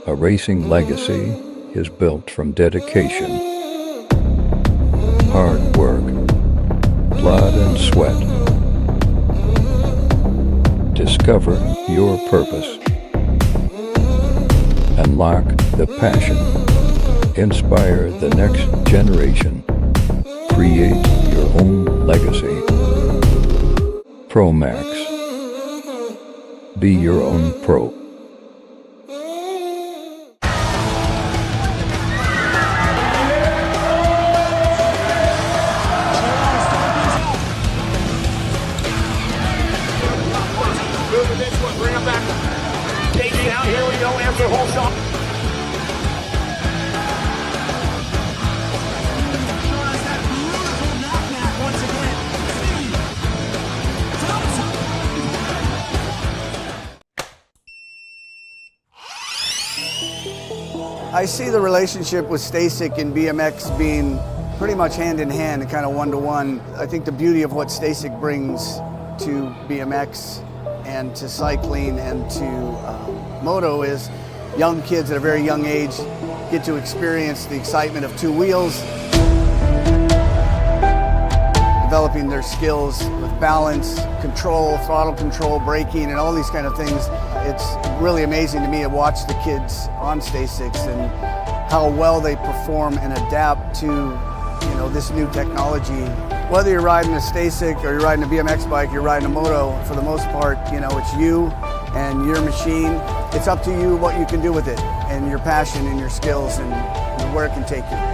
A racing legacy is built from dedication, hard work, blood and sweat. Discover your purpose. Unlock the passion. Inspire the next generation. Create your own legacy. ProMax. Be your own pro. Bring him back. Take down. Here we go after whole shot. I see the relationship with STACYC and BMX being pretty much hand in hand and kind of one-to-one. I think the beauty of what STACYC brings to BMX and to cycling and to moto is young kids at a very young age get to experience the excitement of two wheels, developing their skills with balance, control, throttle control, braking, and all these kind of things. It's really amazing to me to watch the kids on STACYCs and how well they perform and adapt to this new technology. Whether you're riding a STACYC or you're riding a BMX bike, you're riding a moto, for the most part, it's you and your machine. It's up to you what you can do with it and your passion and your skills and where it can take you.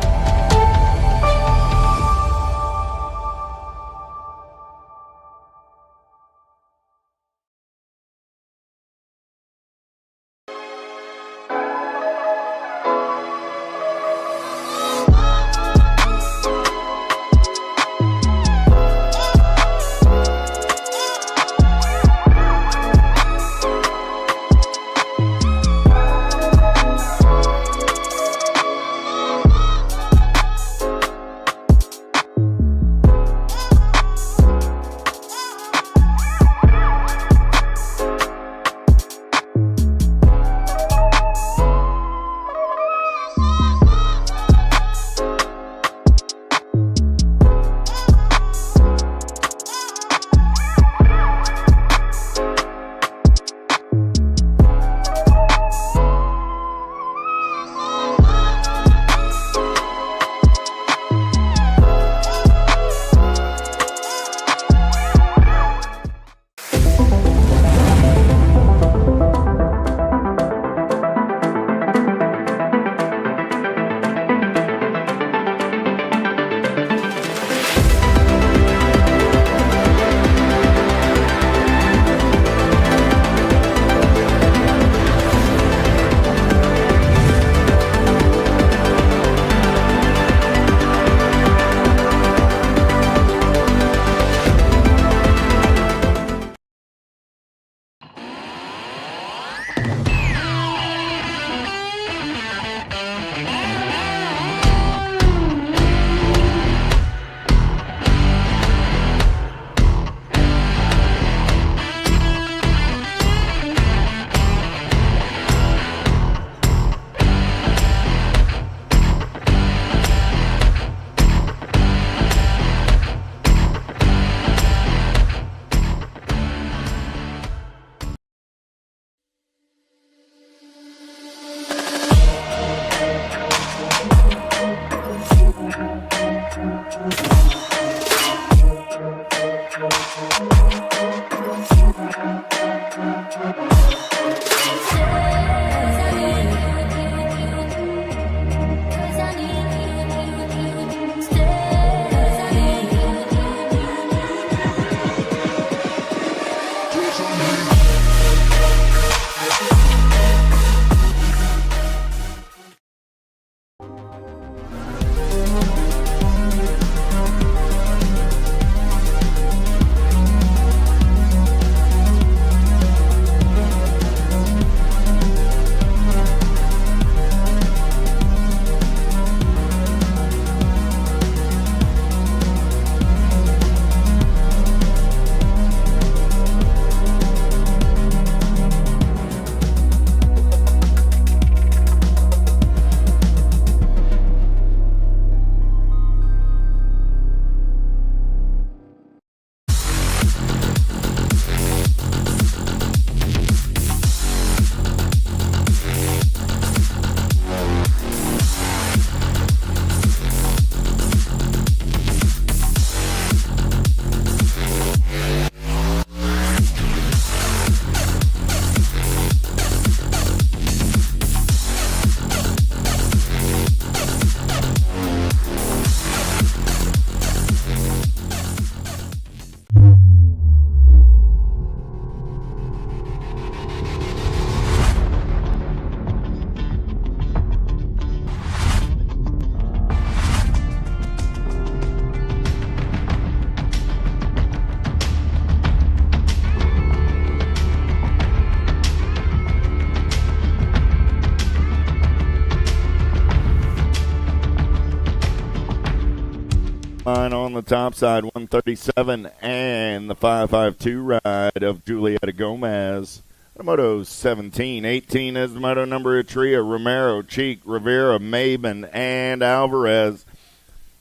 line on the top side, 137, and the 552 ride of Julieta Gomez. The moto 17. 18 is the moto number of Tria, Romero, Cheek, Rivera, Maben, and Alvarez.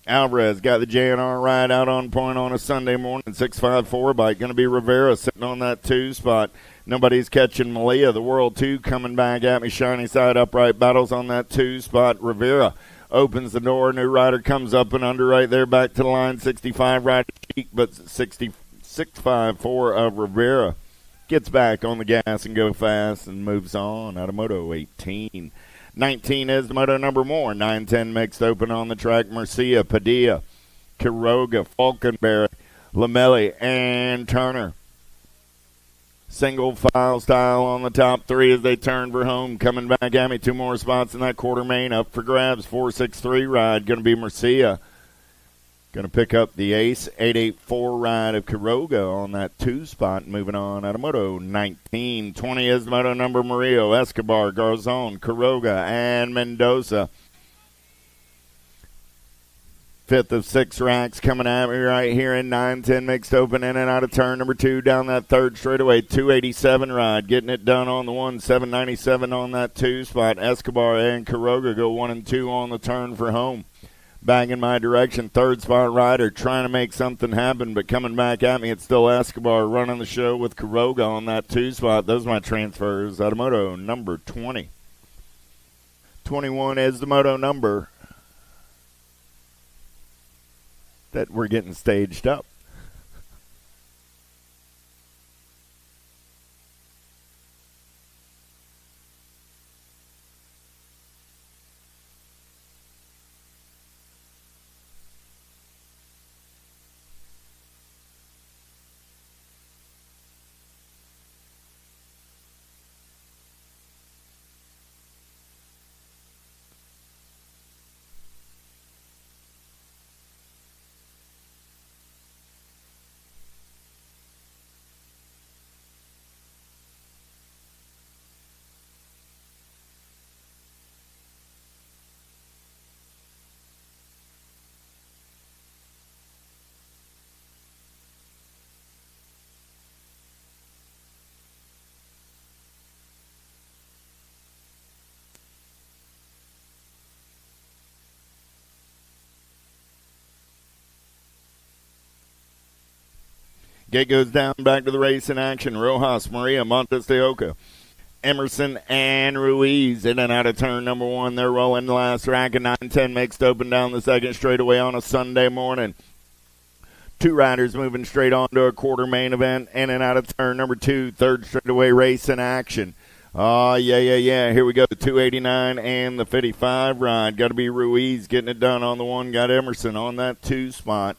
Alvarez got the JNR ride out on point on a Sunday morning. 654 bike. Going to be Rivera sitting on that 2 spot. Nobody's catching Malia. The World 2 coming back at me. Shiny side upright battles on that 2 spot. Rivera opens the door. New rider comes up and under right there. Back to the line. 65 rider Cheek, but 654 of Rivera. Gets back on the gas and go fast and moves on out of Moto 18. 19 is the moto number more. 9-10 mixed open on the track. Murcia, Padilla, Quiroga, Falkenberry, Lamelli, and Turner. Single file style on the top 3 as they turn for home. Coming back at me. 2 more spots in that quarter main. Up for grabs. 463 ride. Going to be Murcia. Going to pick up the ace, 884 ride of Quiroga on that 2 spot. Moving on out of Moto 19. 20 is the moto number Murillo, Escobar, Garzon, Quiroga, and Mendoza. 5th of 6 racks coming at me right here in 9-10 mixed open in and out of turn number 2 down that 3rd straightaway. 287 ride, getting it done on the 1, 797 on that 2 spot. Escobar and Quiroga go 1 and 2 on the turn for home. Back in my direction, 3rd spot rider trying to make something happen, but coming back at me, it's still Escobar running the show with Quiroga on that 2 spot. Those are my transfers out of moto number 20. 21 is the moto number that we're getting staged up. Gate goes down, back to the race in action. Rojas, Maria, Montes de Oca, Emerson, and Ruiz in and out of turn number 1. They're rolling the last rack of 9-10 mixed open down the 2nd straightaway on a Sunday morning. 2 riders moving straight on to a quarter main event in and out of turn number 2. 3rd straightaway race in action. Oh, yeah. Here we go. The 289 and the 55 ride. Got to be Ruiz getting it done on the 1. Got Emerson on that 2 spot.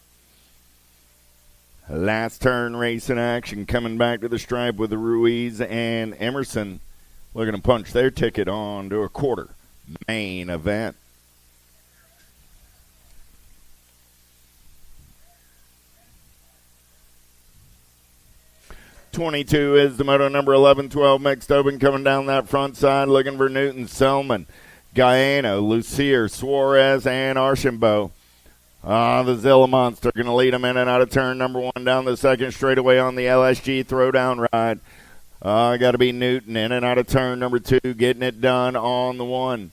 Last turn race in action, coming back to the stripe with the Ruiz and Emerson looking to punch their ticket on to a quarter main event. .22 is the moto number 11-12 mixed open coming down that front side, looking for Newton, Selman, Guyano, Lucier, Suarez, and Archambault. The Zilla Monster going to lead them in and out of turn number 1 down the 2nd straightaway on the LSG throwdown ride. Got to be Newton in and out of turn number 2, getting it done on the 1.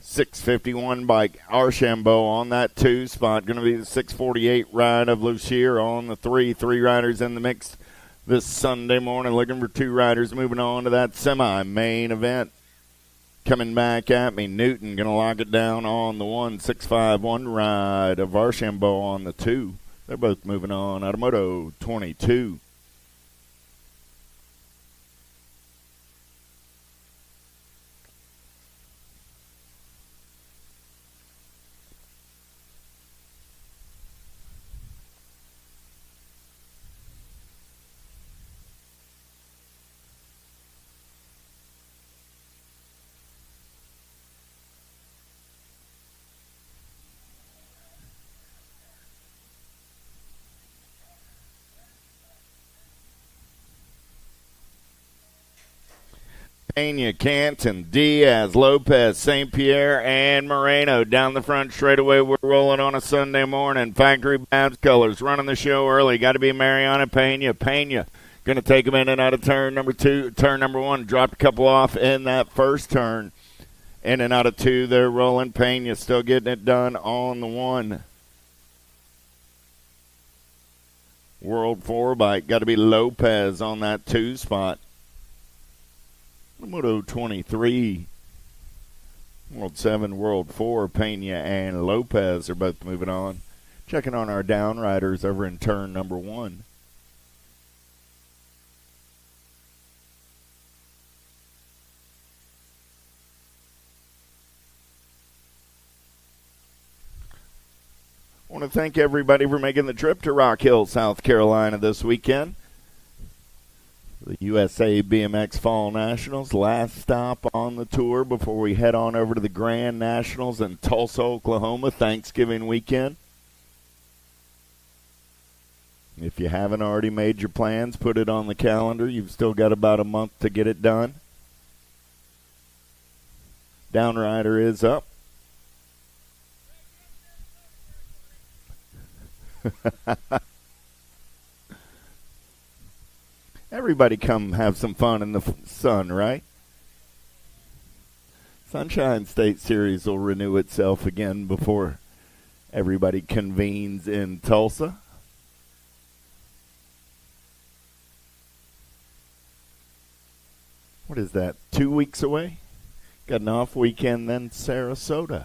651 bike, Archambault on that 2 spot. Going to be the 648 ride of Lucier on the 3. 3 riders in the mix this Sunday morning, looking for 2 riders moving on to that semi-main event. Coming back at me, Newton going to lock it down on the 1, 651 ride of Archambault on the 2. They're both moving on out of Moto 22. Pena, Canton, Diaz, Lopez, St. Pierre, and Moreno. Down the front straightaway, we're rolling on a Sunday morning. Factory Babs colors running the show early. Got to be Mariana Pena. Pena going to take him in and out of turn number two. Turn number one, dropped a couple off in that first turn. In and out of two, they're rolling. Pena still getting it done on the one. World 4 bike. Got to be Lopez on that 2 spot. Moto 23, World 7, World 4, Pena and Lopez are both moving on. Checking on our downriders over in turn number 1. I want to thank everybody for making the trip to Rock Hill, South Carolina this weekend. The USA BMX Fall Nationals, last stop on the tour before we head on over to the Grand Nationals in Tulsa, Oklahoma, Thanksgiving weekend. If you haven't already made your plans, put it on the calendar. You've still got about a month to get it done. Downrider is up. Everybody come have some fun in the sun, right? Sunshine State Series will renew itself again before everybody convenes in Tulsa. What is that, 2 weeks away? Got an off weekend then Sarasota.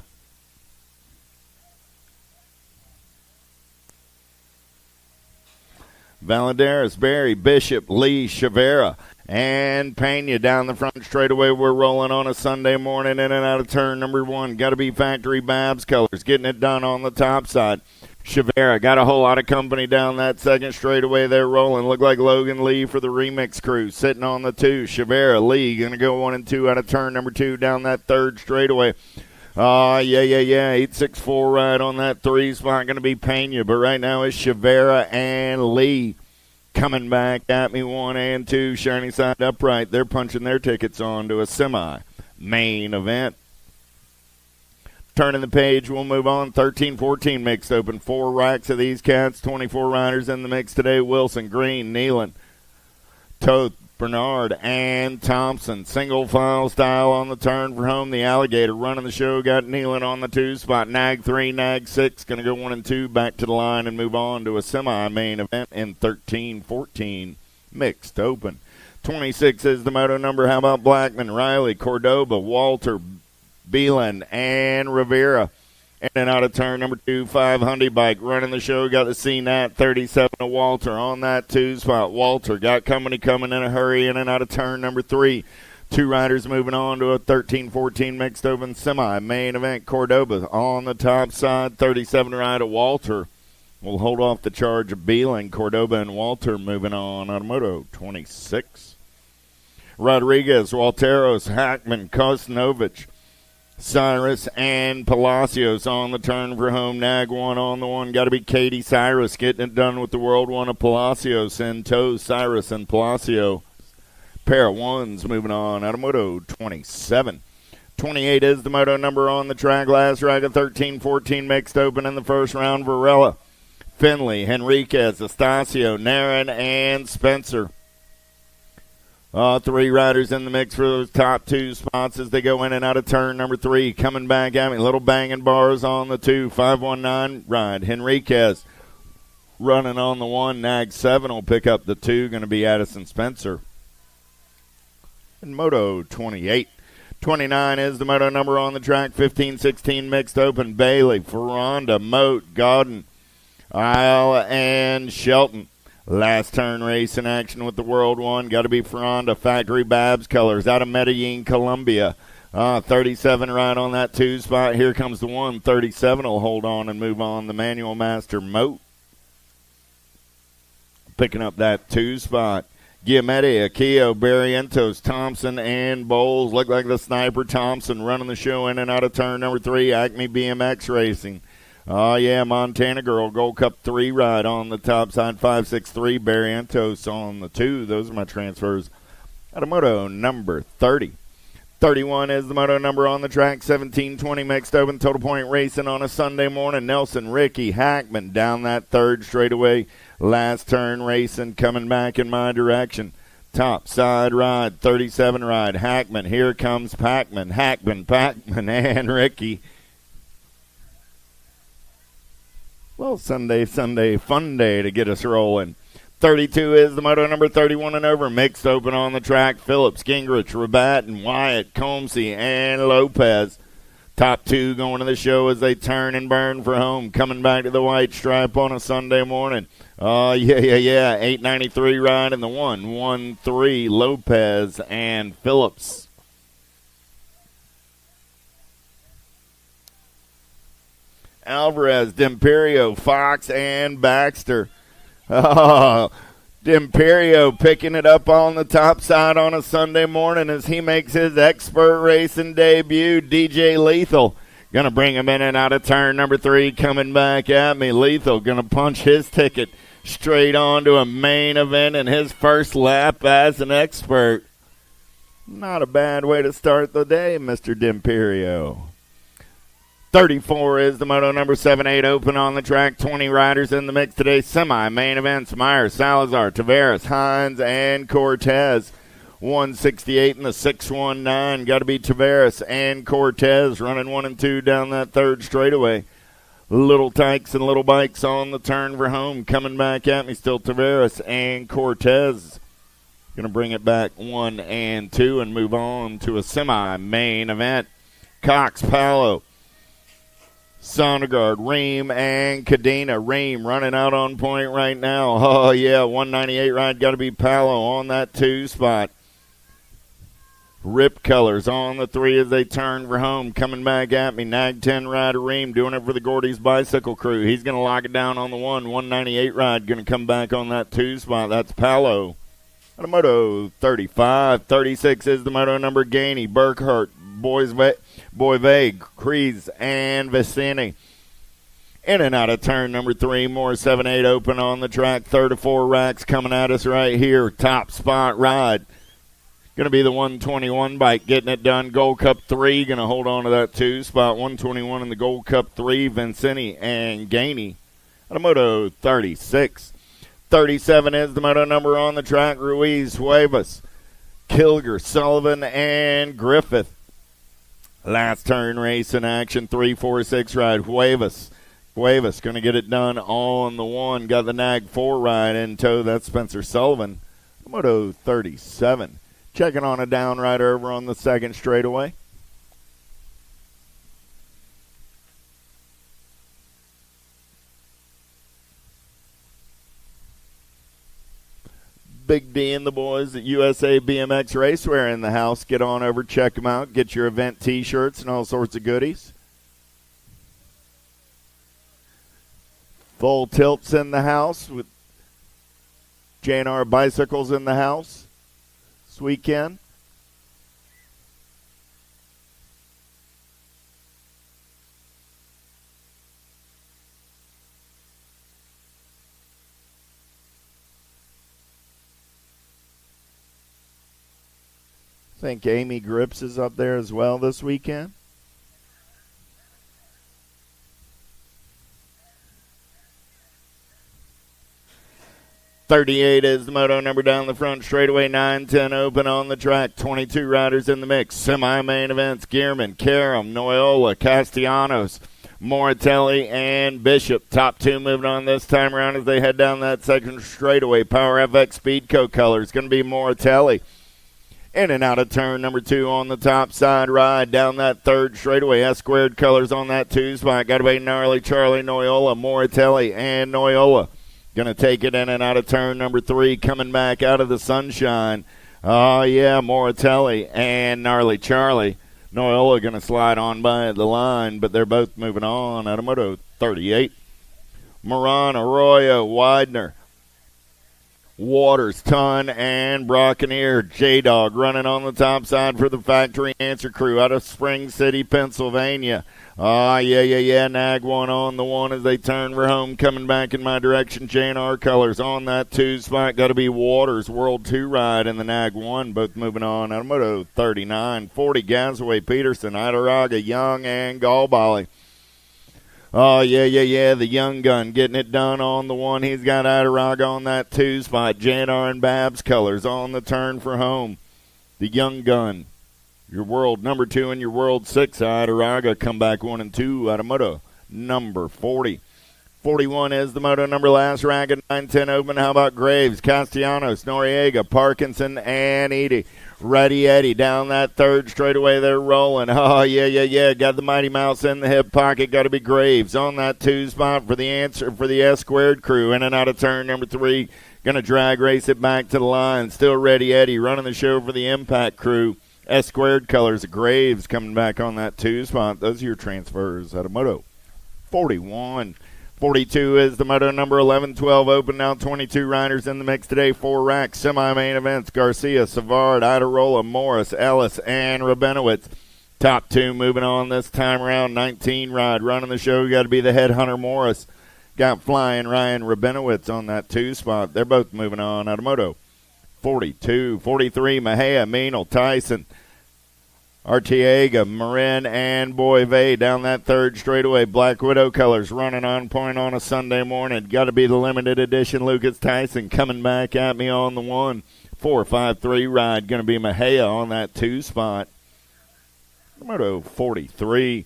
Valadares, Berry, Bishop, Lee, Chavera, and Pena down the front straightaway. We're rolling on a Sunday morning in and out of turn number 1. Got to be Factory Babs colors. Getting it done on the top side. Chavera got a whole lot of company down that second straightaway. They're rolling. Look like Logan Lee for the remix crew. Sitting on the 2. Chavera, Lee going to go 1 and 2 out of turn number 2 down that third straightaway. Yeah. 864 right on that 3 spot. Going to be Pena, but right now it's Chavera and Lee coming back at me 1 and 2. Shiny side upright. They're punching their tickets on to a semi-main event. Turning the page, we'll move on. 13-14 mixed open. 4 racks of these cats. 24 riders in the mix today. Wilson, Green, Nealon, Toth, Bernard, and Thompson. Single file style on the turn for home. The Alligator running the show. Got Nealon on the 2 spot. Nag 3, Nag 6. Going to go 1 and 2 back to the line and move on to a semi-main event in 13-14 mixed open. 26 is the moto number. How about Blackman, Riley, Cordoba, Walter, Beelan, and Rivera. In and out of turn number 2, 500 bike running the show. Got the C-Nat 37 of Walter on that 2 spot. Walter got company coming in a hurry in and out of turn number 3. 2 riders moving on to a 13-14 mixed open semi-main event. Cordoba on the top side. 37 ride of Walter will hold off the charge of Beelan. Cordoba and Walter moving on. Automoto 26. Rodriguez, Walteros, Hackman, Kosnovich, Cyrus and Palacios on the turn for home. Nag 1 on the 1. Got to be Katie Cyrus getting it done with the World 1 of Palacios in tow. Cyrus and Palacio. Pair of 1s moving on. Automoto 27. 28 is the moto number on the track. Last rack of 13-14 mixed open in the first round. Varela, Finley, Henriquez, Estacio, Narin, and Spencer. 3 riders in the mix for those top 2 spots as they go in and out of turn number 3. Coming back at me, little banging bars on the 2. 519 ride. Henriquez running on the 1. Nag 7 will pick up the 2. Going to be Addison Spencer. And Moto 28. 29 is the moto number on the track. 15-16 mixed open. Bailey, Ferranda, Moat, Godden, Isle, and Shelton. Last turn race in action with the World 1. Got to be Ferranda, Factory Babs colors out of Medellin, Colombia. 37 right on that 2 spot. Here comes the 1. 37 will hold on and move on. The Manual Master Moat picking up that 2 spot. Giametti, Akio, Barrientos, Thompson, and Bowles. Look like the sniper. Thompson running the show in and out of turn number 3. Acme BMX Racing. Montana Girl, Gold Cup 3 ride on the top side. 563, Barrientos on the 2. Those are my transfers out of moto number 30. 31 is the moto number on the track. 1720 mixed open. Total point racing on a Sunday morning. Nelson Ricky Hackman down that third straightaway. Last turn racing coming back in my direction. Top side ride, 37 ride. Hackman, here comes Packman. Packman, and Ricky. Well, Sunday, fun day to get us rolling. 32 is the moto number. 31 and over. Mixed open on the track. Phillips, Gingrich, Rabat, and Wyatt, Comsey, and Lopez. Top two going to the show as they turn and burn for home. Coming back to the white stripe on a Sunday morning. Oh, yeah. 893 ride in the 1-1-3, Lopez and Phillips. Alvarez, D'Imperio, Fox, and Baxter. Oh, D'Imperio picking it up on the top side on a Sunday morning as he makes his expert racing debut. DJ Lethal going to bring him in and out of turn number 3, coming back at me. Lethal going to punch his ticket straight on to a main event in his first lap as an expert. Not a bad way to start the day, Mr. D'Imperio. 34 is the moto number. 7-8 open on the track. 20 riders in the mix today. Semi-main events. Meyer, Salazar, Taveras, Hines, and Cortez. 168 in the 619. Got to be Taveras and Cortez running 1 and 2 down that third straightaway. Little Tykes and Little Bikes on the turn for home. Coming back at me still Taveras and Cortez. Going to bring it back 1 and 2 and move on to a semi-main event. Cox, Paolo, Sondergaard, Ream, and Cadena. Ream running out on point right now. Oh, yeah, 198 ride. Got to be Paolo on that 2 spot. Rip Colors on the 3 as they turn for home. Coming back at me. Nag 10 rider Ream doing it for the Gordy's Bicycle Crew. He's going to lock it down on the 198 ride. Going to come back on that 2 spot. That's Paolo. On a moto 35. 36 is the moto number. Gainey, Burkhart, Boyve, Kreese, and Vicini. In and out of turn number 3. More 7-8 open on the track. 34 racks coming at us right here. Top spot ride. Going to be the 121 bike getting it done. Gold Cup 3 going to hold on to that 2 spot. 121 in the Gold Cup 3. Vincini and Gainey. On a moto 36. 37 is the moto number on the track. Ruiz, Huevas, Kilger, Sullivan, and Griffith. Last turn race in action. 3-4-6 ride. Huevas going to get it done on the 1. Got the Nag 4 ride in tow. That's Spencer Sullivan. Moto 37. Checking on a down rider over on the second straightaway. Big D and the boys at USA BMX Racewear in the house. Get on over, check them out. Get your event T-shirts and all sorts of goodies. Full Tilts in the house with J&R Bicycles in the house this weekend. I think Amy Grips is up there as well this weekend. .38 is the moto number down the front straightaway. 9-10 open on the track. 22 riders in the mix. Semi-main events. Gearman, Karam, Noyola, Castellanos, Moratelli, and Bishop. Top 2 moving on this time around as they head down that second straightaway. Power FX Speedco colors. Going to be Moratelli. In and out of turn number 2 on the top side ride down that third straightaway. S-squared colors on that 2 spot. Got to be Gnarly Charlie, Noyola, Moratelli, and Noyola. Going to take it in and out of turn number 3, coming back out of the sunshine. Oh, yeah, Moratelli and Gnarly Charlie. Noyola going to slide on by the line, but they're both moving on out of moto 38. Moran, Arroyo, Widener, Waters, Ton, and Brockeneer. J-Dog running on the top side for the Factory Answer Crew out of Spring City, Pennsylvania. Yeah. Nag one on the one as they turn for home. Coming back in my direction, J&R Colors on that 2 spot. Got to be Waters, World 2 ride, and the Nag 1. Both moving on. Automoto 39, 40, Gasaway, Peterson, Idaraga, Young, and Galbali. Yeah. The young gun getting it done on the one. He's got Idaraga on that 2 spot. J&R and Babs Colors on the turn for home. The young gun. Your world number 2 and your world 6. Idaraga come back 1 and 2. Automoto number 40. 41 is the moto number last racket. 9-10 open. How about Graves, Castellanos, Noriega, Parkinson, and Edie. Ready Eddie down that third straightaway. They're rolling. Yeah. Got the Mighty Mouse in the hip pocket. Got to be Graves on that 2 spot for the answer for the S squared crew. In and out of turn number 3. Going to drag race it back to the line. Still Ready Eddie running the show for the Impact crew. S squared Colors. Graves coming back on that 2 spot. Those are your transfers out of Moto 41. 42 is the moto number 11-12 open. Now 22 riders in the mix today. 4 racks, semi-main events. Garcia, Savard, Idarola, Morris, Ellis, and Rabinowitz. Top 2 moving on this time around. 19 ride running the show. Got to be the headhunter Morris. Got flying Ryan Rabinowitz on that 2 spot. They're both moving on out of Moto 42. 43, Mejia, Meanel, Tyson, Arteaga, Marin, and Boyve down that third straightaway. Black Widow Colors running on point on a Sunday morning. Got to be the limited edition Lucas Tyson coming back at me on the 1. 4-5-3 ride. Going to be Mejia on that 2 spot. Moto 43.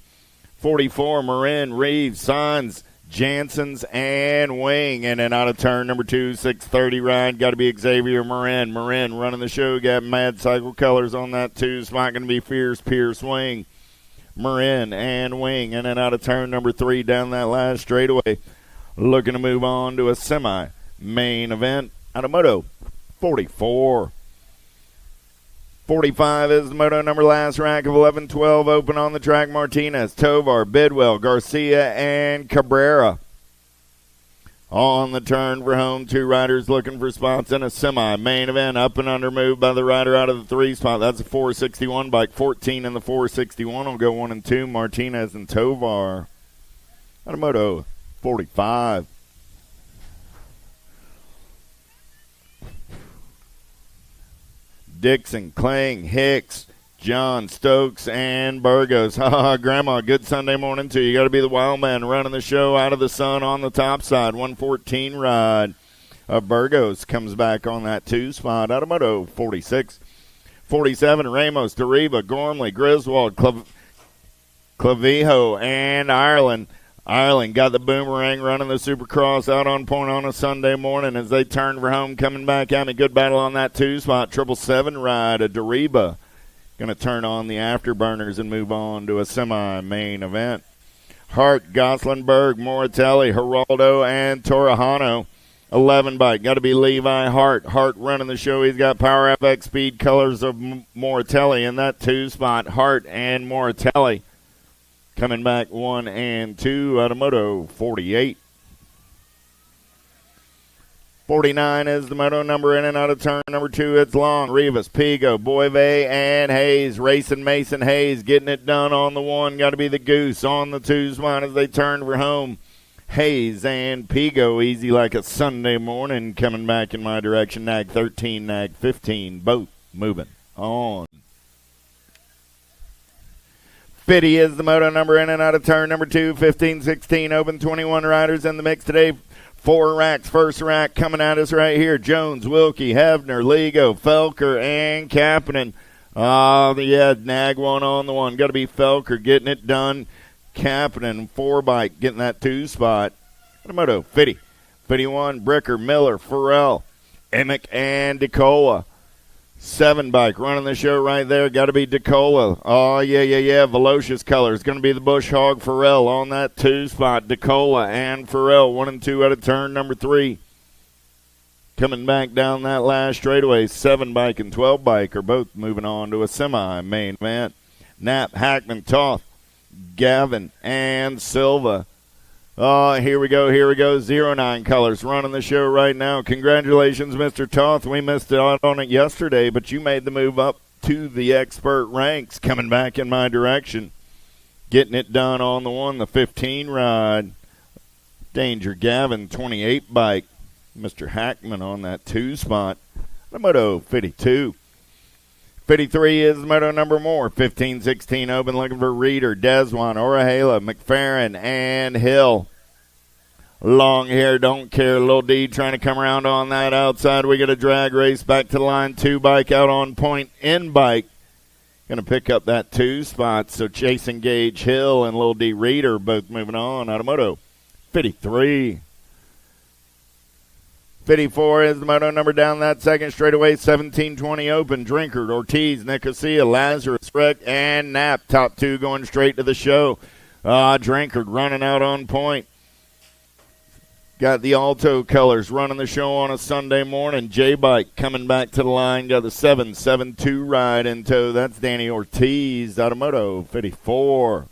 44, Marin, Reeves, Sons, Janssens, and Wing. And then out of turn number 2, 6:30 ride. Got to be Xavier Marin. Marin running the show. Got Mad Cycle Colors on that 2 spot. Going to be Fierce Pierce Wing. Marin and Wing. And then out of turn number 3 down that last straightaway. Looking to move on to a semi-main event out of Moto 44. 45 is the moto number last rack of 11-12 open on the track. Martinez, Tovar, Bidwell, Garcia, and Cabrera. On the turn for home, 2 riders looking for spots in a semi-main event. Up and under move by the rider out of the 3 spot. That's a 461 bike. 14 in the 461 will go 1 and 2. Martinez and Tovar. Out of moto 45. Dixon, Kling, Hicks, John, Stokes, and Burgos. Grandma, good Sunday morning to you. You got to be the wild man running the show out of the sun on the top side. 114 ride. Burgos comes back on that 2 spot. Out of Moto 46. 47, Ramos, Deriva, Gormley, Griswold, Clavijo, and Ireland. Ireland got the boomerang running the Supercross out on point on a Sunday morning as they turn for home, coming back at me. Good battle on that 2 spot. 777 ride, a Deriva. Going to turn on the afterburners and move on to a semi-main event. Hart, Goslinberg, Moratelli, Geraldo, and Torrejano. 11 bike. Got to be Levi Hart. Hart running the show. He's got Power FX Speed Colors of Moratelli in that 2 spot. Hart and Moratelli. Coming back 1 and 2 out of Moto 48. 49 is the moto number in and out of turn number 2. It's long. Rivas, Pigo, Boyve, and Hayes. Racing Mason Hayes getting it done on the 1. Got to be the Goose on the 2 spot as they turn for home. Hayes and Pigo easy like a Sunday morning coming back in my direction. Nag 13, Nag 15, both moving on. 50 is the moto number in and out of turn number 2. 15, 16 open, 21 riders in the mix today. 4 racks. First rack coming at us right here. Jones, Wilkie, Hebner, Ligo, Felker, and Kapanen. Nag 1 on the 1. Got to be Felker getting it done. Kapanen, 4 bike, getting that 2 spot. Moto 50. 51, Bricker, Miller, Farrell, Emick, and DeCola. 7 bike running the show right there. Got to be DeCola. Velocious Colors. Going to be the Bush Hog Farrell on that 2 spot. DeCola and Farrell 1 and 2 out of turn number 3. Coming back down that last straightaway. 7 bike and 12 bike are both moving on to a semi-main event. Knapp, Hackman, Toth, Gavin, and Silva. Here we go. 09 colors running the show right now. Congratulations, Mr. Toth. We missed out on it yesterday, but you made the move up to the expert ranks, coming back in my direction. Getting it done on the 15 ride. Danger Gavin, 28 bike. Mr. Hackman on that 2 spot. The Moto 52. 53 is Moto number more. 15, 16 open, looking for Reeder, Deswan, Orahela, McFerrin, and Hill. Long hair, don't care. Little D trying to come around on that outside. We get a drag race back to the line. 2 bike out on point in bike. Going to pick up that 2 spot. So Jason Gage, Hill, and Little D Reeder both moving on. Automoto 53. 54 is the Moto number down that second straightaway. 17-20 open. Drinkard, Ortiz, Nicosia, Lazarus, Rick, and Knapp. Top 2 going straight to the show. Drinkard running out on point. Got the Alto colors running the show on a Sunday morning. J-Bike coming back to the line. Got the 7-7-2 ride in tow. That's Danny Ortiz. Automoto 54.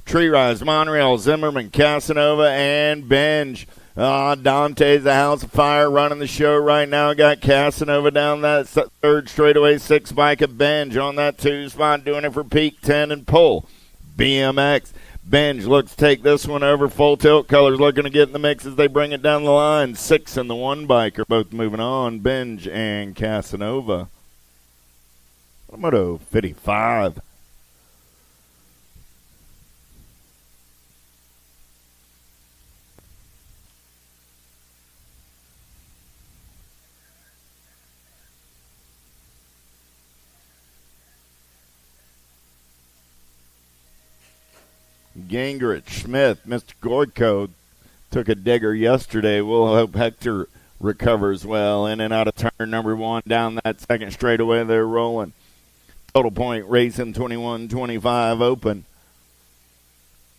Tree Rise, Monreal, Zimmerman, Casanova, and Benge. Dante's the House of Fire running the show right now. Got Casanova down that third straightaway. 6 bike of Benge on that 2 spot. Doing it for Peak 10 and Pull. BMX. Benge looks to take this one over. Full Tilt colors looking to get in the mix as they bring it down the line. 6 and the 1 bike are both moving on. Benge and Casanova. Moto 55. Gingrich, Smith, Mr. Gorko took a digger yesterday. We'll hope Hector recovers well. In and out of turn number 1 down that second straightaway. They're rolling. Total point racing 21-25 open.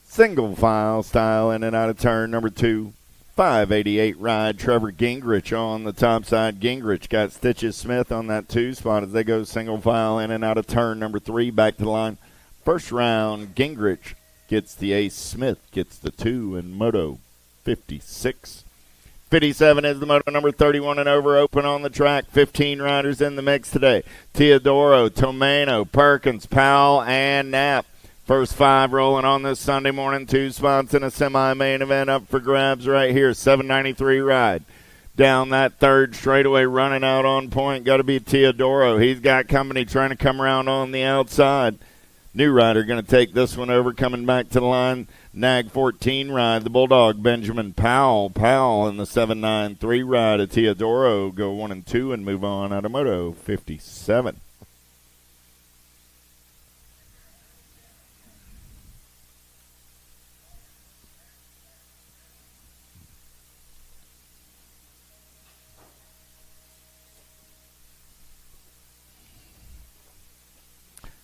Single file style in and out of turn number 2. 588 ride. Trevor Gingrich on the top side. Gingrich got Stitches Smith on that 2 spot as they go single file in and out of turn number 3. Back to the line. First round, Gingrich gets the ace. Smith gets the 2 in Moto 56. 57 is the Moto number 31 and over open on the track. 15 riders in the mix today. Teodoro, Tomeno, Perkins, Powell, and Knapp. First 5 rolling on this Sunday morning. 2 spots in a semi-main event up for grabs right here. 793 ride. Down that third straightaway, running out on point. Got to be Teodoro. He's got company trying to come around on the outside. New rider going to take this one over, coming back to the line. Nag 14 ride, the Bulldog, Benjamin Powell. Powell in the 793 ride of Teodoro go 1 and 2 and move on. Automoto 57.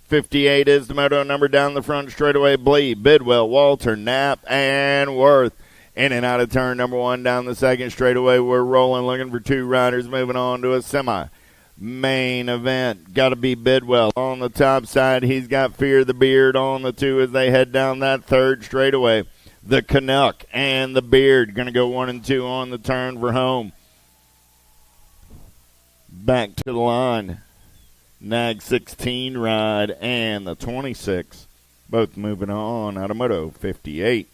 .58 is the Moto number down the front straightaway. Blee, Bidwell, Walter, Knapp, and Worth. In and out of turn number 1 down the second straightaway. We're rolling, looking for 2 riders, moving on to a semi-main event. Got to be Bidwell on the top side. He's got Fear the Beard on the 2 as they head down that third straightaway. The Canuck and the Beard going to go 1 and 2 on the turn for home. Back to the line. Nag 16 ride and the 26. Both moving on. Automoto 58.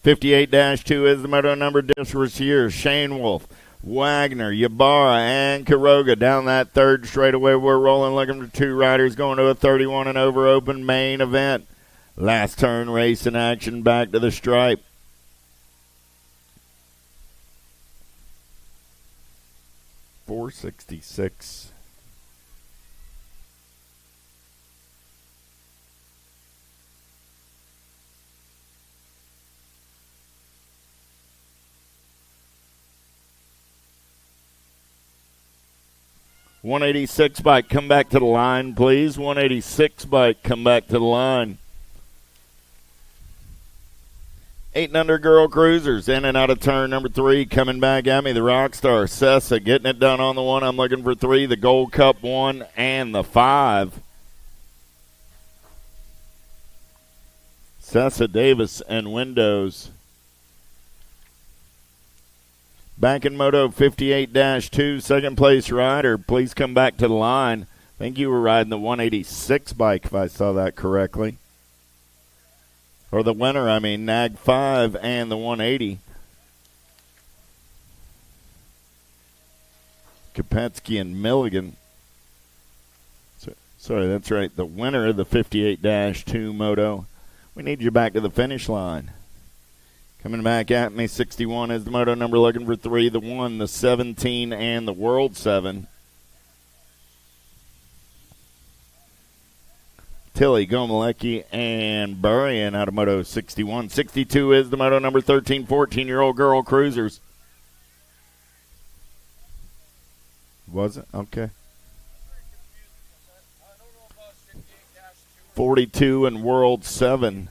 .58-2 is the Moto number this year. Shane Wolf, Wagner, Ybarra, and Quiroga down that third straightaway. We're rolling, looking for 2 riders going to a 31 and over open main event. Last turn race in action, back to the stripe. .466. .186 bike, come back to the line, please. .186 bike, come back to the line. 8 and under girl cruisers, in and out of turn number 3, coming back at me. The Rockstar, Sessa, getting it done on the 1. I'm looking for 3, the Gold Cup 1 and the 5. Sessa, Davis, and Windows. Back in Moto 58-2, second place rider. Please come back to the line. I think you were riding the 186 bike, if I saw that correctly. Or the winner, I mean, Nag 5 and the 180. Kopetsky and Milligan. Sorry, that's right. The winner of the 58-2 Moto. We need you back to the finish line. Coming back at me, 61 is the Moto number, looking for 3, the 1, the 17, and the World 7. Tilly, Gomalecki, and Burrian out of Moto 61. 62 is the Moto number, 13, 14-year-old girl cruisers. Was it? Okay. 42 and World 7.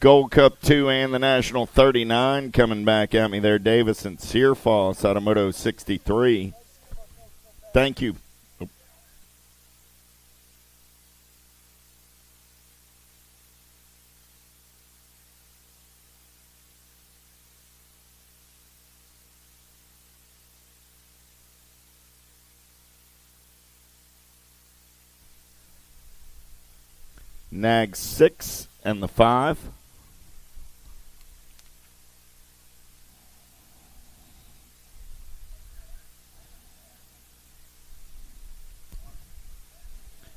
Gold Cup 2 and the National 39 coming back at me there. Davis and Searfoss out of Moto 63. Thank you. Nag 6 and the 5.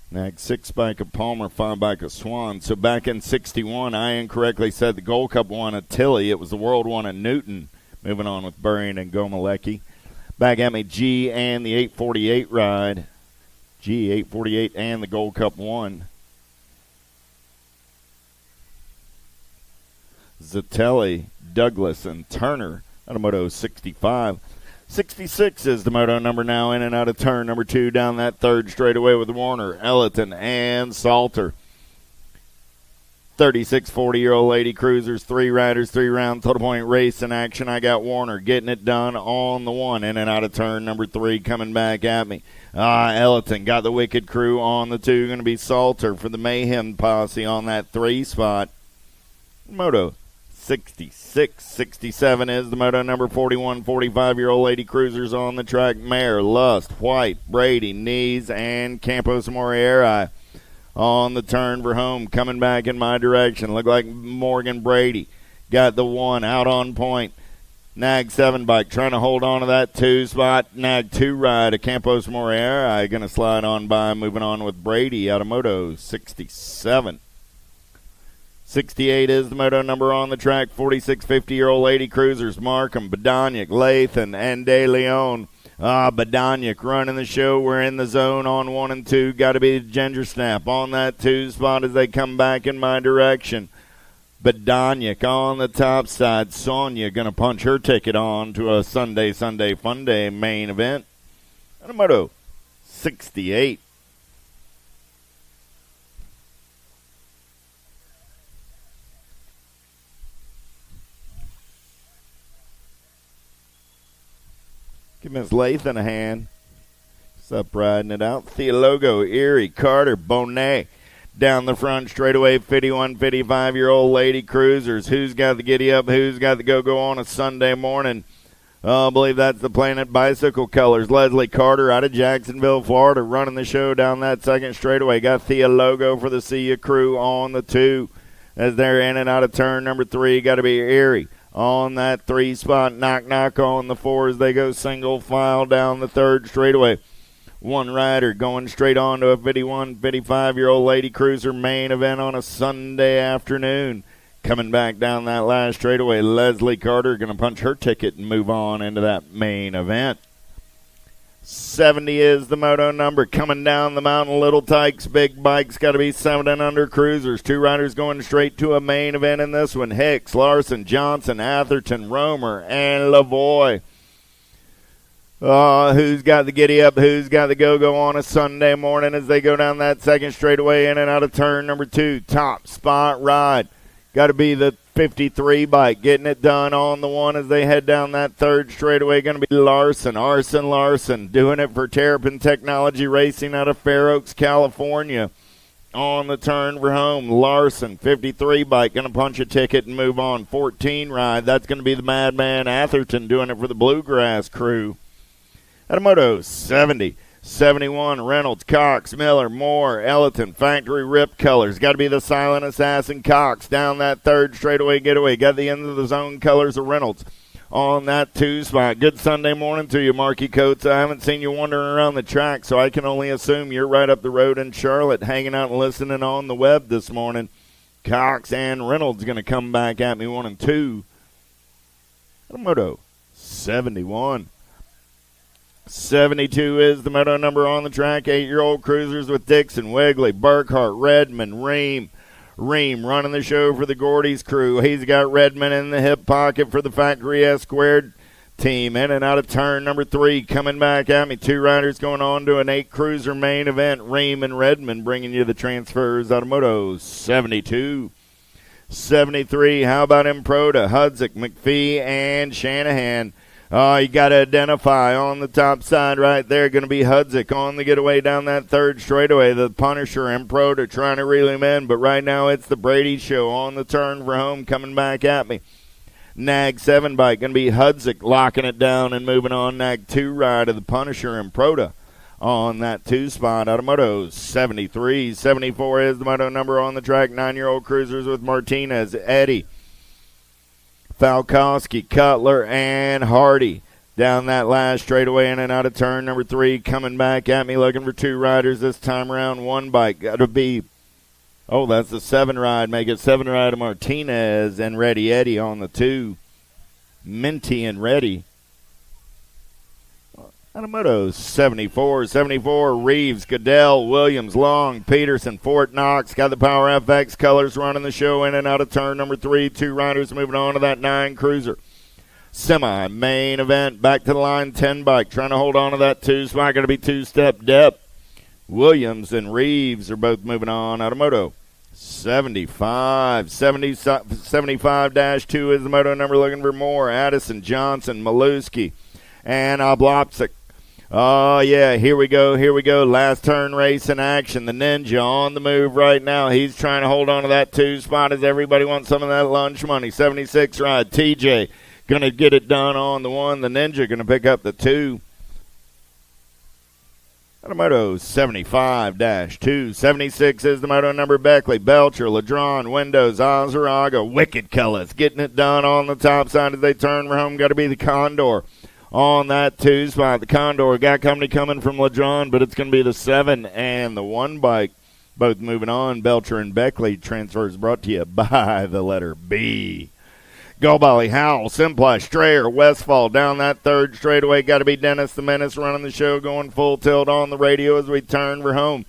Nag 6 bike of Palmer, 5 bike of Swan. So back in 61, I incorrectly said the Gold Cup one at Tilly. It was the World one at Newton. Moving on with Burrian and Gomalecki. Back at me, G and the 848 ride. G, 848 and the Gold Cup 1. Zatelli, Douglas, and Turner out of Moto 65. 66 is the Moto number now, in and out of turn number 2 down that third straightaway with Warner, Ellerton, and Salter. 36 40-year-old lady cruisers, 3 riders, 3-round total point race in action. I got Warner getting it done on the 1, in and out of turn number 3 coming back at me. Ellerton got the Wicked Crew on the 2. Going to be Salter for the Mayhem posse on that 3 spot. Moto 66, 67 is the Moto number, 41, 45-year-old lady cruisers on the track. Mayer, Lust, White, Brady, Knees, and Campos Morieri on the turn for home. Coming back in my direction. Look like Morgan Brady got the 1 out on point. Nag 7 bike trying to hold on to that 2 spot. Nag 2 ride of Campos Morieri going to slide on by, moving on with Brady out of Moto 67. 68 is the Moto number on the track. 46 50-year-old lady cruisers. Markham, Badaniak, Lathan, and De Leon. Badaniak running the show. We're in the zone on 1 and 2. Got to be the Ginger Snap on that 2 spot as they come back in my direction. Badaniak on the top side. Sonia going to punch her ticket on to a Sunday Fun Day main event. And a Moto 68. Give Ms. Lathan a hand. What's up, riding it out? Theologo, Erie, Carter, Bonet. Down the front straightaway, 51, 55-year-old lady cruisers. Who's got the giddy up? Who's got the go-go on a Sunday morning? I believe that's the Planet Bicycle colors. Leslie Carter out of Jacksonville, Florida, running the show down that second straightaway. Got Theologo for the See Ya crew on the 2. As they're in and out of turn number 3, got to be Erie on that 3 spot. Knock on the 4 as they go single file down the third straightaway. 1 rider going straight on to a 51, 55-year-old lady cruiser main event on a Sunday afternoon. Coming back down that last straightaway, Leslie Carter going to punch her ticket and move on into that main event. 70 is the Moto number. Coming down the mountain, Little Tykes, big bikes, got to be 7 and under cruisers. 2 riders going straight to a main event in this one. Hicks, Larson, Johnson, Atherton, Romer, and Lavoie. Who's got the giddy up? Who's got the go-go on a Sunday morning as they go down that second straightaway in and out of turn number 2? Top spot ride. Got to be the 53 bike getting it done on the one as they head down that third straightaway. Going to be Larson doing it for Terrapin Technology Racing out of Fair Oaks, California. On the turn for home, Larson, 53 bike, going to punch a ticket and move on. 14 ride, that's going to be the Madman Atherton doing it for the Bluegrass crew. At a Moto 70, 71, Reynolds, Cox, Miller, Moore, Ellerton, Factory Rip Colors. Got to be the Silent Assassin Cox down that third straightaway getaway. Got the end of the zone colors of Reynolds on that 2 spot. Good Sunday morning to you, Marky Coates. I haven't seen you wandering around the track, so I can only assume you're right up the road in Charlotte hanging out and listening on the web this morning. Cox and Reynolds going to come back at me 1 and 2. At a Moto 71. 72 is the moto number on the track. 8-year-old cruisers with Dixon, Wigley, Burkhart, Redmond, Ream running the show for the Gordy's crew. He's got Redmond in the hip pocket for the Factory S Squared team. In and out of turn number 3. Coming back at me. 2 riders going on to an 8-cruiser main event. Ream and Redmond bringing you the transfers out of Moto 72. 73, how about Improda, Hudzik, McPhee, and Shanahan. You got to identify on the top side right there. Going to be Hudzik on the getaway down that third straightaway. The Punisher and Proda trying to reel him in, but right now it's the Brady Show on the turn for home coming back at me. Nag 7 bike. Going to be Hudzik locking it down and moving on. Nag 2 ride of the Punisher and Proda on that 2 spot. Out of Moto 73. 74 is the moto number on the track. 9-year-old cruisers with Martinez, Eddie, Falkowski, Cutler, and Hardy down that last straightaway in and out of turn number 3. Coming back at me looking for 2 riders this time around. 1 bike. Got to be, that's the 7 ride. Make it 7 ride of Martinez and Ready Eddie on the 2. Minty and Ready. Moto 74. 74, Reeves, Goodell, Williams, Long, Peterson, Fort Knox. Got the Power FX colors running the show in and out of turn number 3. 2 riders moving on to that 9 cruiser. Semi-main event, back to the line, 10 bike. Trying to hold on to that 2 spot. Going to be 2-step depth. Williams and Reeves are both moving on out of Moto 75. 75-2 is the moto number looking for more. Addison, Johnson, Maluski, and Oblopsik. Oh, yeah, here we go. Last turn race in action. The Ninja on the move right now. He's trying to hold on to that 2 spot as everybody wants some of that lunch money. 76 ride. TJ going to get it done on the 1. The Ninja going to pick up the 2. Moto 75-2. 76 is the moto number. Beckley, Belcher, Ladron, Windows, Azaraga, Wicked Colors getting it done on the top side as they turn for home. Got to be the Condor on that 2 spot. The Condor got company coming from Ladron, but it's going to be the 7 and the 1 bike. Both moving on. Belcher and Beckley transfers brought to you by the letter B. Gulbally, Howell, Simply, Strayer, Westfall down that third straightaway. Got to be Dennis the Menace running the show, going full tilt on the radio as we turn for home.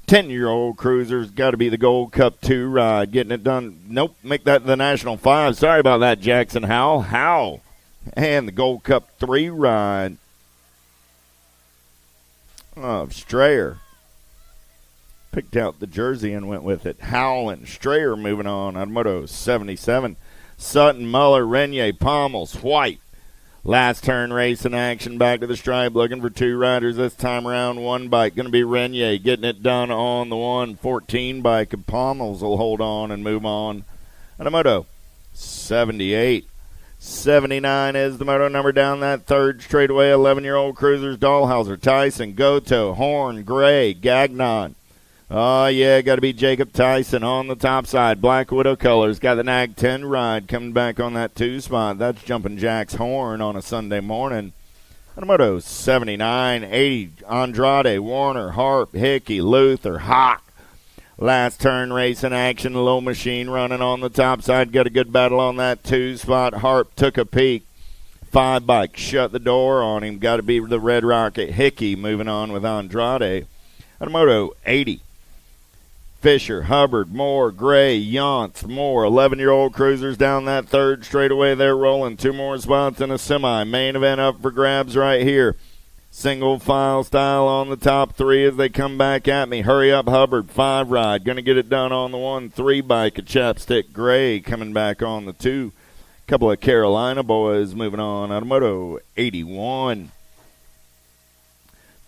10-year-old cruisers got to be the Gold Cup 2 ride. Getting it done. Nope, make that the National 5. Sorry about that, Jackson Howell. And the Gold Cup 3 ride of Strayer. Picked out the jersey and went with it. Howell and Strayer moving on Moto 77. Sutton, Muller, Renier, Pommels, White. Last turn race in action, back to the stripe, looking for 2 riders this time around. 1 bike, going to be Renier, getting it done on the 1. 14 bike, and Pommels will hold on and move on. And a Moto 78. 79 is the moto number down that third straightaway. 11-year-old cruisers, Dahlhauser, Tyson, Goto, Horn, Gray, Gagnon. Oh, yeah, got to be Jacob Tyson on the top side. Black Widow colors. Got the Nag 10 ride coming back on that 2 spot. That's Jumping Jack's Horn on a Sunday morning. Moto 79, 80, Andrade, Warner, Harp, Hickey, Luther, Hawk. Last turn race in action. Low Machine running on the top side. Got a good battle on that 2 spot. Harp took a peek. 5 bike shut the door on him. Got to be the Red Rocket. Hickey moving on with Andrade. Moto 80. Fisher, Hubbard, Moore, Gray, Yance, Moore. 11-year-old cruisers down that third straightaway. They're rolling. 2 more spots in a semi. Main event up for grabs right here. Single file style on the top 3 as they come back at me. Hurry up, Hubbard. 5 ride. Going to get it done on the 1-3 bike. A Chapstick Gray coming back on the 2. Couple of Carolina boys moving on out of Moto 81.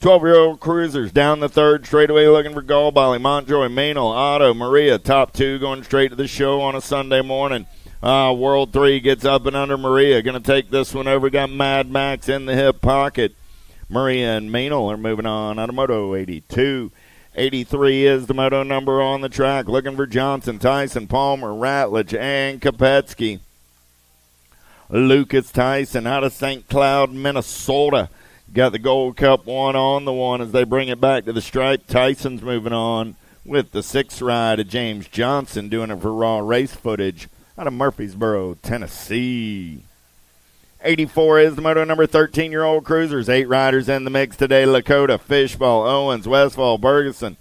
12-year-old cruisers down the third straightaway looking for Gallbally, Montjoy, Maynell, Otto, Maria. Top 2 going straight to the show on a Sunday morning. World 3 gets up and under Maria. Going to take this one over. Got Mad Max in the hip pocket. Maria and Maynell are moving on out of Moto 82. 83 is the moto number on the track. Looking for Johnson, Tyson, Palmer, Ratledge, and Kopetsky. Lucas Tyson out of St. Cloud, Minnesota. Got the Gold Cup 1 on the 1 as they bring it back to the stripe. Tyson's moving on with the 6th ride of James Johnson, doing it for raw race footage out of Murfreesboro, Tennessee. 84 is the moto number 13-year-old cruisers. 8 riders in the mix today. Lakota, Fishball, Owens, Westfall, Bergeron,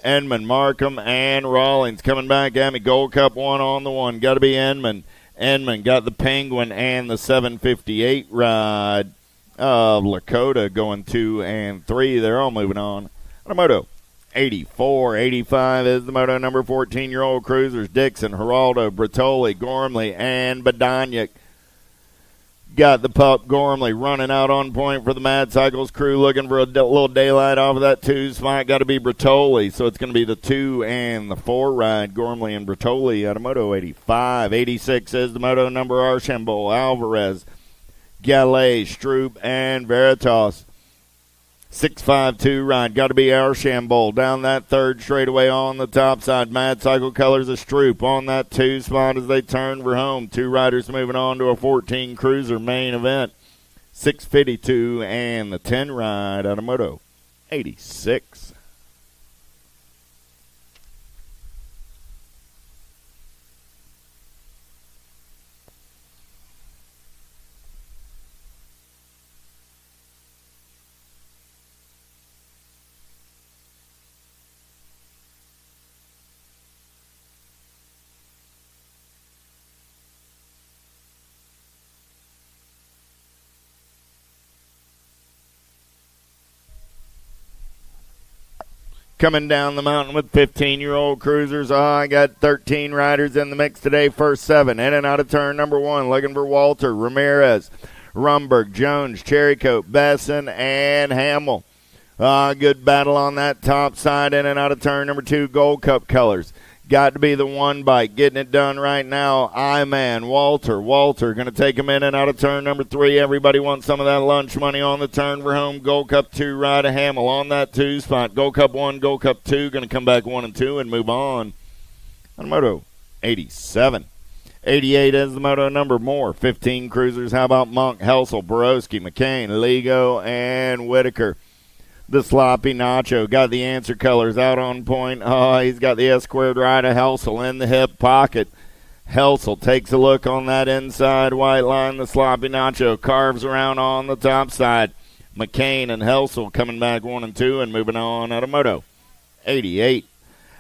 Enman, Markham, and Rawlings coming back at me. Gold Cup 1 on the 1. Got to be Enman. Enman got the Penguin and the 758 ride of Lakota going 2 and 3. They're all moving on. Moto 84. 85 is the moto number 14-year-old cruisers. Dixon, Geraldo, Bertoli, Gormley, and Badaniak. Got the pup Gormley running out on point for the Mad Cycles crew, looking for a little daylight off of that 2 spot. Got to be Bertoli, so it's going to be the 2 and the 4 ride, Gormley and Bertoli out of Moto 85. 86 is the moto number Archambault, Alvarez, Gallet, Stroop, and Veritas. 652 ride, got to be Archambault down that third straightaway on the top side. Mad Cycle colors of Stroop on that 2 spot as they turn for home. 2 riders moving on to a 14 cruiser main event. 652 and the 10 ride out of Moto 86. Coming down the mountain with 15-year-old cruisers. I got 13 riders in the mix today. First 7 in and out of turn number 1. Looking for Walter, Ramirez, Rumberg, Jones, Cherrycoat, Besson, and Hamill. Good battle on that top side in and out of turn number 2. Gold Cup colors. Got to be the 1 bike. Getting it done right now. I-Man, Walter going to take him in and out of turn number 3. Everybody wants some of that lunch money on the turn for home. Gold Cup 2 ride of Hamill on that 2 spot. Gold Cup 1, Gold Cup 2. Going to come back 1 and 2 and move on Moto 87. 88 is the moto number Moore. 15 cruisers. How about Monk, Helsel, Borowski, McCain, Ligo, and Whitaker? The Sloppy Nacho got the answer colors out on point. He's got the S-squared ride of Helsel in the hip pocket. Helsel takes a look on that inside white line. The Sloppy Nacho carves around on the top side. McCain and Helsel coming back 1 and 2 and moving on out of Moto 88.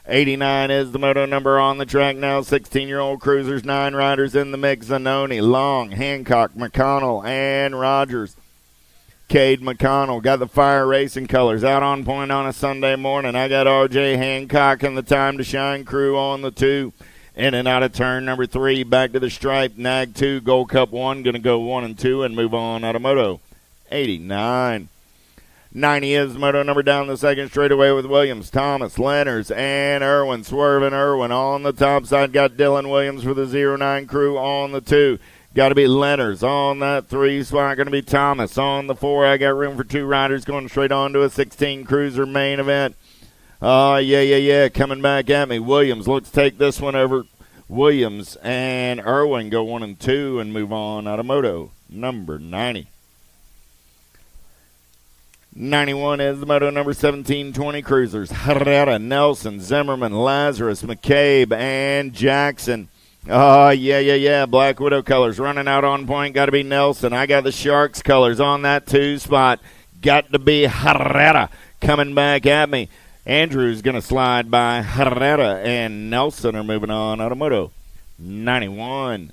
89 is the moto number on the track now. 16-year-old cruisers, 9 riders in the mix. Zanoni, Long, Hancock, McConnell, and Rogers. Cade McConnell got the Fire Racing colors out on point on a Sunday morning. I got R.J. Hancock and the Time to Shine crew on the 2. In and out of turn number 3, back to the stripe. Nag 2, Gold Cup 1, going to go 1 and 2 and move on out of Moto 89. 90 is moto number down the second straightaway with Williams, Thomas, Lenners, and Irwin. Swerving Irwin on the top side. Got Dylan Williams for the 09 crew on the 2. Got to be Lenners on that 3 spot. Going to be Thomas on the 4. I got room for 2 riders going straight on to a 16 cruiser main event. Coming back at me. Williams looks to take this one over. Williams and Irwin go 1 and 2 and move on out of moto number 90. 91 is the moto number 1720 cruisers. Herrera, Nelson, Zimmerman, Lazarus, McCabe, and Jackson. Black Widow colors running out on point. Got to be Nelson. I got the Sharks colors on that 2 spot. Got to be Herrera coming back at me. Andrew's going to slide by. Herrera and Nelson are moving on. Automoto 91.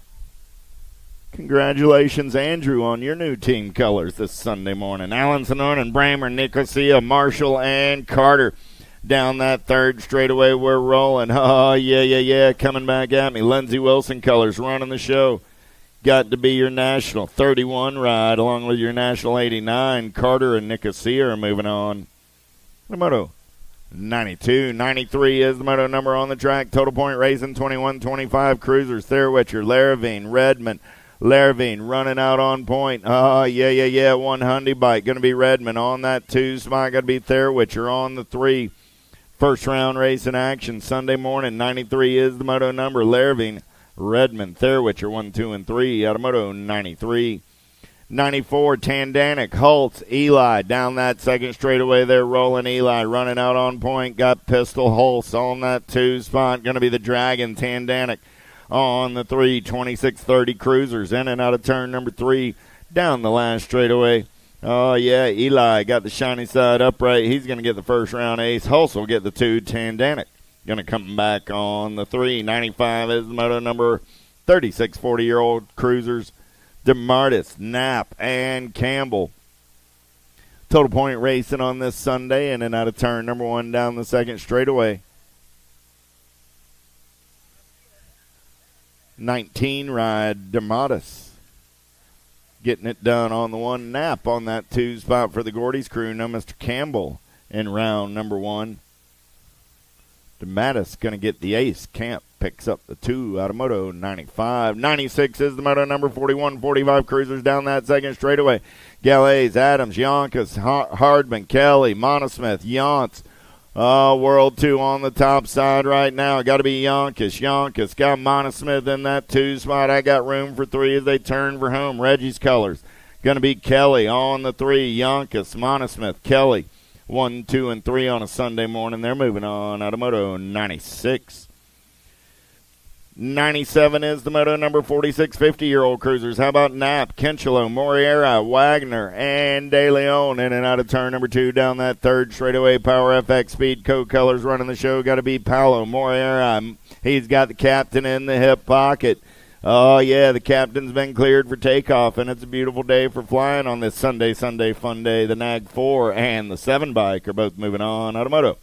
Congratulations, Andrew, on your new team colors this Sunday morning. Allenson, and Bramer, Nicosia, Marshall, and Carter. Down that third straightaway, we're rolling. Oh, yeah. Coming back at me. Lindsey Wilson colors running the show. Got to be your national 31 ride along with your national 89. Carter and Nicosia are moving on. The moto 92. 93 is the moto number on the track. Total point racing 21-25. Cruisers, Thurwitcher, Laravine, Redmond. Laravine running out on point. Oh, yeah. One Hyundai bike. Going to be Redmond on that 2 spot. Going to be Thurwitcher on the 3. First round race in action Sunday morning. 93 is the moto number. Laravine, Redmond, Thurwitcher 1, 2, and 3. Automoto 93. 94, Tandanic, Holtz, Eli. Down that second straightaway there, rolling Eli. Running out on point. Got Pistol Holtz on that 2 spot. Going to be the Dragon, Tandanic. On the 3, 26-30 Cruisers. In and out of turn number 3. Down the last straightaway. Oh, yeah, Eli got the shiny side upright. He's going to get the first round ace. Hulse will get the 2. Tandanic going to come back on the 3. 95 is the moto number. 36 40-year-old Cruisers. DeMartis, Knapp, and Campbell. Total point racing on this Sunday. In and out of turn number 1 down the second straightaway. 19 ride DeMartis. Getting it done on the 1. Knapp on that 2 spot for the Gordy's crew. No Mr. Campbell in round number 1. DeMattis going to get the ace. Camp picks up the 2. Automoto 95. 96 is the moto number. 41-45 Cruisers down that second straightaway. Gallais, Adams, Yonkers, Hardman, Kelly, Monosmith, Yonts. World 2 on the top side right now. Got to be Yonkers. Yonkers got Monosmith in that 2 spot. I got room for 3 as they turn for home. Reggie's colors. Going to be Kelly on the 3. Yonkers, Monosmith, Kelly. 1, 2, and 3 on a Sunday morning. They're moving on. Automoto 96. 97 is the moto number. 46 50-year-old Cruisers. How about Knapp, Kinchelo, Moriera, Wagner, and De Leon in and out of turn number 2 down that third straightaway. Power FX Speed Co colors running the show. Got to be Paolo Moriera. He's got the captain in the hip pocket. Oh, yeah, the captain's been cleared for takeoff, and it's a beautiful day for flying on this Sunday fun day. The Nag 4 and the 7 bike are both moving on. Automoto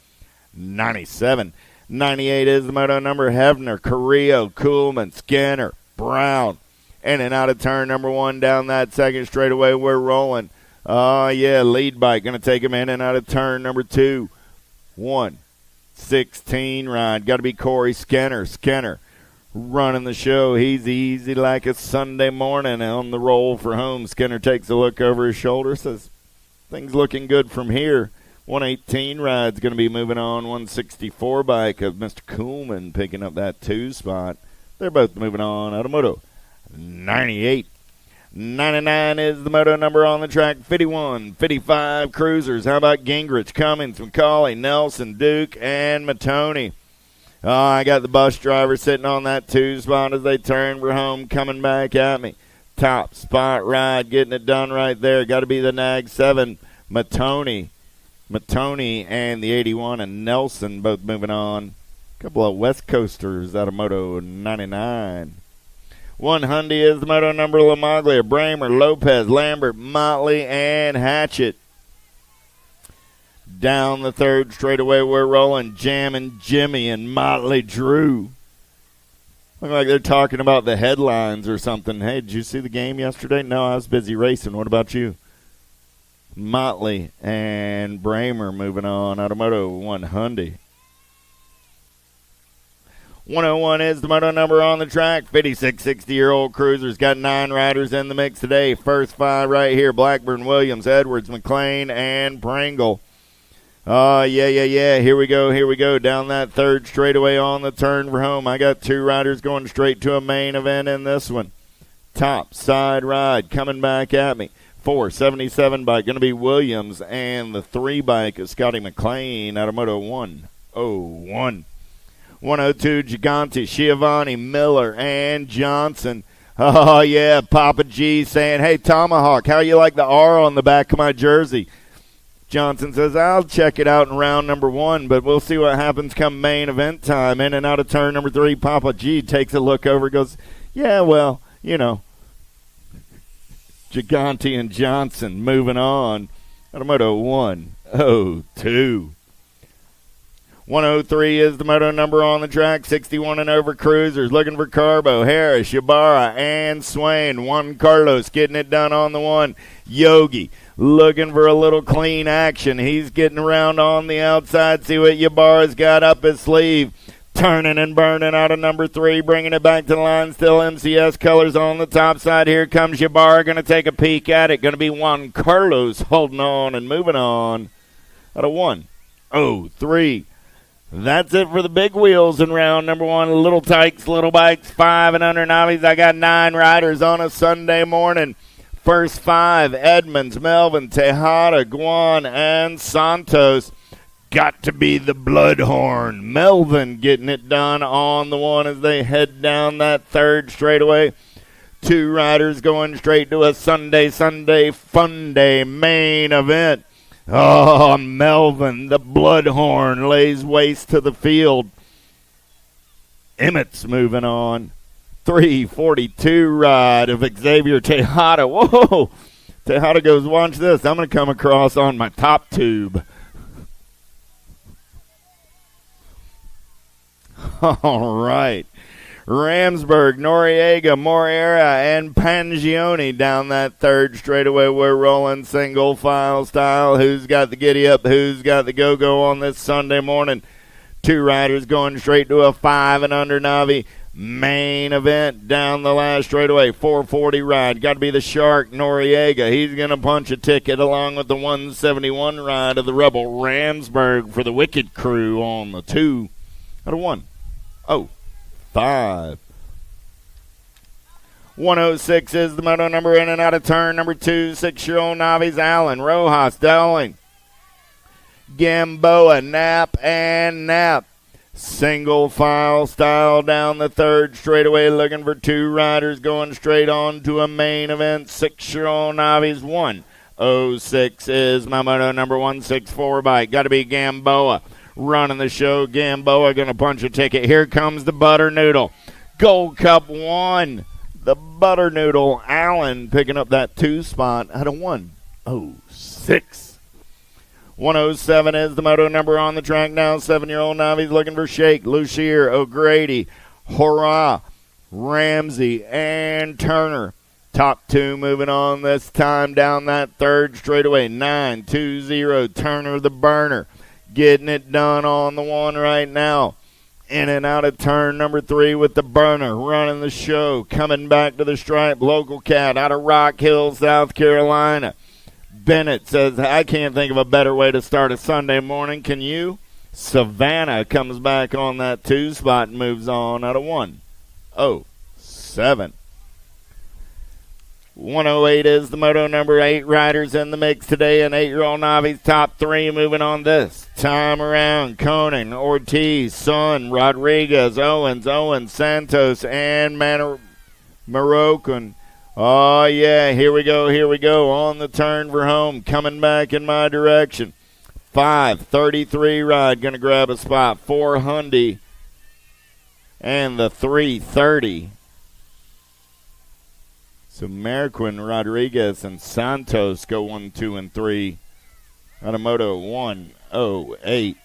97. 98 is the moto number. Hefner, Carrillo, Kuhlman, Skinner, Brown. In and out of turn number 1 down that second straightaway. We're rolling. Oh, yeah, lead bike going to take him in and out of turn number 2. 1, 16 ride. Got to be Corey Skinner. Skinner running the show. He's easy like a Sunday morning on the roll for home. Skinner takes a look over his shoulder, says, things looking good from here. 118 ride's going to be moving on. 164 bike of Mr. Kuhlman picking up that 2 spot. They're both moving on. Automoto 98. 99 is the moto number on the track. 51, 55 Cruisers. How about Gingrich, Cummings, McCauley, Nelson, Duke, and Matone? Oh, I got the bus driver sitting on that 2 spot as they turn for home, coming back at me. Top spot ride, getting it done right there. Got to be the Nag 7, Matone and the 81 and Nelson both moving on. A couple of West Coasters out of Moto 99. 1 Hyundai is the moto number. Lamaglia, Bramer, Lopez, Lambert, Motley, and Hatchet. Down the third straightaway, we're rolling. Jammin' Jimmy and Motley Drew. Look like they're talking about the headlines or something. Hey, did you see the game yesterday? No, I was busy racing. What about you? Motley and Bramer moving on. Automoto 1 Hyundai. 101 is the moto number on the track. 56 60-year-old Cruisers. Got 9 riders in the mix today. First 5 right here. Blackburn, Williams, Edwards, McLean, and Pringle. Oh, yeah. Here we go. Down that third straightaway on the turn for home. I got 2 riders going straight to a main event in this one. Top side ride coming back at me. 477 bike going to be Williams, and the 3 bike is Scotty McLean out of Moto 101. 102 Gigante, Schiavone, Miller, and Johnson. Oh, yeah, Papa G saying, hey, Tomahawk, how you like the R on the back of my jersey? Johnson says, I'll check it out in round number 1, but we'll see what happens come main event time. In and out of turn number 3, Papa G takes a look over, goes, yeah, well, you know, Gigante and Johnson moving on. Out of Moto 102. 103 is the moto number on the track. 61 and over cruisers looking for Carbo, Harris, Ybarra, and Swain. Juan Carlos getting it done on the 1. Yogi looking for a little clean action. He's getting around on the outside. See what Ybarra's got up his sleeve. Turning and burning out of number 3, bringing it back to the line. Still MCS colors on the top side. Here comes Ybarra, going to take a peek at it. Going to be Juan Carlos holding on and moving on. Out of 103. That's it for the big wheels in round number 1. Little tykes, little bikes, 5 and under novices. I got 9 riders on a Sunday morning. First 5, Edmonds, Melvin, Tejada, Guan, and Santos. Got to be the Bloodhorn. Melvin getting it done on the 1 as they head down that third straightaway. 2 riders going straight to a Sunday fun day main event. Oh, Melvin, the Bloodhorn, lays waste to the field. Emmett's moving on. 342 ride of Xavier Tejada. Whoa! Tejada goes, watch this. I'm going to come across on my top tube. All right. Ramsburg, Noriega, Moreira, and Pangioni down that third straightaway. We're rolling single file style. Who's got the giddy up? Who's got the go-go on this Sunday morning? 2 riders going straight to a 5 and under Navi main event down the last straightaway. 440 ride. Got to be the Shark, Noriega. He's going to punch a ticket along with the 171 ride of the Rebel Ramsburg for the Wicked Crew on the 2 out of 105. 106 is the moto number in and out of turn number 2. 6-year-old Navi's Allen, Rojas, Dowling, Gamboa, Knapp, and Knapp. Single file style down the third straightaway, looking for 2 riders going straight on to a main event. 6-year-old Navi's 106 is my moto number 164 bike. Got to be Gamboa. Running the show, Gamboa going to punch a ticket. Here comes the Butter Noodle. Gold Cup 1. The Butter Noodle. Allen picking up that 2 spot out of 106. 107 is the moto number on the track now. 7-year-old Navi's looking for Shake, Lucier, O'Grady, Hurrah, Ramsey, and Turner. Top 2 moving on this time down that third straightaway. 9-2-0, Turner the Burner. Getting it done on the 1 right now. In and out of turn number 3 with the Burner. Running the show. Coming back to the stripe. Local cat out of Rock Hill, South Carolina. Bennett says, I can't think of a better way to start a Sunday morning. Can you? Savannah comes back on that 2 spot and moves on out of 107. 108 is the moto number. 8 riders in the mix today. An 8-year-old Navi's top 3 moving on this time around. Conan, Ortiz, Son, Rodriguez, Owens, Santos, and Moroccan. Oh, yeah, here we go. On the turn for home. Coming back in my direction. 533 ride. Going to grab a spot. 400. And the 330. So Marquin, Rodriguez, and Santos go 1, 2, and 3 out of Moto 108.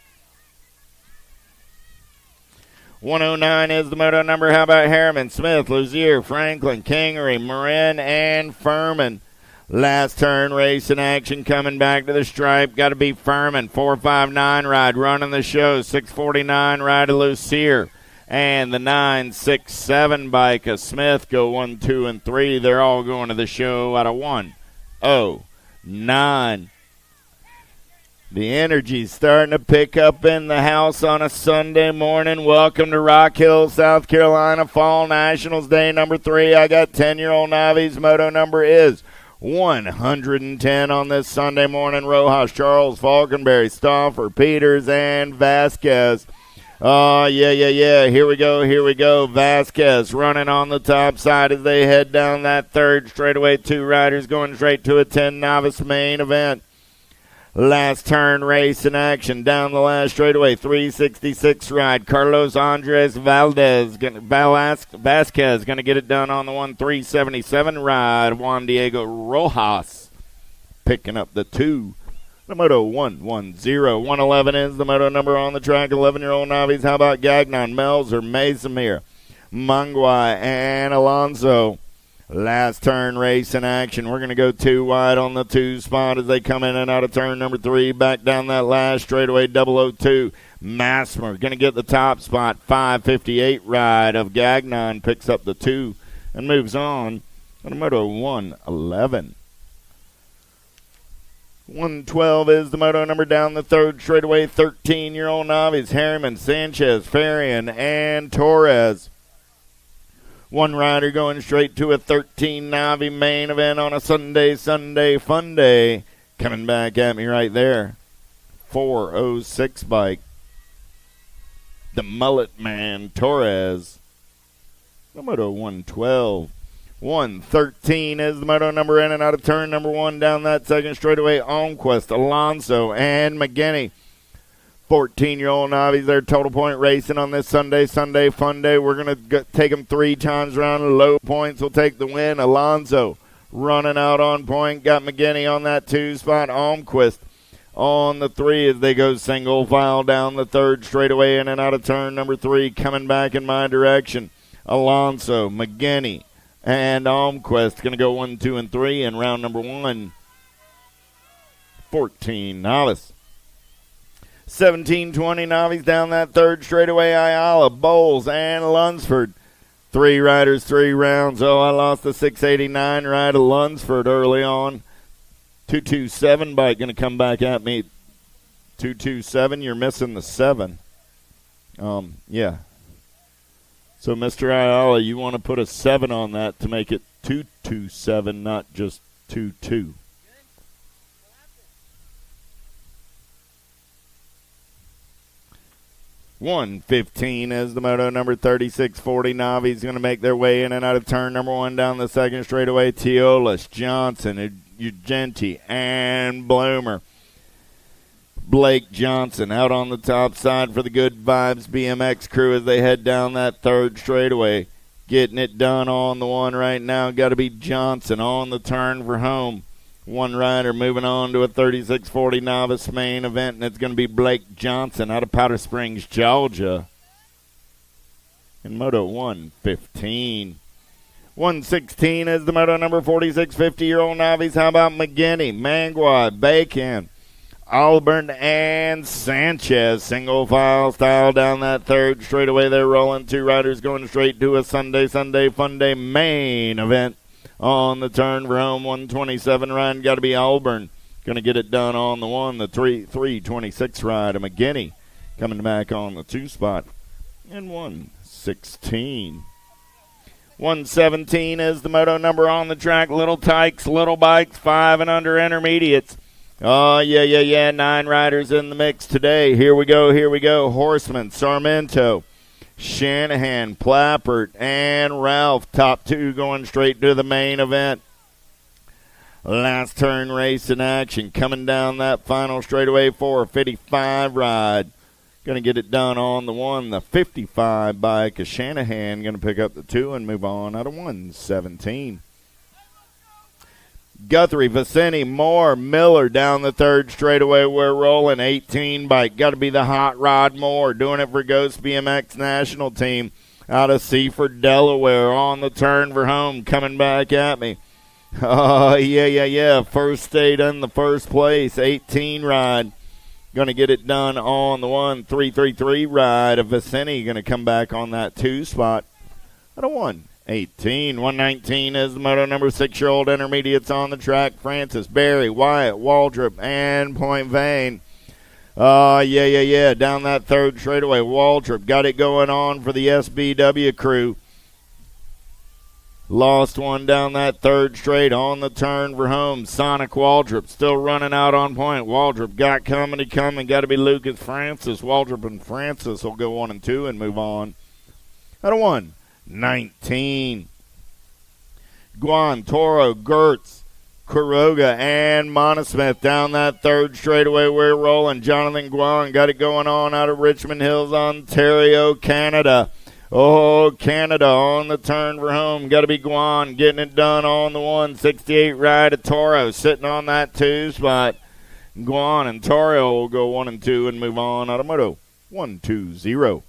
109 is the moto number. How about Harriman, Smith, Lazier, Franklin, Kingery, Marin, and Furman? Last turn race in action coming back to the stripe. Got to be Furman. 459 ride running the show. 649 ride to Lucier. And the 967 bike of Smith go 1, 2, and 3. They're all going to the show out of 109. The energy's starting to pick up in the house on a Sunday morning. Welcome to Rock Hill, South Carolina, Fall Nationals Day number 3. I got 10-year-old Navi's moto number is 110 on this Sunday morning. Rojas, Charles, Falconberry, Stauffer, Peters, and Vasquez. Oh, yeah. Here we go. Vasquez running on the top side as they head down that third straightaway. 2 riders going straight to a 10 novice main event. Last turn race in action down the last straightaway. 366 ride. Carlos Andres Vasquez going to get it done on the 377 ride. Juan Diego Rojas picking up the 2. The Moto 110. 111 is the moto number on the track. 11-year-old Novice. How about Gagnon, Melzer, Mazemir, Mangwai, and Alonso? Last turn race in action. We're going to go 2 wide on the 2 spot as they come in and out of turn number 3. Back down that last straightaway, 002. Massmer going to get the top spot. 558 ride of Gagnon picks up the 2 and moves on to Moto 111. 112 is the moto number down the 3rd straightaway. 13-year-old Novice. Harriman, Sanchez, Farian, and Torres. One rider going straight to a 13 Navi main event on a Sunday fun day. Coming back at me right there. 406 bike. The Mullet Man, Torres. The Moto 112. 113 is the moto number in and out of turn number 1 down that 2nd straightaway. Almquist, Alonso, and McGinney. 14-year-old Navies, their total point racing on this Sunday fun day. We're going to take them 3 times around. Low points will take the win. Alonso running out on point. Got McGinney on that 2 spot. Almquist on the 3 as they go single file down the 3rd straightaway in and out of turn number 3. Coming back in my direction. Alonso, McGinney, and Almquist going to go 1, 2, and 3 in round number 1. 14 Novice. 17-20 Novice down that 3rd straightaway. Ayala, Bowles, and Lunsford. 3 riders, 3 rounds. Oh, I lost the 689 ride of Lunsford early on. 227 bike going to come back at me. 227, you're missing the 7. Yeah. So, Mr. Ayala, you want to put a 7 on that to make it 227, not just 22. $115 is the moto number 3640. Navi's going to make their way in and out of turn number 1 down the 2nd straightaway. Teolis, Johnson, Ugenti, and Bloomer. Blake Johnson out on the top side for the Good Vibes BMX crew as they head down that 3rd straightaway. Getting it done on the 1 right now. Got to be Johnson on the turn for home. 1 rider moving on to a 3640 Novice main event, and it's going to be Blake Johnson out of Powder Springs, Georgia. In Moto 115. 116 is the moto number 46 50-year-old Novice. How about McGinney, Mangwa, Bacon, Alburn, and Sanchez. Single file style down that 3rd straightaway. They're rolling 2 riders going straight to a Sunday fun day main event. On the turn for home, 127 ride, got to be Alburn. Going to get it done on the 1, the 326 ride of McGinney. Coming back on the 2 spot. And 116. 117 is the moto number on the track. Little tykes, little bikes, 5 and under intermediates. Oh, yeah. 9 riders in the mix today. Here we go. Horseman, Sarmento, Shanahan, Plappert, and Ralph. Top 2 going straight to the main event. Last turn race in action. Coming down that final straightaway, 455 ride. Going to get it done on the 1. The 55 bike of Shanahan going to pick up the 2 and move on out of 117. Guthrie, Vicini, Moore, Miller down the 3rd straightaway. We're rolling 18 bike. Got to be the Hot Rod Moore doing it for Ghost BMX national team out of Seaford, Delaware. On the turn for home. Coming back at me. Oh, yeah. First state in the first place. 18 ride. Going to get it done on the 1. 333 ride of Vicini. Going to come back on that 2 spot. Out of 118. 119 is the moto number 6-year-old intermediates on the track. Francis, Barry, Wyatt, Waldrop, and Point Vane. Yeah. Down that 3rd straightaway. Waldrop got it going on for the SBW crew. Lost one down that 3rd straight on the turn for home. Sonic Waldrop still running out on point. Waldrop got coming. Got to be Lucas Francis. Waldrop and Francis will go 1 and 2 and move on. Out of 119. Guan, Toro, Gertz, Quiroga and Monosmith down that third straightaway. We're rolling. Jonathan Guan got it going on out of Richmond Hills, Ontario, Canada. Oh, Canada on the turn for home. Got to be Guan getting it done on the 168 ride of Toro, sitting on that 2 spot. Guan and Toro will go 1 and 2 and move on. Automoto 1-2-0.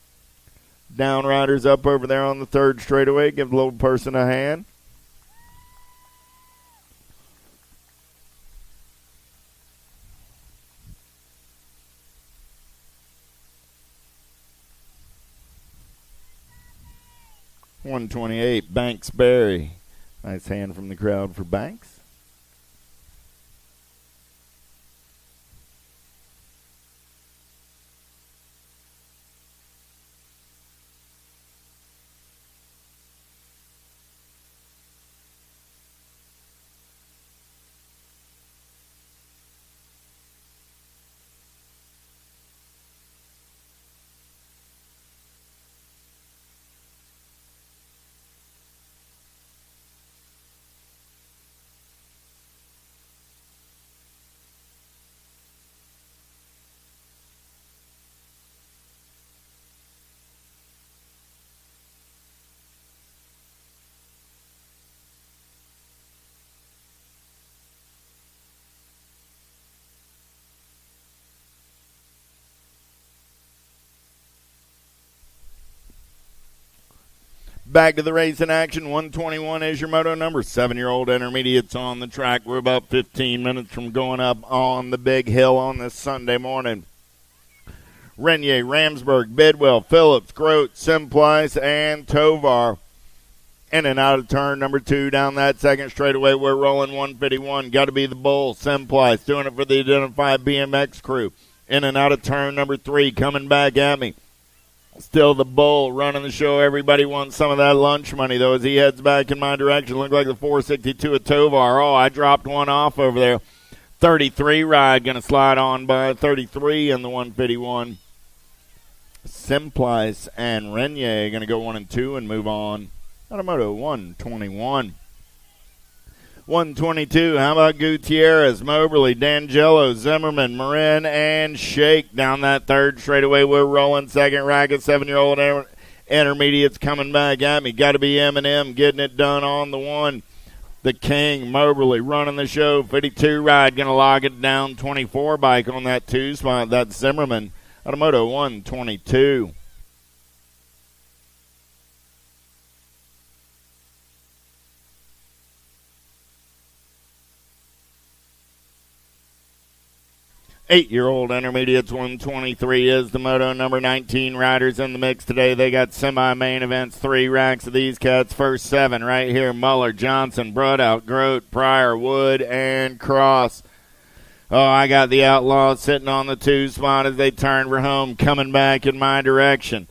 Down riders up over there on the third straightaway. Give the little person a hand. $128, Banks Berry. Nice hand from the crowd for Banks. Back to the race in action. 121 is your moto number. 7-year-old intermediates on the track. We're about 15 minutes from going up on the big hill on this Sunday morning. Renier, Ramsburg, Bidwell, Phillips, Grote, Simplice, and Tovar. In and out of turn number 2 down that second straightaway. We're rolling 151. Got to be the Bull. Simplice doing it for the identified BMX crew. In and out of turn number 3. Coming back at me. Still the Bull running the show. Everybody wants some of that lunch money, though, as he heads back in my direction. Look like the 462 of Tovar. Oh, I dropped one off over there. 33 ride going to slide on by 33 in the 151. Simplice and Renier going to go 1 and 2 and move on. Automoto 121. 122, how about Gutierrez, Moberly, D'Angelo, Zimmerman, Marin, and Shake down that third straightaway. We're rolling second racket. 7-year-old intermediates coming back at me. Got to be M&M getting it done on the 1. The King, Moberly, running the show. 52 ride, going to log it down. 24 bike on that 2 spot. That's Zimmerman. Automoto 122. Eight-year-old intermediates 123 is the moto number. 19 riders in the mix today. They got semi-main events, 3 racks of these cats. First 7 right here. Muller, Johnson, Brudout, Grote, Pryor, Wood, and Cross. Oh, I got the Outlaws sitting on the 2 spot as they turn for home, coming back in my direction.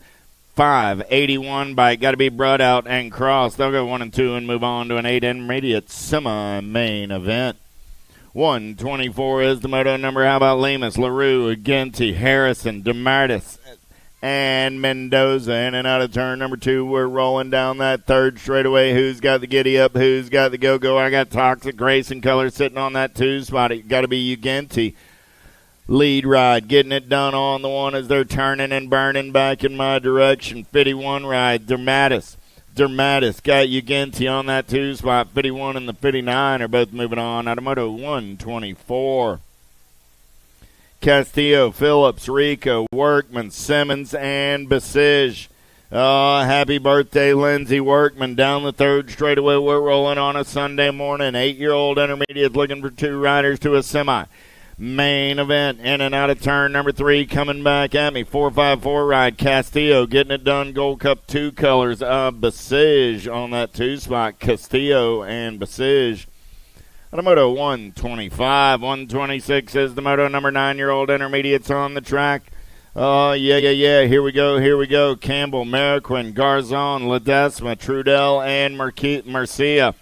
581 bike. Got to be Brudout and Cross. They'll go 1 and 2 and move on to an 8 intermediate semi-main event. 124 is the moto number. How about Lemus, LaRue, Ginty, Harrison, DeMartis, and Mendoza. In and out of turn number 2. We're rolling down that third straightaway. Who's got the giddy up? Who's got the go-go? I got Toxic Grayson Color sitting on that 2 spot. It got to be Ginty. Lead ride, getting it done on the 1 as they're turning and burning back in my direction. 51 ride, Dermatis got Ginty on that 2 spot. 51 and the 59 are both moving on. Automoto 124. Castillo, Phillips, Rico, Workman, Simmons, and Basige. Oh, happy birthday, Lindsey Workman. Down the third straightaway, we're rolling on a Sunday morning. 8-year-old intermediate looking for 2 riders to a semi. Main event, in and out of turn number 3, coming back at me. 454 ride, Castillo getting it done. Gold Cup 2 colors of Basige on that 2 spot. Castillo and Basige. Automoto 125. 126 is the moto number. 9-year-old intermediates on the track. Oh, yeah. Here we go. Campbell, Mariquin, Garzon, Ledesma, Trudell, and Mercia.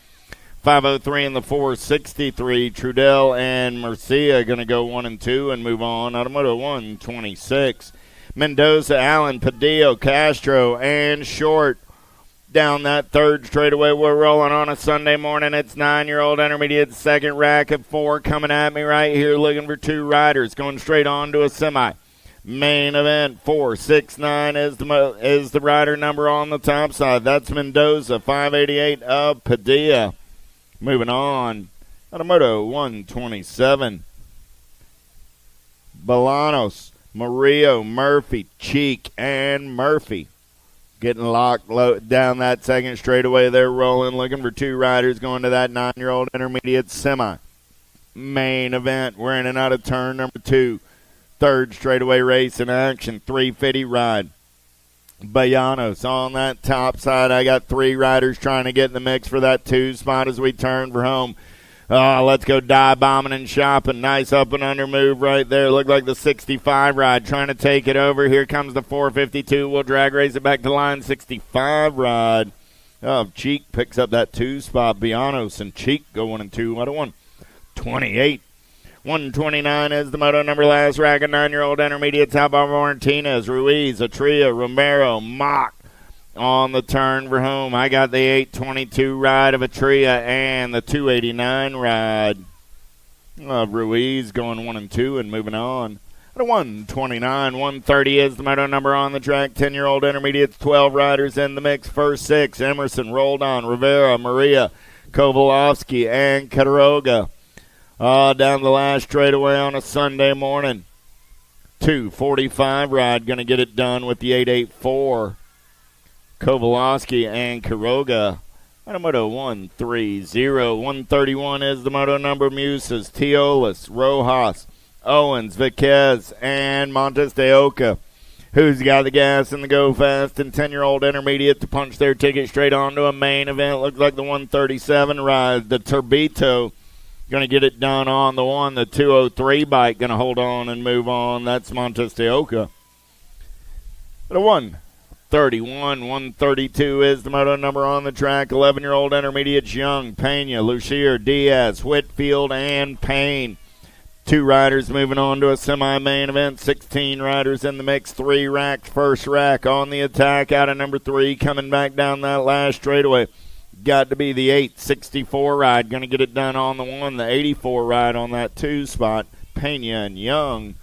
503 in the 463. Trudell and Mercia going to go 1 and 2 and move on. Automoto 126. Mendoza, Allen, Padillo, Castro, and Short Down that third straightaway, we're rolling on a Sunday morning. It's 9-year-old intermediate, second rack of 4 coming at me right here, looking for 2 riders, going straight on to a semi. Main event, 469 is the rider number on the top side. That's Mendoza, 588 of Padilla. Moving on, Automoto 127. Bolanos, Murillo, Murphy, Cheek, and Murphy. Getting locked down that second straightaway. They're rolling, looking for 2 riders going to that 9-year-old intermediate semi. Main event, we're in and out of turn number 2. Third straightaway race in action, 350 ride. Bayanos on that top side. I got 3 riders trying to get in the mix for that 2 spot as we turn for home. Let's go dive bombing and shopping. Nice up and under move right there. Looked like the 65 ride trying to take it over. Here comes the 452. We'll drag race it back to line. 65 ride. Cheek picks up that 2 spot. Bianos and Cheek go 1 and 2. What a 128. 129 is the moto number. Last rack of 9-year-old intermediates. How about Martinez, Ruiz, Atria, Romero, Mock on the turn for home. I got the 822 ride of Atria and the 289 ride of Ruiz going 1 and 2 and moving on. At a 129, 130 is the moto number on the track. 10-year-old intermediates, 12 riders in the mix. First 6, Emerson, Roldan, Rivera, Maria, Kovalovsky, and Quiroga. Down the last straightaway on a Sunday morning. 245 ride, going to get it done with the 884. Kovalowski and Quiroga. Automoto 130. 131 is the moto number. Musas, Teolis, Rojas, Owens, Viquez, and Montes de Oca. Who's got the gas and the go fast and 10-year-old intermediate to punch their ticket straight onto a main event. Looks like the 137 ride. The Turbito going to get it done on the 1. The 203 bike going to hold on and move on. That's Montes de Oca. The 131, 132 is the moto number on the track. 11-year-old intermediates, Young, Pena, Lucier, Diaz, Whitfield, and Payne. 2 riders moving on to a semi-main event. 16 riders in the mix. 3 racks. First rack on the attack out of number 3. Coming back down that last straightaway. Got to be the 864 ride. Going to get it done on the 1. The 84 ride on that 2 spot. Pena and Young.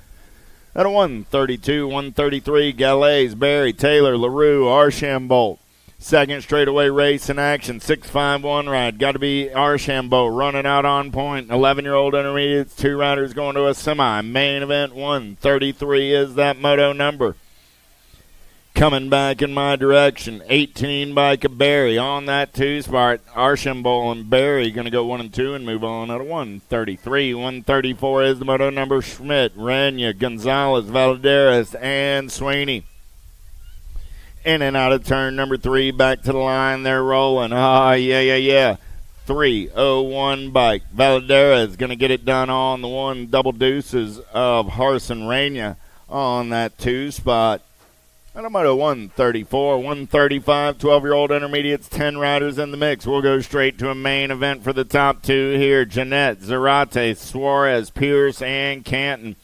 At a 132, 133, Galais, Barry, Taylor, LaRue, Archambault. Second straightaway race in action, 651 ride. Got to be Archambault running out on point. 11-year-old intermediates, 2 riders going to a semi. Main event 133 is that moto number. Coming back in my direction, 18 by Barry on that 2 spot. Archambault and Barry going to go 1 and 2 and move on at a 133. 134 is the moto number. Schmidt, Renya, Gonzalez, Valderas, and Sweeney. In and out of turn number 3, back to the line. They're rolling. 301 bike. Valderas going to get it done on the 1. Double deuces of Harson Renya on that 2 spot. Automoto 134, 135, 12-year-old intermediates, 10 riders in the mix. We'll go straight to a main event for the top 2 here. Jeanette, Zarate, Suarez, Pierce, and Canton.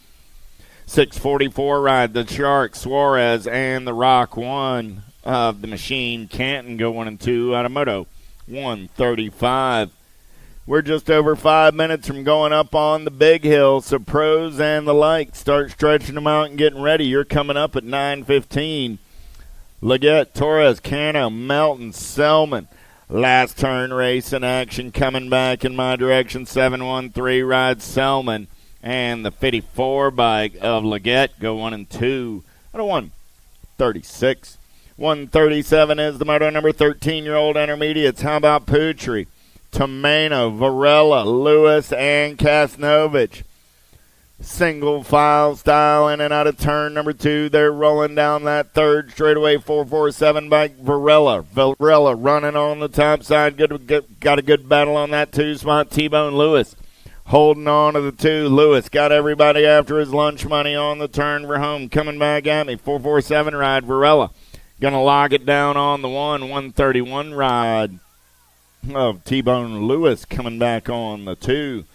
644 ride. The Shark, Suarez, and the Rock 1 of the machine. Canton go 1 and 2. Automoto 135. We're just over 5 minutes from going up on the big hill, so pros and the like start stretching them out and getting ready. You're coming up at 9:15. Leggett, Torres, Cano, Melton, Selman. Last turn race in action coming back in my direction. 713 ride Selman. And the 54 bike of Leggett go 1 and 2. At a 136. 137 is the moto number. 13-year-old intermediates. How about Putri? Tomeno, Varela, Lewis, and Kasnovich. Single file style in and out of turn number 2. They're rolling down that third straightaway. 447 by Varela. Varela running on the top side. Got a good battle on that 2 spot. T-Bone Lewis holding on to the 2. Lewis got everybody after his lunch money on the turn for home. Coming back at me. 447 ride. Varela going to lock it down on the 1. 131 ride of T-Bone Lewis coming back on the 2.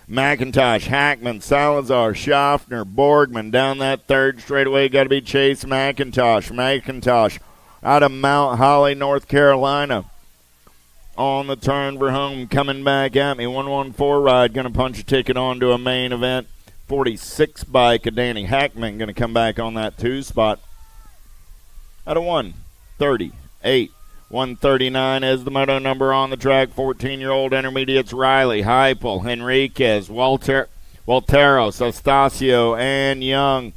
McIntosh, Hackman, Salazar, Schaffner, Borgman down that third straightaway. Got to be Chase McIntosh. McIntosh out of Mount Holly, North Carolina. On the turn for home, coming back at me. 114 ride, going to punch a ticket on to a main event. 46 bike of Danny Hackman going to come back on that 2 spot. Out of 138. 139 is the moto number on the track. 14-year-old intermediates Riley, Heupel, Enriquez, Walteros, Astacio, and Young.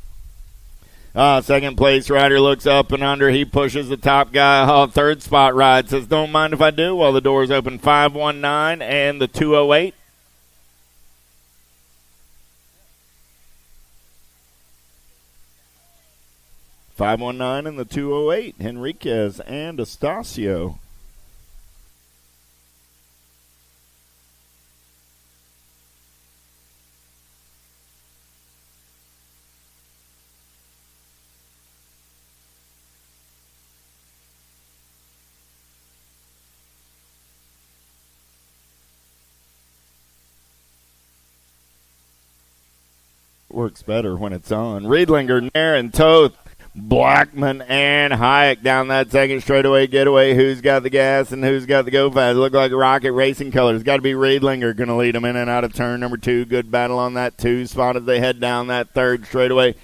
Second place rider looks up and under. He pushes the top guy. Third spot ride says, don't mind if I do, while the doors open. 519 and the 208. .519 and the 208. Enriquez and Astacio. Works better when it's on. Riedlinger, Nair, and Toth. Blackman and Hayek down that second straightaway getaway. Who's got the gas and who's got the go fast? Look like Rocket Racing colors. Got to be Riedlinger going to lead them in and out of turn number 2. Good battle on that 2 spot as they head down that third straightaway.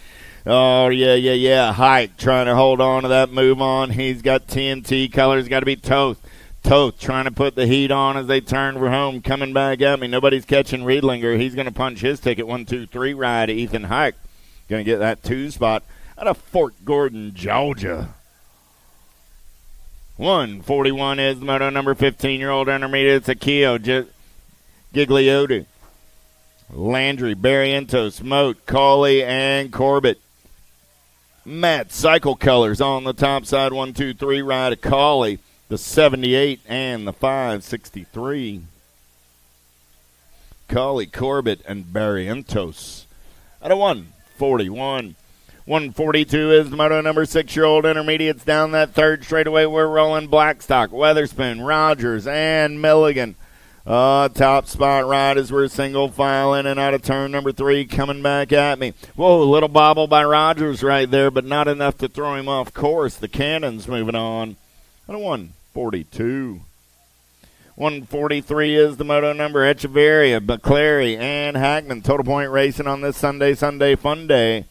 Oh, yeah. Hayek trying to hold on to that move on. He's got TNT colors. Got to be Toth. Toth trying to put the heat on as they turn for home. Coming back at me. Nobody's catching Riedlinger. He's going to punch his ticket. 1-2-3 ride. Ethan Hayek going to get that 2 spot. Out of Fort Gordon, Georgia. 141 is the moto number. 15-year-old intermediate. It's Akio Gigliotti. Landry, Barrientos, Moat, Cawley, and Corbett. Matt Cycle Colors on the top side. 1-2-3 ride of Cawley. The 78 and the 563. Cawley, Corbett, and Barrientos. Out of 141. 142 is the moto number. 6-year-old intermediates down that third straightaway. We're rolling Blackstock, Weatherspoon, Rogers, and Milligan. Top spot ride as we're single file in and out of turn number 3. Coming back at me. Whoa, a little bobble by Rogers right there, but not enough to throw him off course. The Cannon's moving on. Out of 142. 143 is the moto number. Echeverria, McClary, and Hackman. Total point racing on this Sunday fun day.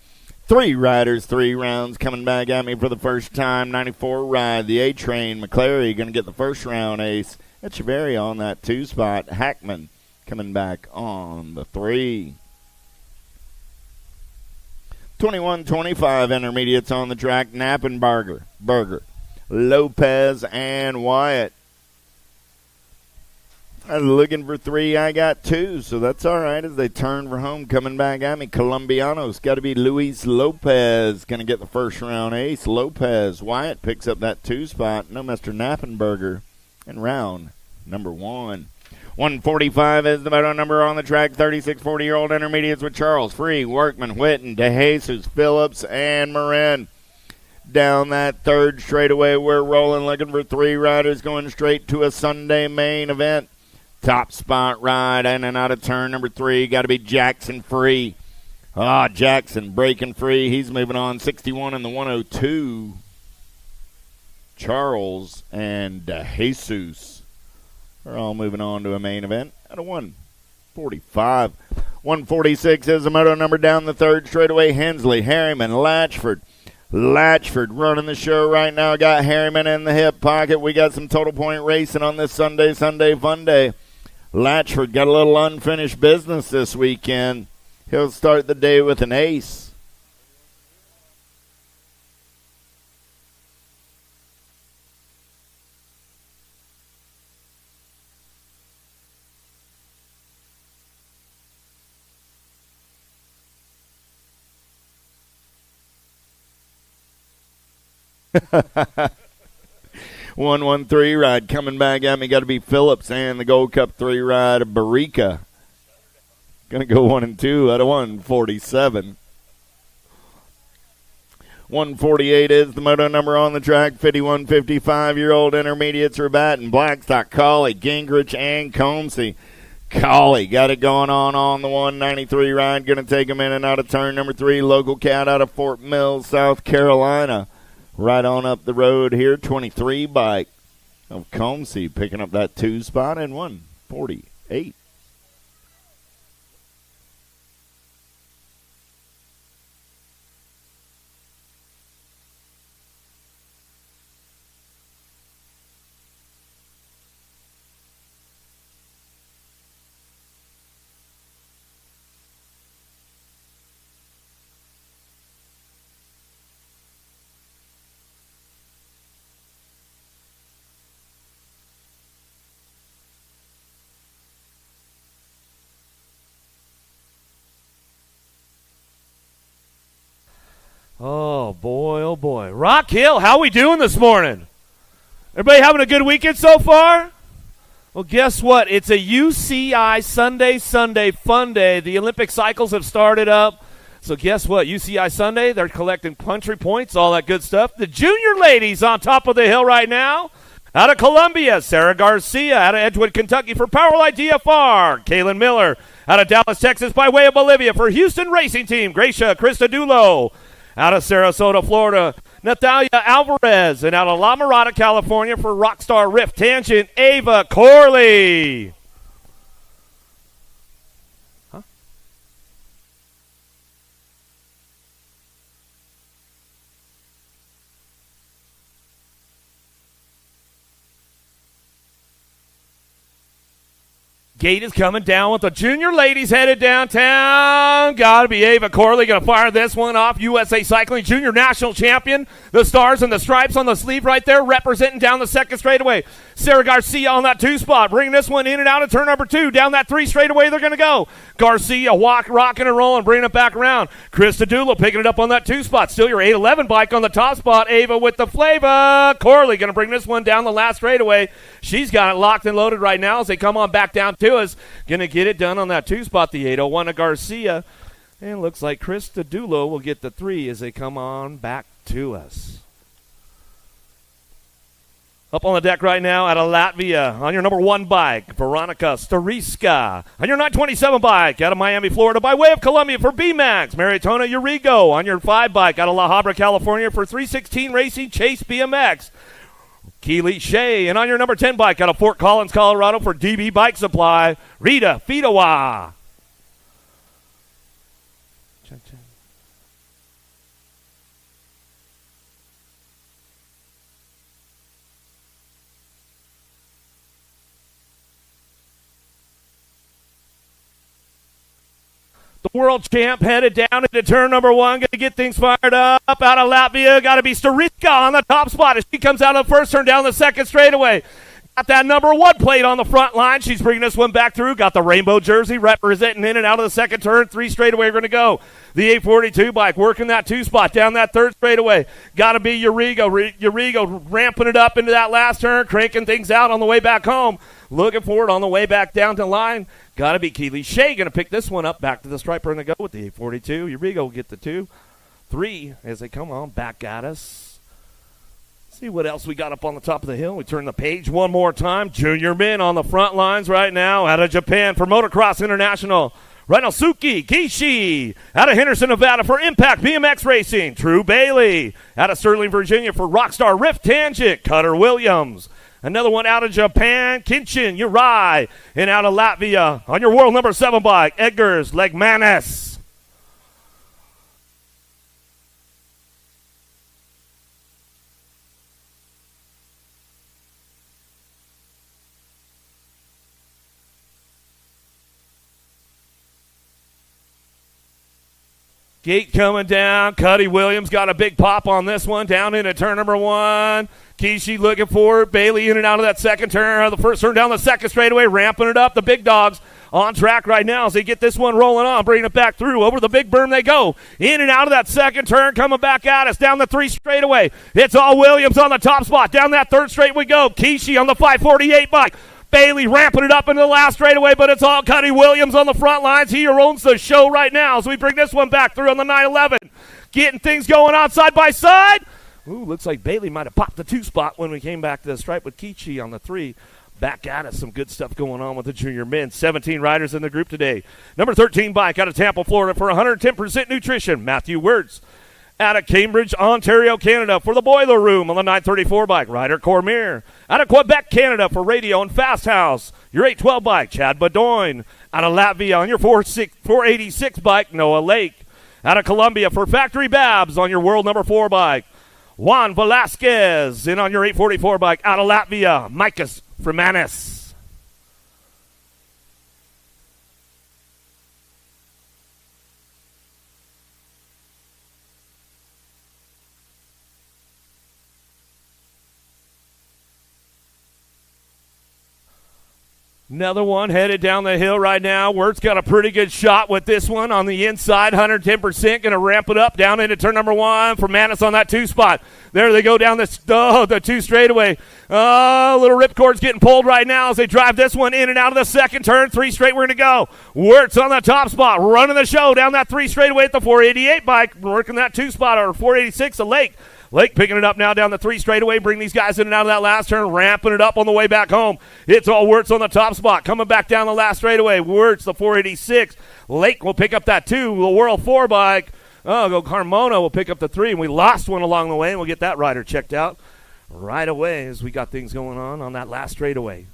3 riders, 3 rounds coming back at me for the first time. 94 ride, the A-Train. McClary going to get the first round ace. Echeverria on that 2 spot. Hackman coming back on the 3. 21-25 intermediates on the track. Knappenberger, Lopez, and Wyatt. I'm looking for 3. I got 2, so that's all right as they turn for home. Coming back at me, Colombianos. Got to be Luis Lopez. Going to get the first round ace. Lopez. Wyatt picks up that 2 spot. No Mr. Knappenberger in round number 1. 145 is the moto number on the track. 36 40-year-old intermediates with Charles, Free, Workman, Whitten, DeJesus, Phillips, and Marin. Down that third straightaway, we're rolling, looking for 3 riders going straight to a Sunday main event. Top spot ride in and out of turn number 3. Got to be Jackson Free. Jackson breaking free. He's moving on. 61 in the 102. Charles and DeJesus are all moving on to a main event at a 145. 146 is the moto number down the third straightaway. Hensley, Harriman, Latchford. Latchford running the show right now. Got Harriman in the hip pocket. We got some total point racing on this Sunday fun day. Latchford got a little unfinished business this weekend. He'll start the day with an ace. One 3 ride coming back at me. Got to be Phillips and the Gold Cup 3 ride of Barica. Going to go 1 and 2 out of 147. 148 is the moto number on the track. 51 55-year-old intermediates Rabat and Blackstock, Cawley, Gingrich, and Comsey. Cawley got it going on the 193 ride. Going to take him in and out of turn number 3. Local cat out of Fort Mill, South Carolina. Right on up the road here, 23 bike of Comsey picking up that 2 spot in 1:48. Oh, boy, oh, boy. Rock Hill, how we doing this morning? Everybody having a good weekend so far? Well, guess what? It's a UCI Sunday fun day. The Olympic cycles have started up. So guess what? UCI Sunday, they're collecting country points, all that good stuff. The junior ladies on top of the hill right now. Out of Columbia, Sarah Garcia. Out of Edgewood, Kentucky for Powerlight DFR. Kaylin Miller. Out of Dallas, Texas by way of Bolivia for Houston Racing Team. Gracia Cristodulo. Out of Sarasota, Florida, Natalia Alvarez. And out of La Mirada, California for Rockstar Rift Tangent, Ava Corley. Gate is coming down with the junior ladies headed downtown. Got to be Ava Corley going to fire this one off. USA Cycling Junior National Champion. The stars and the stripes on the sleeve right there representing down the second straightaway. Sarah Garcia on that 2 spot. Bringing this one in and out of turn number 2. Down that 3 straightaway they're going to go. Garcia rocking and rolling, bringing it back around. Cristodulo picking it up on that 2 spot. Still your 811 bike on the top spot. Ava with the flavor. Corley going to bring this one down the last straightaway. She's got it locked and loaded right now as they come on back down to us. Going to get it done on that 2 spot, the 801 of Garcia. And looks like Cristodulo will get the 3 as they come on back to us. Up on the deck right now out of Latvia on your number 1 bike, Veronica Stariska. On your 927 bike out of Miami, Florida by way of Columbia for BMX, Maritona Urigo. On your 5 bike out of La Habra, California for 316 Racing Chase BMX. Keely Shea. And on your number 10 bike out of Fort Collins, Colorado for DB Bike Supply, Rita Fidawa. The world champ headed down into turn number 1. Going to get things fired up. Out of Latvia, got to be Stariska on the top spot as she comes out of the first turn down the second straightaway. Got that number 1 plate on the front line. She's bringing this one back through. Got the rainbow jersey representing in and out of the second turn. 3 straightaway are going to go. The 842 bike working that 2 spot down that 3rd straightaway. Got to be Urigo ramping it up into that last turn, cranking things out on the way back home. Looking forward on the way back down to the line. Got to be Keely Shea going to pick this one up back to the striper and go with the 842. Urigo will get the 2. 3 as they come on back at us. See what else we got up on the top of the hill. We turn the page one more time. Junior men on the front lines right now out of Japan for Motocross International. Rinosuke Kishi out of Henderson, Nevada for Impact BMX Racing. Drew Bailey out of Sterling, Virginia for Rockstar Rift Tangent. Cutter Williams. Another one out of Japan, Kinchin Urai. And out of Latvia on your world number 7 bike, Edgars Legmanis. Gate coming down. Cuddy Williams got a big pop on this one. Down into turn number 1. Kishi looking for it. Bailey in and out of that second turn. The first turn down the second straightaway. Ramping it up. The big dogs on track right now as they get this one rolling on. Bringing it back through. Over the big berm they go. In and out of that second turn. Coming back at us. Down the 3 straightaway. It's all Williams on the top spot. Down that 3rd straight we go. Kishi on the 548 bike. Bailey ramping it up into the last straightaway, but it's all Cuddy Williams on the front lines. He owns the show right now, so we bring this one back through on the 911. Getting things going on side by side. Ooh, looks like Bailey might have popped the 2 spot when we came back to the stripe with Kichi on the 3. Back at us. Some good stuff going on with the junior men. 17 riders in the group today. Number 13 bike out of Tampa, Florida for 110% nutrition. Matthew Wirtz. Out of Cambridge, Ontario, Canada for the Boiler Room on the 934 bike, Ryder Cormier. Out of Quebec, Canada for Radio and Fast House, your 812 bike, Chad Badoin. Out of Latvia on your 486 bike, Noah Lake. Out of Colombia for Factory Babs on your World number 4 bike, Juan Velasquez. And on your 844 bike, out of Latvia, Mikas Frimanis. Another one headed down the hill right now. Wirt's got a pretty good shot with this one on the inside, 110%. Going to ramp it up down into turn number 1 for Manis on that 2 spot. There they go down the 2 straightaway. Little ripcord's getting pulled right now as they drive this one in and out of the second turn. 3 straight, we're going to go. Wirt's on the top spot, running the show down that 3 straightaway at the 488 bike, working that 2 spot, or 486, a Lake. Lake picking it up now down the 3 straightaway, bring these guys in and out of that last turn, ramping it up on the way back home. It's all Wirtz on the top spot, coming back down the last straightaway. Wirtz, the 486. Lake will pick up that 2, the World 4 bike. Carmona will pick up the 3, and we lost one along the way, and we'll get that rider checked out right away as we got things going on that last straightaway.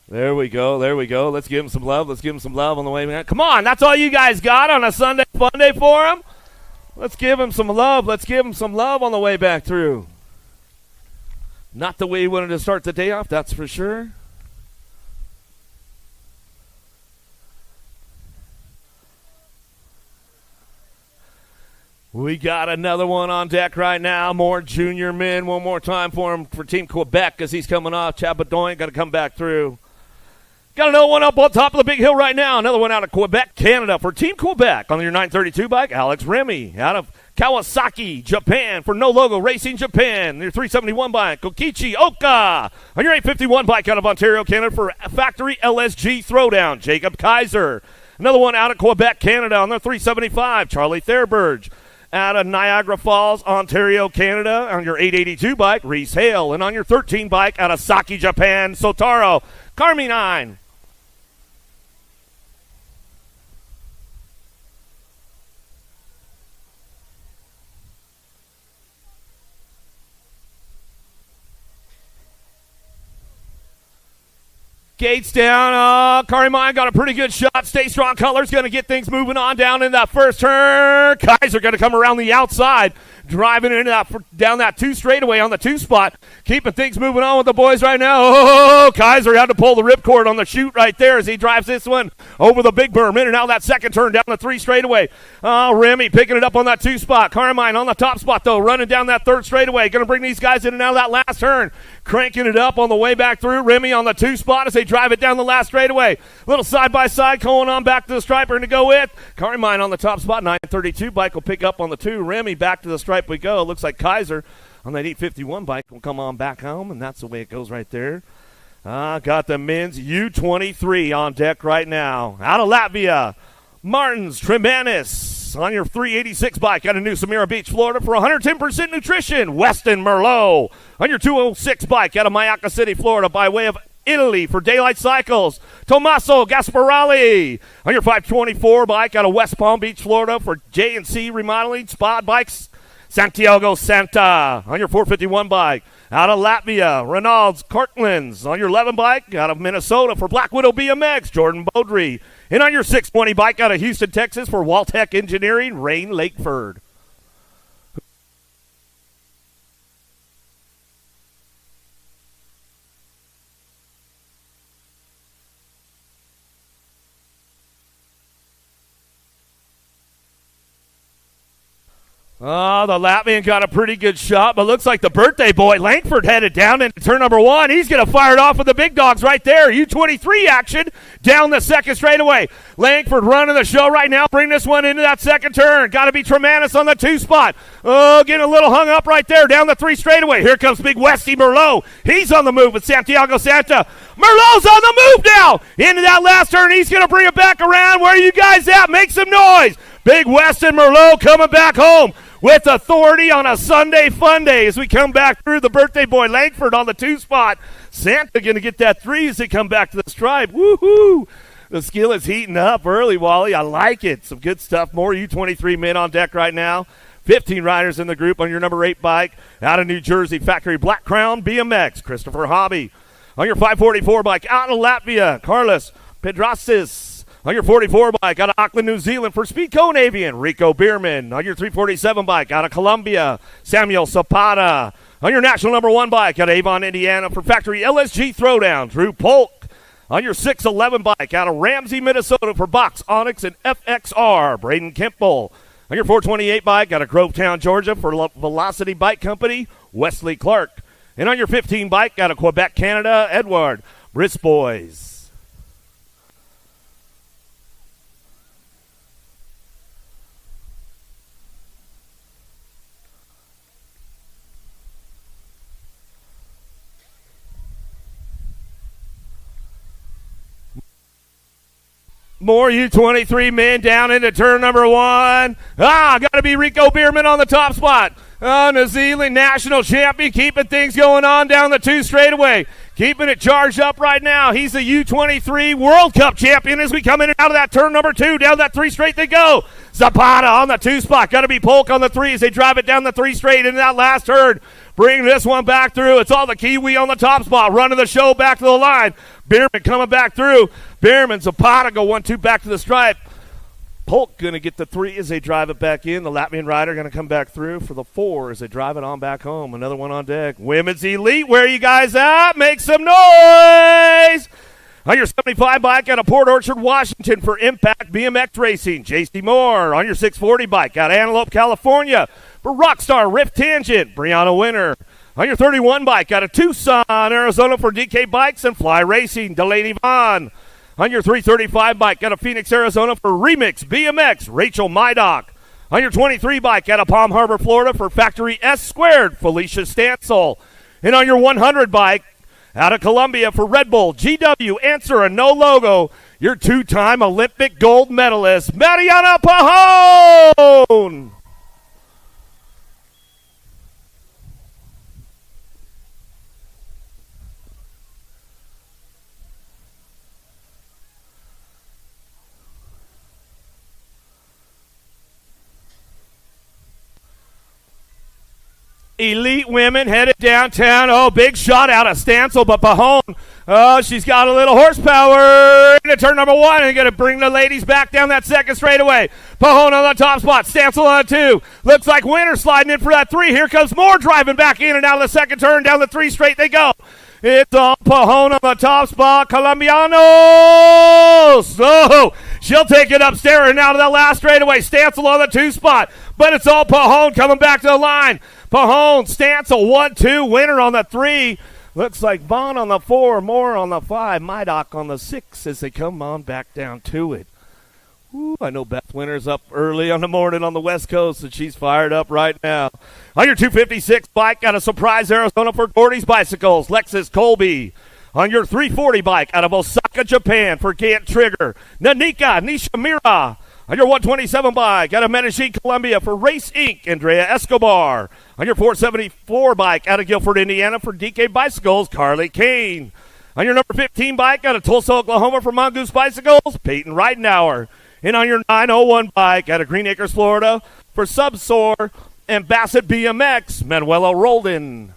There we go. Let's give him some love. On the way back. Come on, that's all you guys got on a Sunday fun day for him? Let's give him some love. On the way back through. Not the way he wanted to start the day off, that's for sure. We got another one on deck right now. More junior men. One more time for him for Team Quebec as he's coming off. Chabadoin got to come back through. Got another one up on top of the big hill right now. Another one out of Quebec, Canada for Team Quebec. On your 932 bike, Alex Remy. Out of Kawasaki, Japan for No Logo Racing Japan. Your 371 bike, Kokichi Oka. On your 851 bike out of Ontario, Canada for Factory LSG Throwdown, Jacob Kaiser. Another one out of Quebec, Canada on the 375, Charlie Thurberge. Out of Niagara Falls, Ontario, Canada, on your 882 bike, Reese Hale. And on your 13 bike, out of Saki, Japan, Sotaro Carmine. Gates down. Carmine got a pretty good shot. Stay Strong Colors going to get things moving on down in that first turn. Kaiser going to come around the outside, driving into that down that 2 straightaway on the 2 spot, keeping things moving on with the boys right now. Kaiser had to pull the ripcord on the chute right there as he drives this one over the big berm in and out of that second turn down the 3 straightaway. Remy picking it up on that 2 spot. Carmine on the top spot though, running down that 3rd straightaway. Going to bring these guys in and out of that last turn, cranking it up on the way back through. Remy on the 2 spot as they drive it down the last straightaway. Little side-by-side going on back to the striper to go with. Carmine on the top spot. 932 bike will pick up on the 2. Remy back to the stripe we go. Looks like Kaiser on that 851 bike will come on back home, and that's the way it goes right there. Got the men's U23 on deck right now. Out of Latvia, Martins Tremanis on your 386 bike out of New Samira Beach, Florida for 110% nutrition. Weston Merlot on your 206 bike out of Mayaca City, Florida by way of Italy for Daylight Cycles. Tommaso Gasparelli on your 524 bike out of West Palm Beach, Florida for J&C Remodeling Spot Bikes. Santiago Santa on your 451 bike. Out of Latvia, Ronalds Kirklands on your 11 bike. Out of Minnesota for Black Widow BMX, Jordan Beaudry. And on your 620 bike out of Houston, Texas for Waltech Engineering, Rain Lakeford. Oh, the Latvian got a pretty good shot, but looks like the birthday boy, Langford, headed down into turn number 1. He's going to fire it off with the big dogs right there. U23 action down the second straightaway. Langford running the show right now. Bring this one into that second turn. Got to be Tremanis on the 2 spot. Oh, getting a little hung up right there down the 3 straightaway. Here comes big Westy Merlot. He's on the move with Santiago Santa. Merlot's on the move now. Into that last turn. He's going to bring it back around. Where are you guys at? Make some noise. Big Weston Merlot coming back home with authority on a Sunday fun day as we come back through. The birthday boy Langford on the 2 spot. Santa going to get that 3 as they come back to the stripe. Woohoo! The skill is heating up early, Wally. I like it. Some good stuff. More U23 men on deck right now. 15 riders in the group on your number 8 bike. Out of New Jersey, Factory Black Crown BMX, Christopher Hobby. On your 544 bike, out of Latvia, Carlos Pedrasis. On your 44 bike, out of Auckland, New Zealand, for Speed Cone Avian, Rico Bierman. On your 347 bike, out of Colombia, Samuel Zapata. On your national number 1 bike, out of Avon, Indiana, for Factory LSG Throwdown, Drew Polk. On your 611 bike, out of Ramsey, Minnesota, for Box, Onyx, and FXR, Braden Kemple. On your 428 bike, out of Grovetown, Georgia, for Velocity Bike Company, Wesley Clark. And on your 15 bike, out of Quebec, Canada, Edward Brisbois. More U23 men down into turn number 1. Got to be Rico Bierman on the top spot. New Zealand national champion, keeping things going on down the 2 straightaway. Keeping it charged up right now. He's the U23 World Cup champion as we come in and out of that turn number 2. Down that 3 straight they go. Zapata on the 2 spot. Got to be Polk on the 3 as they drive it down the 3 straight into that last turn. Bring this one back through. It's all the Kiwi on the top spot. Running the show back to the line. Bierman coming back through. Bierman, Zapata go 1-2 back to the stripe. Polk going to get the 3 as they drive it back in. The Latvian rider going to come back through for the 4 as they drive it on back home. Another one on deck. Women's Elite, where are you guys at? Make some noise! On your 75 bike out of Port Orchard, Washington for Impact BMX Racing, J.C. Moore. On your 640 bike out of Antelope, California for Rockstar Rift Tangent, Brianna Winter. On your 31 bike out of Tucson, Arizona for DK Bikes and Fly Racing, Delaney Vaughn. On your 335 bike out of Phoenix, Arizona for Remix BMX, Rachel Mydock. On your 23 bike out of Palm Harbor, Florida for Factory S Squared, Felicia Stansel. And on your 100 bike out of Colombia for Red Bull, GW, Answer, and No Logo, your 2-time Olympic gold medalist, Mariana Pajón. Elite women headed downtown. Oh, big shot out of Stansel, but Pajón, oh, she's got a little horsepower into turn number 1 and going to bring the ladies back down that second straightaway. Pajón on the top spot, Stansel on 2. Looks like Winter sliding in for that 3. Here comes Moore driving back in and out of the second turn. Down the 3 straight they go. It's all Pajón on the top spot. Colombianos! Oh, she'll take it upstairs and out of that last straightaway. Stansel on the 2 spot, but it's all Pajón coming back to the line. Pajón, Stansel, 1-2, Winter on the 3. Looks like Vaughn on the 4, Moore on the 5, Mydock on the 6 as they come on back down to it. Ooh, I know Beth Winter's up early on the morning on the West Coast, and she's fired up right now. On your 256 bike, out of Surprise, Arizona for Gordy's Bicycles, Lexus Colby. On your 340 bike, out of Osaka, Japan for Gant Trigger, Nanika Nishimura. On your 127 bike, out of Medellin, Colombia for Race Inc., Andrea Escobar. On your 474 bike, out of Guilford, Indiana for DK Bicycles, Carly Kane. On your number 15 bike, out of Tulsa, Oklahoma for Mongoose Bicycles, Peyton Ridenauer. And on your 901 bike, out of Green Acres, Florida for Subsoar, and Bassett BMX, Manuela Roldan.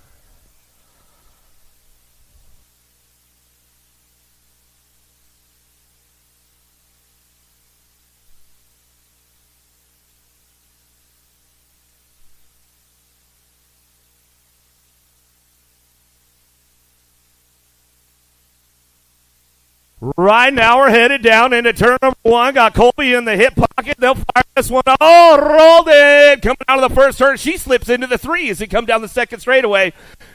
Right now we're headed down into turn number 1. Got Colby in the hip pocket. They'll fire this one. Oh, rolled it. Coming out of the first turn. She slips into the 3 as he come down the second straightaway.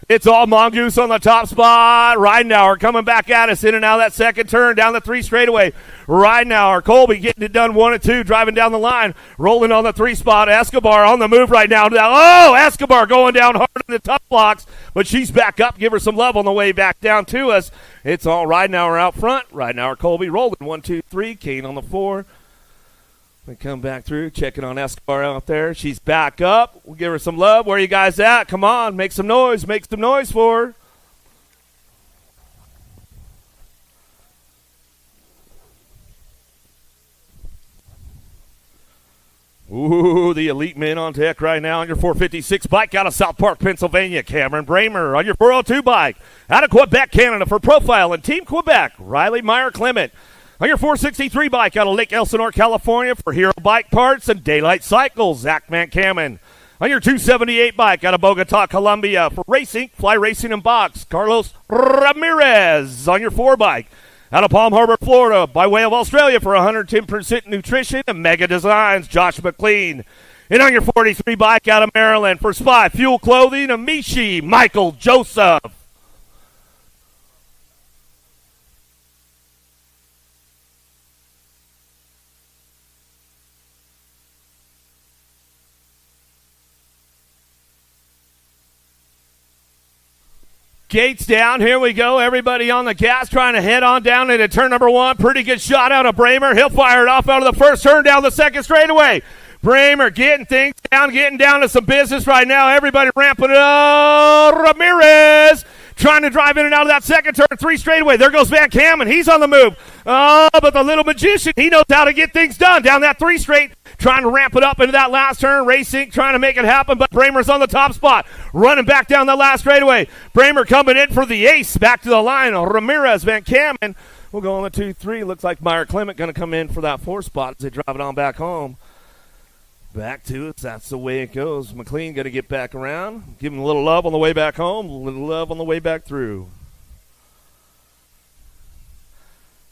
It's all Mongoose on the top spot. Ridenauer coming back at us in and out of that second turn down the 3 straightaway. Ridenauer, Colby getting it done 1 and 2, driving down the line, rolling on the 3 spot. Escobar on the move right now. Oh, Escobar going down hard in the tough blocks, but she's back up. Give her some love on the way back down to us. It's all Ridenauer out front. Ridenauer, Colby rolling 1, 2, 3. Kane on the 4. We come back through, checking on Escobar out there. She's back up. We'll give her some love. Where are you guys at? Come on, make some noise. Make some noise for her. Ooh, the elite men on deck right now on your 456 bike out of South Park, Pennsylvania. Cameron Bramer on your 402 bike out of Quebec, Canada for Profile and Team Quebec. Riley Meyer-Clement on your 463 bike out of Lake Elsinore, California for Hero Bike Parts and Daylight Cycles. Zach Mancaman on your 278 bike out of Bogota, Colombia for Racing, Fly Racing and Box. Carlos Ramirez on your 4 bike out of Palm Harbor, Florida, by way of Australia for 110% nutrition and Mega Designs, Josh McLean. And on your 43 bike out of Maryland for Spy Fuel Clothing, Amishi, Michael Joseph. Gates down. Here we go. Everybody on the gas trying to head on down into turn number 1. Pretty good shot out of Bramer. He'll fire it off out of the first turn down the second straightaway. Bramer getting things down, getting down to some business right now. Everybody ramping it up. Ramirez trying to drive in and out of that second turn, 3 straightaway. There goes Van Kamen. He's on the move. Oh, but the little magician, he knows how to get things done down that 3 straight. Trying to ramp it up into that last turn. Racing, trying to make it happen, but Bramer's on the top spot. Running back down the last straightaway. Bramer coming in for the ace. Back to the line. Ramirez, Van Kamen. We'll go on the 2-3. Looks like Meyer-Clement going to come in for that 4 spot as they drive it on back home. Back to us. That's the way it goes. McLean going to get back around. Give him a little love on the way back home. A little love on the way back through.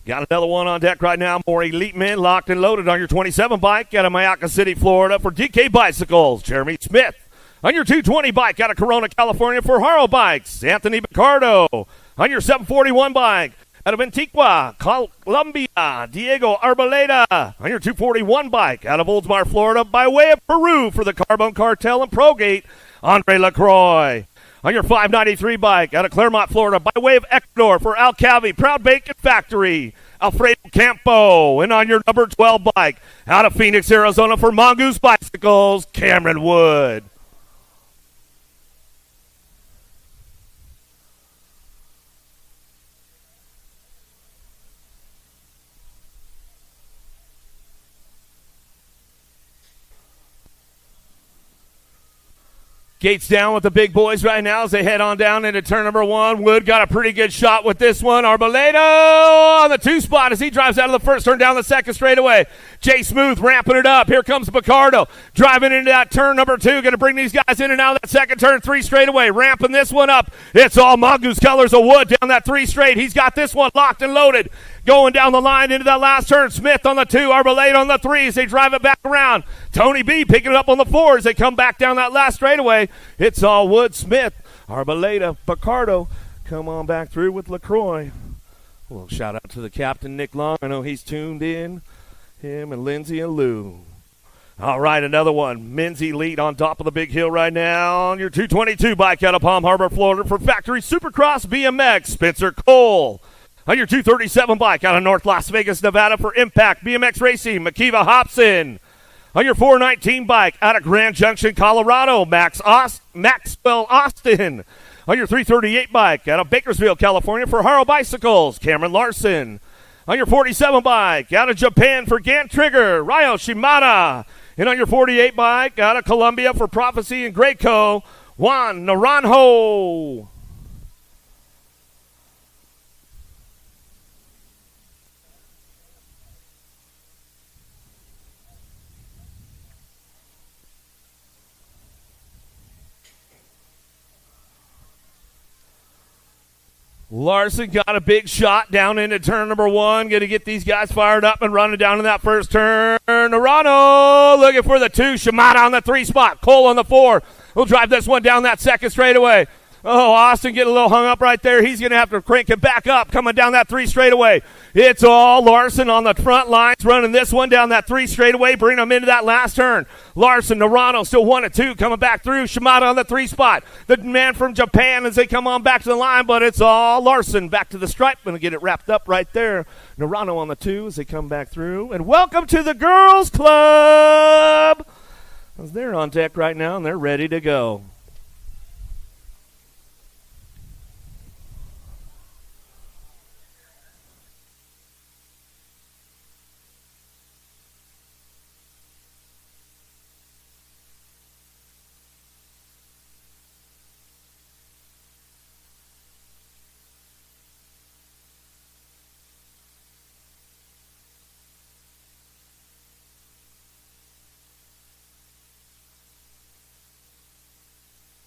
Got another one on deck right now. More elite men locked and loaded on your 27 bike out of Mayaca City, Florida for DK Bicycles. Jeremy Smith on your 220 bike out of Corona, California for Haro Bikes. Anthony Picardo on your 741 bike out of Antigua, Colombia. Diego Arboleda on your 241 bike out of Oldsmar, Florida by way of Peru for the Carbon Cartel and Progate. Andre LaCroix on your 593 bike out of Claremont, Florida by way of Ecuador for Alcavi, Proud Bacon Factory, Alfredo Campo. And on your number 12 bike out of Phoenix, Arizona for Mongoose Bicycles, Cameron Wood. Gates down with the big boys right now as they head on down into turn number 1. Wood got a pretty good shot with this one. Arboleda on the 2 spot as he drives out of the first turn down the second straightaway. Jay Smooth ramping it up. Here comes Picardo driving into that turn number 2. Going to bring these guys in and out of that second turn, 3 straightaway. Ramping this one up. It's all Mongoose colors of Wood down that 3 straight. He's got this one locked and loaded. Going down the line into that last turn. Smith on the 2, Arboleda on the 3 as they drive it back around. Tony B picking it up on the 4 as they come back down that last straightaway. It's all Wood, Smith, Arboleda, Picardo. Come on back through with LaCroix. A little shout out to the captain, Nick Long. I know he's tuned in. Him and Lindsay and Lou. All right, another one. Men's Elite on top of the big hill right now on your 222 bike out of Palm Harbor, Florida for Factory Supercross BMX. Spencer Cole. On your 237 bike out of North Las Vegas, Nevada for Impact BMX Racing, Makiva Hobson. On your 419 bike out of Grand Junction, Colorado, Maxwell Austin. On your 338 bike out of Bakersfield, California for Haro Bicycles, Cameron Larson. On your 47 bike out of Japan for Gant Trigger, Ryo Shimada. And on your 48 bike, out of Columbia for Prophecy and Graco, Juan Naranjo. Larson got a big shot down into turn number 1. Going to get these guys fired up and running down in that first turn. Naranjo looking for the 2. Shimada on the 3 spot. Cole on the 4. We'll drive this one down that second straightaway. Oh, Austin getting a little hung up right there. He's going to have to crank it back up coming down that 3 straightaway. It's all Larson on the front lines running this one down that 3 straightaway, bringing them into that last turn. Larson, Naranjo still 1 and 2 coming back through. Shimada on the 3 spot. The man from Japan as they come on back to the line, but it's all Larson back to the stripe. Going to get it wrapped up right there. Naranjo on the 2 as they come back through. And welcome to the Girls Club. As they're on deck right now and they're ready to go.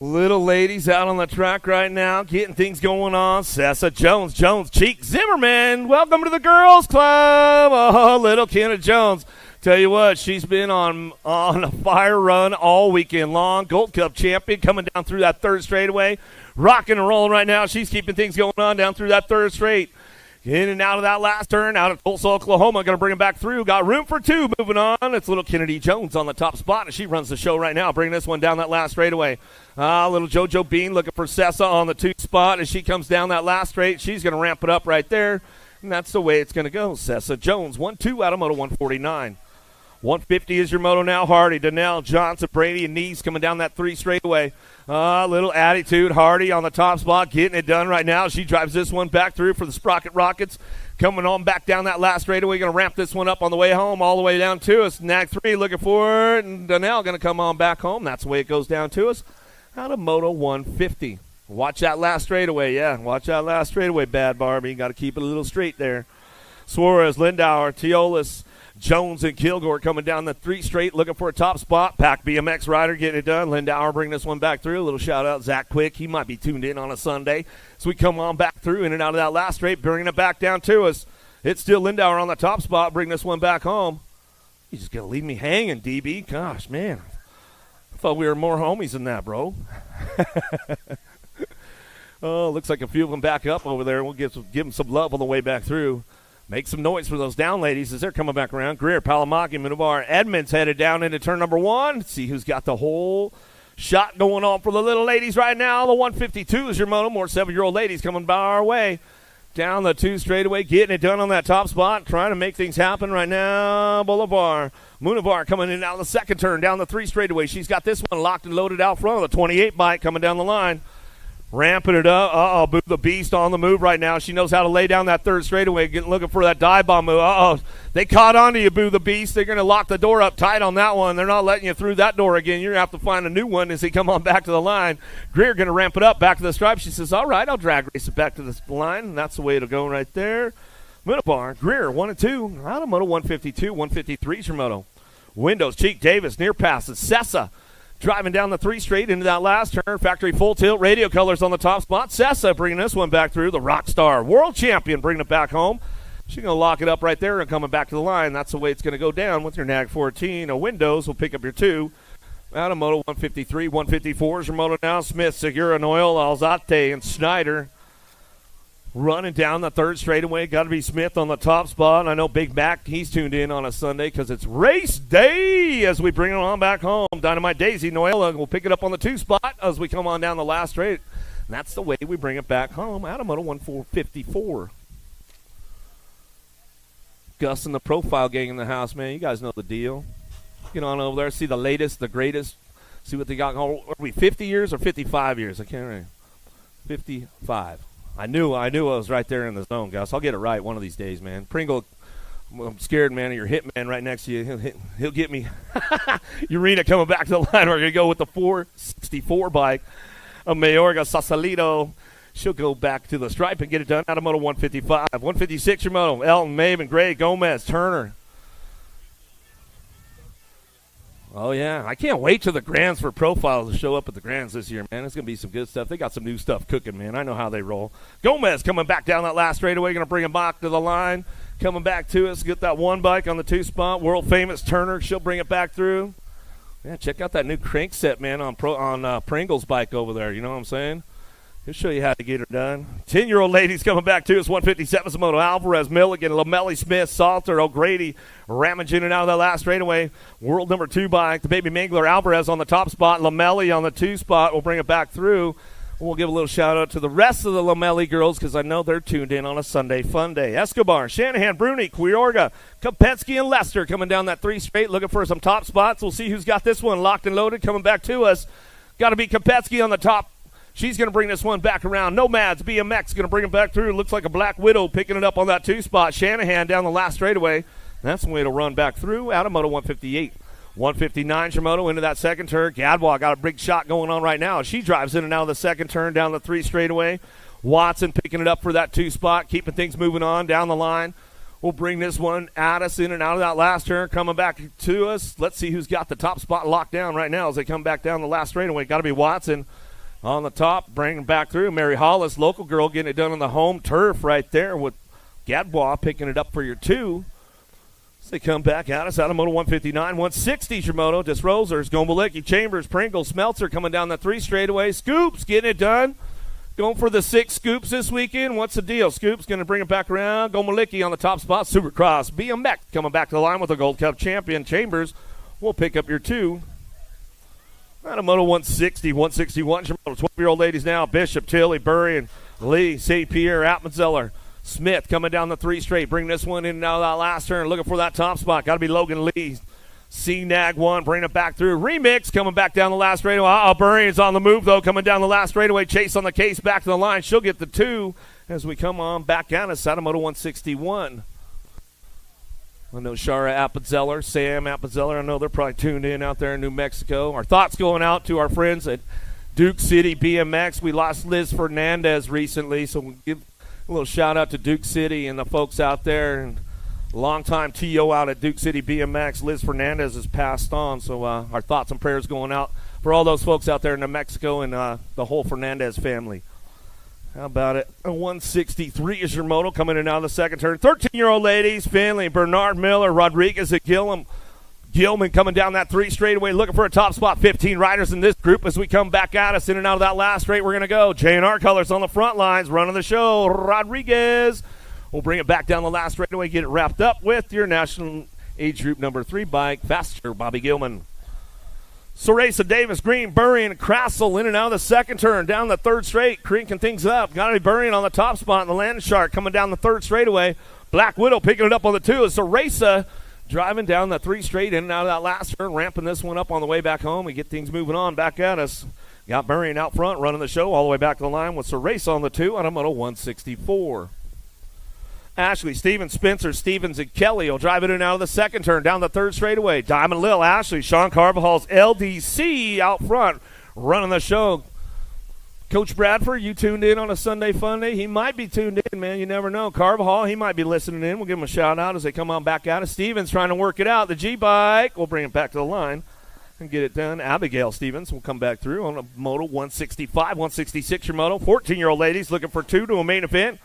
Little ladies out on the track right now, getting things going on. Sessa Jones, Cheek, Zimmerman. Welcome to the Girls Club. Oh, little Kenna Jones. Tell you what, she's been on a fire run all weekend long. Gold Cup champion coming down through that 3rd straightaway. Rocking and rolling right now. She's keeping things going on down through that 3rd straight. In and out of that last turn, out of Tulsa, Oklahoma. Going to bring it back through. Got room for 2 moving on. It's little Kennedy Jones on the top spot, and she runs the show right now, bringing this one down that last straightaway. Little JoJo Bean looking for Sessa on the 2 spot as she comes down that last straight. She's going to ramp it up right there, and that's the way it's going to go. Sessa Jones, 1-2 out of Moto 149. 150 is your moto now. Hardy, Donnell, Johnson, Brady, and Neese coming down that 3 straightaway. Little attitude. Hardy on the top spot, getting it done right now. She drives this one back through for the Sprocket Rockets. Coming on back down that last straightaway. Going to ramp this one up on the way home, all the way down to us. Nag 3 looking for it, and Donnell going to come on back home. That's the way it goes down to us. Out of Moto 150. Watch that last straightaway. Yeah, watch that last straightaway, Bad Barbie. Got to keep it a little straight there. Suarez, Lindauer, Teolis, Jones, and Kilgore coming down the 3 straight, looking for a top spot. Pack BMX rider getting it done. Lindauer bringing this one back through. A little shout out, Zach Quick. He might be tuned in on a Sunday. So we come on back through in and out of that last straight, bringing it back down to us. It's still Lindauer on the top spot, bringing this one back home. He's just going to leave me hanging, DB. Gosh, man. I thought we were more homies than that, bro. Oh, looks like a few of them back up over there. We'll give them some love on the way back through. Make some noise for those down ladies as they're coming back around. Greer, Palamaki, Minovar, Edmonds headed down into turn number 1. See who's got the whole shot going on for the little ladies right now. The 152 is your moto. More 7-year-old ladies coming by our way. Down the 2 straightaway, getting it done on that top spot. Trying to make things happen right now. Boulevard. Munavar coming in out of the 2nd turn. Down the 3 straightaway. She's got this one locked and loaded out front. The 28 bike coming down the line. Ramping it up. Boo the Beast on the move right now. She knows how to lay down that 3rd straightaway, looking for that dive bomb move. They caught onto you, Boo the Beast. They're going to lock the door up tight on that one. They're not letting you through that door again. You're going to have to find a new one as they come on back to the line. Greer going to ramp it up back to the stripe. She says, all right, I'll drag race it back to the line. And that's the way it'll go right there. Munabar, Greer, 1 and 2. Out of Moto 152, 153 is your moto. Windows, Cheek, Davis, near passes, Sessa. Driving down the 3 straight into that last turn. Factory full tilt, radio colors on the top spot. Sessa bringing this one back through. The rock star, world champion, bringing it back home. She's going to lock it up right there and coming back to the line. That's the way it's going to go down with your Nag 14. A Windows will pick up your 2. Out of Moto 153, 154 is your moto now. Smith, Segura, Noel, Alzate, and Snyder. Running down the 3rd straightaway. Got to be Smith on the top spot. I know Big Mac, he's tuned in on a Sunday because it's race day as we bring it on back home. Dynamite Daisy, Noela will pick it up on the 2 spot as we come on down the last straight. And that's the way we bring it back home. Out of Moto 154. Gus and the Profile Gang in the house, man. You guys know the deal. Get on over there, see the latest, the greatest. See what they got. Are we 50 years or 55 years? I can't remember. 55. I knew I was right there in the zone, Gus. I'll get it right one of these days, man. Pringle, I'm scared, man, of your hitman right next to you. He'll get me. Urena coming back to the line. We're going to go with the 464 bike of Mayorga Sausalito. She'll go back to the stripe and get it done out of Moto 155. 156 your moto. Elton, Maven, Gray, Gomez, Turner. Oh, yeah. I can't wait till the Grands for profiles to show up at the Grands this year, man. It's going to be some good stuff. They got some new stuff cooking, man. I know how they roll. Gomez coming back down that last straightaway. Going to bring him back to the line. Coming back to us. Get that one bike on the 2 spot. World famous Turner. She'll bring it back through. Yeah, check out that new crank set, man, on Pringle's bike over there. You know what I'm saying? He'll show you how to get her done. 10-year-old ladies coming back to us. 157's Moto. Alvarez, Milligan, Lamelli, Smith, Salter, O'Grady, ramaging it out of that last straightaway. World number 2 bike. The baby Mangler, Alvarez on the top spot. Lamelli on the 2 spot. We'll bring it back through. We'll give a little shout-out to the rest of the Lamelli girls because I know they're tuned in on a Sunday fun day. Escobar, Shanahan, Bruni, Quiorga, Kopetsky, and Lester coming down that 3 straight, looking for some top spots. We'll see who's got this one locked and loaded. Coming back to us. Got to be Kopetsky on the top. She's going to bring this one back around. Nomads, BMX, going to bring it back through. Looks like a Black Widow picking it up on that 2 spot. Shanahan down the last straightaway. That's the way to run back through out of Moto 158. 159 Shimoto into that second turn. Gadwa got a big shot going on right now. She drives in and out of the second turn down the 3 straightaway. Watson picking it up for that 2 spot, keeping things moving on down the line. We'll bring this one at us in and out of that last turn, coming back to us. Let's see who's got the top spot locked down right now as they come back down the last straightaway. Got to be Watson on the top, bringing it back through. Mary Hollis, local girl, getting it done on the home turf right there with Gadbois picking it up for your 2. So they come back at us out of Moto 159. 160 your moto. Disrosers, Gombalicki, Chambers, Pringle, Smeltzer coming down the 3 straightaway. Scoops getting it done. Going for the 6 scoops this weekend. What's the deal? Scoops going to bring it back around. Gombalicki on the top spot. Supercross, BMX coming back to the line with the Gold Cup champion. Chambers will pick up your 2. Out of Moto 160, 161 your moto. 12-year-old ladies now. Bishop, Tilly, Burry, and Lee, St. Pierre, Atmazeller. Smith coming down the 3 straight. Bring this one in and out of that last turn. Looking for that top spot. Got to be Logan Lee. C-Nag 1. Bring it back through. Remix coming back down the last straightaway. Burry is on the move, though. Coming down the last straightaway. Chase on the case. Back to the line. She'll get the 2 as we come on back at us out of Moto 161. I know Shara Appenzeller, Sam Appenzeller. I know they're probably tuned in out there in New Mexico. Our thoughts going out to our friends at Duke City BMX. We lost Liz Fernandez recently, so we'll give a little shout out to Duke City and the folks out there. And longtime TO out at Duke City BMX, Liz Fernandez has passed on. So our thoughts and prayers going out for all those folks out there in New Mexico and the whole Fernandez family. How about it? A 163 is your moto coming in out of the second turn. 13-year-old ladies, Finley, Bernard Miller, Rodriguez at Gilman coming down that 3 straightaway, looking for a top spot. 15 riders in this group as we come back at us in and out of that last straight. We're going to go. J&R Colors on the front lines, running the show. Rodriguez will bring it back down the last straightaway, get it wrapped up with your national age group number 3 bike, faster Bobby Gilman. Soresa, Davis, Green, Burry, and Crassel in and out of the second turn. Down the 3rd straight, cranking things up. Got to be Burry on the top spot in the Land Shark coming down the 3rd straightaway. Black Widow picking it up on the 2. Soresa driving down the 3 straight in and out of that last turn, ramping this one up on the way back home. We get things moving on back at us. Got Burry out front, running the show all the way back to the line with Soresa on the 2 on a Moto 164. Ashley, Stevens, Spencer, Stevens, and Kelly will drive it in and out of the second turn down the 3rd straightaway. Diamond Lil, Ashley, Sean Carvajal's LDC out front running the show. Coach Bradford, you tuned in on a Sunday Fun Day? He might be tuned in, man. You never know. Carvajal, he might be listening in. We'll give him a shout out as they come on back out of Stevens trying to work it out. The G-Bike, we'll bring it back to the line and get it done. Abigail Stevens will come back through on a Moto 165, 166 your Moto. 14-year-old ladies looking for 2 to a main event.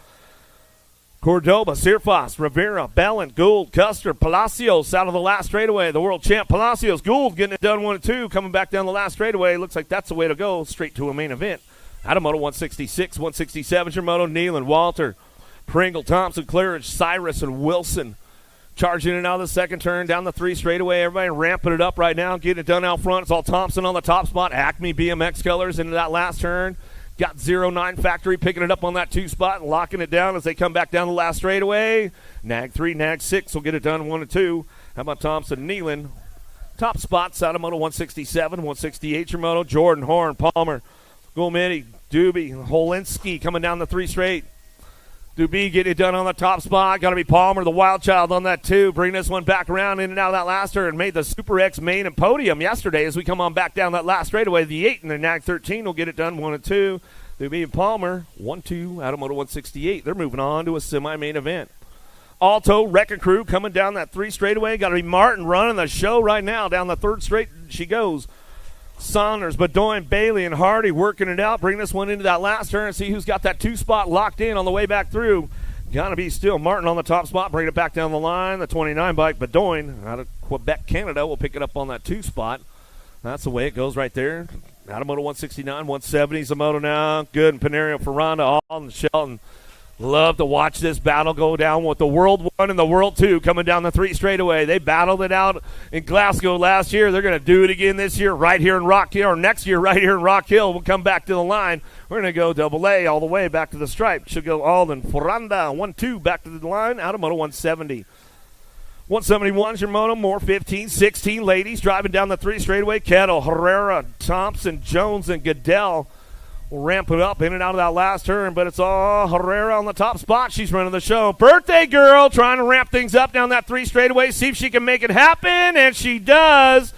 Cordoba, Sirfas, Rivera, Bellin, Gould, Custer, Palacios out of the last straightaway. The world champ Palacios, Gould getting it done 1 and 2, coming back down the last straightaway. Looks like that's the way to go, straight to a main event. Out of Moto 166, 167 your Moto. Nealon, Walter, Pringle, Thompson, Claridge, Cyrus, and Wilson charging in out of the second turn down the 3 straightaway. Everybody ramping it up right now, getting it done out front. It's all Thompson on the top spot. Acme BMX Colors into that last turn. Got 09 Factory picking it up on that 2 spot and locking it down as they come back down the last straightaway. Nag 3, Nag 6 will get it done 1 and 2. How about Thompson, Nealon? Top spots out of Moto 167, 168 your Moto. Jordan, Horn, Palmer, Gomedi, Doobie, Holinski coming down the 3 straight. Doobie getting it done on the top spot. Got to be Palmer, the wild child, on that 2. Bring this one back around in and out of that last turn. Made the Super X main and podium yesterday as we come on back down that last straightaway. The 8 and the Nag 13 will get it done 1 and 2. Doobie and Palmer, 1-2 out of Moto 168. They're moving on to a semi-main event. Alto, Wrecking Crew coming down that 3 straightaway. Got to be Martin running the show right now. Down the 3rd straight she goes. Saunders, Bedoin, Bailey, and Hardy working it out. Bring this one into that last turn and see who's got that 2 spot locked in on the way back through. Got to be still Martin on the top spot. Bring it back down the line. The 29 bike, Bedoin, out of Quebec, Canada, will pick it up on that 2 spot. That's the way it goes right there. Out of Moto 169, 170 is the moto now. Good, and Panerio, Ferranda, all and Shelton. Love to watch this battle go down with the World 1 and the World 2 coming down the 3 straightaway. They battled it out in Glasgow last year. They're going to do it again this year right here in Rock Hill, or next year right here in Rock Hill. We'll come back to the line. We're going to go double A all the way back to the stripe. Should go Alden, Ferranda, 1-2 back to the line out of Moto 170. 171 is your moto. More 15, 16 ladies driving down the 3 straightaway. Kettle, Herrera, Thompson, Jones, and Goodell. We'll ramp it up in and out of that last turn, but it's all Herrera on the top spot. She's running the show. Birthday girl trying to ramp things up down that 3 straightaway, see if she can make it happen, and she does.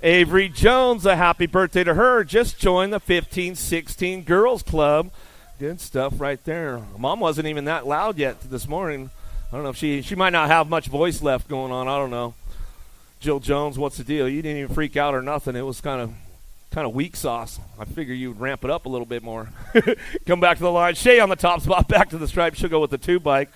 Avery Jones, a happy birthday to her. Just joined the 15-16 girls club. Good stuff right there. Mom wasn't even that loud yet this morning. I don't know if she might not have much voice left going on. I don't know. Jill Jones, what's the deal? You didn't even freak out or nothing. It was kind of weak sauce. I figure you would ramp it up a little bit more. Come back to the line. Shea on the top spot, back to the stripe. She'll go with the 2 bike.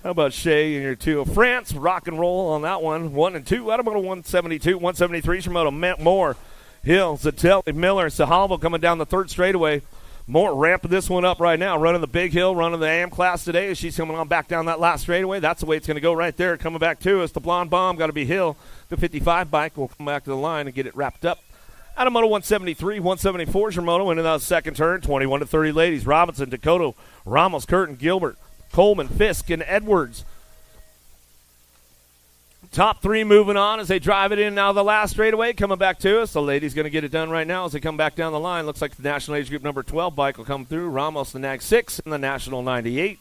How about Shea in your 2 of France? Rock and roll on that one. 1 and 2 out of Moto 172. 173 is your Moto. Moore, Hill, Zatelli, Miller, and Sahalvo coming down the 3rd straightaway. Moore ramping this one up right now. Running the big hill, running the AM class today. She's coming on back down that last straightaway. That's the way it's going to go right there. Coming back to us, the blonde bomb. Got to be Hill. The 55 bike will come back to the line and get it wrapped up. Out of Moto 173, 174 is your moto. Into that 2nd turn, 21 to 30 ladies. Robinson, Dakota, Ramos, Curtin, Gilbert, Coleman, Fisk, and Edwards. Top 3 moving on as they drive it in now the last straightaway. Coming back to us. The ladies going to get it done right now as they come back down the line. Looks like the National Age Group number 12 bike will come through. Ramos, the Nag 6, and the National 98.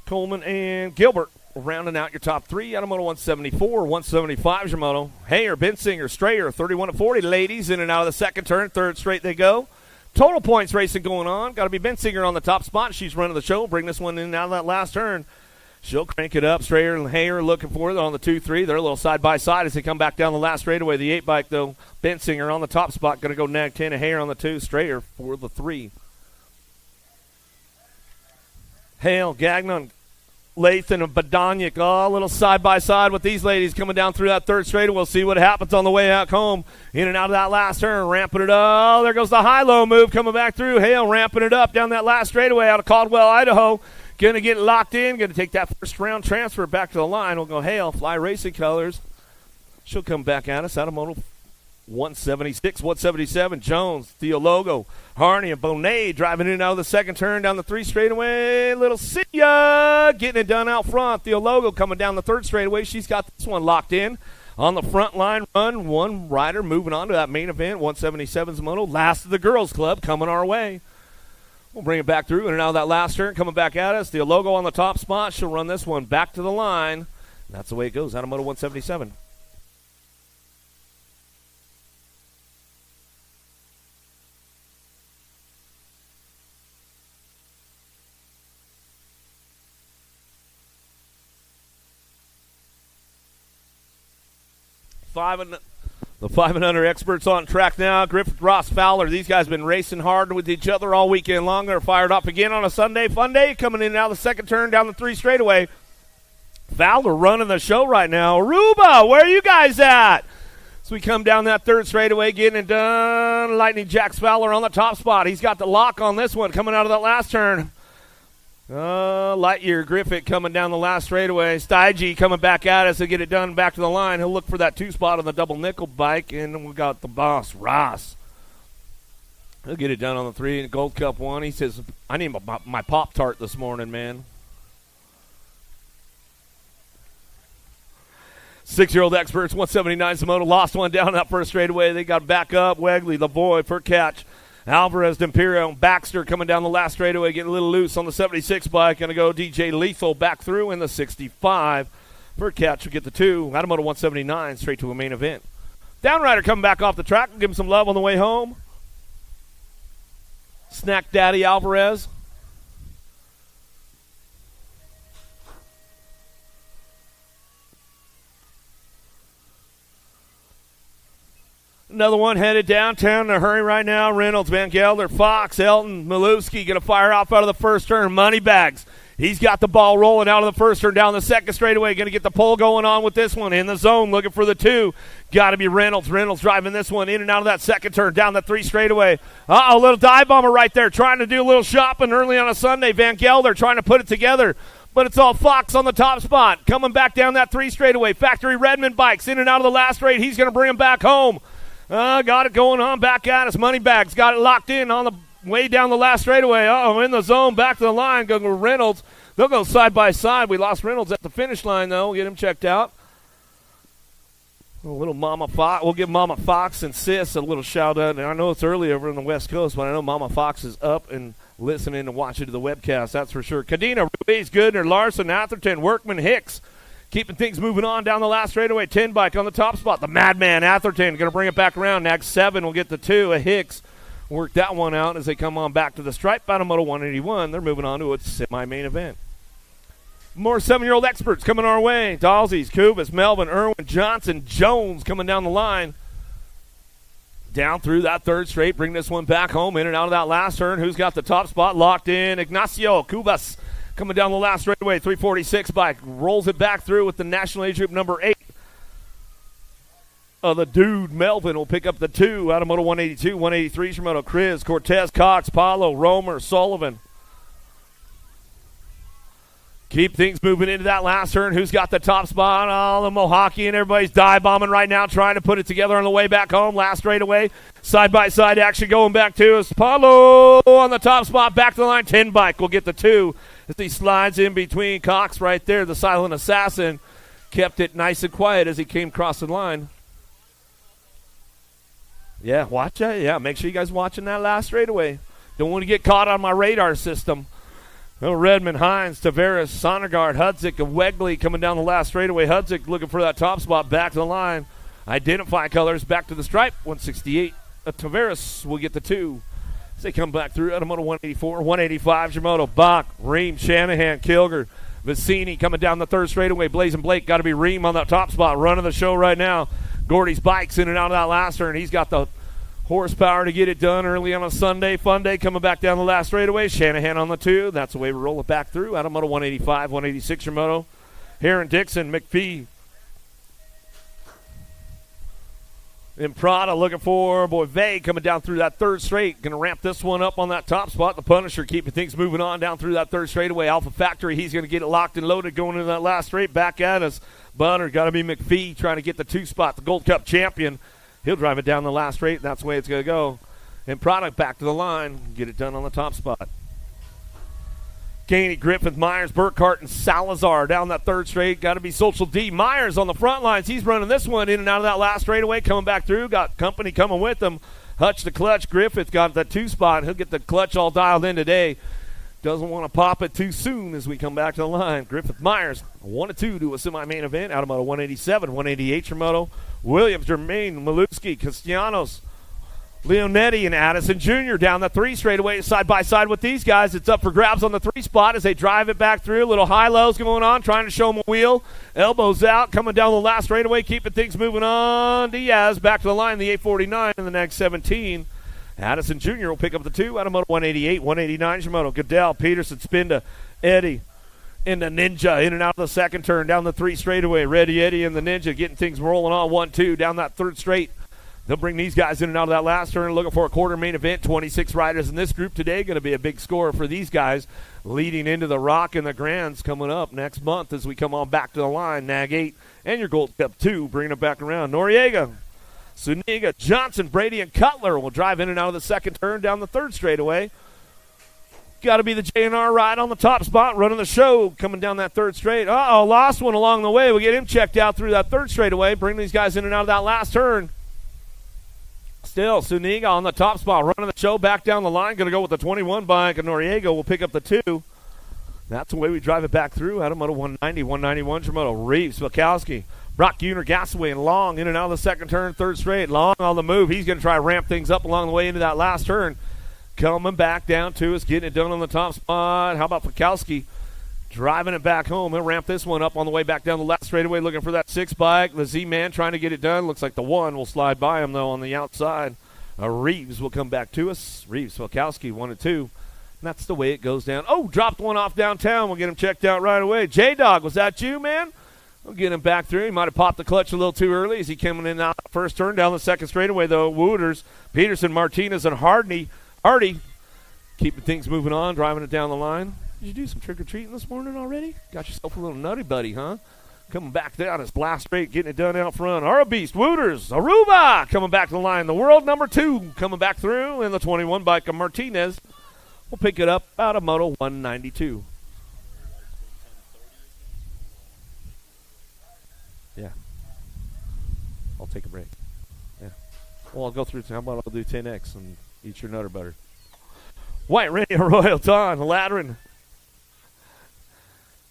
Coleman and Gilbert rounding out your top 3 out of Moto 174. 175 is your moto. Hayer, Bensinger, Strayer, 31 to 40 ladies in and out of the 2nd turn. 3rd straight they go. Total points racing going on. Got to be Bensinger on the top spot. She's running the show. Bring this one in and out of that last turn. She'll crank it up. Strayer and Hayer looking for it on the 2-3. They're a little side-by-side as they come back down the last straightaway. The 8 bike, though, Bensinger on the top spot. Going to go Nag 10 and Hayer on the 2. Strayer for the 3. Hale, Gagnon, Lathan, and Badonic all a little side-by-side with these ladies coming down through that 3rd straightaway. We'll see what happens on the way out home. In and out of that last turn, ramping it up. Oh, there goes the high-low move coming back through. Hale ramping it up down that last straightaway out of Caldwell, Idaho. Going to get locked in. Going to take that 1st round transfer back to the line. We'll go Hale, Fly Racing Colors. She'll come back at us out of Moto 176, 177. Jones, Theologo, Harney, and Bonet driving in and out of the 2nd turn down the 3 straightaway. Little Sia getting it done out front. Theologo coming down the 3rd straightaway. She's got this one locked in. On the front line run, 1 rider moving on to that main event. 177's moto. Last of the girls club coming our way. We'll bring it back through in and out of that last turn. Coming back at us. The logo on the top spot. She'll run this one back to the line. That's the way it goes out of Moto 177. The 5 and under experts on track now. Griffith, Ross, Fowler. These guys have been racing hard with each other all weekend long. They're fired up again on a Sunday fun day. Coming in and out of the 2nd turn down the 3 straightaway. Fowler running the show right now. Aruba, where are you guys at? So we come down that 3rd straightaway, getting it done. Lightning Jacks Fowler on the top spot. He's got the lock on this one coming out of that last turn. Lightyear Griffith coming down the last straightaway. Stygey coming back at us to get it done back to the line. He'll look for that 2 spot on the double nickel bike. And we got the boss, Ross. He'll get it done on the 3 and Gold Cup 1. He says, I need my Pop-Tart this morning, man. 6-year-old experts, 179 Samoto, lost one down that 1st straightaway. They got back up. Wegley, the boy, for catch. Alvarez, D'Imperio, and Baxter coming down the last straightaway, getting a little loose on the 76 bike. Going to go DJ Lethal back through in the 65. For catch, we'll get the 2. Automoto 179 straight to a main event. Downrider coming back off the track. We'll give him some love on the way home. Snack Daddy Alvarez. Another one headed downtown in a hurry right now. Reynolds, Van Gelder, Fox, Elton, Milewski going to fire off out of the first turn. Moneybags. He's got the ball rolling out of the first turn down the second straightaway. Going to get the pull going on with this one. In the zone, looking for the 2. Got to be Reynolds. Reynolds driving this one in and out of that second turn down the 3 straightaway. A little dive bomber right there. Trying to do a little shopping early on a Sunday. Van Gelder trying to put it together. But it's all Fox on the top spot. Coming back down that 3 straightaway. Factory Redmond bikes in and out of the last straight. He's going to bring him back home. Got it going on back at us. Moneybags got it locked in on the way down the last straightaway. In the zone, back to the line. Going to Reynolds. They'll go side by side. We lost Reynolds at the finish line, though. We'll get him checked out. A little Mama Fox. We'll give Mama Fox and Sis a little shout out. And I know it's early over on the West Coast, but I know Mama Fox is up and listening and watching to the webcast. That's for sure. Cadena, Ruiz, Goodner, Larson, Atherton, Workman, Hicks. Keeping things moving on down the last straightaway. 10 bike on the top spot. The Madman Atherton going to bring it back around. Next 7 will get the 2. A Hicks work that one out as they come on back to the stripe. Automoto 181. They're moving on to its semi-main event. More 7-year-old experts coming our way. Dalzies, Kubas, Melvin, Irwin, Johnson, Jones coming down the line. Down through that third straight. Bring this one back home. In and out of that last turn. Who's got the top spot locked in? Ignacio Kubas. Coming down the last straightaway, 346 bike. Rolls it back through with the national age group number 8. The dude, Melvin, will pick up the 2. Automoto 182, 183, Shimoto, Chris, Cortez, Cox, Paulo, Romer, Sullivan. Keep things moving into that last turn. Who's got the top spot? The Mohawk, and everybody's dive bombing right now, trying to put it together on the way back home. Last straightaway, side-by-side action going back to us. Paulo on the top spot, back to the line. 10 bike will get the 2. As he slides in between Cox right there, the silent assassin kept it nice and quiet as he came across the line. Yeah, watch it. Yeah, make sure you guys watching that last straightaway. Don't want to get caught on my radar system. Redmond, Hines, Tavares, Sondergaard, Hudzik, and Wegley coming down the last straightaway. Hudzik looking for that top spot, back to the line. Identify colors, back to the stripe, 168. Tavares will get the 2. As they come back through, Automoto 184, 185, Shimoto, Bach, Ream, Shanahan, Kilger, Vicini coming down the third straightaway. Blazing Blake, got to be Ream on that top spot, running the show right now. Gordy's bikes in and out of that last turn. He's got the horsepower to get it done early on a Sunday. Fun day coming back down the last straightaway. Shanahan on the 2. That's the way we roll it back through. Automoto 185, 186, Shimoto. Heron, Dixon, McPhee. And Prada looking for Boivay coming down through that third straight. Going to ramp this one up on that top spot. The Punisher keeping things moving on down through that third straightaway. Alpha Factory, he's going to get it locked and loaded going into that last straight. Back at us. Bunner, got to be McPhee trying to get the 2 spot. The Gold Cup champion. He'll drive it down the last straight. That's the way it's going to go. And Prada back to the line. Get it done on the top spot. Gainey, Griffith, Myers, Burkhart, and Salazar down that third straight. Got to be Social D. Myers on the front lines. He's running this one in and out of that last straightaway. Coming back through. Got company coming with him. Hutch the clutch. Griffith got that 2 spot. He'll get the clutch all dialed in today. Doesn't want to pop it too soon as we come back to the line. Griffith, Myers, 1-2 to a semi-main event. Automoto 187, 188 Shimoto. Williams, Jermaine, Maluski, Castellanos, Leonetti, and Addison Jr. down the 3 straightaway, side by side with these guys. It's up for grabs on the 3 spot as they drive it back through. Little high-lows going on, trying to show them a wheel. Elbows out, coming down the last straightaway, keeping things moving on. Diaz back to the line, the 849 in the next 17. Addison Jr. will pick up the 2. Automoto 188, 189 Shimoto. Goodell, Peterson, Spinda, Eddie, and the Ninja in and out of the second turn down the 3 straightaway. Reddy, Eddie, and the Ninja getting things rolling on 1-2 down that third straight. They'll bring these guys in and out of that last turn, looking for a quarter main event. 26 riders in this group today. Going to be a big score for these guys leading into the Rock and the Grands coming up next month as we come on back to the line. Nag 8 and your Gold Cup 2, bringing it back around. Noriega, Suniga, Johnson, Brady, and Cutler will drive in and out of the second turn down the third straightaway. Got to be the J&R ride on the top spot, running the show, coming down that third straight. Lost one along the way. We'll get him checked out through that third straightaway, bring these guys in and out of that last turn. Still, Suniga on the top spot, running the show back down the line. Going to go with the 21 bike, and Noriega will pick up the 2. That's the way we drive it back through. Out of Moto 190, 191, Shimoto, Reeves, Bukowski, Brock Uner, Gasaway, and Long in and out of the second turn, third straight. Long on the move. He's going to try to ramp things up along the way into that last turn. Coming back down to us, getting it done on the top spot. How about Bukowski? Driving it back home. He'll ramp this one up on the way back down the left straightaway, looking for that 6 bike. The Z-Man trying to get it done. Looks like the 1 will slide by him, though, on the outside. Reeves will come back to us. Reeves, Bukowski, 1 and 2. And that's the way it goes down. Oh, dropped one off downtown. We'll get him checked out right away. J-Dog, was that you, man? We'll get him back through. He might have popped the clutch a little too early as he came in and out first turn down the second straightaway, though. Wooters, Peterson, Martinez, and Hardy keeping things moving on, driving it down the line. Did you do some trick-or-treating this morning already? Got yourself a little nutty buddy, huh? Coming back down, it's blast straight, getting it done out front. Our Beast, Wooters, Aruba coming back to the line. The world number 2 coming back through, and the 21 bike of Martinez will pick it up out of Moto 192. Yeah. I'll take a break. Yeah. Well, I'll go through. How about I'll do 10X and eat your Nutter Butter? White Rainy Arroyo, Don, Ladrin.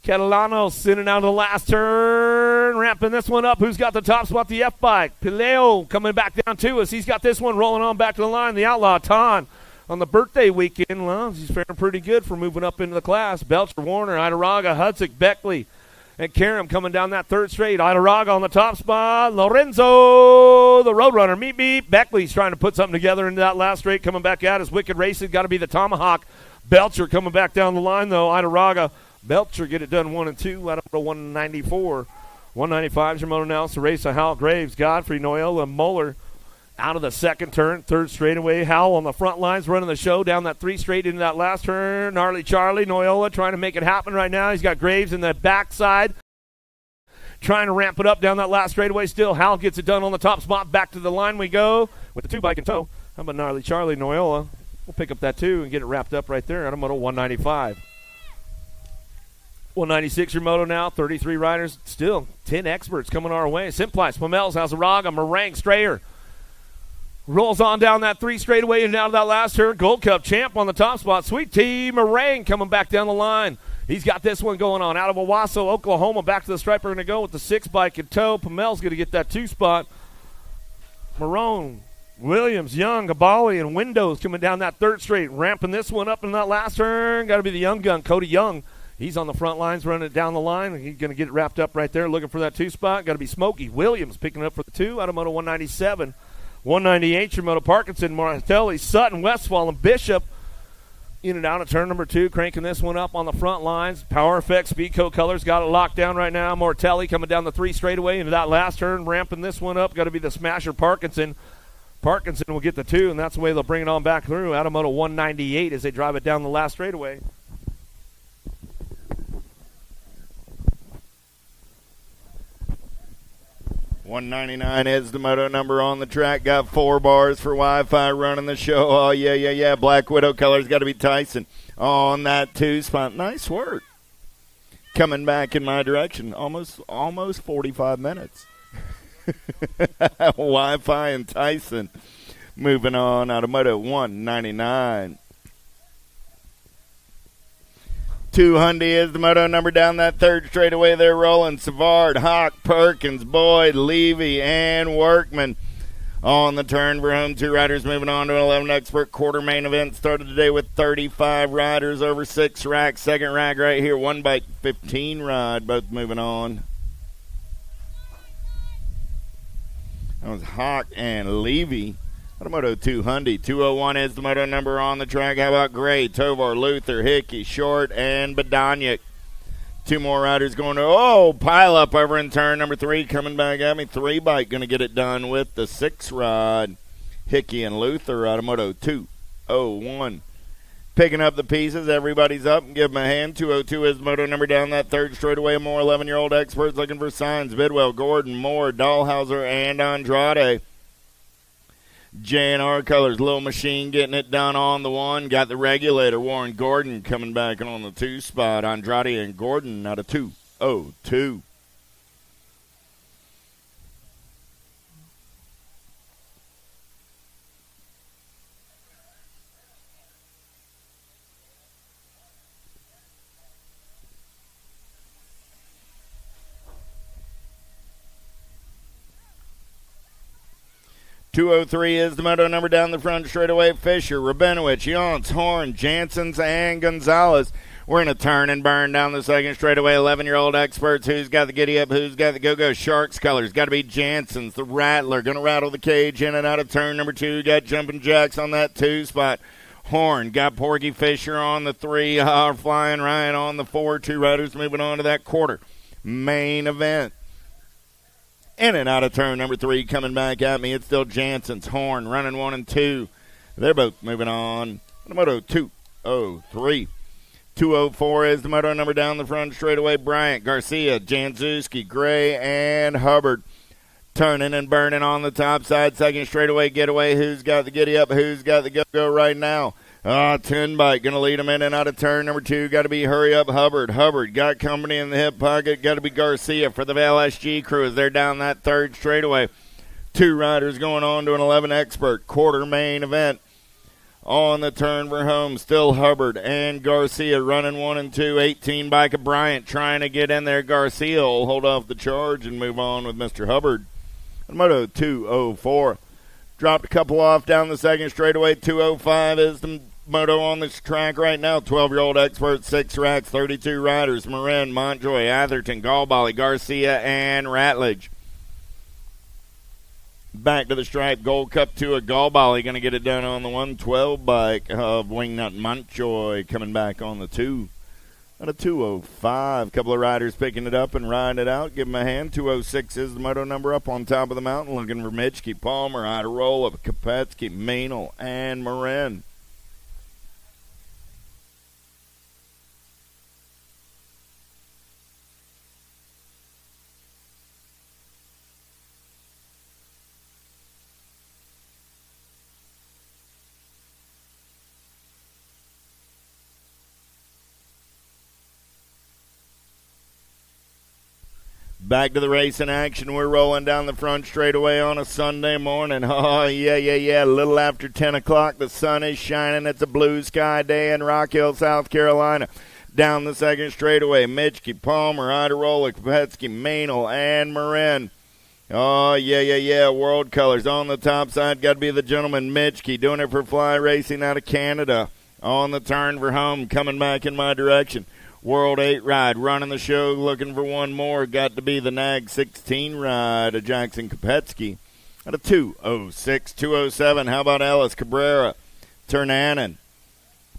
Catalano sending out of the last turn, ramping this one up. Who's got the top spot? The F-bike. Pileo coming back down to us. He's got this one rolling on back to the line. The Outlaw, Ton, on the birthday weekend. Well, he's faring pretty good for moving up into the class. Belcher, Warner, Idaraga, Hudzik, Beckley, and Karam coming down that third straight. Idaraga on the top spot. Lorenzo, the Roadrunner. Meep, meep. Beckley's trying to put something together into that last straight. Coming back out as Wicked Racing. Got to be the Tomahawk. Belcher coming back down the line, though. Idaraga. Belcher get it done 1 and 2 out of 194. 195 is your motor now. Ceresa, Howell, Graves, Godfrey, Noyola, Moeller out of the second turn. Third straightaway. Howell on the front lines running the show down that 3 straight into that last turn. Gnarly Charlie, Noyola trying to make it happen right now. He's got Graves in the backside trying to ramp it up down that last straightaway still. Howell gets it done on the top spot. Back to the line we go with the 2 bike in tow. How about Gnarly Charlie, Noyola? We'll pick up that 2 and get it wrapped up right there out of Moto 195. 196 your moto now, 33 riders, still 10 experts coming our way. Simplice, Pomels, Hazaraga, Meringue, Strayer. Rolls on down that 3 straightaway and down to that last turn. Gold Cup champ on the top spot. Sweet Tea Meringue coming back down the line. He's got this one going on. Out of Owasso, Oklahoma, back to the stripe. We're going to go with the 6 bike in tow. Pomel's going to get that 2 spot. Marone, Williams, Young, Gabali, and Windows coming down that 3rd straight. Ramping this one up in that last turn. Got to be the young gun, Cody Young. He's on the front lines running it down the line. He's going to get it wrapped up right there, looking for that 2 spot. Got to be Smokey Williams picking it up for the 2 out of Moto 197. 198, your Moto Parkinson, Martelli, Sutton, Westfall, and Bishop in and out of turn number 2, cranking this one up on the front lines. Power Effects, Speedco Colors got it locked down right now. Martelli coming down the 3 straightaway into that last turn, ramping this one up. Got to be the Smasher Parkinson. Parkinson will get the 2, and that's the way they'll bring it on back through out of Moto 198 as they drive it down the last straightaway. $199 is the moto number on the track. Got 4 bars for Wi-Fi running the show. Oh, yeah. Black Widow colors got to be Tyson on that 2 spot. Nice work. Coming back in my direction. Almost 45 minutes. Wi-Fi and Tyson moving on out of Moto 199. 200 is the moto number down that 3rd straightaway. They're rolling. Savard, Hawk, Perkins, Boyd, Levy, and Workman on the turn for home. 2 riders moving on to an 11 expert quarter main event. Started today with 35 riders over 6 racks. 2nd rack right here. 1 bike, 15 ride. Both moving on. That was Hawk and Levy. Moto 200. 201 is the moto number on the track. How about Gray, Tovar, Luther, Hickey, Short, and Badaniak? 2 more riders going to, pile up over in turn number 3. Coming back at me. 3 bike going to get it done with the 6 rod. Hickey and Luther out of Moto 201. Picking up the pieces. Everybody's up. Give them a hand. 202 is the moto number down that 3rd straightaway. More 11-year-old experts looking for signs. Bidwell, Gordon, Moore, Dahlhauser, and Andrade. J&R Colors, Little Machine getting it done on the 1. Got the regulator, Warren Gordon coming back on the 2 spot. Andrade and Gordon out of 202. 203 is the moto number down the front straightaway. Fisher, Rabinowicz, Yonts, Horn, Janssens, and Gonzalez. We're in a turn and burn down the second straightaway. 11-year-old experts. Who's got the giddy up? Who's got the go-go? Sharks colors. Got to be Janssens, the Rattler. Going to rattle the cage in and out of turn number 2. Got Jumping Jacks on that 2 spot. Horn. Got Porky Fisher on the 3. Flying Ryan on the 4. 2 riders moving on to that quarter main event. In and out of turn number 3. Coming back at me. It's still Janssens. Horn running 1 and 2. They're both moving on. The moto 203. 204 is the moto number down the front straightaway. Bryant, Garcia, Janczewski, Gray, and Hubbard. Turning and burning on the top side. Second straightaway getaway. Who's got the giddy up? Who's got the go-go right now? 10 bike. Going to lead him in and out of turn number 2. Got to be Hurry Up Hubbard. Hubbard got company in the hip pocket. Got to be Garcia for the LSG crew as they're down that third straightaway. 2 riders going on to an 11 expert quarter main event. On the turn for home, still Hubbard and Garcia running 1 and 2. 18 bike of Bryant trying to get in there. Garcia will hold off the charge and move on with Mr. Hubbard. Moto 204. Dropped a couple off down the second straightaway. 205 is the moto on this track right now. 12-year-old expert, 6 racks, 32 riders. Marin, Montjoy, Atherton, Galbally, Garcia, and Ratledge. Back to the stripe, Gold Cup 2 at Galbally. Going to get it done on the 112 bike of Wingnut Montjoy coming back on the 2. At a 205, a couple of riders picking it up and riding it out. Give them a hand. 206 is the moto number up on top of the mountain. Looking for Mitchke, Palmer, Iderola, Kopetsky, Maynel, and Marin. Back to the race in action. We're rolling down the front straightaway on a Sunday morning. Oh, yeah. A little after 10 o'clock, the sun is shining. It's a blue sky day in Rock Hill, South Carolina. Down the second straightaway, Mitchke, Palmer, Iderola, Kopetsky, Maynel, and Marin. Oh, yeah. World colors on the top side. Got to be the gentleman, Mitchke, doing it for Fly Racing out of Canada. On the turn for home, coming back in my direction. World 8 ride, running the show, looking for one more. Got to be the Nag 16 ride of Jackson Kopetsky. At a 206, 207, how about Ellis, Cabrera, Ternanen,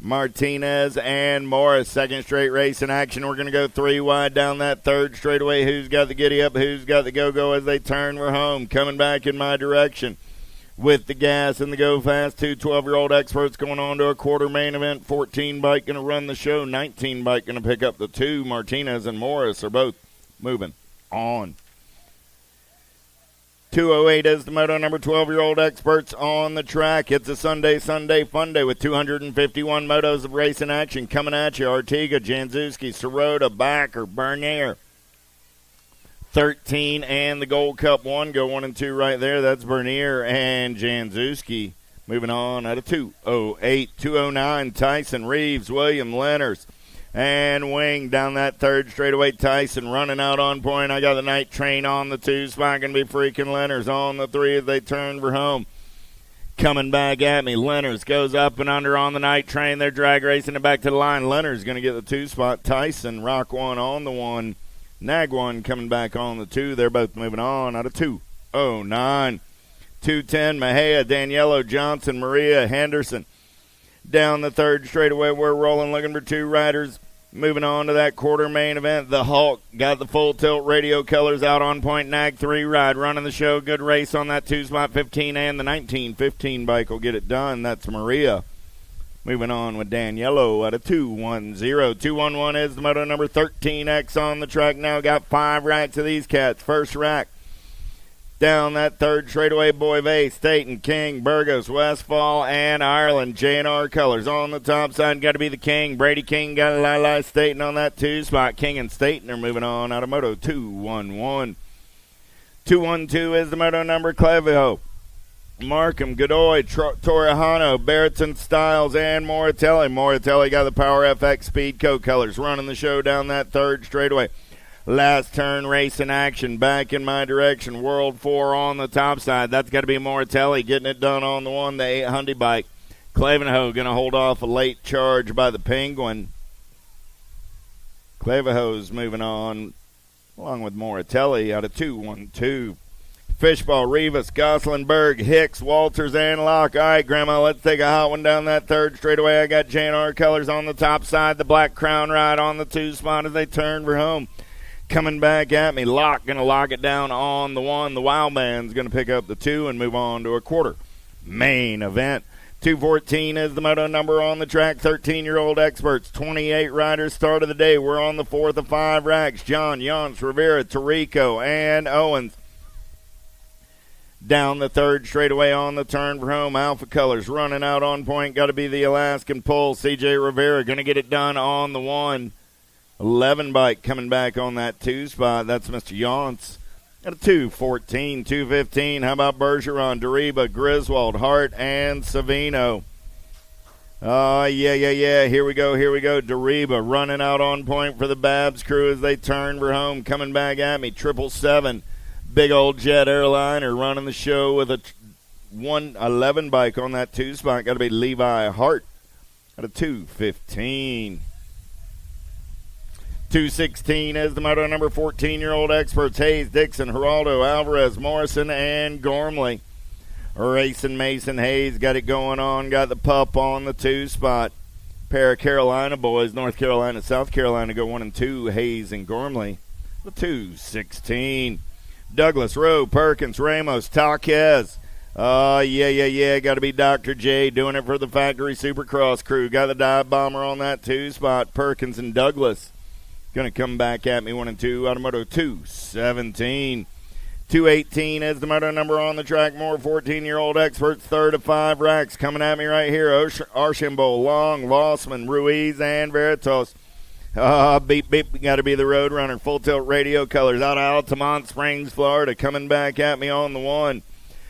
Martinez, and Morris. Second straight race in action. We're going to go 3 wide down that third straightaway. Who's got the giddy up? Who's got the go-go as they turn for home? Coming back in my direction. With the gas and the go fast, 2 12-year-old experts going on to a quarter main event. 14 bike going to run the show. 19 bike going to pick up the 2. Martinez and Morris are both moving on. 208 is the moto number. 12-year-old experts on the track. It's a Sunday fun day with 251 motos of racing action coming at you. Artiga, Janczewski, Sirota, Backer, Bernier. 13 and the Gold Cup 1 go 1 and 2 right there. That's Bernier and Janczewski. Moving on at a 208, 209, Tyson, Reeves, William, Lenners, and Wing down that third straightaway. Tyson running out on point. I got the night train on the 2 spot. Going to be freaking Lenners on the 3 as they turn for home. Coming back at me. Lenners goes up and under on the night train. They're drag racing it back to the line. Lenners going to get the 2 spot. Tyson, Rock 1 on the 1. Nag 1 coming back on the 2. They're both moving on out of 209. 210, Mejia, Daniello, Johnson, Maria, Henderson. Down the third straightaway, we're rolling, looking for 2 riders. Moving on to that quarter main event. The Hulk got the full tilt radio colors out on point. Nag 3 ride, running the show. Good race on that 2 spot. 15 and the 19-15 bike will get it done. That's Maria. Moving on with Daniello at a 210. 211 is the moto number. 13X on the track now. Got 5 racks of these cats. First rack. Down that third straightaway, Boyve, Staten, King, Burgos, Westfall, and Ireland. J&R colors on the top side. Got to be the King. Brady King got Lila Staten on that 2 spot. King and Staten are moving on out of moto 211. 212 is the moto number. Clevio, Markham, Godoy, Torrejano, Barrettson, Styles, and Moratelli. Moratelli got the Power FX Speedco colors running the show down that third straightaway. Last turn race in action, back in my direction. World 4 on the top side. That's got to be Moratelli getting it done on the 1, the 800 bike. Clavenhoe going to hold off a late charge by the Penguin. Clavenhoe's moving on along with Moratelli out of 2-1-2. Fishball, Rivas, Goslinberg, Hicks, Walters, and Locke. All right, Grandma, let's take a hot one down that third straightaway. I got JNR Colors on the top side. The Black Crown ride on the 2 spot as they turn for home. Coming back at me, Locke going to lock it down on the 1. The Wildman's going to pick up the 2 and move on to a quarter. Main event. 214 is the moto number on the track. 13-year-old experts. 28 riders start of the day. We're on the 4th of 5 racks. John, Yance, Rivera, Tarico, and Owens. Down the third straightaway on the turn for home. Alpha Colors running out on point. Got to be the Alaskan Pull. CJ Rivera going to get it done on the 1. 11 bike coming back on that 2 spot. That's Mr. Yance. At a 2:14, 2:15. How about Bergeron, Deriba, Griswold, Hart, and Savino? Yeah. Here we go. Deriba running out on point for the Babs crew as they turn for home. Coming back at me. 777. Big old jet airliner running the show with a 111 bike on that 2 spot. Got to be Levi Hart at a 2:15. 216 is the moto number. 14-year-old experts. Hayes, Dixon, Geraldo, Alvarez, Morrison, and Gormley. Racing Mason Hayes got it going on. Got the pup on the 2 spot. Pair of Carolina boys. North Carolina, South Carolina go 1 and 2. Hayes and Gormley. The 216. Douglas, Rowe, Perkins, Ramos, Taquez. Yeah. Got to be Dr. J doing it for the Factory Supercross crew. Got the dive bomber on that 2 spot. Perkins and Douglas. Going to come back at me 1 and 2. Automoto 217. 218 is the moto number on the track. More 14-year-old experts. 3rd of 5 racks. Coming at me right here. Archambault, Long, Lossman, Ruiz, and Veritas. Beep. Got to be the Roadrunner. Full Tilt Radio Colors out of Altamont Springs, Florida. Coming back at me on the 1.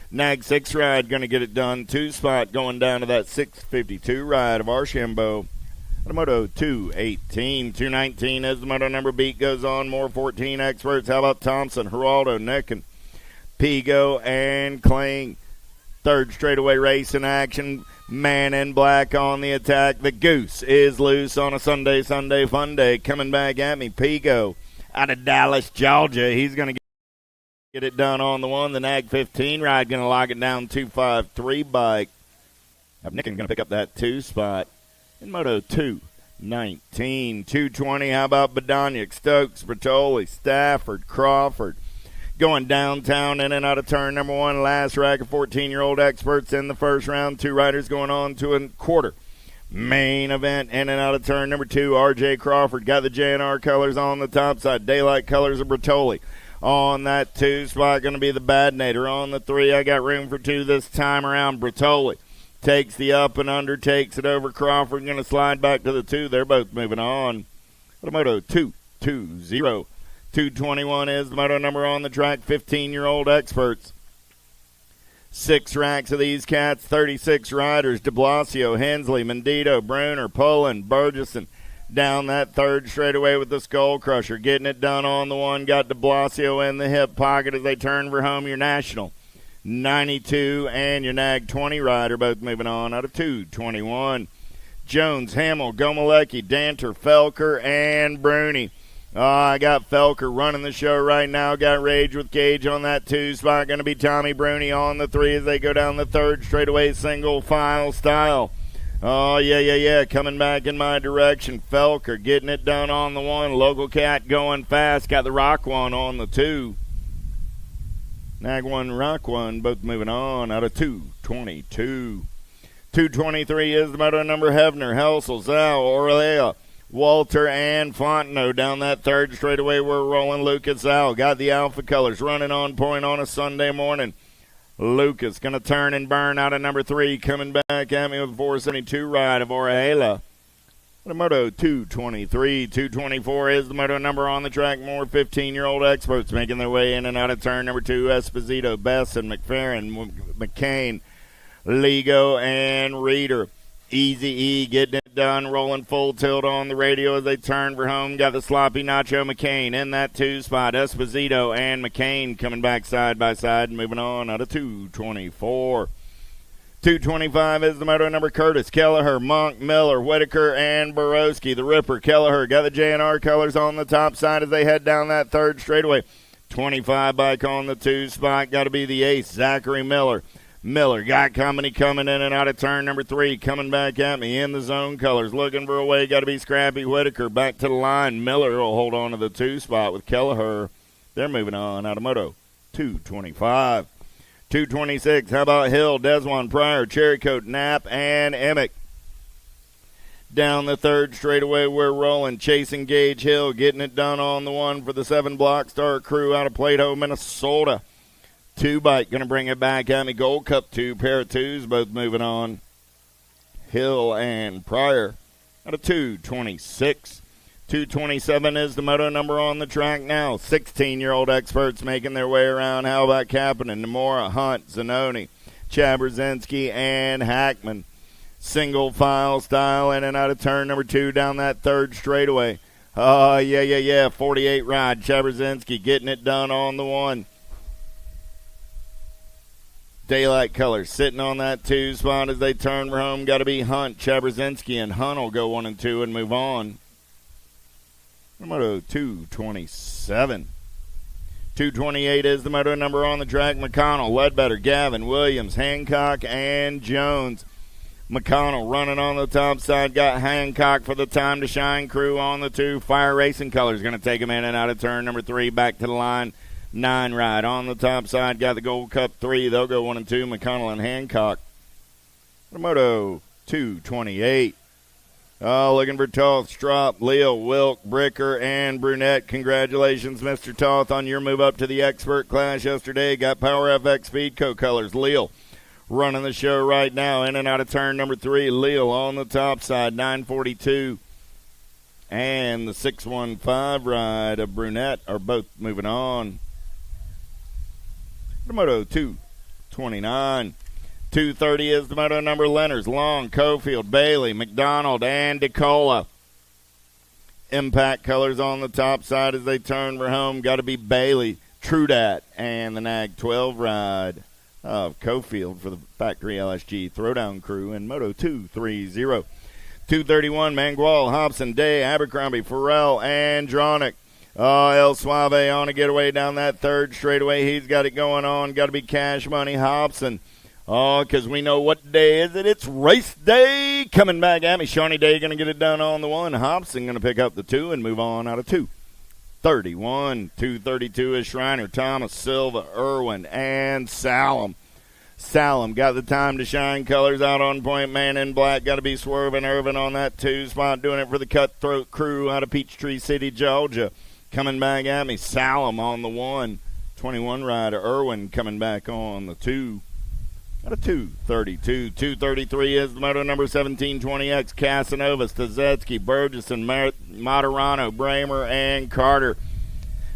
Nag 6 ride. Going to get it done. 2 spot going down to that 652 ride of Archambault. Moto 218, 219 as the moto number. Beat goes on. More 14 experts. How about Thompson, Geraldo, Nicken, Pigo, and Kling. 3rd straightaway race in action. Man in black on the attack. The Goose is loose on a Sunday fun day. Coming back at me, Pigo out of Dallas, Georgia. He's going to get it done on the 1. The Nag 15 ride going to lock it down. 253 bike. Nicken going to pick up that 2 spot. In Moto 219, 220, how about Badoniak, Stokes, Bertoli, Stafford, Crawford. Going downtown in and out of turn number 1. Last rack of 14-year-old experts in the first round. 2 riders going on to a quarter. Main event in and out of turn number 2. R.J. Crawford got the JNR Colors on the top side. Daylight Colors of Bertoli. On that 2 spot, going to be the Badnator. On the 3, I got room for 2 this time around. Bertoli takes the up and under, takes it over Crawford. Going to slide back to the 2. They're both moving on. Moto 220. 221 is the moto number on the track. 15-year-old experts. 6 racks of these cats. 36 riders. De Blasio, Hensley, Mendito, Bruner, Poland, Burgesson. Down that 3rd straightaway with the Skull Crusher. Getting it done on the 1. Got De Blasio in the hip pocket as they turn for home. Your National 92 and your Nag 20 rider both moving on out of 221. Jones, Hamill, Gomalecki, Danter, Felker, and Bruni. I got Felker running the show right now. Got Rage with Gage on that 2 spot. Going to be Tommy Bruni on the 3 as they go down the 3rd straightaway single file style. Yeah. Coming back in my direction. Felker getting it done on the 1. Local Cat going fast. Got the Rock One on the 2. Nag 1, Rock 1, both moving on out of 222. 223 is the moto number. Hevner, Helsel, Zal, Aurelia, Walter, and Fontenot. Down that 3rd straightaway, we're rolling. Lucas Zal got the Alpha Colors running on point on a Sunday morning. Lucas going to turn and burn out of number 3. Coming back at me with 472 ride of Aurelia. The Moto 223, 224 is the moto number on the track. More 15-year-old experts making their way in and out of turn number 2. Esposito, Besson, McFerrin, McCain, Ligo, and Reeder. Easy E getting it done, rolling full tilt on the radio as they turn for home. Got the sloppy Nacho McCain in that 2 spot. Esposito and McCain coming back side by side, moving on out of 224. 225 is the moto number. Curtis, Kelleher, Monk, Miller, Whitaker, and Borowski. The Ripper, Kelleher, got the JNR colors on the top side as they head down that third straightaway. 25 bike on the 2 spot. Got to be the ace, Zachary Miller. Miller got company coming in and out of turn number 3, coming back at me in the zone colors, looking for a way. Got to be Scrappy. Whitaker back to the line. Miller will hold on to the 2 spot with Kelleher. They're moving on out of moto 225. 226, how about Hill, Deswan, Pryor, Cherrycoat, Knapp, and Emick. Down the third straightaway, we're rolling. Chasing Gage Hill, getting it done on the 1 for the 7 Block Star crew out of Plato, Minnesota. 2 bike, going to bring it back at me. Gold Cup 2, pair of 2s, both moving on. Hill and Pryor out of 226. 227 is the moto number on the track now. 16-year-old experts making their way around. How about Kapanen, Nomura, Hunt, Zanoni, Chabrzinski, and Hackman. Single file style in and out of turn number 2 down that third straightaway. 48 ride. Chabrzinski getting it done on the 1. Daylight colors sitting on that 2 spot as they turn for home. Got to be Hunt, Chabrzinski, and Hunt will go 1 and 2 and move on. Moto 227. 228 is the moto number on the track. McConnell, Ledbetter, Gavin, Williams, Hancock, and Jones. McConnell running on the top side. Got Hancock for the Time to Shine crew on the 2. Fire Racing colors going to take him in and out of turn number 3. Back to the line. 9 ride on the top side. Got the Gold Cup 3. They'll go 1 and 2. McConnell and Hancock. Moto 228. Looking for Toth, Strop, Leal, Wilk, Bricker, and Brunette. Congratulations, Mr. Toth, on your move up to the expert class yesterday. Got Power FX Speedco colors. Leal running the show right now. In and out of turn number 3. Leal on the top side. 942. And the 615 ride of Brunette are both moving on. Moto 229. 230 is the moto number. Lenners, Long, Cofield, Bailey, McDonald, and DeCola. Impact colors on the top side as they turn for home. Got to be Bailey, Trudat, and the Nag 12 ride of Cofield for the Factory LSG Throwdown crew in Moto 230. 231, Mangual, Hobson, Day, Abercrombie, Farrell, and Dronick. El Suave on a getaway down that third straightaway. He's got it going on. Got to be Cash Money, Hobson. Because we know what day is it. It's race day. Coming back at me. Shawnee Day going to get it done on the 1. Hobson going to pick up the 2 and move on out of 231. 232 is Schreiner, Thomas, Silva, Irwin, and Salem. Salem got the Time to Shine colors out on point. Man in black. Got to be Swerving Irvin on that 2 spot. Doing it for the Cutthroat crew out of Peachtree City, Georgia. Coming back at me. Salem on the 1. 21 rider Irwin coming back on the 2. Out of 232. 233 is the moto number 1720X. Casanova, Stazetsky, Burgess, and Materano, Bramer, and Carter.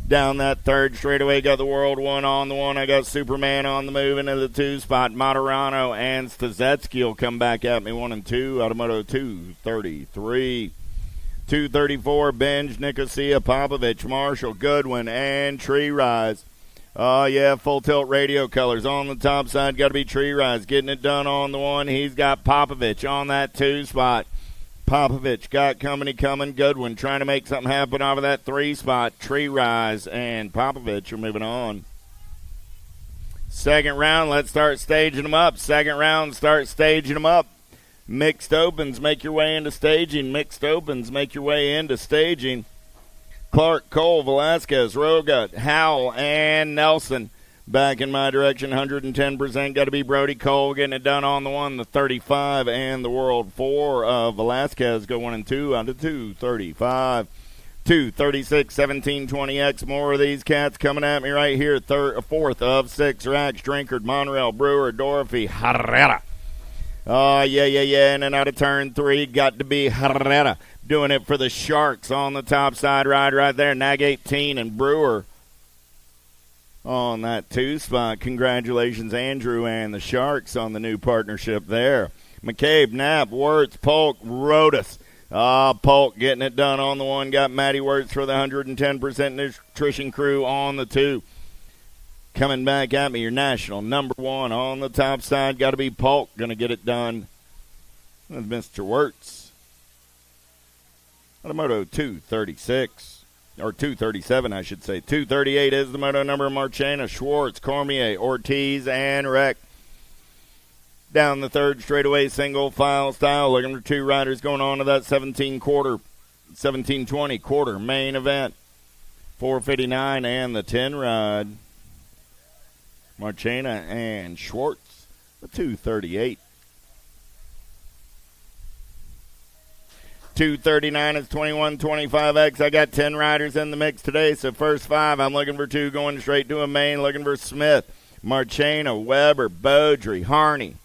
Down that third straightaway, got the World 1 on the 1. I got Superman on the move into the 2 spot. Materano and Stazetsky will come back at me 1 and 2 out of moto 233. 234, Benj, Nicosia, Popovich, Marshall, Goodwin, and Tree Rise. Full tilt radio colors on the top side. Got to be Tree Rise getting it done on the 1. He's got Popovich on that 2 spot. Popovich got company coming. Goodwin trying to make something happen off of that 3 spot. Tree Rise and Popovich are moving on. Second round, let's start staging them up. Second round, start staging them up. Mixed opens, make your way into staging. Mixed opens, make your way into staging. Clark, Cole, Velasquez, Rogut, Howell, and Nelson. Back in my direction, 110%. Got to be Brody Cole getting it done on the 1, the 35, and the World 4 of Velasquez go 1 and 2 on to 235. 236, 1720X. More of these cats coming at me right here. Fourth of 6. Rax, Drinkard, Monreal, Brewer, Dorothy, Herrera. In and out of turn 3. Got to be Herrera. Doing it for the Sharks on the top side ride right there. Nag 18 and Brewer on that 2 spot. Congratulations, Andrew and the Sharks on the new partnership there. McCabe, Knapp, Wirtz, Polk, Rodas. Polk getting it done on the 1. Got Matty Wirtz for the 110% nutrition crew on the 2. Coming back at me, your national number 1 on the top side. Got to be Polk. Going to get it done with Mr. Wirtz. Moto 236. Or 237, I should say. 238 is the moto number. Marchena, Schwartz, Cormier, Ortiz, and Reck. Down the third straightaway, single file style. Looking for 2 riders going on to that 1720 quarter main event. 459 and the 10 ride. Marchena and Schwartz, the 238. 239 is 2125X. I got 10 riders in the mix today, so first 5, I'm looking for 2 going straight to a main. Looking for Smith, Marchena, Weber, Beaudry, Harney.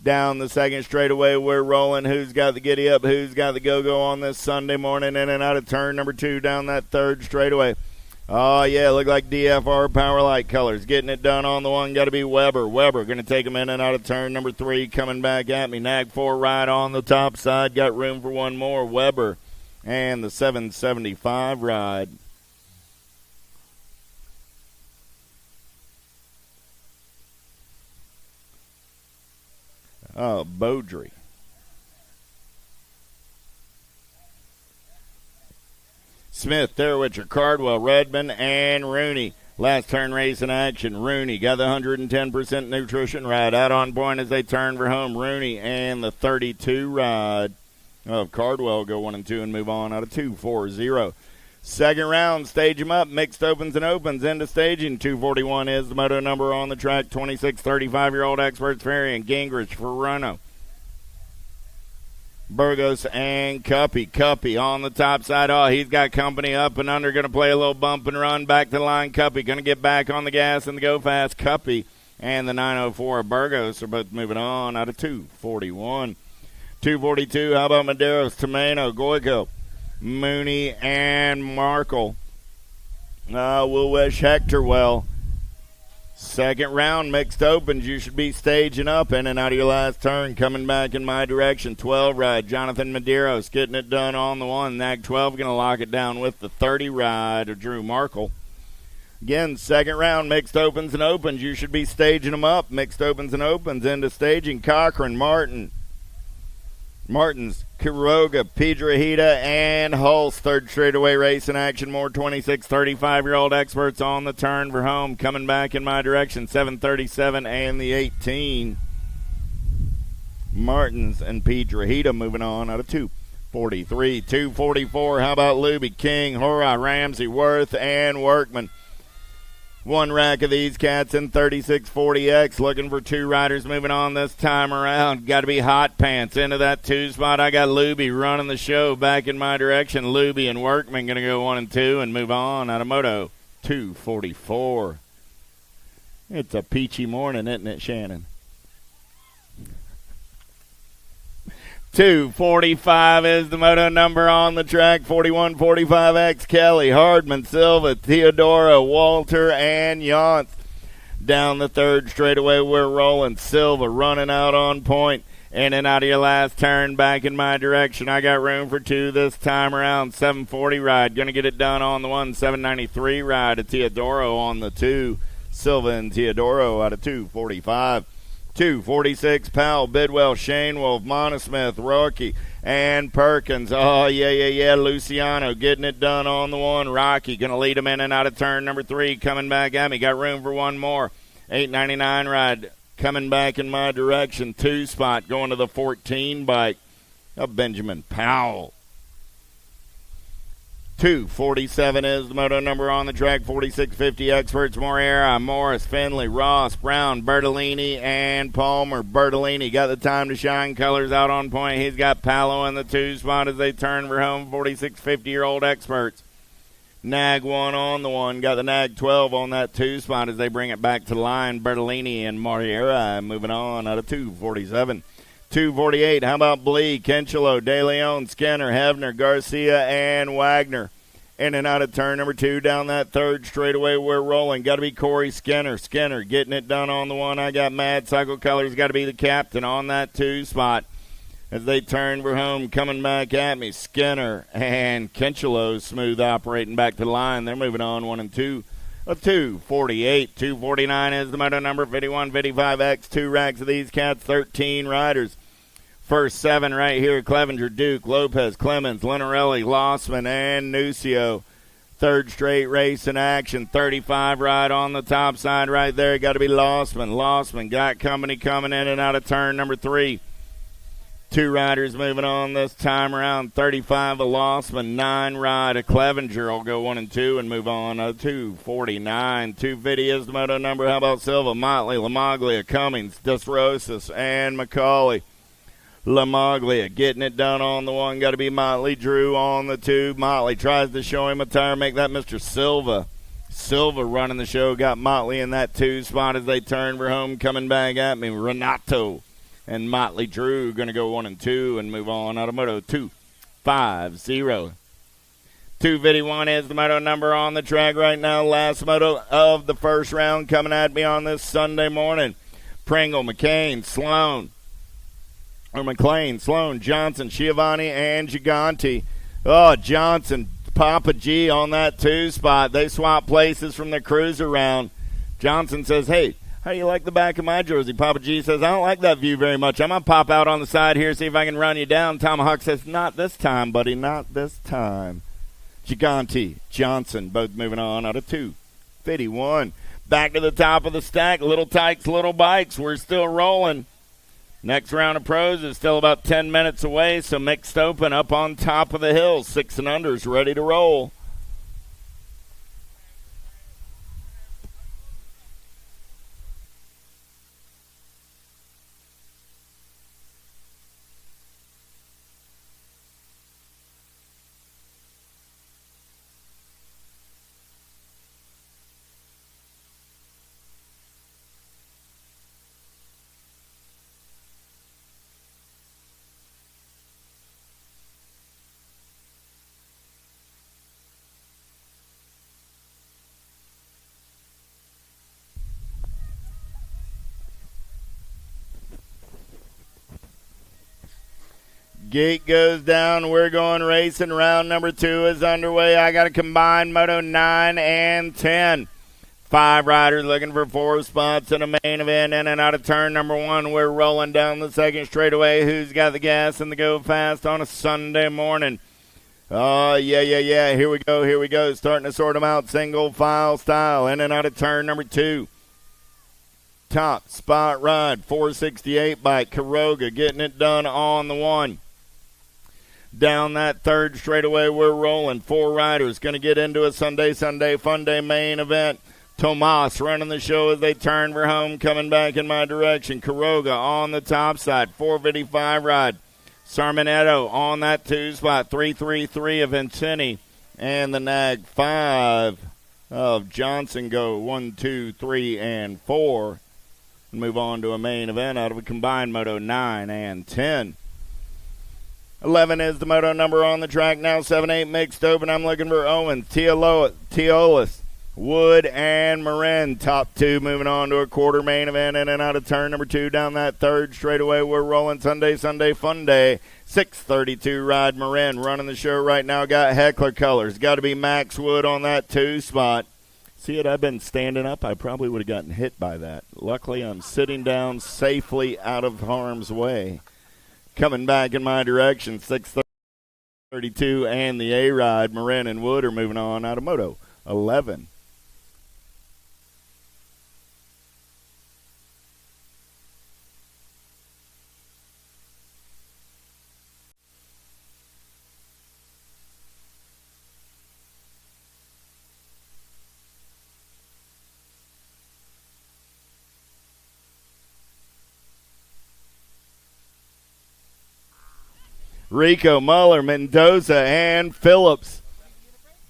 Down the second straightaway, we're rolling. Who's got the giddy up? Who's got the go-go on this Sunday morning? In and out of turn number 2 down that third straightaway. Oh, yeah, look like DFR Powerlight colors. Getting it done on the 1. Got to be Weber. Weber going to take him in and out of turn number 3. Coming back at me. Nag 4 right on the top side. Got room for 1 more. Weber and the 775 ride. Beaudry. Smith, Thurwitcher, Cardwell, Redmond, and Rooney. Last turn race in action. Rooney got the 110% nutrition ride out on point as they turn for home. Rooney and the 32 ride of Cardwell go 1 and 2 and move on out of 2-4-0. Second round, stage them up. Mixed opens and opens into staging. 241 is the moto number on the track. 26 35-year-old experts Ferry and Gingrich for Renault. Burgos and Cuppy on the top side. Oh, he's got company up and under. Going to play a little bump and run back to the line. Cuppy going to get back on the gas and go fast. Cuppy and the 904 of Burgos are both moving on out of 241. 242, how about Medeiros, Tomeno, Goico, Mooney, and Markle. We'll wish Hector well. Second round, mixed opens. You should be staging up in and out of your last turn. Coming back in my direction. 12 ride. Jonathan Medeiros getting it done on the 1. Nag 12 going to lock it down with the 30 ride of Drew Markle. Again, second round, mixed opens and opens. You should be staging them up. Mixed opens and opens into staging. Cochran, Martins, Quiroga, Piedrahita, and Hulse. Third straightaway race in action. More 26 35-year-old experts on the turn for home. Coming back in my direction. 737 and the 18. Martins and Piedrahita moving on out of 243. 244. How about Luby, King, Hora, Ramsey, Worth, and Workman. 1 rack of these cats in 3640X. Looking for 2 riders moving on this time around. Got to be Hot Pants into that 2 spot. I got Luby running the show back in my direction. Luby and Workman going to go 1 and 2 and move on out of Moto 244. It's a peachy morning, isn't it, Shannon? 245 is the moto number on the track. 4145X, Kelly, Hardman, Silva, Theodora, Walter, and Yance. Down the third straightaway, we're rolling. Silva running out on point. In and out of your last turn, back in my direction. I got room for 2 this time around. 740 ride, going to get it done on the 1. 793 ride of Teodoro on the 2. Silva and Teodoro out of 245. 246, Powell, Bidwell, Shane Wolf, Monosmith, Rocky, and Perkins. Oh, yeah. Luciano getting it done on the 1. Rocky going to lead him in and out of turn number 3. Coming back at me. Got room for 1 more. 899 ride coming back in my direction. 2 spot going to the 14 bike of Benjamin Powell. 247 is the moto number on the track. 4650 experts. Moreira, Morris, Finley, Ross, Brown, Bertolini, and Palmer. Bertolini got the time to shine, colors out on point. He's got Palo in the 2 spot as they turn for home. 4650-year-old experts. Nag 1 on the 1. Got the Nag 12 on that 2 spot as they bring it back to the line. Bertolini and Moreira moving on out of 247. 248, how about Blee, Kenchelo, De Leon, Skinner, Hefner, Garcia, and Wagner. In and out of turn number 2 down that third straightaway. We're rolling. Got to be Corey Skinner. Skinner getting it done on the 1. I got Mad Cycle Colors. Got to be the captain on that 2 spot. As they turn for home, coming back at me, Skinner and Kinchelow smooth operating back to the line. They're moving on 1 and 2. A 2:48, 2:49 is the moto number. 51, 55X, 2 racks of these cats, 13 riders. First 7 right here, Clevenger, Duke, Lopez, Clemens, Lenarelli, Lossman, and Nucio. Third straight race in action, 35 right on the top side right there. Got to be Lossman. Lossman got company coming in and out of turn number 3. 2 riders moving on this time around. 35 a Lossman, 9 ride a Clevenger will go 1 and 2 and move on. 2:49. 250 is the moto number. How about Silva, Motley, Lamaglia, Cummings, Desrosas, and McCauley. Lamaglia getting it done on the 1. Got to be Motley. Drew on the 2. Motley tries to show him a tire. Make that Mr. Silva. Silva running the show. Got Motley in that 2 spot as they turn for home. Coming back at me, Renato and Motley Drew going to go 1 and 2 and move on. Automoto 2:50. 2:51 is the moto number on the track right now. Last moto of the first round coming at me on this Sunday morning. Pringle, McClain, Sloan, Johnson, Schiavone, and Gigante. Oh, Johnson, Papa G on that 2 spot. They swap places from the cruiser round. Johnson says, hey, how do you like the back of my jersey? Papa G says, I don't like that view very much. I'm going to pop out on the side here, see if I can run you down. Tomahawk says, not this time, buddy, not this time. Gigante, Johnson, both moving on out of 2:51. Back to the top of the stack. Little Tykes, Little Bikes. We're still rolling. Next round of pros is still about 10 minutes away, so mixed open up on top of the hill. 6 and unders ready to roll. Gate goes down. We're going racing. Round number 2 is underway. I got a combined moto 9 and 10. 5 riders looking for 4 spots in a main event. In and out of turn number 1. We're rolling down the second straightaway. Who's got the gas and the go fast on a Sunday morning? Oh, yeah. Here we go. Starting to sort them out single file style. In and out of turn number 2. Top spot ride. 468 by Quiroga getting it done on the 1. Down that third straightaway, we're rolling. 4 riders going to get into a Sunday Fun Day main event. Tomas running the show as they turn for home, coming back in my direction. Quiroga on the top side, 455 ride. Sarmineto on that 2 spot, 333 of Vincini. And the nag 5 of Johnson go 1, 2, 3, and 4. And move on to a main event out of a combined moto 9 and 10. 11 is the moto number on the track now. 7-8 mixed open. I'm looking for Owens, Teolis, Wood, and Marin. Top 2 moving on to a quarter main event. In and out of turn number 2 down that third straightaway. We're rolling Sunday Fun Day. 632 ride Marin running the show right now. Got Heckler colors. Got to be Max Wood on that 2 spot. See it? I've been standing up. I probably would have gotten hit by that. Luckily, I'm sitting down safely out of harm's way. Coming back in my direction, 632 and the A-Ride. Marin and Wood are moving on out of moto 11. Rico, Muller, Mendoza, and Phillips.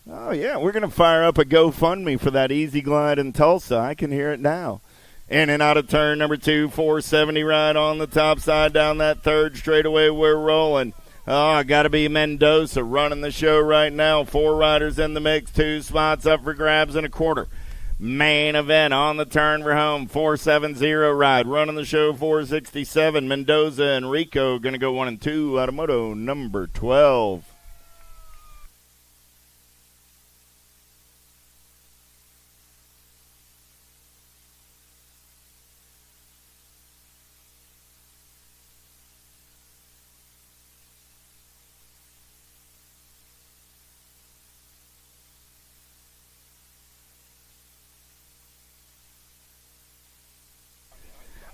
Oh, yeah, we're going to fire up a GoFundMe for that Easy Glide in Tulsa. I can hear it now. In and out of turn number 2, 470 ride on the top side down that third straightaway. We're rolling. Oh, got to be Mendoza running the show right now. 4 riders in the mix, 2 spots up for grabs in a quarter. Main event on the turn for home, 470 ride. Running the show, 467. Mendoza and Rico going to go 1 and 2. Automoto number 12.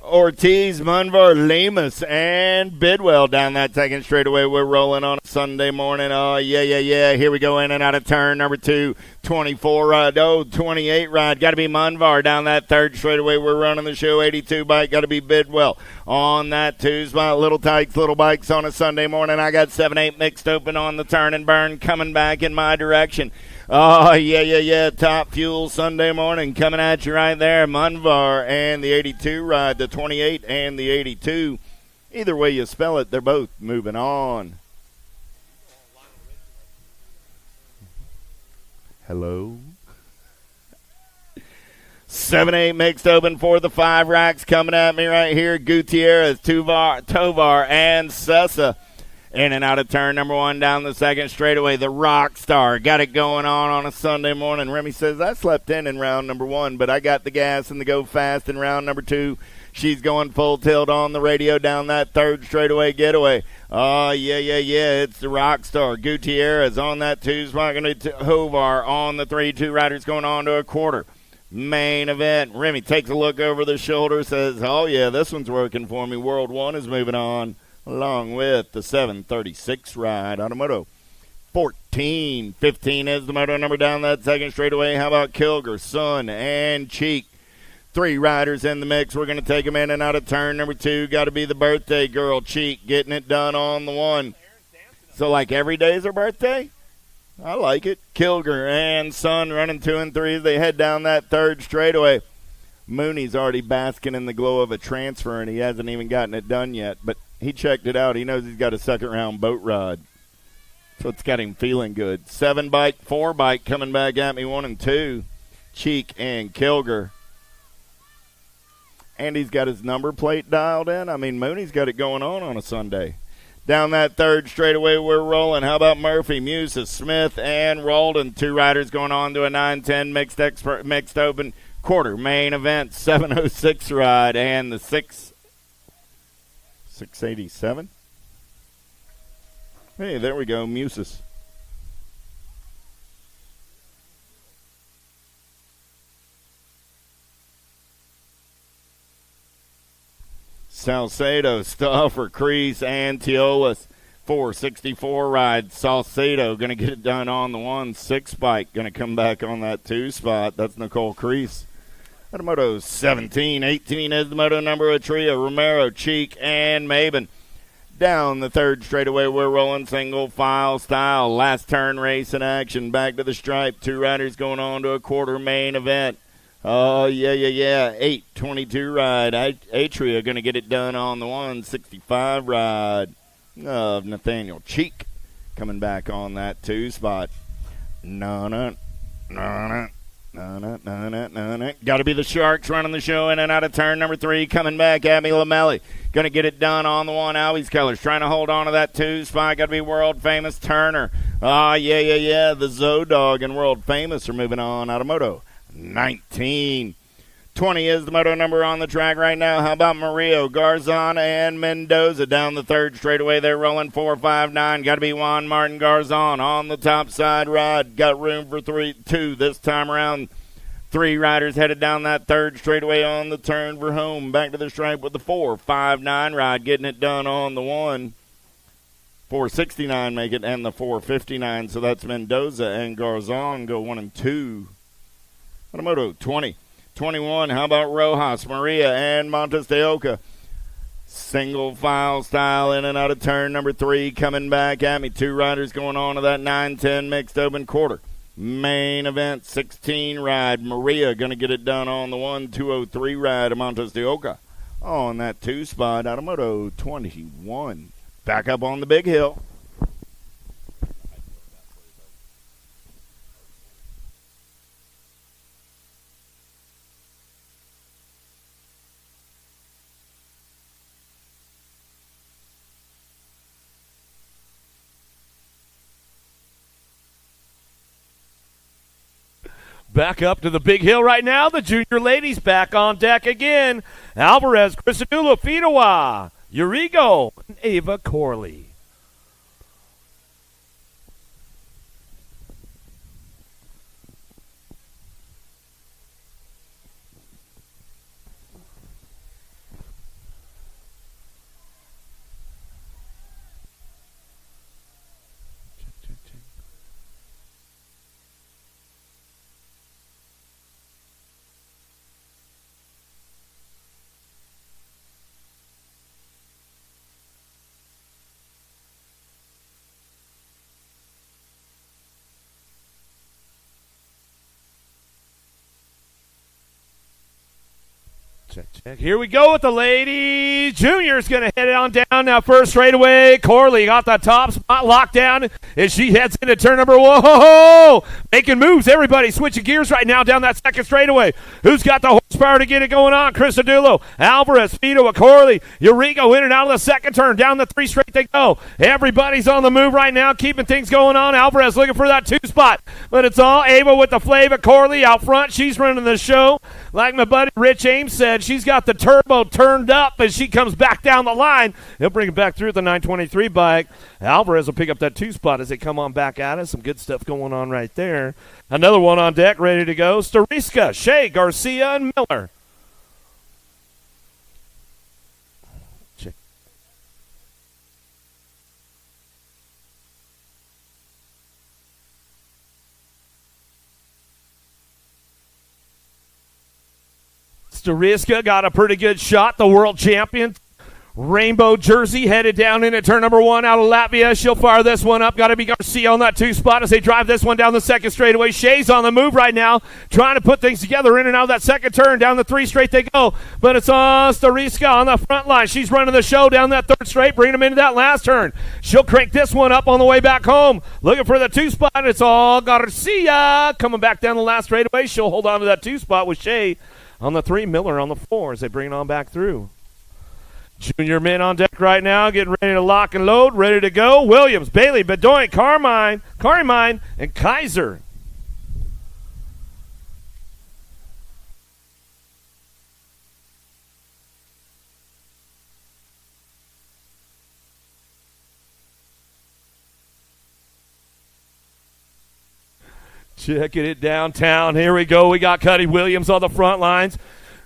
Ortiz, Munvar, Lemus, and Bidwell down that second straightaway. We're rolling on a Sunday morning. Oh, yeah. Here we go in and out of turn number 2. 24 ride. 28 ride. Got to be Munvar down that third straightaway. We're running the show. 82 bike. Got to be Bidwell on that 2 spot. Little Tykes, little bikes on a Sunday morning. I got 7-8 mixed open on the turn and burn coming back in my direction. Oh, yeah. Top Fuel Sunday morning coming at you right there. Munvar and the 82 ride, the 28 and the 82. Either way you spell it, they're both moving on. Hello? 7-8 mixed open for the 5 racks coming at me right here. Gutierrez, Tovar, and Sessa. In and out of turn number 1 down the second straightaway. The rock star got it going on a Sunday morning. Remy says, I slept in round number 1, but I got the gas and the go fast in round number 2. She's going full tilt on the radio down that third straightaway getaway. Oh, yeah. It's the rock star. Gutierrez on that 2 spot. Going to Hovar on the 3. 2 riders going on to a quarter. Main event. Remy takes a look over the shoulder, says, oh, yeah, this one's working for me. World 1 is moving on, along with the 736 ride. Automoto 14. 15 is the moto number down that second straightaway. How about Kilger, Sun, and Cheek? 3 riders in the mix. We're going to take them in and out of turn number 2. Got to be the birthday girl, Cheek, getting it done on the 1. So like every day is her birthday? I like it. Kilger and Sun running 2 and 3 as they head down that third straightaway. Mooney's already basking in the glow of a transfer, and he hasn't even gotten it done yet. But he checked it out. He knows he's got a second-round boat ride. So it's got him feeling good. 7 bike, 4 bike coming back at me, 1 and 2. Cheek and Kilger. And he's got his number plate dialed in. I mean, Mooney's got it going on a Sunday. Down that third straightaway, we're rolling. How about Murphy, Musa, Smith, and Roldan? 2 riders going on to a 9-10 mixed open quarter. Main event, 706 ride, and the 687. Hey, there we go, Musis. Salcedo, Stauffer, Crease, and Teolis. 464 ride. Salcedo going to get it done on the 1-6 bike. Going to come back on that 2 spot. That's Nicole Crease. Automoto 17. 18 is the moto number of trio. Romero, Cheek, and Maben. Down the third straightaway, we're rolling single file style. Last turn race in action. Back to the stripe. 2 riders going on to a quarter main event. Oh, yeah. 822 ride. Atria going to get it done on the 165 ride of Nathaniel Cheek. Coming back on that 2 spot. Got to be the Sharks running the show in and out of turn number 3. Coming back, Abby Lamelli. Going to get it done on the 1. Albie's Colors trying to hold on to that 2 spot. Got to be world famous Turner. Oh, yeah. The Zodog and world famous are moving on. Automoto 19. 20 is the moto number on the track right now. How about Murillo, Garzon, and Mendoza down the third straightaway? They're rolling 4-5-9. Got to be Juan Martin Garzon on the top side ride. Got room for 2 this time around. 3 riders headed down that third straightaway on the turn for home. Back to the stripe with the 4-5-9 ride. Getting it done on the 1. 469 make it, and the 459. So that's Mendoza and Garzon go 1 and 2. Automoto 20. 21, how about Rojas, Maria, and Montes de Oca? Single file style in and out of turn number 3. Coming back at me. 2 riders going on to that 9-10 mixed open quarter. Main event, 16 ride. Maria going to get it done on the 203 ride of Montes de Oca. On that 2 spot, Automoto 21. Back up on the big hill. Back up to the big hill right now. The junior ladies back on deck again. Alvarez, Christodoulo, Fidowa, Urigo, and Ava Corley. Check. Here we go with the ladies. Junior's going to head it on down now. First straightaway. Corley got the top spot locked down as she heads into turn number one. Whoa! Making moves. Everybody switching gears right now down that second straightaway. Who's got the horsepower to get it going on? Christodoulo, Alvarez, Fido, Corley, Urigo in and out of the second turn. Down the three straight they go. Everybody's on the move right now, keeping things going on. Alvarez looking for that two spot, but it's all Ava with the flavor. Corley out front. She's running the show. Like my buddy Rich Ames said, she's got the turbo turned up as she comes back down the line. He'll bring it back through the 923 bike. Alvarez will pick up that two spot as they come on back at us. Some good stuff going on right there. Another one on deck, ready to go. Stariska, Shea, Garcia, and Miller. Check. Stariska got a pretty good shot, the world champion. Rainbow jersey headed down into turn number one out of Latvia. She'll fire this one up. Got to be Garcia on that two spot as they drive this one down the second straightaway. Shea's on the move right now, trying to put things together in and out of that second turn. Down the three straight they go, but it's Stariska on the front line. She's running the show down that third straight, bringing them into that last turn. She'll crank this one up on the way back home. Looking for the two spot. It's all Garcia coming back down the last straightaway. She'll hold on to that two spot with Shea on the three, Miller on the four as they bring it on back through. Junior men on deck right now, getting ready to lock and load, ready to go. Williams, Bailey, Bedoin, Carmine, and Kaiser. Checking it downtown. Here we go. We got Cuddy Williams on the front lines.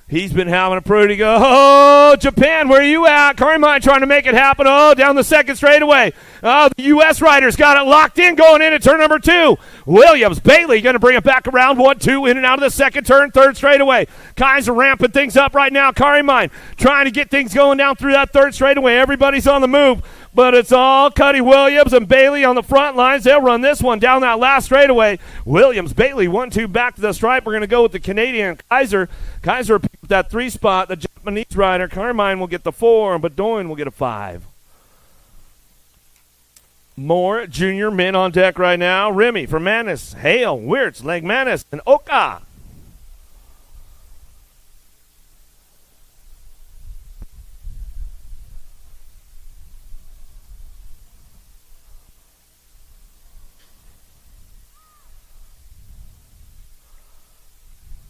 He's been having a pretty good. Oh, Japan, where are you at? Carmine trying to make it happen. Oh, down the second straightaway. Oh, the U.S. riders got it locked in going into turn number two. Williams, Bailey going to bring it back around. 1-2 in and out of the second turn, third straightaway. Kaiser ramping things up right now. Carmine trying to get things going down through that third straightaway. Everybody's on the move, but it's all Cuddy Williams and Bailey on the front lines. They'll run this one down that last straightaway. Williams, Bailey, 1-2 back to the stripe. We're going to go with the Canadian Kaiser. Kaiser picked up that three spot. The Japanese rider, Carmine, will get the four, and Bedoin will get a five. More junior men on deck right now. Remy, Fermanis, Hale, Wirtz, Legmanis, and Oka.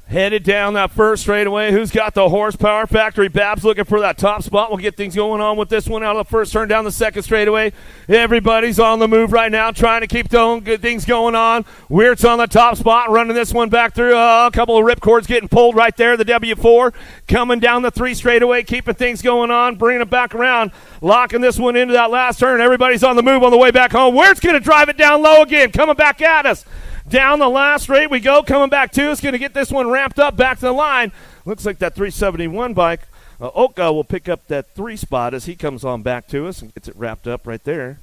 Headed down that first straightaway. Who's got the horsepower? Factory Babs looking for that top spot. We'll get things going on with this one out of the first turn down the second straightaway. Everybody's on the move right now, trying to keep good things going on. Wirtz on the top spot, running this one back through. A couple of ripcords getting pulled right there. The W4 coming down the three straightaway, keeping things going on, bringing it back around, locking this one into that last turn. Everybody's on the move on the way back home. Wirtz going to drive it down low again, coming back at us. Down the last straight we go, coming back to us, going to get this one ramped up back to the line. Looks like that 371 bike. Oka will pick up that three spot as he comes on back to us and gets it wrapped up right there.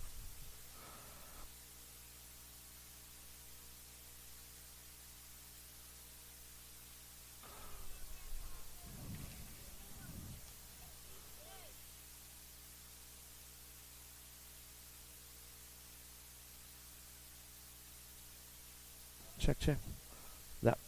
Check. That.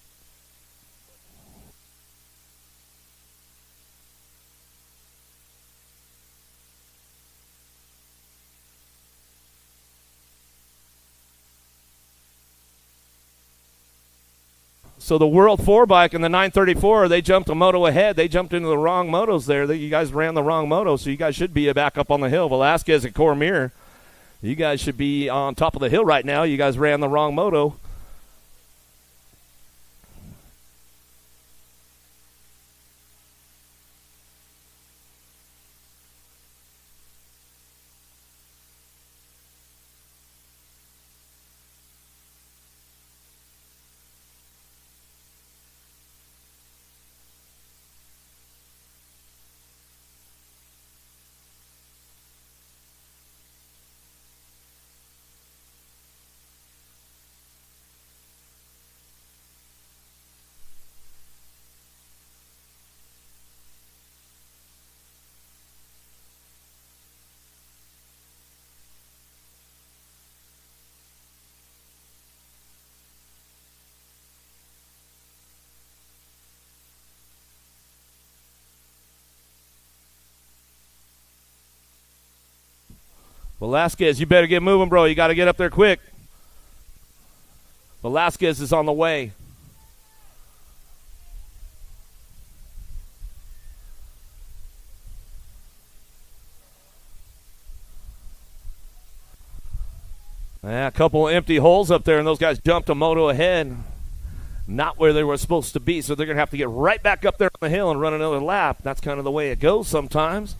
So the World 4 bike and the 934, they jumped a moto ahead. They jumped into the wrong motos there. You guys ran the wrong moto, so you guys should be back up on the hill. Velasquez and Cormier, you guys should be on top of the hill right now. You guys ran the wrong moto. Velasquez, you better get moving, bro. You got to get up there quick. Velasquez is on the way. Yeah, a couple of empty holes up there, and those guys jumped a moto ahead. Not where they were supposed to be, so they're going to have to get right back up there on the hill and run another lap. That's kind of the way it goes sometimes.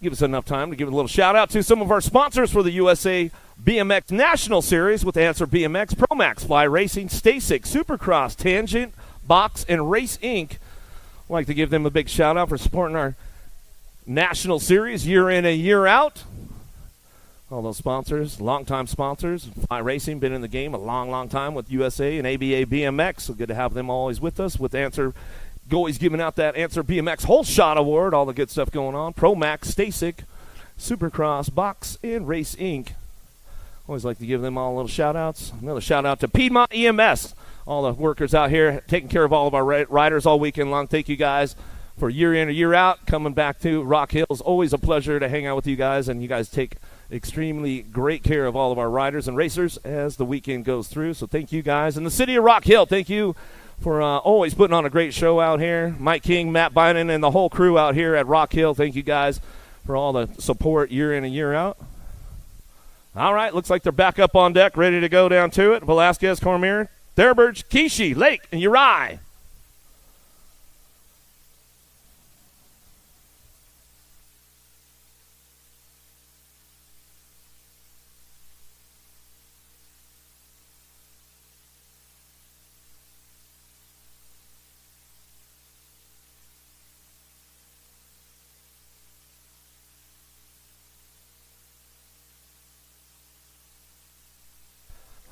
Give us enough time to give a little shout-out to some of our sponsors for the USA BMX National Series with Answer BMX, ProMax, Fly Racing, Stasic, Supercross, Tangent, Box, and Race Inc. I'd like to give them a big shout-out for supporting our National Series year in and year out. All those sponsors, longtime sponsors. Fly Racing, been in the game a long, long time with USA and ABA BMX. So good to have them always with us with Answer. Always giving out that Answer BMX Whole Shot Award. All the good stuff going on. ProMax, Stasic, Supercross, Box, and Race Inc. Always like to give them all little shout-outs. Another shout-out to Piedmont EMS. All the workers out here taking care of all of our riders all weekend long. Thank you guys for year in and year out. Coming back to Rock Hills. Always a pleasure to hang out with you guys. And you guys take extremely great care of all of our riders and racers as the weekend goes through. So thank you guys. And the city of Rock Hill, thank you for always putting on a great show out here. Mike King, Matt Bynum, and the whole crew out here at Rock Hill. Thank you guys for all the support year in and year out. All right, looks like they're back up on deck, ready to go down to it. Velasquez, Cormier, Thurberge, Kishi, Lake, and Uri.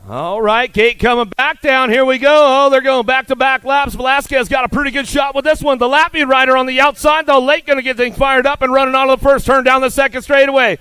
All right, Gate coming back down. Here we go. Oh, they're going back-to-back laps. Velasquez got a pretty good shot with this one. The Latvian rider on the outside, though. Lake going to get things fired up and running on the first turn down the second straightaway.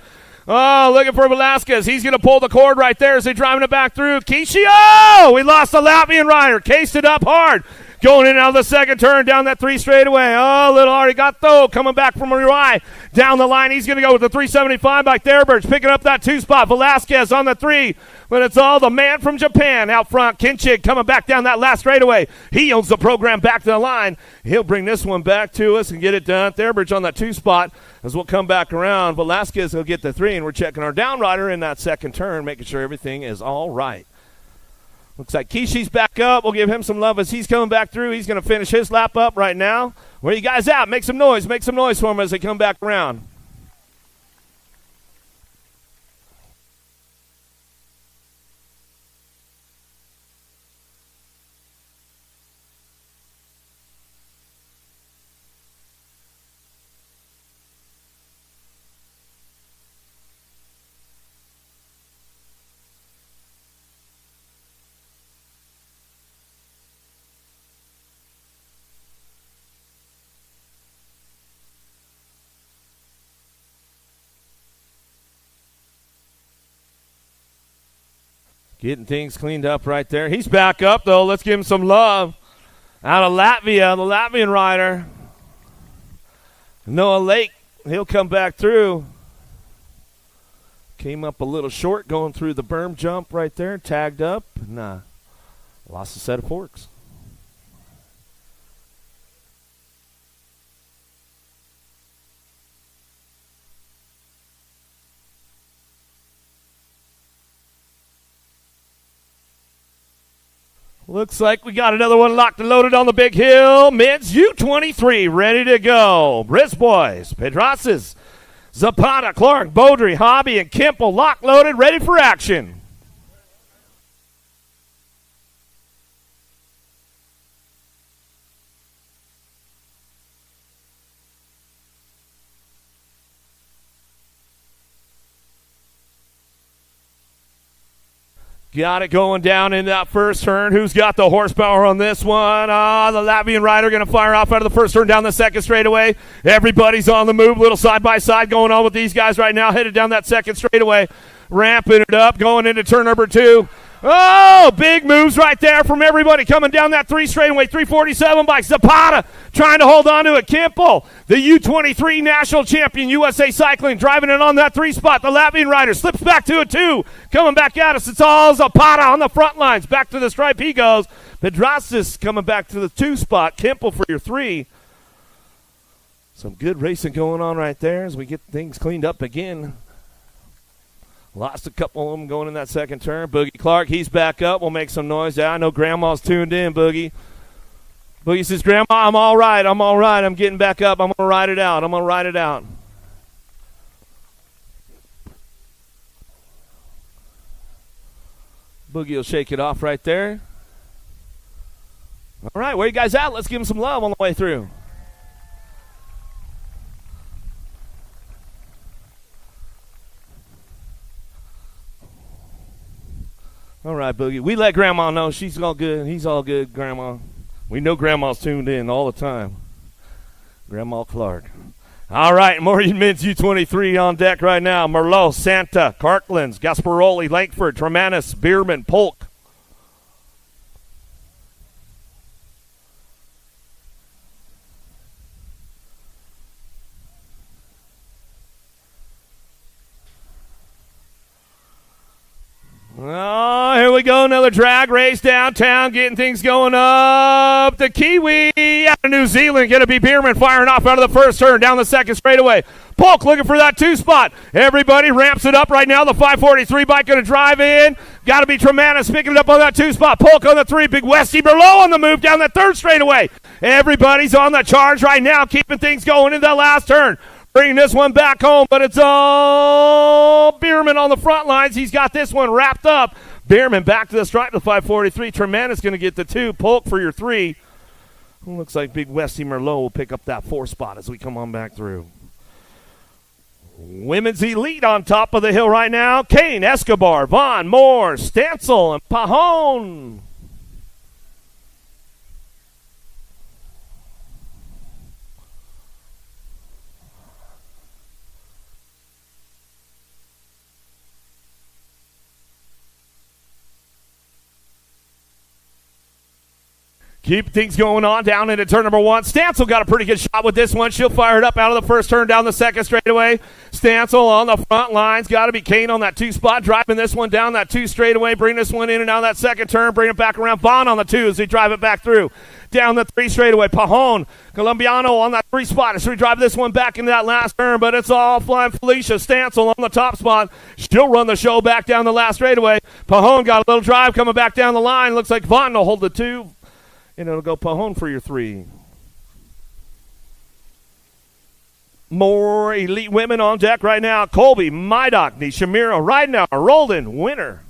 Oh, looking for Velasquez. He's going to pull the cord right there as they're driving it back through. Kishi, oh! We lost the Latvian rider. Cased it up hard. Going in and out of the second turn down that three straightaway. Oh, little Arigato coming back from Uri down the line. He's going to go with the 375 by Thurberge, picking up that two spot. Velasquez on the three, but it's all the man from Japan out front. Kinchig coming back down that last straightaway. He owns the program back to the line. He'll bring this one back to us and get it done. Thurberge on that two spot as we'll come back around. Velasquez will get the three, and we're checking our down rider in that second turn, making sure everything is all right. Looks like Kishi's back up. We'll give him some love as he's coming back through. He's going to finish his lap up right now. Where you guys at? Make some noise. Make some noise for him as they come back around. Getting things cleaned up right there. He's back up, though. Let's give him some love. Out of Latvia, the Latvian rider. Noah Lake, he'll come back through. Came up a little short going through the berm jump right there. Tagged up and lost a set of forks. Looks like we got another one locked and loaded on the big hill. Men's U23 ready to go. Brisk boys, Pedrasas, Zapata, Clark, Beaudry, Hobby, and Kimple locked, loaded, ready for action. Got it going down in that first turn. Who's got the horsepower on this one? The Latvian rider going to fire off out of the first turn down the second straightaway. Everybody's on the move. Little side-by-side going on with these guys right now. Headed down that second straightaway. Ramping it up. Going into turn number 2. Oh, big moves right there from everybody coming down that 3 straightaway. 347 by Zapata trying to hold on to it. Kimple, the U23 national champion, USA Cycling, driving it on that 3 spot. The Latvian rider slips back to a 2. Coming back at us. It's all Zapata on the front lines. Back to the stripe he goes. Pedrasas coming back to the 2 spot. Kimple for your 3. Some good racing going on right there as we get things cleaned up again. Lost a couple of them going in that second turn. Boogie Clark, he's back up. We'll make some noise. Yeah, I know Grandma's tuned in, Boogie. Boogie says, Grandma, I'm all right. I'm getting back up. I'm going to ride it out. Boogie will shake it off right there. All right, where you guys at? Let's give him some love on the way through. All right, Boogie. We let Grandma know. She's all good. He's all good, Grandma. We know Grandma's tuned in all the time. Grandma Clark. All right, Maureen Men's U23 on deck right now. Merlot, Santa, Carklands, Gasparoli, Lankford, Tremanis, Bierman, Polk. Oh, here we go. Another drag race downtown, getting things going up. The Kiwi out of New Zealand. Going to be Bierman firing off out of the first turn down the second straightaway. Polk looking for that 2 spot. Everybody ramps it up right now. The 543 bike going to drive in. Got to be Tremanis picking it up on that 2 spot. Polk on the 3. Big Westy below on the move down that third straightaway. Everybody's on the charge right now, keeping things going in that last turn. Bringing this one back home, but it's all Bierman on the front lines. He's got this one wrapped up. Bierman back to the stripe to 543. Tremanis going to get the 2. Polk for your 3. Looks like Big Westy Merlot will pick up that 4 spot as we come on back through. Women's Elite on top of the hill right now. Kane, Escobar, Vaughn, Moore, Stancil, and Pahone. Keep things going on down into turn number 1. Stancil got a pretty good shot with this one. She'll fire it up out of the first turn down the second straightaway. Stancil on the front lines. Got to be Kane on that 2 spot. Driving this one down that 2 straightaway. Bring this one in and out of that second turn. Bring it back around. Vaughn on the 2 as they drive it back through. Down the 3 straightaway. Pahone, Colombiano on that 3 spot as we drive this one back into that last turn. But it's all flying Felicia Stancil on the top spot. She'll run the show back down the last straightaway. Pahone got a little drive coming back down the line. Looks like Vaughn will hold the 2. And it'll go Pahone for your 3. More elite women on deck right now. Colby, Mydock, Nishamira, Ridenour, Roldan, winner.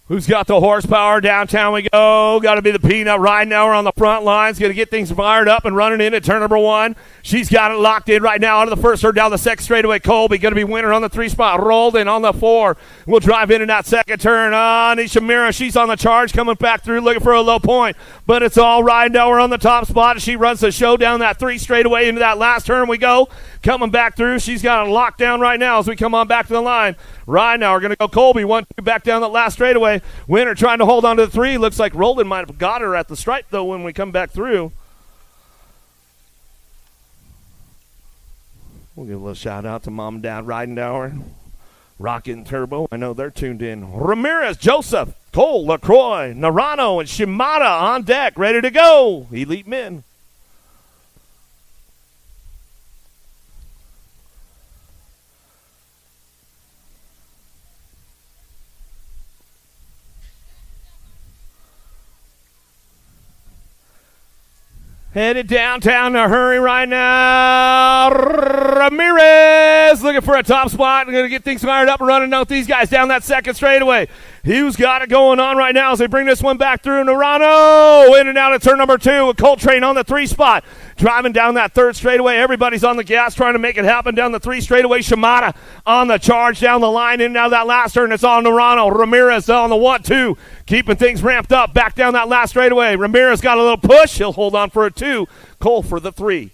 Who's got the horsepower? Downtown we go. Got to be the Peanut Ridenour on the front lines. Going to get things fired up and running in at turn number 1. She's got it locked in right now out of the first turn down the second straightaway. Colby going to be winner on the 3 spot. Rolled in on the 4. We'll drive in that second turn. Nishamira, she's on the charge coming back through looking for a low point. But it's all Ridenour on the top spot. She runs the show down that 3 straightaway into that last turn we go. Coming back through. She's got it locked down right now as we come on back to the line. Ridenour going to go Colby. 1-2 back down that last straightaway. Winner trying to hold on to the 3. Looks like Roldan might have got her at the stripe, though, when we come back through. We'll give a little shout-out to Mom and Dad Ridenour. Rocket and Turbo. I know they're tuned in. Ramirez, Joseph, Cole, LaCroix, Narano, and Shimada on deck, ready to go. Elite men. Headed downtown in a hurry right now. Ramirez looking for a top spot. Going to get things fired up and running out these guys down that second straightaway. Hughes got it going on right now as they bring this one back through. Narano in and out of turn number 2 with Coltrane on the 3 spot. Driving down that third straightaway. Everybody's on the gas trying to make it happen down the 3 straightaway. Shimada on the charge down the line in and out of that last turn. It's on Narano. Ramirez on the 1-2. Keeping things ramped up. Back down that last straightaway. Ramirez got a little push. He'll hold on for a 2. Cole for the 3.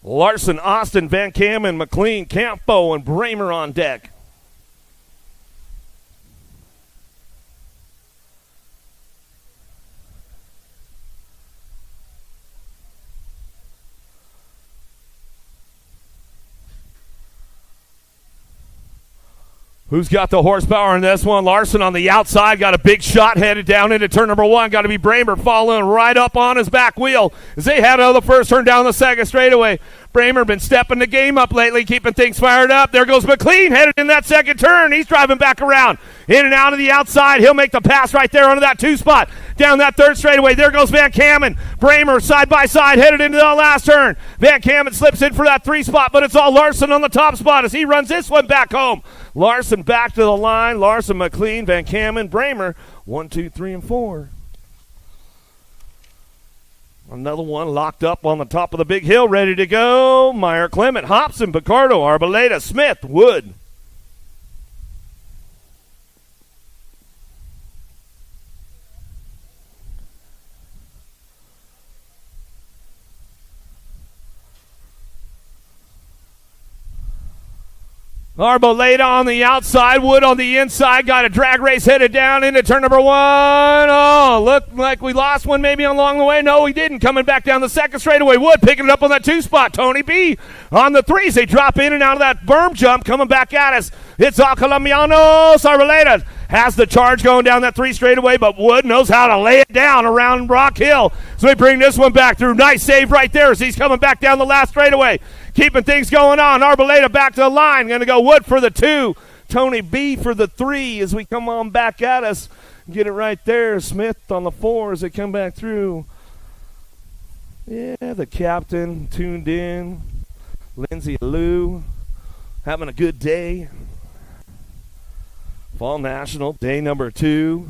Larson, Austin, Van Kamen, McLean, Campo, and Bramer on deck. Who's got the horsepower in this one? Larson on the outside, got a big shot headed down into turn number 1. Got to be Bramer following right up on his back wheel as they head out of the first turn down the second straightaway. Bramer been stepping the game up lately, keeping things fired up. There goes McLean headed in that second turn. He's driving back around. In and out of the outside. He'll make the pass right there onto that 2 spot. Down that third straightaway. There goes Van Kamen. Bramer side by side headed into the last turn. Van Kamen slips in for that 3 spot, but it's all Larson on the top spot as he runs this one back home. Larson back to the line. Larson, McLean, Van Kamen, Bramer. 1, 2, 3, and 4. Another one locked up on the top of the big hill, ready to go. Meyer, Clement, Hobson, Picardo, Arboleda, Smith, Wood. Arboleda on the outside, Wood on the inside, got a drag race headed down into turn number 1. Oh, looked like we lost one maybe along the way. No, we didn't. Coming back down the second straightaway, Wood picking it up on that 2 spot. Tony B on the 3s. They drop in and out of that berm jump, coming back at us. It's all Colombianos. Arboleda has the charge going down that 3 straightaway, but Wood knows how to lay it down around Rock Hill. So we bring this one back through. Nice save right there as he's coming back down the last straightaway. Keeping things going on. Arboleda back to the line. Going to go Wood for the 2. Tony B for the 3 as we come on back at us. Get it right there. Smith on the 4 as they come back through. Yeah, the captain tuned in. Lindsay Lou having a good day. Fall National, day number 2.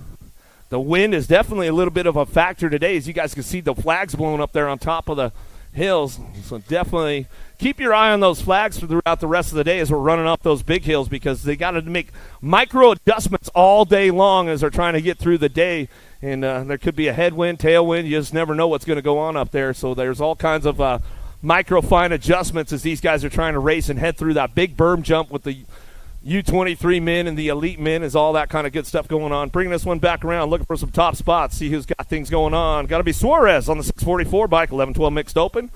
The wind is definitely a little bit of a factor today. As you guys can see, the flags blowing up there on top of the hills. So definitely keep your eye on those flags throughout the rest of the day as we're running up those big hills, because they got to make micro adjustments all day long as they're trying to get through the day. And there could be a headwind, tailwind. You just never know what's going to go on up there. So there's all kinds of micro fine adjustments as these guys are trying to race and head through that big berm jump with the U23 men and the elite men, is all that kind of good stuff going on. Bringing this one back around, looking for some top spots, see who's got things going on. Got to be Suarez on the 644 bike, 11-12 mixed open.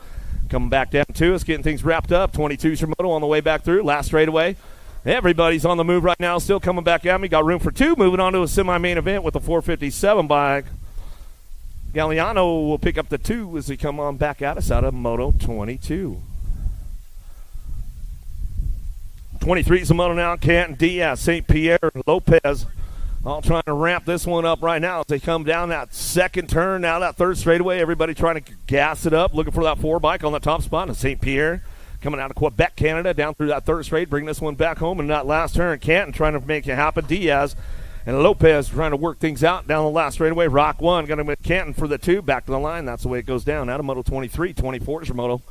Coming back down to us, getting things wrapped up. 22's Shimoto on the way back through, last straightaway. Everybody's on the move right now, still coming back at me. Got room for 2, moving on to a semi-main event with the 457 bike. Galliano will pick up the 2 as we come on back at us out of Moto 22. 23 is the moto now. Canton, Diaz, St. Pierre, Lopez all trying to ramp this one up right now as they come down that second turn, now that third straightaway. Everybody trying to gas it up, looking for that 4 bike on the top spot. And St. Pierre coming out of Quebec, Canada, down through that third straight, bring this one back home. And that last turn, Canton trying to make it happen. Diaz and Lopez trying to work things out down the last straightaway. Rock 1, going to make Canton for the 2, back to the line. That's the way it goes down. Out of Moto 23, 24 is your moto.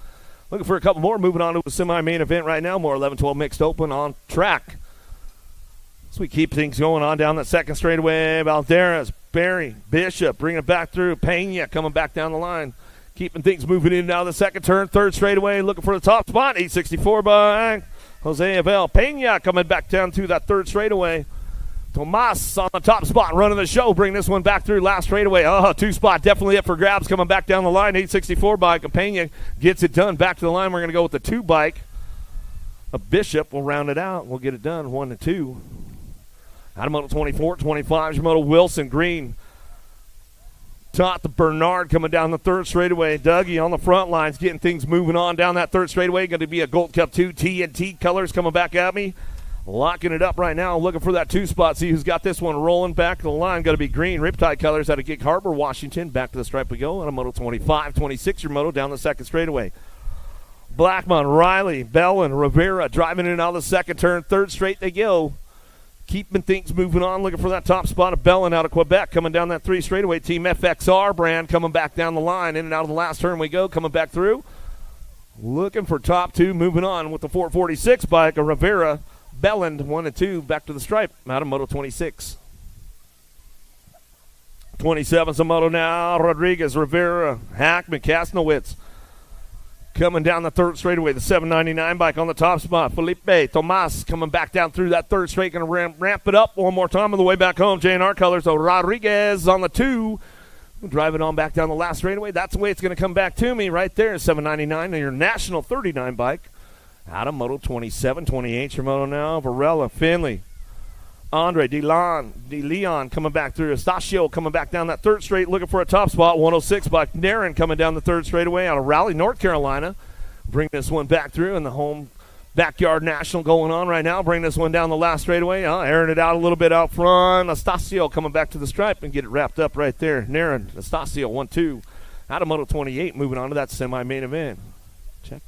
Looking for a couple more, moving on to a semi-main event right now. More 11-12 mixed open on track. So we keep things going on down that second straightaway. Valderas, Barry, Bishop, bringing it back through. Pena coming back down the line. Keeping things moving in and out of the second turn. Third straightaway, looking for the top spot. 864 by Jose Abel. Pena coming back down to that third straightaway. Tomas on the top spot, running the show. Bring this one back through last straightaway. 2 spot, definitely up for grabs. Coming back down the line. 864 bike. Pena gets it done. Back to the line. We're going to go with the 2 bike. A Bishop will round it out. We'll get it done, 1 and 2. Out of Moto 24, 25 is your Moto Wilson. Green. Taught the Bernard coming down the third straightaway. Dougie on the front lines, getting things moving on down that third straightaway. Going to be a Gold Cup 2 TNT colors coming back at me. Locking it up right now. Looking for that 2 spot. See who's got this one rolling back to the line. Going to be Green. Riptide colors out of Gig Harbor, Washington. Back to the stripe we go. On a Moto 25, 26 your Moto down the second straightaway. Blackmon, Riley, Bellin, Rivera driving in and out of the second turn. Third straight they go. Keeping things moving on. Looking for that top spot of Bellin out of Quebec. Coming down that 3 straightaway. Team FXR brand coming back down the line. In and out of the last turn we go. Coming back through. Looking for top 2. Moving on with the 446 bike. Rivera, Bellin, 1 and 2. Back to the stripe. Out of Moto 26. 27's a Moto now. Rodriguez, Rivera, Hackman, Kasnowitz. Coming down the third straightaway, the 799 bike on the top spot. Felipe Tomas coming back down through that third straight. Going to ramp it up one more time on the way back home. J&R colors. So Rodriguez on the 2. Driving on back down the last straightaway. That's the way it's going to come back to me right there. 799 and your National 39 bike. Out of Moto 27, 28 your Moto now. Varela, Finley. Andre De Leon coming back through. Estacio coming back down that third straight, looking for a top spot. 106 by Naren coming down the third straightaway out of Raleigh, North Carolina. Bring this one back through, and the home backyard national going on right now. Bring this one down the last straightaway. Airing it out a little bit out front. Estacio coming back to the stripe and get it wrapped up right there. Naren, Estacio, 1-2. Out of Moto 28, moving on to that semi-main event. Check.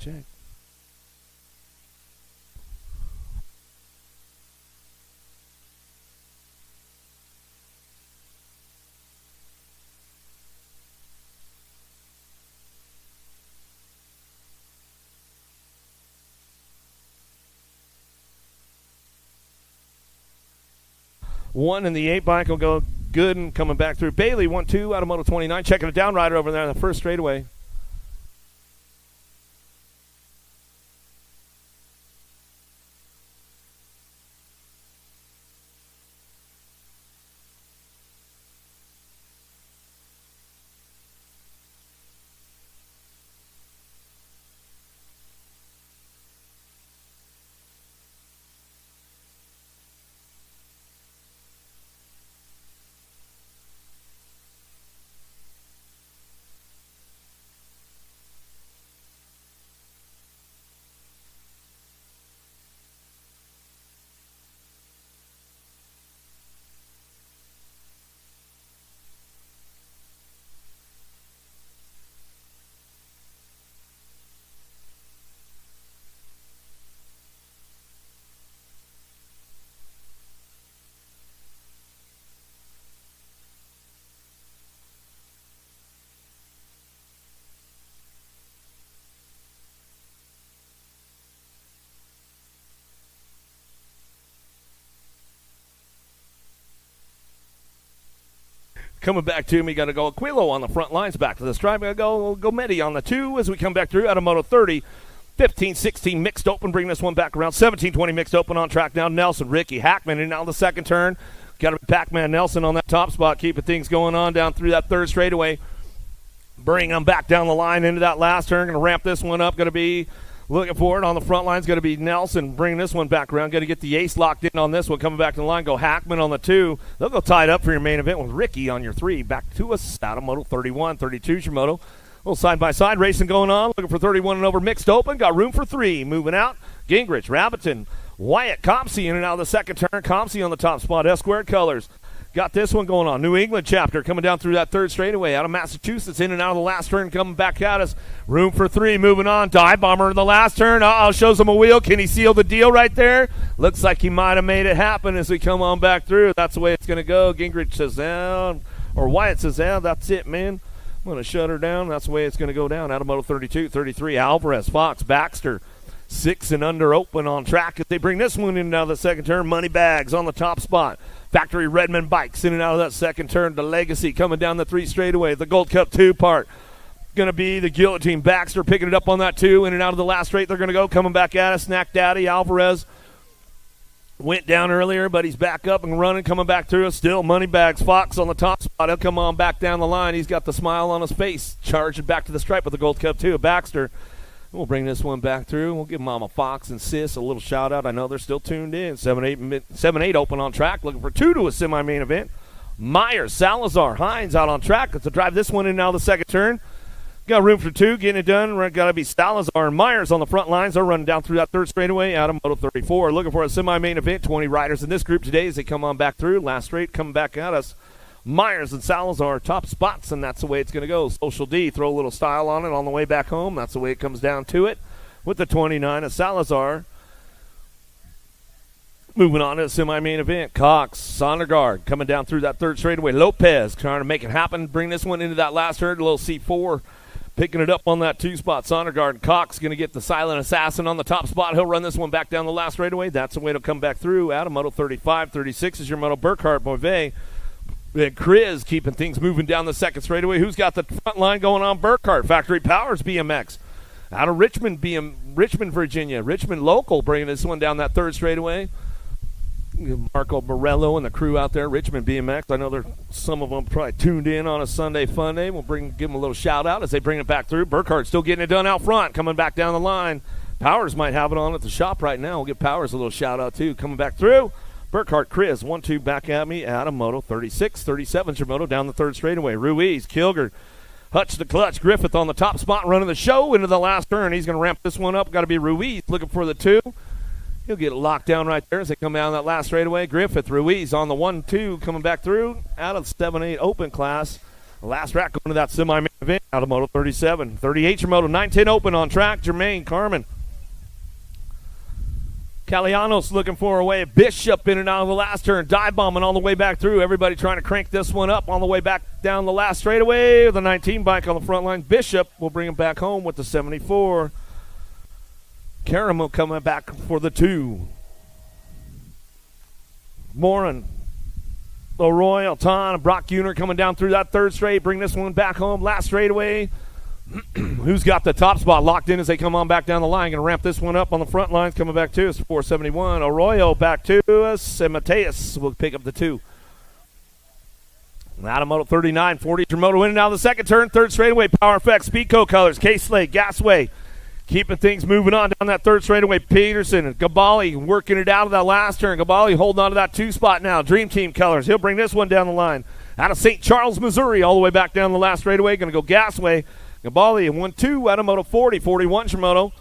One in the 8 bike will go good and coming back through. Bailey, 1-2 out of Moto 29. Checking it down right over there in the first straightaway. Coming back to me, got to go Aquilo on the front lines, back to the stripe. Go Medi on the 2 as we come back through out of Moto 30. 15-16 mixed open, bring this one back around. 17-20 mixed open on track now. Nelson, Ricky, Hackman in now the second turn. Got a Pac-Man Nelson on that top spot, keeping things going on down through that third straightaway. Bring them back down the line into that last turn. Going to ramp this one up. Going to be looking for it on the front line. Is going to be Nelson bringing this one back around. Going to get the ace locked in on this one. Coming back to the line. Go Hackman on the 2. They'll go tied up for your main event with Ricky on your 3. Back to us out of Moto 31. 32 is your Moto. A little side-by-side racing going on. Looking for 31 and over mixed open. Got room for 3. Moving out. Gingrich, Rabbiton, Wyatt, Compsey in and out of the second turn. Compsey on the top spot. S-squared colors. Got this one going on. New England chapter coming down through that third straightaway. Out of Massachusetts, in and out of the last turn, coming back at us. Room for 3, moving on. Dive Bomber in the last turn. Shows him a wheel. Can he seal the deal right there? Looks like he might have made it happen as we come on back through. That's the way it's going to go. Gingrich says, or Wyatt says, that's it, man. I'm going to shut her down. That's the way it's going to go down. Out of Moto 32, 33, Alvarez, Fox, Baxter. 6 and under open on track. If they bring this one in and out of the second turn, Money Bags on the top spot. Factory Redmond Bikes in and out of that second turn. The Legacy coming down the 3 straightaway. The Gold Cup 2 part. Going to be the Guillotine. Baxter picking it up on that 2. In and out of the last straight they're going to go. Coming back at us. Snack Daddy. Alvarez went down earlier, but he's back up and running. Coming back through us. Still Money Bags. Fox on the top spot. He'll come on back down the line. He's got the smile on his face. Charging back to the stripe with the Gold Cup 2. Baxter We'll bring this one back through. We'll give Mama Fox and Sis a little shout out. I know they're still tuned in. 7-8 open on track, looking for 2 to a semi-main event. Myers, Salazar, Hines out on track. Let's drive this one in now the second turn. Got room for 2, getting it done. Got to be Salazar and Myers on the front lines. They're running down through that third straightaway out of Moto 34. Looking for a semi-main event. 20 riders in this group today as they come on back through. Last straight coming back at us. Myers and Salazar top spots, and that's the way it's going to go. Social D, throw a little style on it on the way back home. That's the way it comes down to it. With the 29 of Salazar. Moving on to the semi-main event. Cox, Sondergaard coming down through that third straightaway. Lopez trying to make it happen. Bring this one into that last turn. A little C4. Picking it up on that 2 spot. Sondergaard and Cox going to get the silent assassin on the top spot. He'll run this one back down the last straightaway. That's the way it'll come back through. Out of Moto 35. 36 is your Moto Burkhart, Boivay. And Chris keeping things moving down the second straightaway. Who's got the front line going on? Burkhart. Factory Powers BMX. Out of Richmond, Virginia. Richmond local bringing this one down that third straightaway. Marco Morello and the crew out there, Richmond BMX. I know some of them probably tuned in on a Sunday fun day. We'll give them a little shout out as they bring it back through. Burkhart still getting it done out front, coming back down the line. Powers might have it on at the shop right now. We'll give Powers a little shout out too, coming back through. Burkhart, Chris, 1-2 back at me out of Moto 36. 37 is your Moto down the third straightaway. Ruiz, Kilger, Hutch the clutch. Griffith on the top spot running the show into the last turn. He's going to ramp this one up. Got to be Ruiz looking for the 2. He'll get it locked down right there as they come down that last straightaway. Griffith, Ruiz on the 1-2 coming back through out of the 7-8 open class. The last track going to that semi-main event out of Moto 37. 38 your Moto 9-10 open on track. Jermaine Carmen. Calianos looking for a way. Bishop in and out of the last turn. Dive bombing all the way back through. Everybody trying to crank this one up on the way back down the last straightaway. The 19 bike on the front line. Bishop will bring him back home with the 74. Caramel coming back for the 2. Morin, Leroy, Alton, and Brock Uner coming down through that third straight. Bring this one back home. Last straightaway. Who's got the top spot locked in as they come on back down the line? Going to ramp this one up on the front lines. Coming back to us, 471. Arroyo back to us, and Mateus will pick up the 2. Out of Moto 39, 40 your Moto in and out of the second turn. Third straightaway, Power Effects, Speedco colors, K-Slate, Gasway. Keeping things moving on down that third straightaway. Peterson and Gabali working it out of that last turn. Gabali holding on to that 2 spot now. Dream Team colors. He'll bring this one down the line. Out of St. Charles, Missouri, all the way back down the last straightaway. Going to go Gasway. Gabali and 1-2 out of Moto 40. 41 Shimoto.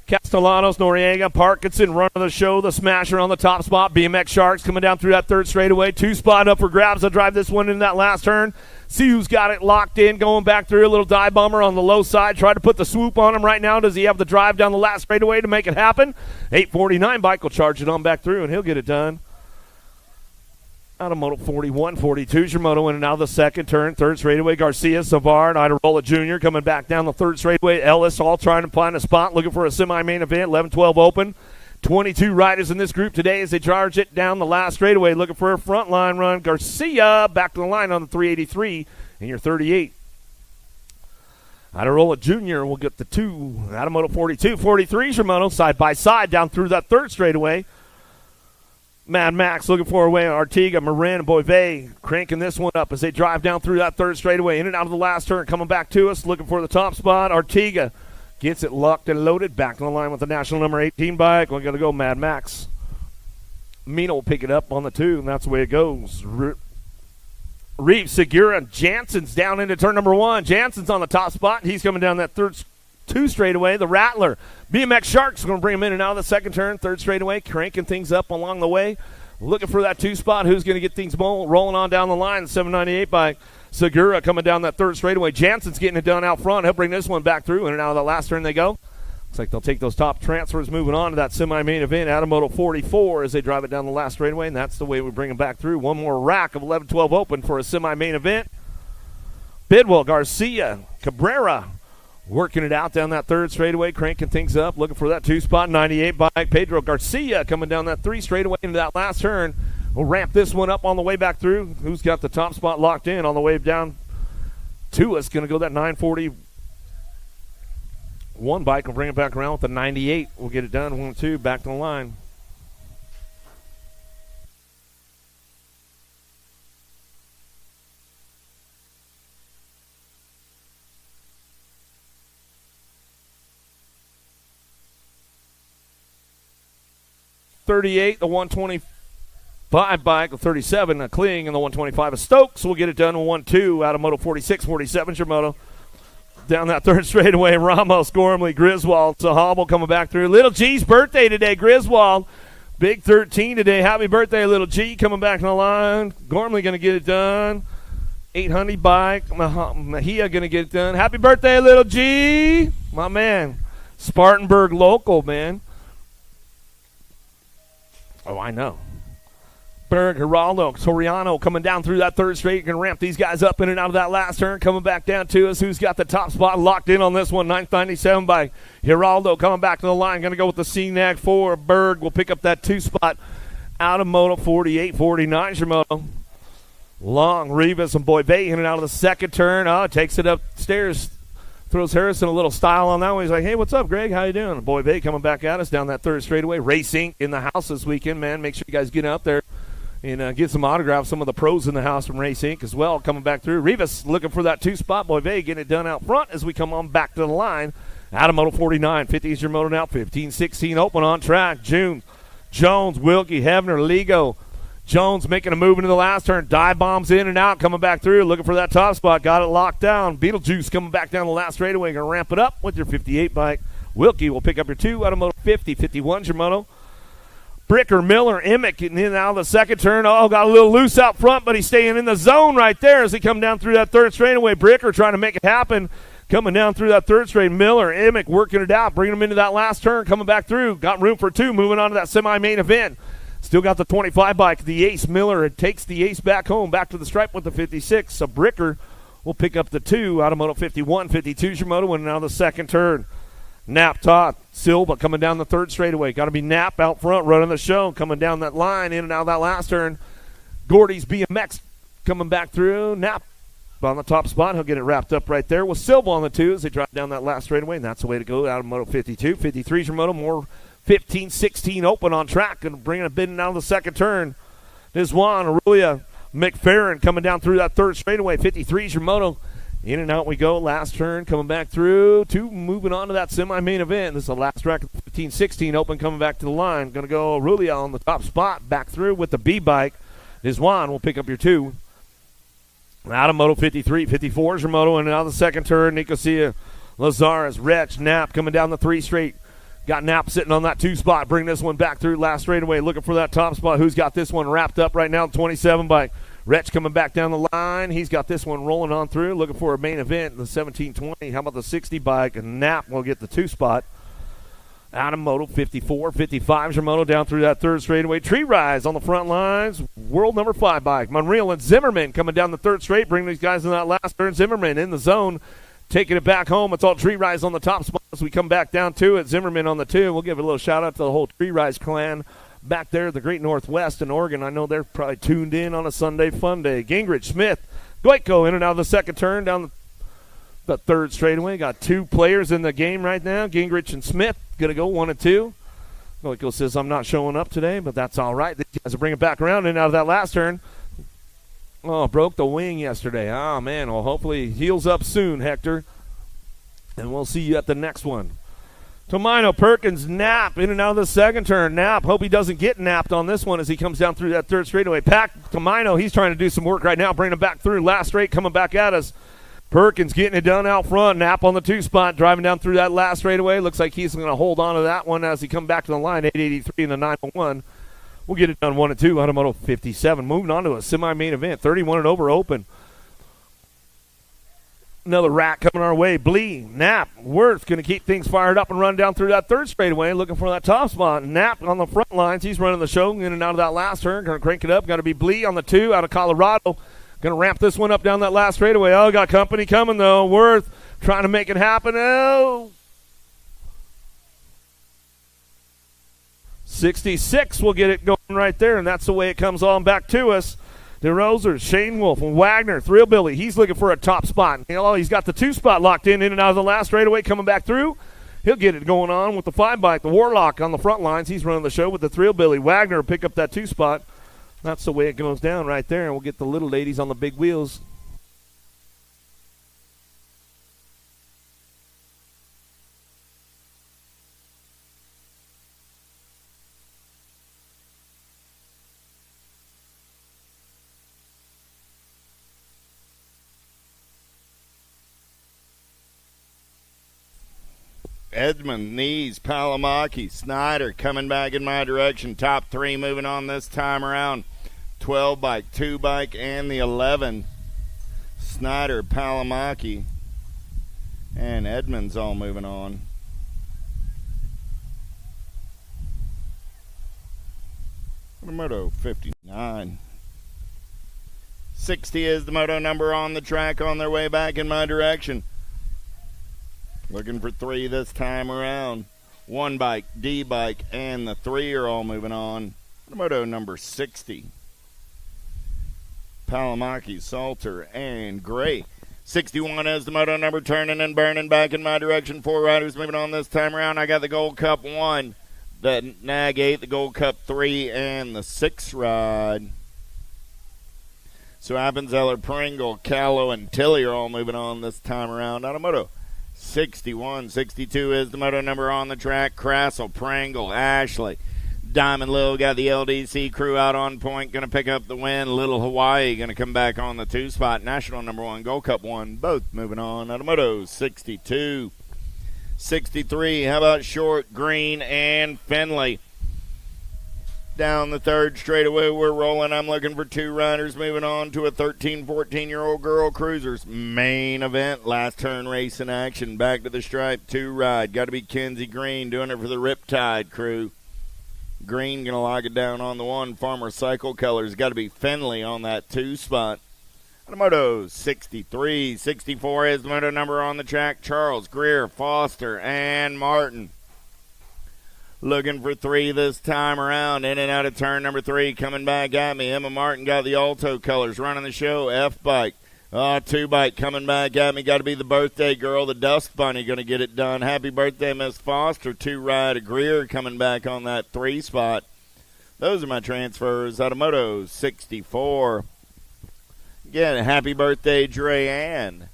Castellanos, Noriega, Parkinson running the show. The smasher on the top spot. BMX Sharks coming down through that third straightaway. 2 spot up for grabs. They'll drive this one in that last turn. See who's got it locked in, going back through. A little dive bomber on the low side. Try to put the swoop on him right now. Does he have the drive down the last straightaway to make it happen? 849 bike will charge it on back through, and he'll get it done. Out of Moto 41, 42 is your Moto in and out of the second turn. Third straightaway, Garcia, Savard, Iderola Jr. coming back down the third straightaway. Ellis all trying to find a spot, looking for a semi-main event. 11-12 open. 22 riders in this group today as they charge it down the last straightaway, looking for a front line run. Garcia back to the line on the 383 and your 38. Iderola Jr. will get the 2. Out of Moto 42, 43 is your Moto side by side down through that third straightaway. Mad Max looking for a way. Artiga, Marin, and Boivay cranking this one up as they drive down through that third straightaway. In and out of the last turn, coming back to us, looking for the top spot. Artiga gets it locked and loaded. Back on the line with the national number 18 bike. We're going to go Mad Max. Mina will pick it up on the 2, and that's the way it goes. Reeves, Segura, Jansen's down into turn number 1. Jansen's on the top spot. He's coming down that third 2 straightaway. The Rattler. BMX Sharks going to bring him in and out of the second turn. Third straightaway, cranking things up along the way. Looking for that 2 spot. Who's going to get things rolling on down the line? The 798 bike. Segura coming down that third straightaway. Jansen's getting it done out front. He'll bring this one back through, in and out of the last turn they go. Looks like they'll take those top transfers moving on to that semi-main event. Out of Moto 44 as they drive it down the last straightaway, and that's the way we bring them back through. One more rack of 11-12 open for a semi-main event. Bidwell, Garcia, Cabrera working it out down that third straightaway, cranking things up, looking for that 2 spot. 98 bike. Pedro Garcia coming down that 3 straightaway into that last turn. We'll ramp this one up on the way back through. Who's got the top spot locked in on the way down to us? Going to go that 941 bike. We'll bring it back around with the 98. We'll get it done. 1-2, back to the line. 38, the 125 bike, the 37, Kling, and the 125 of Stokes. We'll get it done in 1-2 out of Moto 46, 47's your moto. Down that third straightaway, Ramos, Gormley, Griswold, Sahobel coming back through. Little G's birthday today, Griswold. Big 13 today. Happy birthday, Little G, coming back in the line. Gormley going to get it done. 800 bike. Mejia going to get it done. Happy birthday, Little G. My man. Spartanburg local, man. Oh, I know. Berg, Geraldo, Soriano coming down through that third straight. Going to ramp these guys up in and out of that last turn. Coming back down to us. Who's got the top spot locked in on this one? 997 by Geraldo coming back to the line. Going to go with the CNAG 4. Berg will pick up that 2 spot out of Moto 48, 49's your moto. Long, Rivas and Boyve in and out of the second turn. Oh, takes it upstairs. Throws Harrison a little style on that one. He's like, hey, what's up, Greg? How you doing? Boyve coming back at us down that third straightaway. Race Inc. in the house this weekend, man. Make sure you guys get out there and get some autographs. Some of the pros in the house from Race Inc. as well coming back through. Rivas looking for that 2 spot. Boyve getting it done out front as we come on back to the line. Out of Moto 49. 50 is your moto now. 15-16 open on track. June, Jones, Wilkie, Hebner, Ligo. Jones making a move into the last turn. Dive bombs in and out, coming back through, looking for that top spot. Got it locked down. Beetlejuice coming back down the last straightaway. Going to ramp it up with your 58 bike. Wilkie will pick up your 2 out of Moto 50. 51's your moto. Bricker, Miller, Emick getting in and out of the second turn. Oh, got a little loose out front, but he's staying in the zone right there as he come down through that third straightaway. Bricker trying to make it happen. Coming down through that third straight. Miller, Emick working it out, bringing him into that last turn, coming back through. Got room for 2, moving on to that semi-main event. Still got the 25 bike, the ace. Miller takes the ace back home, back to the stripe with the 56. So Bricker will pick up the 2 out of Moto 51. 52's your moto, and now the second turn. Knapp, Todd, Silva coming down the third straightaway. Got to be Knapp out front running the show, coming down that line, in and out of that last turn. Gordy's BMX coming back through. Knapp on the top spot. He'll get it wrapped up right there with Silva on the 2 as they drop down that last straightaway, and that's the way to go out of Moto 52. 53's your moto, more 15-16 open on track and bringing a bit out of the second turn. There's Juan, Aurelia, McFerrin coming down through that third straightaway. 53's your moto. In and out we go. Last turn coming back through. 2 moving on to that semi-main event. This is the last track of 15-16 open coming back to the line. Going to go Aurelia on the top spot. Back through with the B-bike. There's Juan. Will pick up your 2. Out of Moto 53. 54's your moto. And out of the second turn, Nicosia, Lazarus, Wretch, Knapp coming down the 3 straight. Got Knapp sitting on that 2 spot. Bring this one back through last straightaway. Looking for that top spot. Who's got this one wrapped up right now? 27 bike. Wretch coming back down the line. He's got this one rolling on through. Looking for a main event. The 17-20. How about the 60 bike? And Knapp will get the 2 spot. Out of Moto 54. 55's your moto down through that third straightaway. Tree Rise on the front lines. World number 5 bike. Monreal and Zimmerman coming down the third straight. Bringing these guys in that last turn. Zimmerman in the zone. Taking it back home. It's all Tree Rise on the top spot as we come back down to it. Zimmerman on the 2. We'll give a little shout out to the whole Tree Rise clan back there, the Great Northwest in Oregon. I know they're probably tuned in on a Sunday fun day. Gingrich, Smith, Goitko in and out of the second turn down the third straightaway. Got 2 players in the game right now. Gingrich and Smith going to go 1 and 2. Goitko says, I'm not showing up today, but that's all right. These guys will bring it back around in and out of that last turn. Oh, broke the wing yesterday. Oh, man. Well, hopefully heals up soon, Hector. And we'll see you at the next one. Tomino, Perkins, Knapp in and out of the second turn. Knapp, hope he doesn't get napped on this one as he comes down through that third straightaway. Pack, Tomino, he's trying to do some work right now, bringing him back through. Last straight coming back at us. Perkins getting it done out front. Knapp on the 2 spot, driving down through that last straightaway. Looks like he's going to hold on to that one as he comes back to the line. 883 and the 901. We'll get it done 1 and 2 out of Moto 57. Moving on to a semi-main event. 31 and over open. Another rack coming our way. Blee, Knapp, Worth going to keep things fired up and run down through that third straightaway, looking for that top spot. Knapp on the front lines. He's running the show in and out of that last turn. Going to crank it up. Got to be Blee on the 2 out of Colorado. Going to ramp this one up down that last straightaway. Oh, got company coming, though. Worth trying to make it happen. Oh. 66 will get it going right there, and that's the way it comes on back to us. DeRoser, Shane Wolf, and Wagner, Thrill Billy. He's looking for a top spot. He's got the 2 spot locked in and out of the last straightaway coming back through. He'll get it going on with the 5 bike. The Warlock on the front lines. He's running the show with the Thrill Billy. Wagner will pick up that 2 spot. That's the way it goes down right there, and we'll get the little ladies on the big wheels. Edmund, Knees, Palamaki, Snyder coming back in my direction. Top three moving on this time around. 12 bike, 2 bike, and the 11. Snyder, Palamaki, and Edmonds all moving on. Moto 59. 60 is the moto number on the track on their way back in my direction. Looking for 3 this time around. 1 bike, D bike, and the 3 are all moving on. Moto number 60. Palamaki, Salter, and Gray. 61 is the moto number turning and burning back in my direction. 4 riders moving on this time around. I got the Gold Cup 1, the Nag 8, the Gold Cup 3, and the 6 ride. So Appenzeller, Pringle, Callow, and Tilly are all moving on this time around. On a moto 61. 62 is the moto number on the track. Crassel, Pringle, Ashley. Diamond Lil got the LDC crew out on point, going to pick up the win. Little Hawaii going to come back on the 2 spot. National number 1, Gold Cup 1, both moving on. Automoto 62. 63, how about Short, Green, and Finley? Down the third straightaway, we're rolling. I'm looking for 2 riders moving on to a 13, 14-year-old girl cruisers. Main event, last turn race in action. Back to the stripe, 2 ride. Got to be Kenzie Green doing it for the Riptide crew. Green going to lock it down on the 1. Farmer Cycle Colors. Got to be Finley on that 2 spot. Moto 63. 64 is the moto number on the track. Charles, Greer, Foster, and Martin. Looking for 3 this time around. In and out of turn number 3. Coming back at me. Emma Martin got the Alto Colors. Running the show. F-Bike. 2 bike coming back at me. Got to be the birthday girl, the Dust Bunny, going to get it done. Happy birthday, Miss Foster. 2 ride, Greer coming back on that 3 spot. Those are my transfers out of Moto 64. Again, happy birthday, Dre-Ann.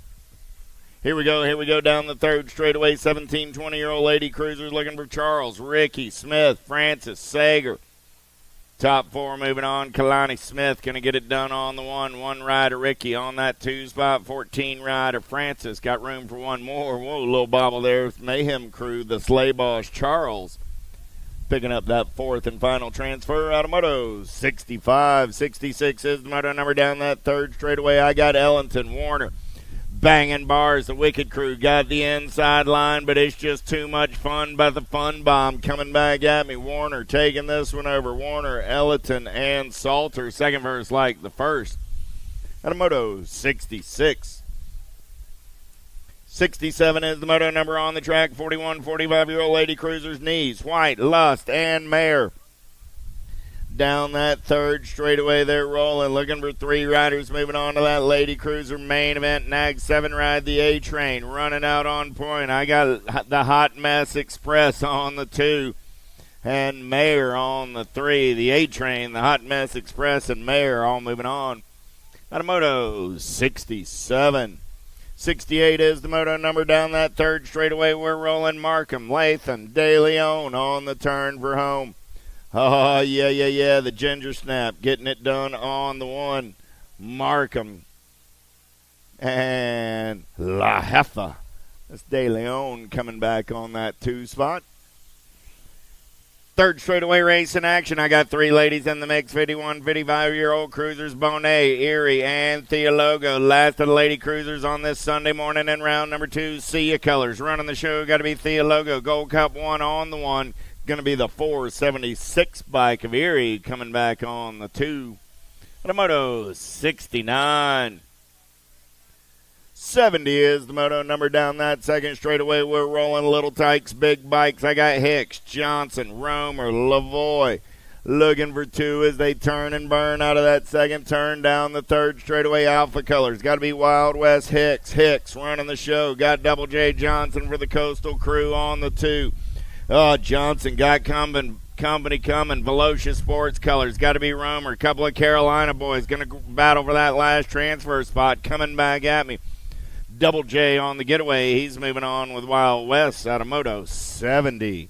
Here we go down the third straightaway. 17, 20-year-old lady cruisers looking for Charles, Ricky, Smith, Francis, Sager. Top 4 moving on. Kalani Smith going to get it done on the 1. 1 rider, Ricky, on that 2 spot. 14 rider, Francis. Got room for 1 more. Whoa, little bobble there. Mayhem crew, the sleigh boss, Charles. Picking up that 4th and final transfer out of Moto 65. 66 is the moto number down that third straightaway. I got Ellington, Warner. Banging bars, the Wicked crew got the inside line, but it's just too much fun by the Fun Bomb coming back at me. Warner taking this one over. Warner, Ellington, and Salter. Second verse like the first. At a Moto 66. 67 is the moto number on the track. 41, 45-year-old lady cruisers, Knees, White, Lust, and Mayer. Down that third straightaway, they're rolling, looking for 3 riders moving on to that lady cruiser main event. Nag 7 ride, the A-Train, running out on point. I got the Hot Mess Express on the 2, and Mayer on the 3. The A-Train, the Hot Mess Express, and Mayer all moving on. Moto 67. 68 is the moto number down that third straightaway. We're rolling. Markham, Latham, De Leon on the turn for home. Oh, yeah, the Ginger Snap getting it done on the 1. Markham and La Jefa. That's De Leon coming back on that 2 spot. Third straightaway race in action. I got 3 ladies in the mix. 51, 55-year-old cruisers, Bonet, Erie, and Theologo. Last of the lady cruisers on this Sunday morning in round number 2. See Ya Colors. Running the show, got to be Theologo. Gold Cup 1 on the 1. Going to be the 476 bike of Erie coming back on the 2. Moto 69. 70 is the moto number down that second straightaway. We're rolling. Little Tykes, big bikes. I got Hicks, Johnson, Romer, Lavoie. Looking for 2 as they turn and burn out of that second turn down the third straightaway. Alpha Colors. Got to be Wild West Hicks. Hicks running the show. Got Double J Johnson for the Coastal crew on the 2. Oh, Johnson got company coming. Velocia Sports Colors. Got to be Romer. A couple of Carolina boys going to battle for that last transfer spot. Coming back at me. Double J on the getaway. He's moving on with Wild West out of Moto 70.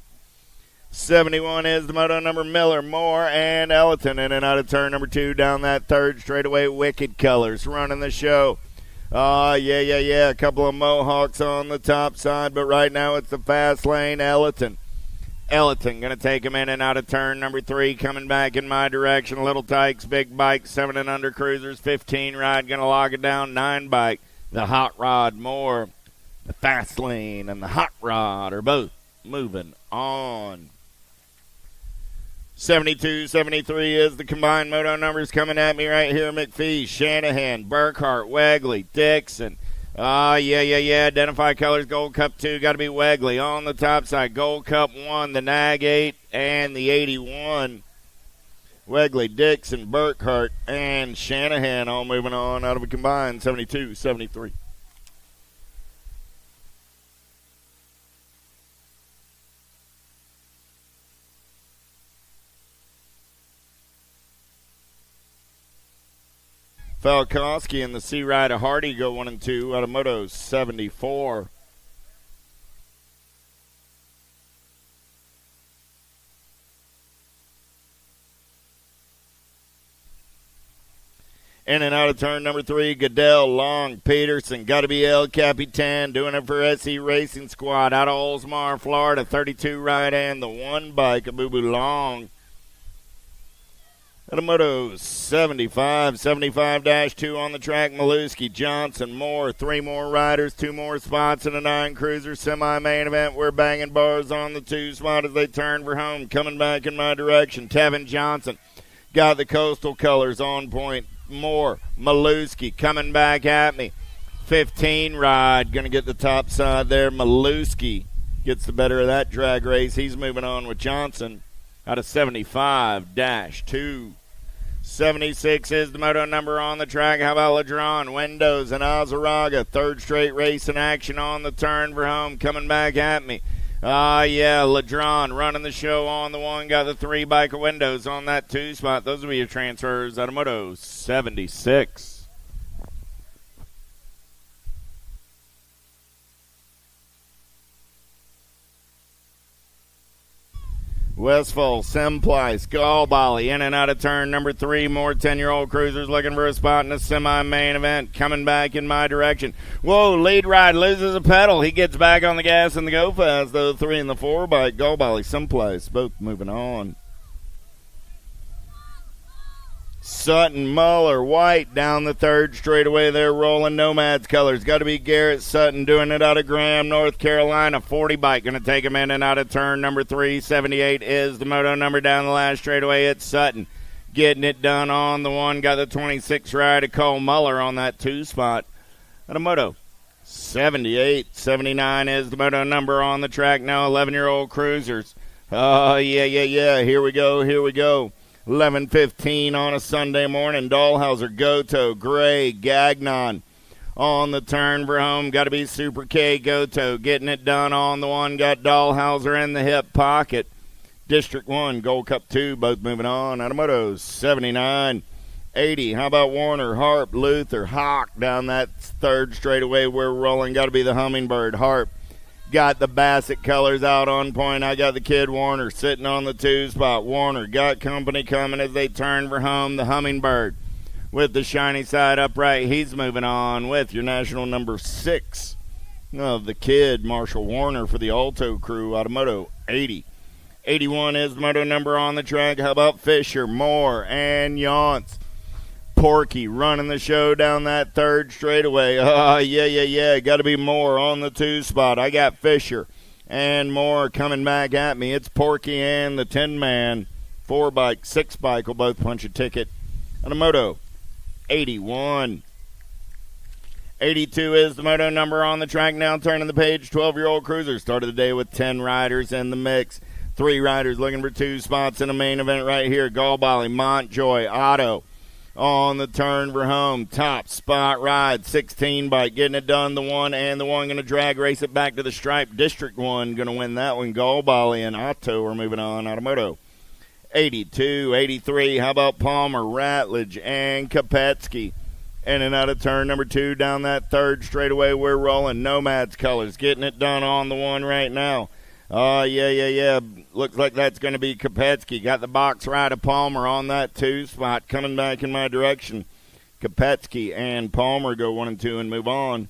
71 is the moto number. Miller, Moore, and Ellington in and out of turn number 2 down that third straightaway. Wicked Colors running the show. Yeah. A couple of Mohawks on the top side, but right now it's the fast lane. Ellerton going to take him in and out of turn number 3, coming back in my direction. Little Tykes, big bike, 7 and under cruisers, 15 ride, going to log it down, 9 bike. The Hot Rod Moore, the fast lane, and the Hot Rod are both moving on. 72, 73 is the combined moto numbers coming at me right here. McPhee, Shanahan, Burkhart, Wegley, Dixon. Yeah. Identify colors, Gold Cup 2, got to be Wegley. On the top side, Gold Cup 1, the Nag 8, and the 81. Wegley, Dixon, Burkhart, and Shanahan all moving on out of a combined 72, 73. Falkowski and the Sea Rider Hardy go 1 and 2 out of Moto 74. In and out of turn number 3, Goodell, Long, Peterson, got to be El Capitan, doing it for SE Racing Squad out of Oldsmar, Florida, 32 right and the 1 bike of Boo Boo Long. At a Moto 75, 75-2 on the track, Maluski, Johnson, Moore, 3 more riders, 2 more spots in a 9 cruiser semi-main event. We're banging bars on the 2 spot as they turn for home. Coming back in my direction, Tevin Johnson got the coastal colors on point. Moore, Maluski coming back at me. 15 ride, going to get the top side there. Maluski gets the better of that drag race. He's moving on with Johnson out of 75-2. 76 is the moto number on the track. How about Ladron, Windows, and Azaraga? 3rd straight race in action on the turn for home. Coming back at me. Ladron running the show on the 1. Got the 3 bike of Windows on that 2 spot. Those will be your transfers out of Moto 76. Westfall, Semplice, Gallbally, in and out of turn number 3. More 10-year-old cruisers looking for a spot in the semi-main event. Coming back in my direction. Whoa, lead ride loses a pedal. He gets back on the gas and the go fast, though. 3 and the 4 bike. Gallbally, Semplice, both moving on. Sutton, Muller, White down the 3rd straightaway. They're rolling Nomads colors. Got to be Garrett Sutton doing it out of Graham, North Carolina. 40 bike going to take him in and out of turn number 3. 78 is the moto number down the last straightaway. It's Sutton getting it done on the 1. Got the 26 ride to Cole Muller on that 2 spot. At a moto 78. 79 is the moto number on the track now. 11-year-old cruisers. Yeah. Here we go. 11:15 on a Sunday morning. Dahlhauser, Goto, Gray, Gagnon on the turn for home. Got to be Super K, Goto getting it done on the 1. Got Dahlhauser in the hip pocket. District 1, Gold Cup 2, both moving on. Automotos 79, 80. How about Warner, Harp, Luther, Hawk down that 3rd straightaway. We're rolling. Got to be the Hummingbird, Harp. Got the Bassett colors out on point. I got the kid Warner sitting on the 2 spot. Warner got company coming as they turn for home. The Hummingbird with the shiny side upright. He's moving on with your national number 6 of the kid Marshall Warner for the Alto crew. Automoto 80. 81 is the moto number on the track. How about Fisher, Moore, and Yance? Porky running the show down that 3rd straightaway. Yeah. Got to be Moore on the 2 spot. I got Fisher and Moore coming back at me. It's Porky and the 10-man. 4 bike, 6 bike will both punch a ticket. On a moto 81. 82 is the moto number on the track now. Turning the page, 12-year-old cruiser. Started the day with 10 riders in the mix. 3 riders looking for 2 spots in the main event right here. Gallbally, Montjoy, Otto. On the turn for home, top spot ride, 16 bike, getting it done, the 1 and the 1 going to drag race it back to the stripe. District 1 going to win that one. Gallbally and Otto are moving on. Automoto 82, 83. How about Palmer, Ratledge, and Kopetsky? In and out of turn number 2 down that 3rd straightaway. We're rolling Nomads colors, getting it done on the 1 right now. Yeah. Looks like that's going to be Kopetsky. Got the box ride of Palmer on that 2 spot. Coming back in my direction. Kopetsky and Palmer go 1 and 2 and move on.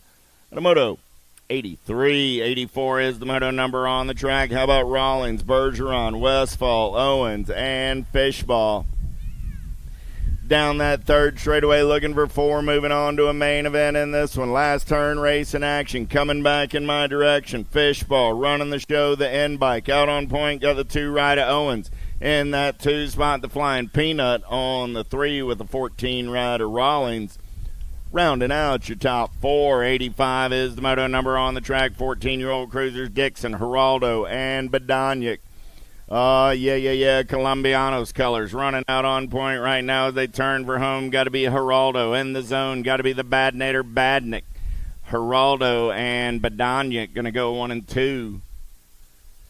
At a moto 83, 84 is the moto number on the track. How about Rawlings, Bergeron, Westfall, Owens, and Fishball? Down that third straightaway looking for 4, moving on to a main event in this one. Last turn race in action, coming back in my direction. Fishball running the show, the end bike. Out on point, got the 2 right of Owens. In that 2 spot, the Flying Peanut on the 3 with the 14 right of Rawlings. Rounding out your top 4, 85 is the moto number on the track. 14-year-old cruisers Dixon, Geraldo, and Badanic. Colombianos colors running out on point right now as they turn for home. Got to be Geraldo in the zone. Got to be the Badnator Badnick. Geraldo and Badanic going to go 1 and 2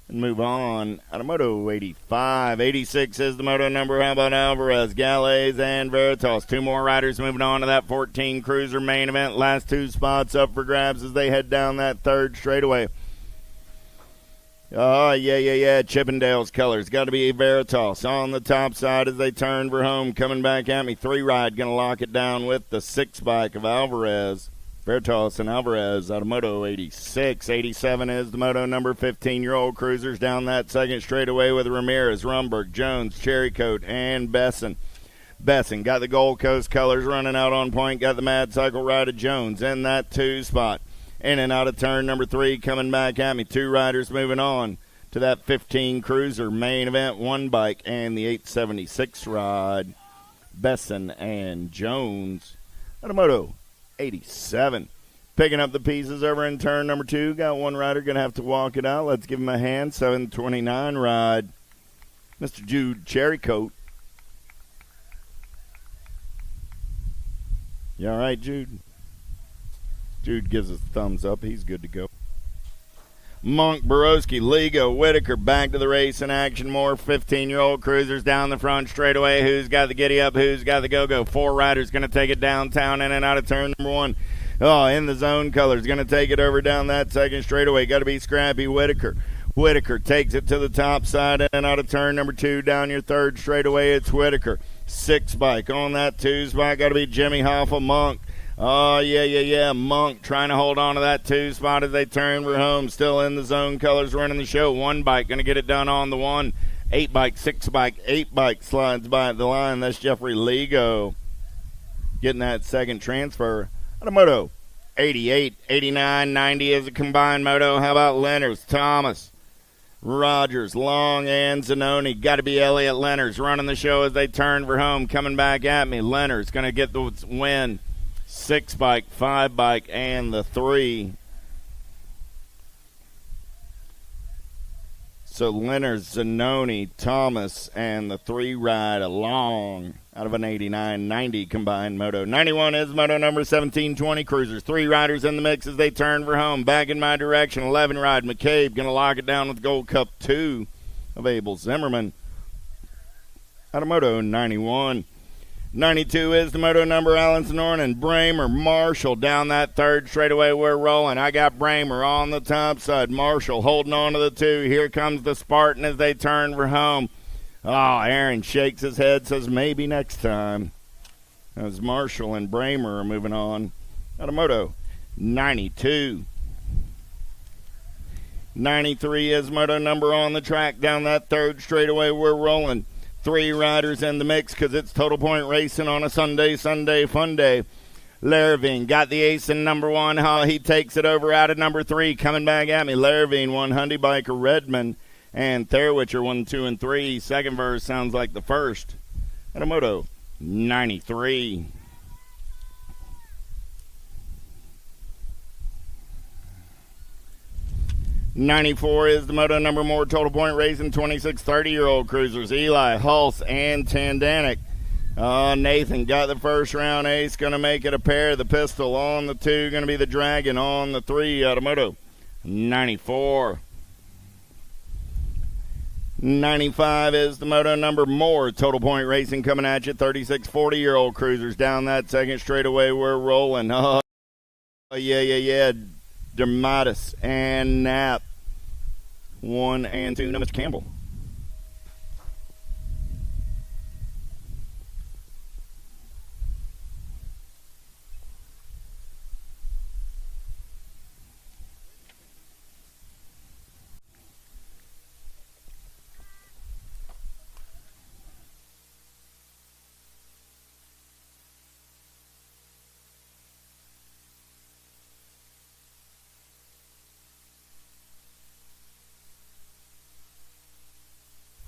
and move on. Out of moto 85. 86 is the moto number. How about Alvarez, Galles, and Veritas? 2 more riders moving on to that 14 cruiser main event. Last 2 spots up for grabs as they head down that third straightaway. Chippendale's colors. Got to be Veritas on the top side as they turn for home. Coming back at me. 3 ride. Going to lock it down with the 6 bike of Alvarez. Veritas and Alvarez out of moto 86. 87 is the moto number. 15-year-old cruisers down that second straightaway with Ramirez, Rumberg, Jones, Cherrycoat, and Besson. Besson got the Gold Coast colors running out on point. Got the Mad Cycle ride of Jones in that 2 spot. In and out of turn number 3, coming back at me. 2 riders moving on to that 15 cruiser main event 1 bike and the 876 ride. Besson and Jones out of moto 87. Picking up the pieces over in turn number 2. Got 1 rider going to have to walk it out. Let's give him a hand. 729 ride. Mr. Jude Cherrycoat. You all right, Jude? Jude gives us a thumbs up. He's good to go. Monk, Borowski, Ligo, Whitaker back to the race in action. More 15-year-old cruisers down the front straightaway. Who's got the giddy up? Who's got the go-go? 4 riders going to take it downtown in and out of turn number 1. In the zone colors. Going to take it over down that second straightaway. Got to be Scrappy Whitaker. Whitaker takes it to the top side in and out of turn number 2. Down your third straightaway, it's Whitaker. 6 bike on that 2 spot. Got to be Jimmy Hoffa, Monk. Monk trying to hold on to that 2 spot as they turn for home. Still in the zone colors running the show. 1 bike going to get it done on the 1. 8 bike, 6 bike, 8 bike slides by the line. That's Jeffrey Ligo getting that second transfer. Out of moto 88, 89, 90 is a combined moto. How about Lenners, Thomas, Rogers, Long, and Zanoni? Got to be Elliott Lenners running the show as they turn for home. Coming back at me. Lenners going to get the win. 6 bike, 5 bike, and the 3. So Leonard, Zanoni, Thomas, and the 3 ride along out of an 89-90 combined moto. 91 is moto number 1720 cruisers. 3 riders in the mix as they turn for home. Back in my direction, 11 ride McCabe going to lock it down with Gold Cup 2 of Abel Zimmerman. Out of moto 91. 92 is the moto number. Alan Sonoran and Bramer. Marshall down that third straightaway. We're rolling. I got Bramer on the top side. Marshall holding on to the 2. Here comes the Spartan as they turn for home. Aaron shakes his head, says maybe next time. As Marshall and Bramer are moving on. Out of moto 92. 93 is moto number on the track. Down that third straightaway, we're rolling. 3 riders in the mix because it's Total Point Racing on a Sunday fun day. Laravine got the ace in number 1. He takes it over out of number 3. Coming back at me. Laravine, 1 Hyundai Biker Redmond, and Therwitcher 1, 2, and 3. Second verse sounds like the first. At a moto 93. 94 is the moto number. More Total Point Racing, 26 30-year-old cruisers. Eli, Hulse, and Tandanik. Nathan got the first round ace. Going to make it a pair. The Pistol on the 2. Going to be the Dragon on the 3. Out of moto 94. 95 is the moto number. More Total Point Racing coming at you. 36 40-year-old cruisers down that second straightaway. We're rolling. Dermatis and Knapp. 1 and 2. No, Mr. Campbell.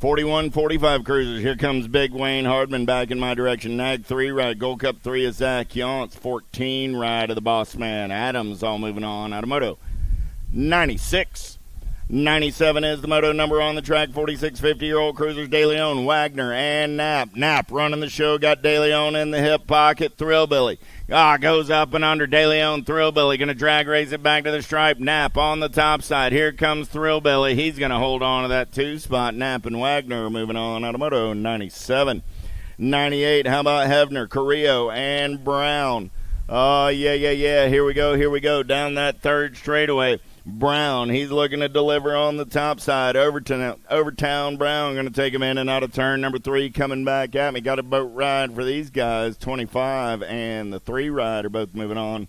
41-45 cruisers. Here comes Big Wayne Hardman back in my direction. Nag 3 ride. Gold Cup 3 is Zach Yance. 14 ride of the Boss Man. Adams all moving on out of Moto 96. 97 is the moto number on the track. 46 50-year-old cruisers. De Leon, Wagner, and Knapp. Knapp running the show. Got De Leon in the hip pocket. Thrillbilly. Goes up and under. De Leon, Thrillbilly. Going to drag race it back to the stripe. Knapp on the top side. Here comes Thrillbilly. He's going to hold on to that 2 spot. Knapp and Wagner are moving on out of moto 97. 98, how about Hefner, Carrillo, and Brown? Yeah. Here we go. Down that 3rd straightaway. Brown, he's looking to deliver on the top side. Overtown Brown going to take him in and out of turn number 3, coming back at me. Got a boat ride for these guys. 25 and the 3 ride are both moving on.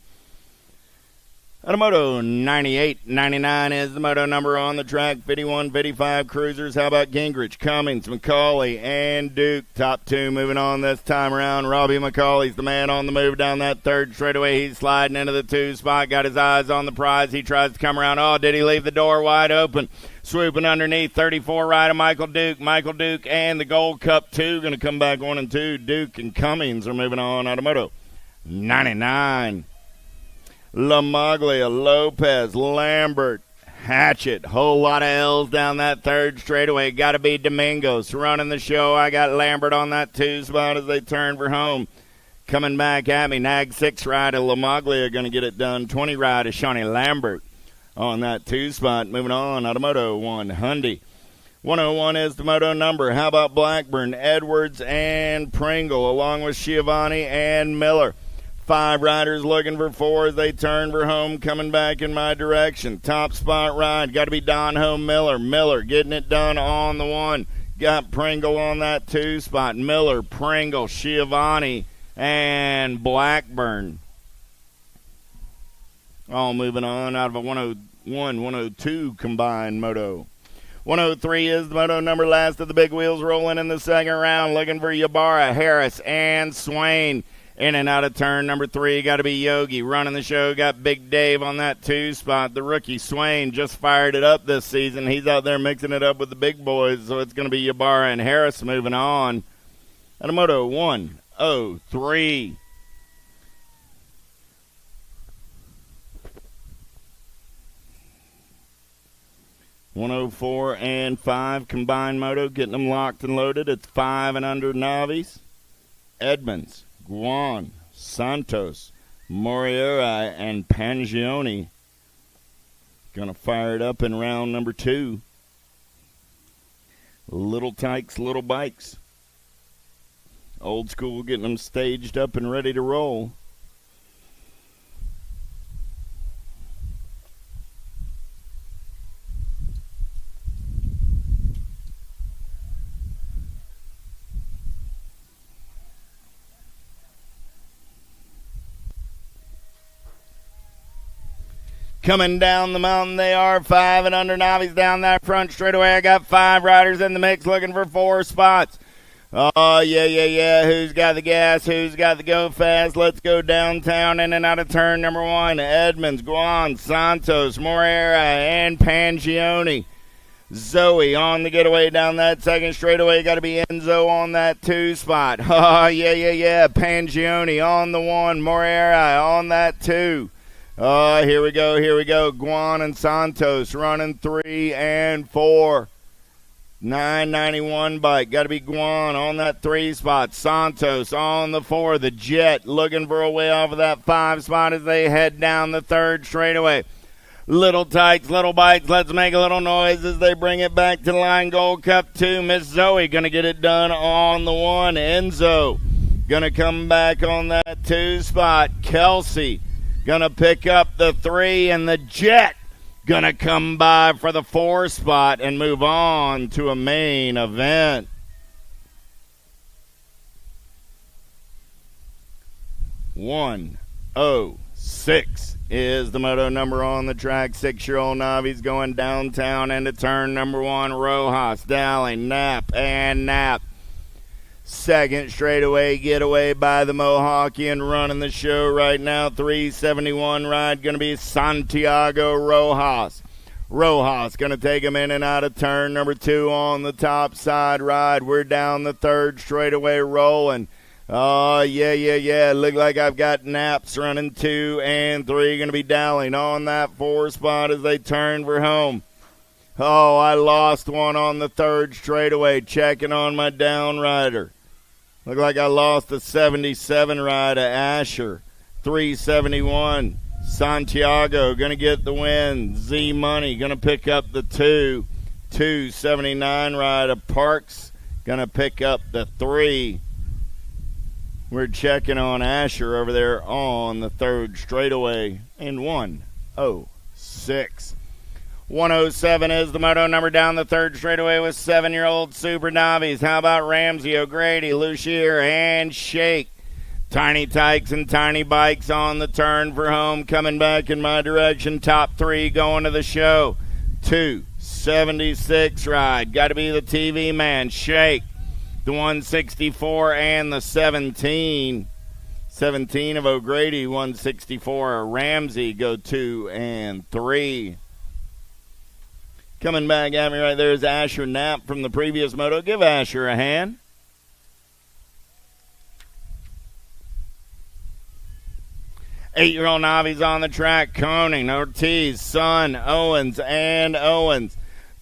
Out of moto 98, 99 is the moto number on the track. 51, 55 cruisers. How about Gingrich, Cummings, McCauley, and Duke? Top 2 moving on this time around. Robbie McCauley's the man on the move down that 3rd straightaway. He's sliding into the 2 spot. Got his eyes on the prize. He tries to come around. Oh, did he leave the door wide open? Swooping underneath. 34 right of Michael Duke. Michael Duke and the Gold Cup 2 going to come back 1 and 2. Duke and Cummings are moving on out of moto 99. LaMaglia, Lopez, Lambert, Hatchet. Whole lot of L's down that 3rd straightaway. Got to be Domingos running the show. I got Lambert on that 2 spot as they turn for home. Coming back at me, Nag 6 ride of LaMaglia going to get it done. 20 ride of Shawnee Lambert on that 2 spot. Moving on out of moto 100. 101 is the moto number. How about Blackburn, Edwards, and Pringle, along with Schiavone and Miller. 5 riders looking for 4 as they turn for home, coming back in my direction. Top spot ride, got to be Donho Miller. Miller getting it done on the 1. Got Pringle on that 2 spot. Miller, Pringle, Schiavone, and Blackburn. All moving on out of a 101, 102 combined moto. 103 is the moto number. Last of the big wheels rolling in the 2nd round. Looking for Ybarra, Harris, and Swain. In and out of turn number 3, got to be Yogi. Running the show, got Big Dave on that 2 spot. The rookie Swain just fired it up this season. He's out there mixing it up with the big boys, so it's going to be Ybarra and Harris moving on. At a moto 103. .104 and 5 combined moto, getting them locked and loaded. It's 5 and under Novice. Edmonds, Guan, Santos, Morieri, and Pangioni. Going to fire it up in round number 2. Little tykes, little bikes. Old school getting them staged up and ready to roll. Coming down the mountain, they are 5 and under Novice down that front straightaway. I got 5 riders in the mix looking for 4 spots. Oh, yeah. Who's got the gas? Who's got the go fast? Let's go downtown in and out of turn number 1. Edmonds, Guan, Santos, Morieri, and Pangioni. Zoe on the getaway down that 2nd straightaway. Got to be Enzo on that 2 spot. Oh, yeah. Pangioni on the 1. Morieri on that 2. Oh, here we go. Guan and Santos running 3 and 4. 991 bike. Got to be Guan on that 3 spot. Santos on the 4. The Jet looking for a way off of that 5 spot as they head down the 3rd straightaway. Little tykes, little bikes. Let's make a little noise as they bring it back to the line. Gold Cup 2. Miss Zoe going to get it done on the 1. Enzo going to come back on that 2 spot. Kelsey going to pick up the 3, and the Jet going to come by for the 4 spot and move on to a main event. .106 is the moto number on the track. 6-year-old Navi's going downtown into turn number 1. Rojas, Dally, Knapp, and Knapp. 2nd straightaway getaway by the Mohawkian running the show right now. 371 ride going to be Santiago Rojas. Rojas going to take him in and out of turn number 2 on the top side ride. We're down the third straightaway rolling. Oh, yeah. Look like I've got Naps running 2 and 3. Going to be Dowling on that 4 spot as they turn for home. Oh, I lost one on the third straightaway, checking on my down rider. Look like I lost the 77 ride of Asher. 371. Santiago going to get the win. Z Money going to pick up the 2. 279 ride of Parks going to pick up the 3. We're checking on Asher over there on the third straightaway in 106. 107 is the moto number down the third straightaway with 7-year-old Super Novice. How about Ramsey, O'Grady, Lucier, and Shake? Tiny Tykes and Tiny Bikes on the turn for home. Coming back in my direction. Top 3 going to the show. 276 ride. Got to be the TV man. Shake. The 164 and the 17. 17 of O'Grady. 164 of Ramsey go 2 and 3. Coming back at me right there is Asher Knapp from the previous moto. Give Asher a hand. Eight-year-old Navi's on the track. Koenig, Ortiz, Sun, Owens, and Owens.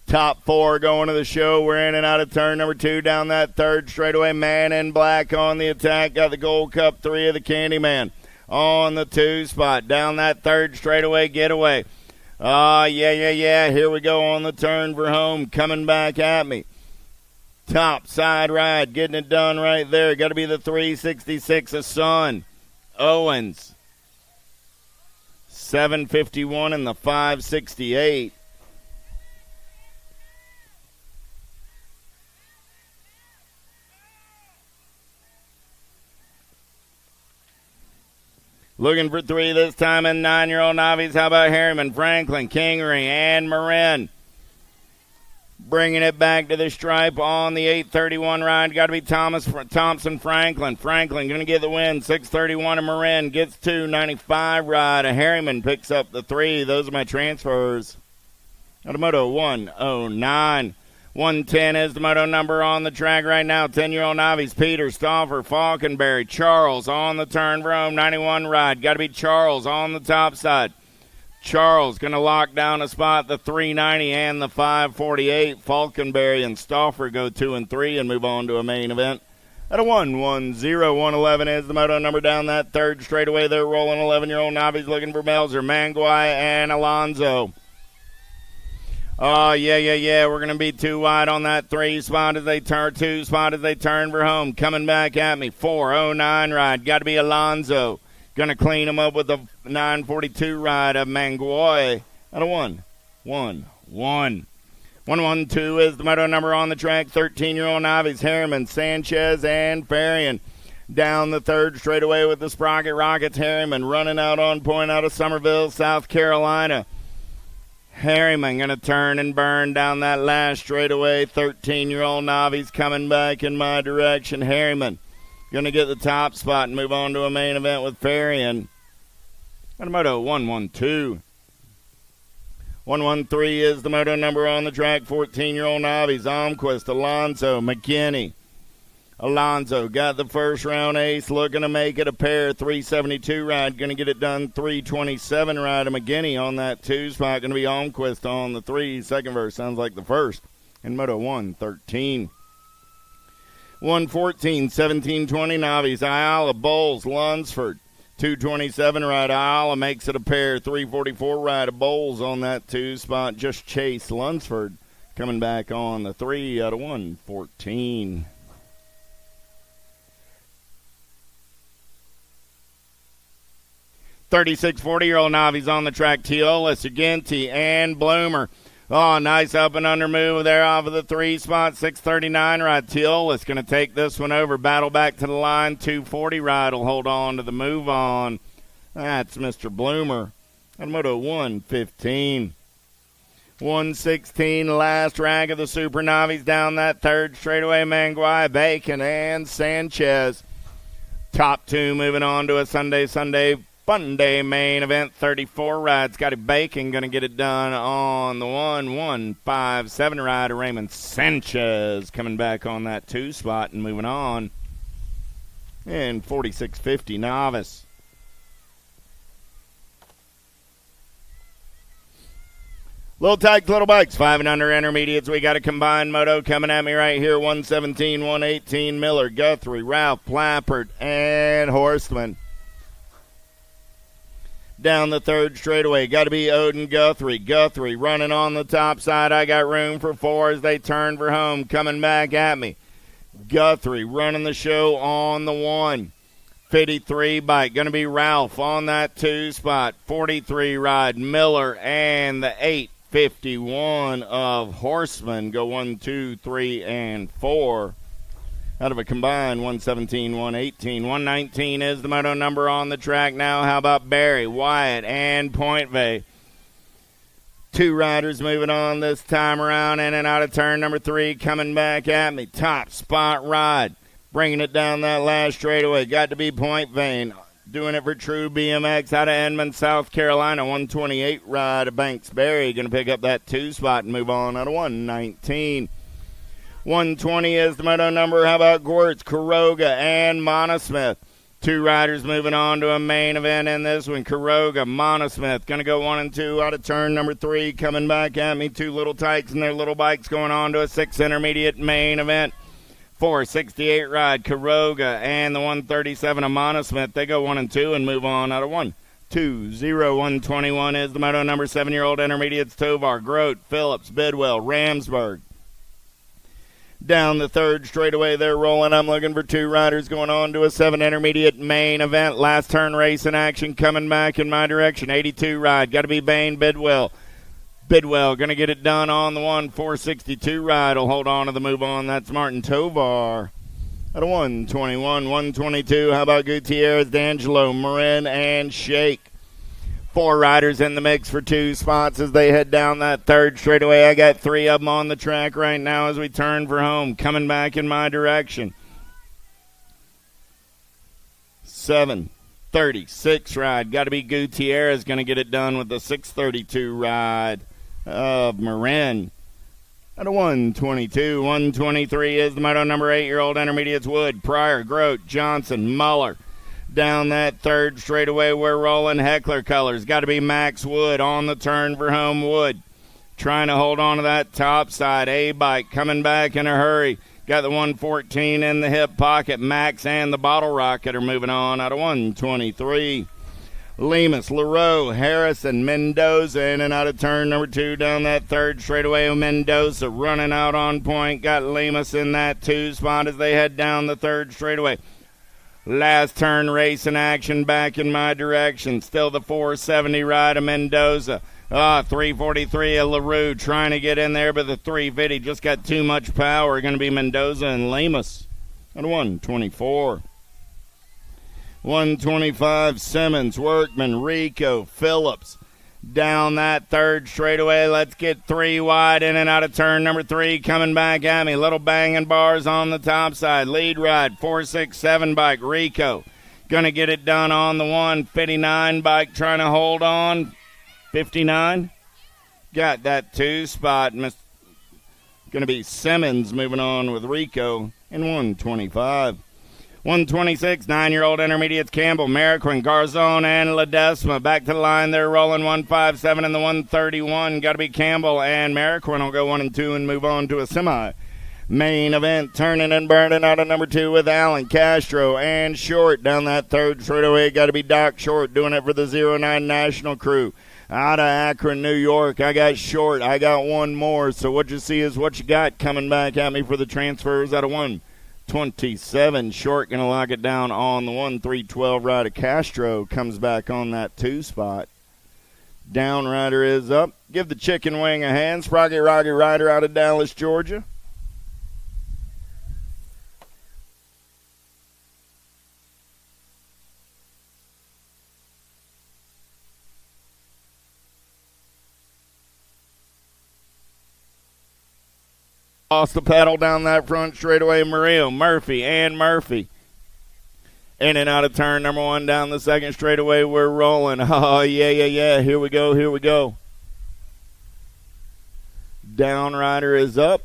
Top 4 going to the show. We're in and out of turn number 2 down that third straightaway. Man in black on the attack. Got the Gold Cup 3 of the Candyman on the 2 spot. Down that third straightaway getaway. Yeah. Here we go on the turn for home. Coming back at me. Top side ride. Getting it done right there. Got to be the 366 of Sun. Owens. 751 and the 568. Looking for 3 this time in 9-year-old Navi's. How about Harriman, Franklin, Kingery, and Marin? Bringing it back to the stripe on the 831 ride. Got to be Thompson, Franklin. Franklin going to get the win. 631 and Marin gets 295 ride. A Harriman picks up the 3. Those are my transfers. Automoto 109. 110 is the moto number on the track right now. 10-year-old Navi's. Peter, Stauffer, Falkenberry, Charles on the turn for home. 91 ride. Got to be Charles on the top side. Charles going to lock down a spot, the 390 and the 548. Falkenberry and Stauffer go 2 and 3 and move on to a main event. At a 110, 111 is the moto number down that third straightaway. They're rolling 11-year-old Navi's looking for Melzer, Manguai, and Alonzo. Oh, yeah. We're going to be 2 wide on that 3 spot as they turn, 2 spot as they turn for home. Coming back at me, 409 ride. Got to be Alonzo. Going to clean him up with the 942 ride of Manguai. At a 1-1-1. 112 is the moto number on the track. 13-year-old Navi's, Harriman, Sanchez, and Farian. Down the third straightaway with the Sprocket Rockets. Harriman running out on point out of Somerville, South Carolina. Harriman going to turn and burn down that last straightaway. 13-year-old Navi's coming back in my direction. Harriman going to get the top spot and move on to a main event with Farian. Moto 112. 113 is the moto number on the track. 14-year-old Navi's, Almquist, Alonzo, McKinney. Alonzo got the first round ace, looking to make it a pair. 372 ride, going to get it done. 327 ride of McGinney on that 2 spot. Going to be Almquist on the 3. Second verse sounds like the first. In Moto 113. 114, 1720 Navi's, Ayala, Bowles, Lunsford. 227 ride, Ayala makes it a pair. 344 ride of Bowles on that 2 spot. Just Chase Lunsford coming back on the 3 out of 114. 36-40-year-old Navi's on the track. Teola, Sagenti, and Bloomer. Oh, nice up and under move there off of the 3 spot. 639 ride. Teola's going to take this one over. Battle back to the line. 240 ride will hold on to the move on. That's Mr. Bloomer. And Moto 115. 116, last rag of the Super Navi's down that third straightaway. Manguai, Bacon, and Sanchez. Top 2 moving on to a Sunday Fun day main event, 34 ride. Scotty Bacon going to get it done on the 1-1-5-7 ride. Raymond Sanchez coming back on that 2 spot and moving on. And 46.50 Novice. Little Tykes, Little Bikes, 5 and under intermediates. We got a combined moto coming at me right here. 117, 118, Miller, Guthrie, Ralph, Plappert, and Horstman. Down the third straightaway, got to be Odin Guthrie. Guthrie running on the top side. I got room for 4 as they turn for home. Coming back at me. Guthrie running the show on the 153 bike. Going to be Ralph on that 2 spot. 43 ride, Miller, and the 851 of Horseman go 1, 2, 3, and 4. Out of a combined 117, 118. 119 is the moto number on the track now. How about Barry, Wyatt, and Pointvey? 2 riders moving on this time around. In and out of turn number 3. Coming back at me. Top spot ride. Bringing it down that last straightaway. Got to be Pointvey. Doing it for True BMX out of Edmond, South Carolina. 128 ride of Banks Barry. Going to pick up that 2 spot and move on out of 119. 120 is the moto number. How about Gortz, Kuroga, and Monosmith? 2 riders moving on to a main event in this one. Kuroga, Monosmith, going to go 1 and 2 out of turn number 3. Coming back at me, 2 little tykes and their little bikes going on to a 6 intermediate main event. 468 ride, Kuroga, and the 137 of Monosmith. They go 1 and 2 and move on out of 1. 121 is the moto number. 7-year-old intermediates, Tovar, Grote, Phillips, Bidwell, Ramsburg. Down the third straightaway, they're rolling. I'm looking for 2 riders going on to a 7 intermediate main event. Last turn race in action coming back in my direction. 82 ride. Got to be Bain, Bidwell. Bidwell going to get it done on the 462 ride. Will hold on to the move on. That's Martin Tovar. At a 121, 122. How about Gutierrez, D'Angelo, Marin, and Shake? 4 riders in the mix for 2 spots as they head down that third straightaway. I got 3 of them on the track right now as we turn for home. Coming back in my direction. 736 ride. Got to be Gutierrez. Going to get it done with the 632 ride of Marin. At a 122, 123 is the moto number. 8-year-old intermediates Wood, Pryor, Grote, Johnson, Muller. Down that third straightaway, we're rolling Heckler colors. Got to be Max Wood on the turn for home. Wood trying to hold on to that top side. A-bike coming back in a hurry. Got the 114 in the hip pocket. Max and the Bottle Rocket are moving on out of 123. Lemus, LaRoe, Harrison, Mendoza in and out of turn number 2 down that third straightaway. Mendoza running out on point. Got Lemus in that 2 spot as they head down the third straightaway. Last turn race in action back in my direction. Still the 470 ride of Mendoza. 343 of LaRue trying to get in there, but the 350 just got too much power. Going to be Mendoza and Lemus at 124. 125, Simmons, Workman, Rico, Phillips. Down that third straightaway, let's get 3 wide in and out of turn number 3. Coming back at me, little banging bars on the top side. Lead ride, 467 bike, Rico. Gonna get it done on the 159 bike, trying to hold on. 59. Got that 2 spot. Gonna be Simmons moving on with Rico in 125. 126, 9-year-old intermediates Campbell, Mariquin, Garzon, and Ledesma. Back to the line, they're rolling 157 in the 131. Got to be Campbell and Mariquin will go 1 and 2 and move on to a semi. Main event, turning and burning out of number 2 with Allen, Castro, and Short. Down that third straightaway, got to be Doc Short doing it for the 09 National Crew. Out of Akron, New York, I got Short. I got 1 more. So what you see is what you got coming back at me for the transfers out of 127. Short going to lock it down on the 312 ride of Castro. Comes back on that 2 spot. Down rider is up. Give the chicken wing a hand. Sprocket Rocket Rider out of Dallas, Georgia. Lost the pedal down that front straightaway. Murillo, Murphy, and Murphy. In and out of turn number 1 down the second straightaway. We're rolling. Oh, yeah. Here we go. Down rider is up.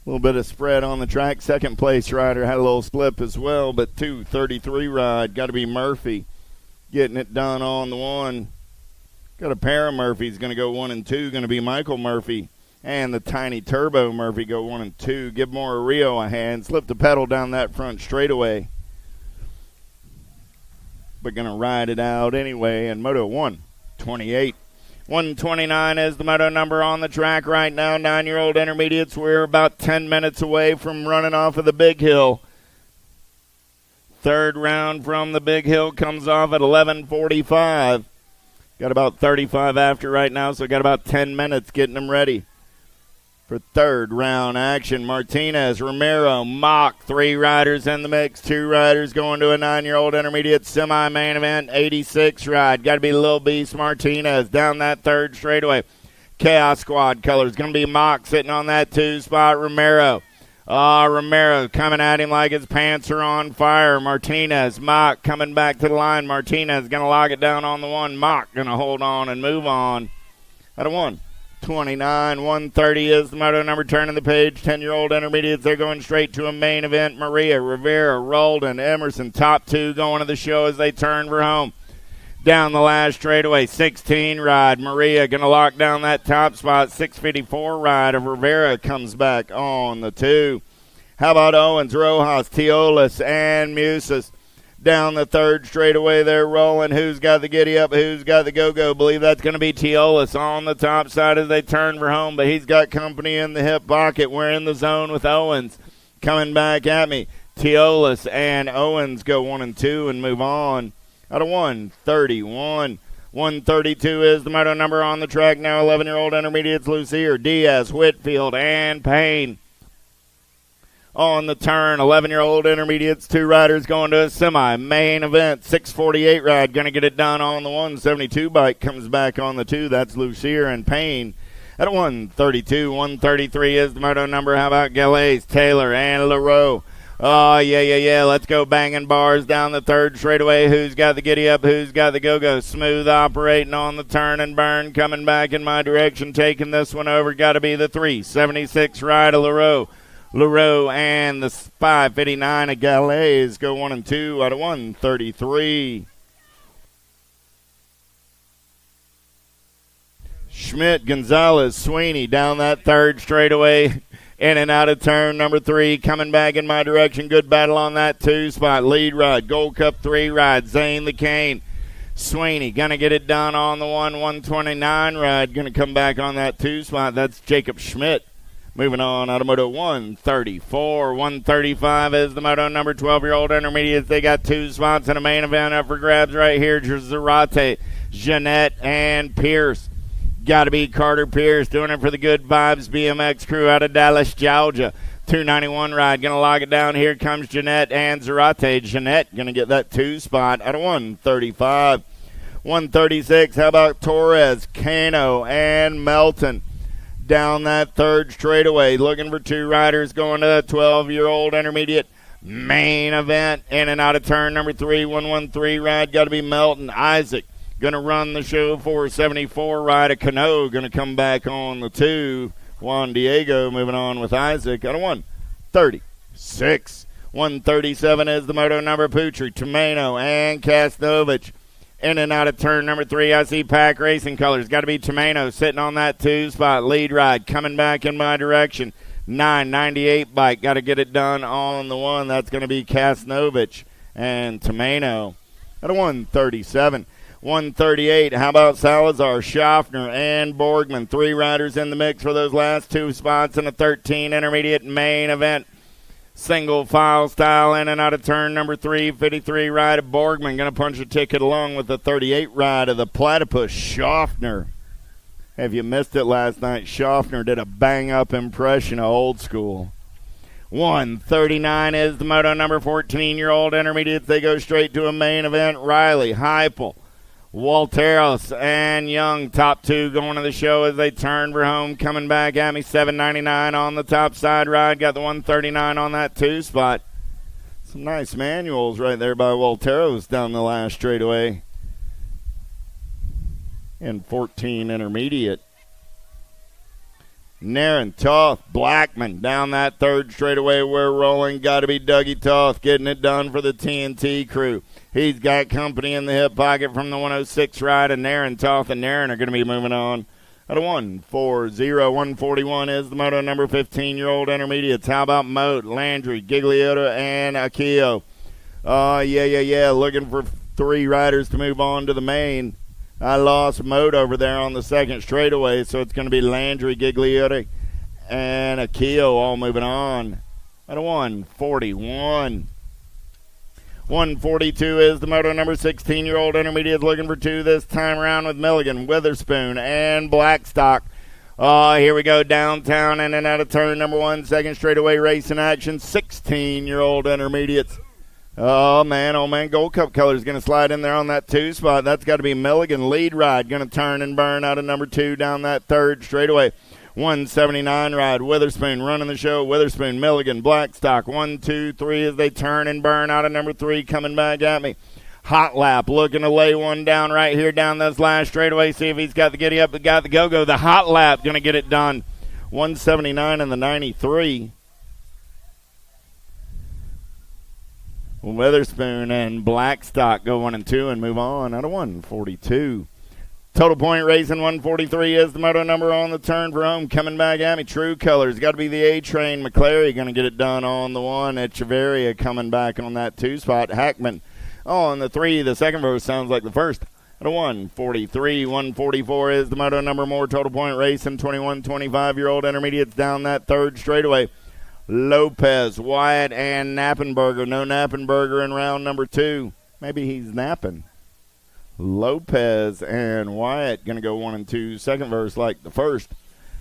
A little bit of spread on the track. Second place rider had a little slip as well, but 2:33 ride. Got to be Murphy getting it done on the 1. Got a pair of Murphys going to go 1 and 2. Going to be Michael Murphy and the tiny Turbo Murphy go 1 and 2. Give more Rio a hand. Slip the pedal down that front straightaway. But going to ride it out anyway. And Moto 128. 129 is the moto number on the track right now. 9-year-old intermediates. We're about 10 minutes away from running off of the big hill. Third round from the big hill comes off at 11:45. Got about 35 after right now, so got about 10 minutes getting them ready for third round action. Martinez, Romero, Mock, 3 riders in the mix. 2 riders going to a 9-year-old intermediate semi-main event, 86 ride. Got to be Lil Beast Martinez down that third straightaway. Chaos Squad colors. Going to be Mock sitting on that 2 spot. Romero. Romero coming at him like his pants are on fire. Martinez, Mock coming back to the line. Martinez going to log it down on the 1. Mock going to hold on and move on. Out of 129, 130 is the moto number turning the page. 10-year-old intermediates, they're going straight to a main event. Maria, Rivera, Roldan, Emerson, top 2 going to the show as they turn for home. Down the last straightaway, 16 ride. Maria going to lock down that top spot. 6:54 ride of Rivera comes back on the 2. How about Owens, Rojas, Teolis, and Musis? Down the third straightaway, they're rolling. Who's got the giddy up? Who's got the go-go? Believe that's going to be Teolis on the top side as they turn for home, but he's got company in the hip pocket. We're in the zone with Owens. Coming back at me. Teolis and Owens go 1 and 2 and move on. Out of 131. 132 is the moto number on the track now. 11-year-old intermediates, Lucier, Diaz, Whitfield, and Payne. On the turn, 11-year-old intermediates, 2 riders going to a semi-main event. 6:48 ride, going to get it done on the 172 bike. Comes back on the 2. That's Lucier and Payne. At 132, 133 is the moto number. How about Galaise, Taylor, and Leroux? Oh, yeah. Let's go banging bars down the third straightaway. Who's got the giddy up? Who's got the go-go? Smooth operating on the turn and burn. Coming back in my direction, taking this one over. Got to be the 376 ride of Leroux. Leroux and the 559 of Galaise go 1 and 2 out of 133. Schmidt, Gonzalez, Sweeney down that third straightaway. In and out of turn number 3, coming back in my direction. Good battle on that 2 spot. Lead ride, Gold Cup 3 ride, Zane the Cane. Sweeney going to get it done on the 129 ride. Going to come back on that 2 spot. That's Jacob Schmidt. Moving on, out of Moto 134. 135 is the Moto number. 12-year-old intermediates. They got 2 spots in a main event up for grabs right here. Zarate, Jeanette, and Pierce. Got to be Carter Pierce doing it for the Good Vibes BMX crew out of Dallas, Georgia. 291 ride. Going to log it down. Here comes Jeanette and Zarate. Jeanette going to get that 2 spot out of 135. 136. How about Torres, Cano, and Melton? Down that third straightaway. Looking for 2 riders going to the 12-year-old intermediate main event. In and out of turn number 3. 113 ride. Got to be Melton. Isaac going to run the show. 474 ride of Cano. Going to come back on the 2. Juan Diego moving on with Isaac out of 136. 137 is the moto number. Putri, Tomeno, and Kasnovich. In and out of turn number 3, I see Pack Racing colors. Got to be Tomeno sitting on that 2 spot. Lead ride coming back in my direction. 998 bike. Got to get it done on the 1. That's going to be Kasnovich and Tomeno out of 137. 138. How about Salazar, Schaffner, and Borgman? 3 riders in the mix for those last 2 spots in a 13 intermediate main event. Single file style in and out of turn number 3. 53 ride of Borgman. Going to punch a ticket along with the 38 ride of the Platypus, Schaffner. Have you missed it last night? Schaffner did a bang-up impression of old school. 139 is the moto number. 14-year-old intermediates. They go straight to a main event. Riley, Heupel, Walteros, and Young, top 2 going to the show as they turn for home. Coming back at me, 799 on the top side ride. Got the 139 on that 2 spot. Some nice manuals right there by Walteros down the last straightaway. And 14 intermediate. Naren, Toth, Blackman down that third straightaway. We're rolling. Got to be Dougie Toth getting it done for the TNT crew. He's got company in the hip pocket from the 106 ride, and Naren, Toth, and Naren are going to be moving on. At a 1-4-0, 141 is the moto number 15-year-old intermediates. How about Moat, Landry, Gigliotta, and Akio? Yeah. Looking for 3 riders to move on to the main. I lost Moat over there on the second straightaway, so it's going to be Landry, Gigliotti, and Akio all moving on. At a 141. 142 is the moto number 16-year-old intermediate looking for 2 this time around with Milligan, Witherspoon, and Blackstock. Here we go downtown and then out of turn number 1, second straightaway racing action, 16-year-old intermediates. Oh, man, Gold Cup colors going to slide in there on that 2 spot. That's got to be Milligan. Lead ride going to turn and burn out of number 2 down that third straightaway. 179 ride. Witherspoon running the show. Witherspoon, Milligan, Blackstock. 1, 2, 3 as they turn and burn out of number 3 coming back at me. Hot Lap looking to lay one down right here down this last straightaway. See if he's got the giddy up, got the go-go. The Hot Lap going to get it done. 179 and the 93. Witherspoon and Blackstock go 1 and 2 and move on out of 142. Total point racing 143 is the moto number on the turn for home. Coming back at me, True Colors. Got to be the A-Train. McClary going to get it done on the 1. Echeverria coming back on that 2 spot. Hackman on the 3. The second verse sounds like the first. At a 143, 144 is the moto number more. Total point racing 21, 25-year-old intermediates down that third straightaway. Lopez, Wyatt, and Knappenberger. No Knappenberger in round number 2. Maybe he's napping. Lopez and Wyatt going to go 1 and 2. Second verse like the first.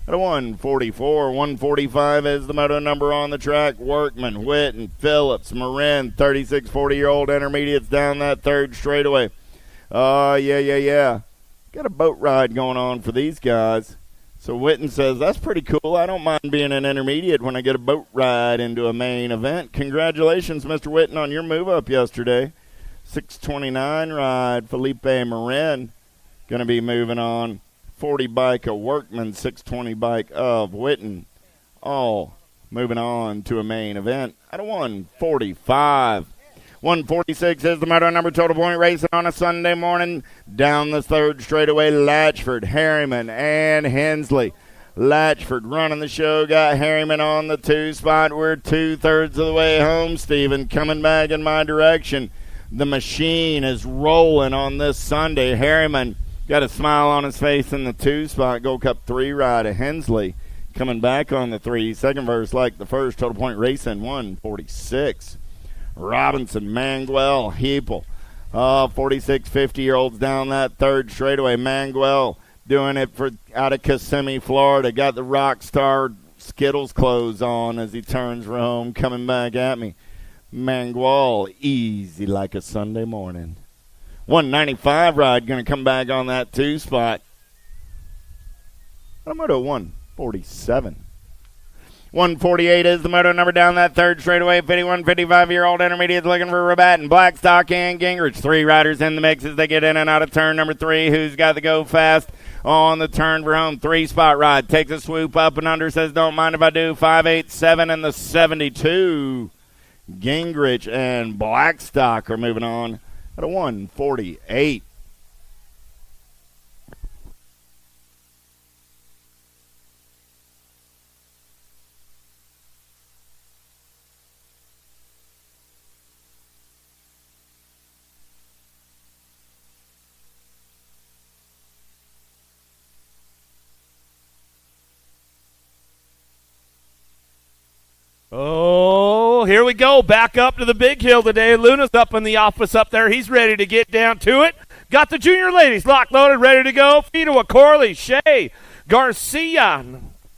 At a 144, 145 is the moto number on the track. Workman, Whitten, Phillips, Marin, 36, 40-year-old intermediates down that third straightaway. Yeah. Got a boat ride going on for these guys. So Whitten says, that's pretty cool. I don't mind being an intermediate when I get a boat ride into a main event. Congratulations, Mr. Whitten, on your move up yesterday. 629 ride, Felipe Marin going to be moving on. 40 bike of Workman, 620 bike of Whitten. All moving on to a main event at a 145. 146 is the moto number. Total point racing on a Sunday morning. Down the third straightaway, Latchford, Harriman, and Hensley. Latchford running the show. Got Harriman on the 2 spot. We're 2/3 of the way home, Stephen. Coming back in my direction. The machine is rolling on this Sunday. Harriman got a smile on his face in the 2 spot. Gold Cup 3 ride of Hensley. Coming back on the 3. Second verse like the first. Total point racing 146. Robinson, Manguel, Heapel. 46, 50-year-olds down that third straightaway. Manguel doing it for out of Kissimmee, Florida. Got the rock star Skittles clothes on as he turns for home. Coming back at me. Manguel, easy like a Sunday morning. 195 ride going to come back on that 2 spot. I'm going to 147. 148 is the moto number down that third straightaway. 51, 55-year-old intermediate looking for Rabat and Blackstock and Gingrich. 3 riders in the mix as they get in and out of turn number 3. Who's got the go fast on the turn for home? 3-spot ride. Takes a swoop up and under. Says, don't mind if I do. 587 and the 72. Gingrich and Blackstock are moving on at a 148. Oh, here we go. Back up to the big hill today. Luna's up in the office up there. He's ready to get down to it. Got the junior ladies locked, loaded, ready to go. Fedua, Corley, Shea, Garcia,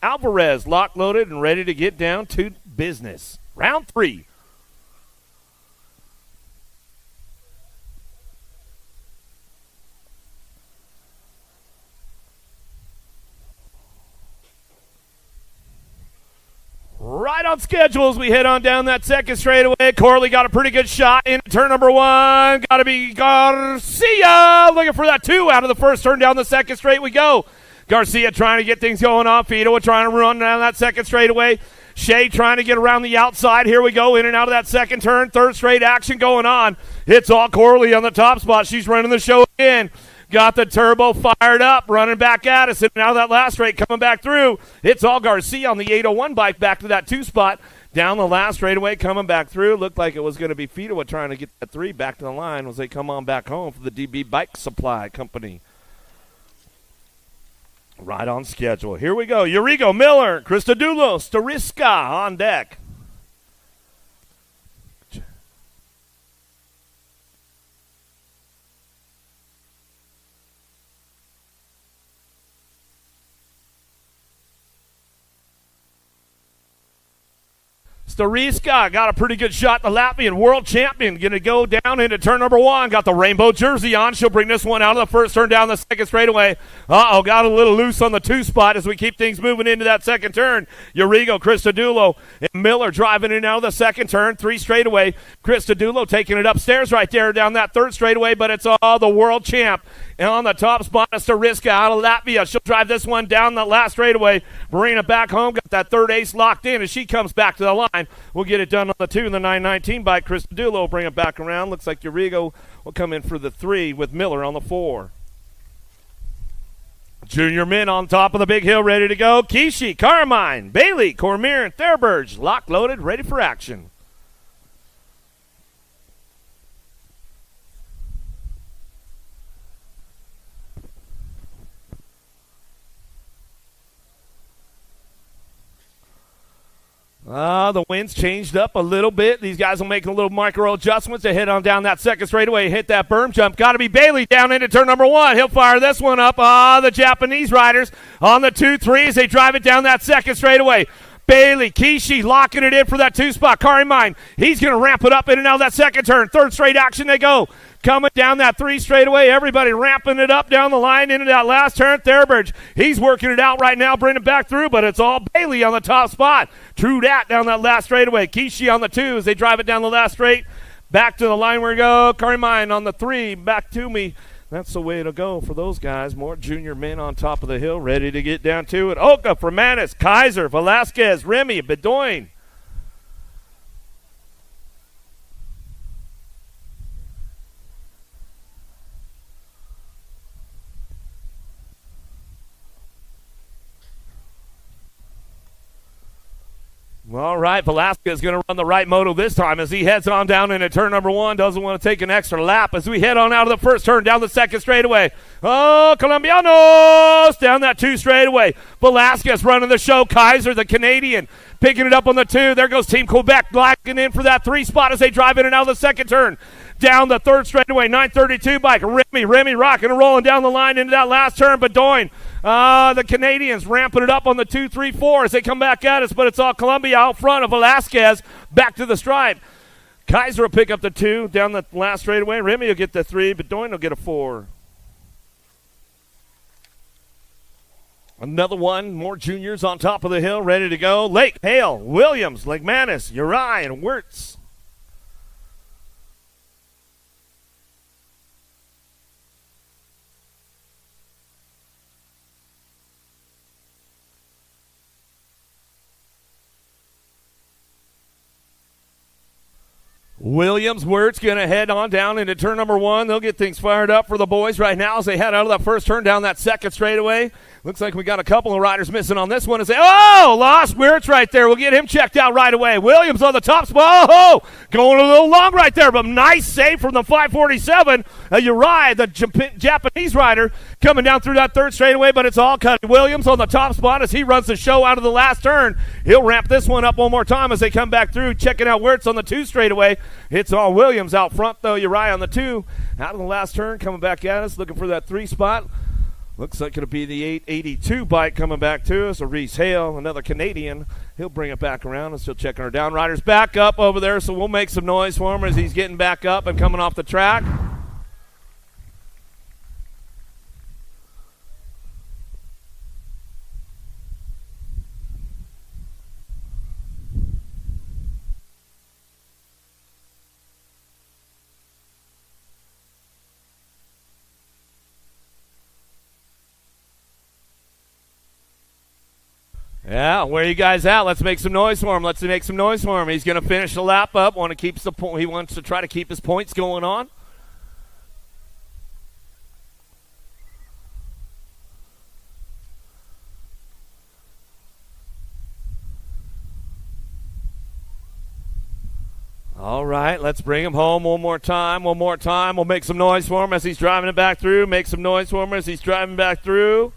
Alvarez locked, loaded, and ready to get down to business. Round 3. Right on schedule as we head on down that second straightaway. Corley got a pretty good shot in turn number 1. Got to be Garcia looking for that 2 out of the first turn. Down the second straight we go. Garcia trying to get things going on. Fido trying to run down that second straightaway. Shea trying to get around the outside. Here we go, in and out of that second turn. Third straight action going on. It's all Corley on the top spot. She's running the show again. Got the turbo fired up, running back at us. And now that last straight coming back through. It's all Garcia on the 801 bike back to that 2 spot. Down the last straightaway, coming back through. Looked like it was going to be Fido trying to get that 3 back to the line as they come on back home for the DB Bike Supply Company. Right on schedule. Here we go. Urigo, Miller, Christodoulou, Stariska on deck. Stariska got a pretty good shot. The Latvian world champion going to go down into turn number 1. Got the rainbow jersey on. She'll bring this one out of the first turn down the second straightaway. Got a little loose on the 2 spot as we keep things moving into that second turn. Urigo, Christodoulou, and Miller driving in out of the second turn. 3 straightaway. Christodoulou taking it upstairs right there down that 3rd straightaway, but it's all the world champ. And on the top spot is Stariska out of Latvia. She'll drive this one down the last straightaway. Bring it back home. Got that 3rd ace locked in as she comes back to the line. We'll get it done on the 2 and the 919 bike. Christodoulou will bring it back around. Looks like Urigo will come in for the 3 with Miller on the 4. Junior men on top of the big hill ready to go. Kishi, Carmine, Bailey, Cormier, and Thurberge locked, loaded, ready for action. The wind's changed up a little bit. These guys will make a little micro adjustments to head on down that second straightaway, hit that berm jump. Got to be Bailey down into turn number 1. He'll fire this one up. The Japanese riders on the 2-3 as they drive it down that second straightaway. Bailey, Kishi locking it in for that 2 spot. Carmine, he's going to ramp it up in and out of that second turn. 3rd straight action they go. Coming down that 3 straightaway, everybody ramping it up down the line into that last turn. Thurberge, he's working it out right now, bringing it back through, but it's all Bailey on the top spot. True dat down that last straightaway. Kishi on the 2 as they drive it down the last straight. Back to the line where we go. Carmine on the 3, back to me. That's the way it'll go for those guys. More junior men on top of the hill, ready to get down to it. Oka, Fermanis, Kaiser, Velasquez, Remy, Bedoin. All right, Velasquez is going to run the right moto this time as he heads on down into turn number 1. Doesn't want to take an extra lap as we head on out of the first turn down the second straightaway. Colombianos down that 2 straightaway. Velasquez running the show. Kaiser, the Canadian, picking it up on the 2. There goes Team Quebec locking in for that 3 spot as they drive in and out of the second turn. Down the 3rd straightaway, 932 bike. Remy rocking and rolling down the line into that last turn. Bedoin, the Canadians ramping it up on the 2, 3, 4 as they come back at us, but it's all Columbia out front of Velasquez back to the stripe. Kaiser will pick up the 2 down the last straightaway. Remy will get the 3. Bedoin will get a 4. Another one, more juniors on top of the hill, ready to go. Lake, Hale, Williams, Legmanis, Uri, and Wirtz. Williams, Wirtz going to head on down into turn number 1. They'll get things fired up for the boys right now as they head out of that first turn down that second straightaway. Looks like we got a couple of riders missing on this one. Lost Wirtz right there. We'll get him checked out right away. Williams on the top spot. Going a little long right there, but nice save from the 547. Uri, the Japanese rider, coming down through that 3rd straightaway, but it's all cut. Williams on the top spot as he runs the show out of the last turn. He'll ramp this one up one more time as they come back through, checking out Wirtz on the 2 straightaway. It's all Williams out front, though. Uri on the 2. Out of the last turn, coming back at us, looking for that 3 spot. Looks like it'll be the 882 bike coming back to us. Reese Hale, another Canadian. He'll bring it back around and still checking our down. Riders back up over there, so we'll make some noise for him as he's getting back up and coming off the track. Yeah, where are you guys at? Let's make some noise for him. Let's make some noise for him. He's going to finish the lap up. He wants to try to keep his points going on. All right, let's bring him home one more time. We'll make some noise for him as he's driving it back through. Make some noise for him as he's driving back through.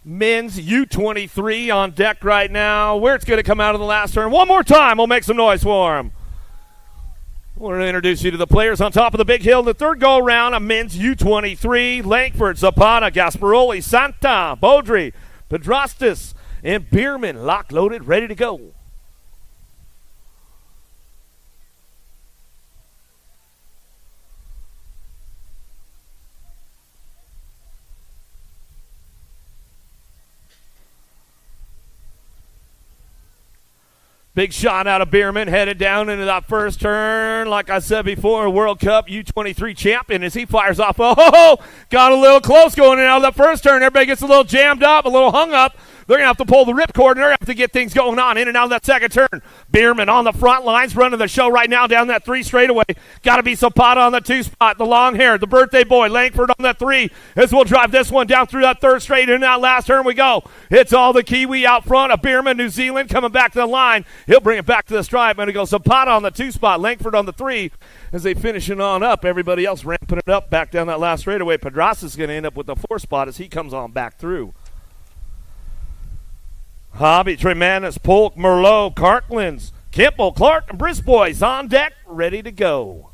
Men's U23 on deck right now. Where it's going to come out of the last turn. One more time, we'll make some noise for him. We're going to introduce you to the players on top of the big hill. The third go-around of men's U23. Langford, Zapata, Gasparoli, Santa, Baudry, Pedrastis, and Bierman. Lock-loaded, ready to go. Big shot out of Bierman, headed down into that first turn. Like I said before, World Cup U23 champion as he fires off. Oh, got a little close going in out of that first turn. Everybody gets a little jammed up, a little hung up. They're going to have to pull the ripcord, and they're going to have to get things going on in and out of that second turn. Bierman on the front lines, running the show right now down that 3 straightaway. Got to be Zapata on the 2 spot, the long hair, the birthday boy, Langford on that 3, as we'll drive this one down through that third straight. In that last turn we go. It's all the Kiwi out front of Bierman, New Zealand, coming back to the line. He'll bring it back to the stripe, and it goes Zapata on the 2 spot, Langford on the 3, as they finish it on up. Everybody else ramping it up back down that last straightaway. Pedrassis is going to end up with the 4 spot as he comes on back through. Hobby, Tremanis, Polk, Merlot, Carklands, Kimball, Clark, and Brisbois on deck, ready to go.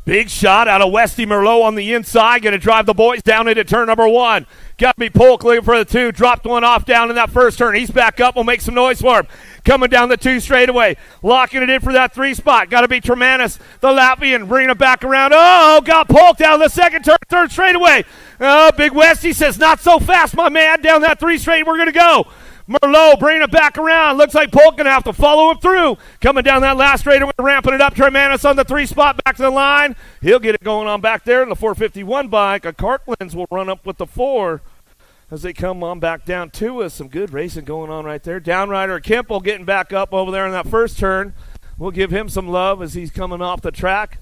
Big shot out of Westy Merlot on the inside. Going to drive the boys down into turn number 1. Got to be Polk looking for the 2. Dropped one off down in that first turn. He's back up. We'll make some noise for him. Coming down the 2 straightaway. Locking it in for that 3 spot. Got to be Tremanis, the Latvian, bringing it back around. Oh, got Polk down the second turn, 3rd straightaway. Oh, Big Westy says, not so fast, my man. Down that 3 straight, we're going to go. Merlot bringing it back around. Looks like Polk going to have to follow him through. Coming down that last straightaway, ramping it up. Tremanis on the 3 spot, back to the line. He'll get it going on back there in the 451 bike. A Carklands will run up with the 4 as they come on back down to us. Some good racing going on right there. Downrider Kimball getting back up over there in that first turn. We'll give him some love as he's coming off the track.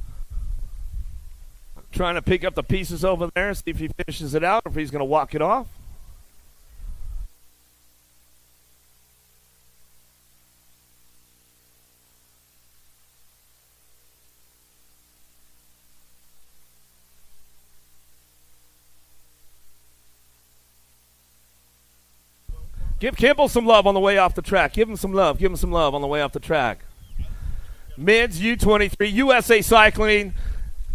Trying to pick up the pieces over there, see if he finishes it out or if he's going to walk it off. Give Kimball some love on the way off the track. Give him some love. Give him some love on the way off the track. Men's U23, USA Cycling,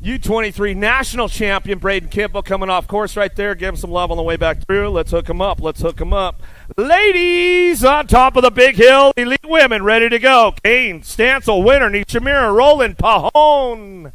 U23 national champion Braden Kimball coming off course right there. Give him some love on the way back through. Let's hook him up. Let's hook him up. Ladies on top of the big hill. Elite women ready to go. Kane, Stancil, winner. Nishimura, Roland, Pahone.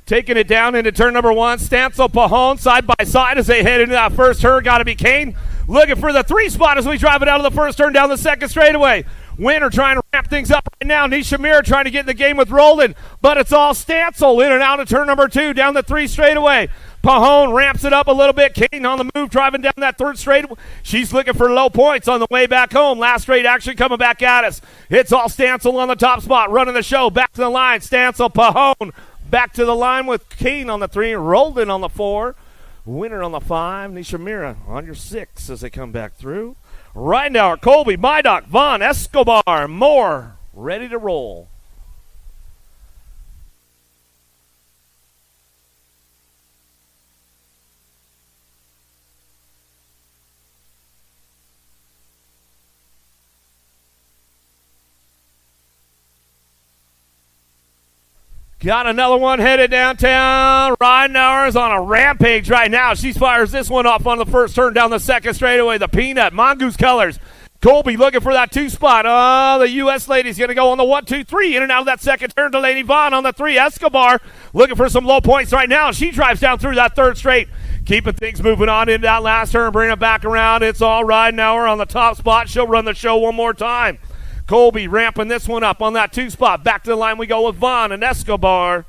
Taking it down into turn number 1. Stancil, Pahone, side by side as they head into that first turn. Got to be Kane looking for the 3 spot as we drive it out of the first turn down the second straightaway. Winner trying to ramp things up right now. Nishimura trying to get in the game with Roland, but it's all Stancil in and out of turn number 2 down the 3 straightaway. Pahone ramps it up a little bit. Kane on the move, driving down that 3rd straightaway. She's looking for low points on the way back home. Last straight action coming back at us. It's all Stancil on the top spot, running the show. Back to the line. Stancil, Pahone. Back to the line with Kane on the 3, Roldan on the 4, winner on the 5, Nishimura on your 6 as they come back through. Reinauer, Colby, Mydock, Vaughn, Escobar, Moore, ready to roll. Got another one headed downtown. Ridenauer is on a rampage right now. She fires this one off on the first turn down the second straightaway. The Peanut, Mongoose colors. Colby looking for that 2 spot. Oh, the U.S. lady's going to go on the 1, 2, 3. In and out of that second turn. Delaney Vaughn on the 3. Escobar looking for some low points right now. She drives down through that third straight. Keeping things moving on into that last turn. Bringing it back around. It's all Ridenauer on the top spot. She'll run the show one more time. Colby ramping this one up on that 2 spot. Back to the line we go with Vaughn and Escobar.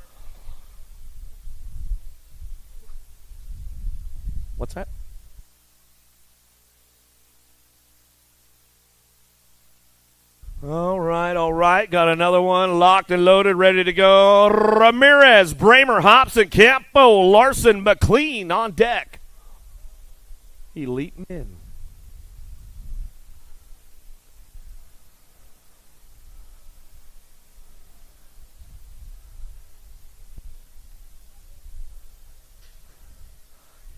What's that? All right. Got another one locked and loaded, ready to go. Ramirez, Bramer, Hobson, Campo, Larson, McLean on deck. Elite men.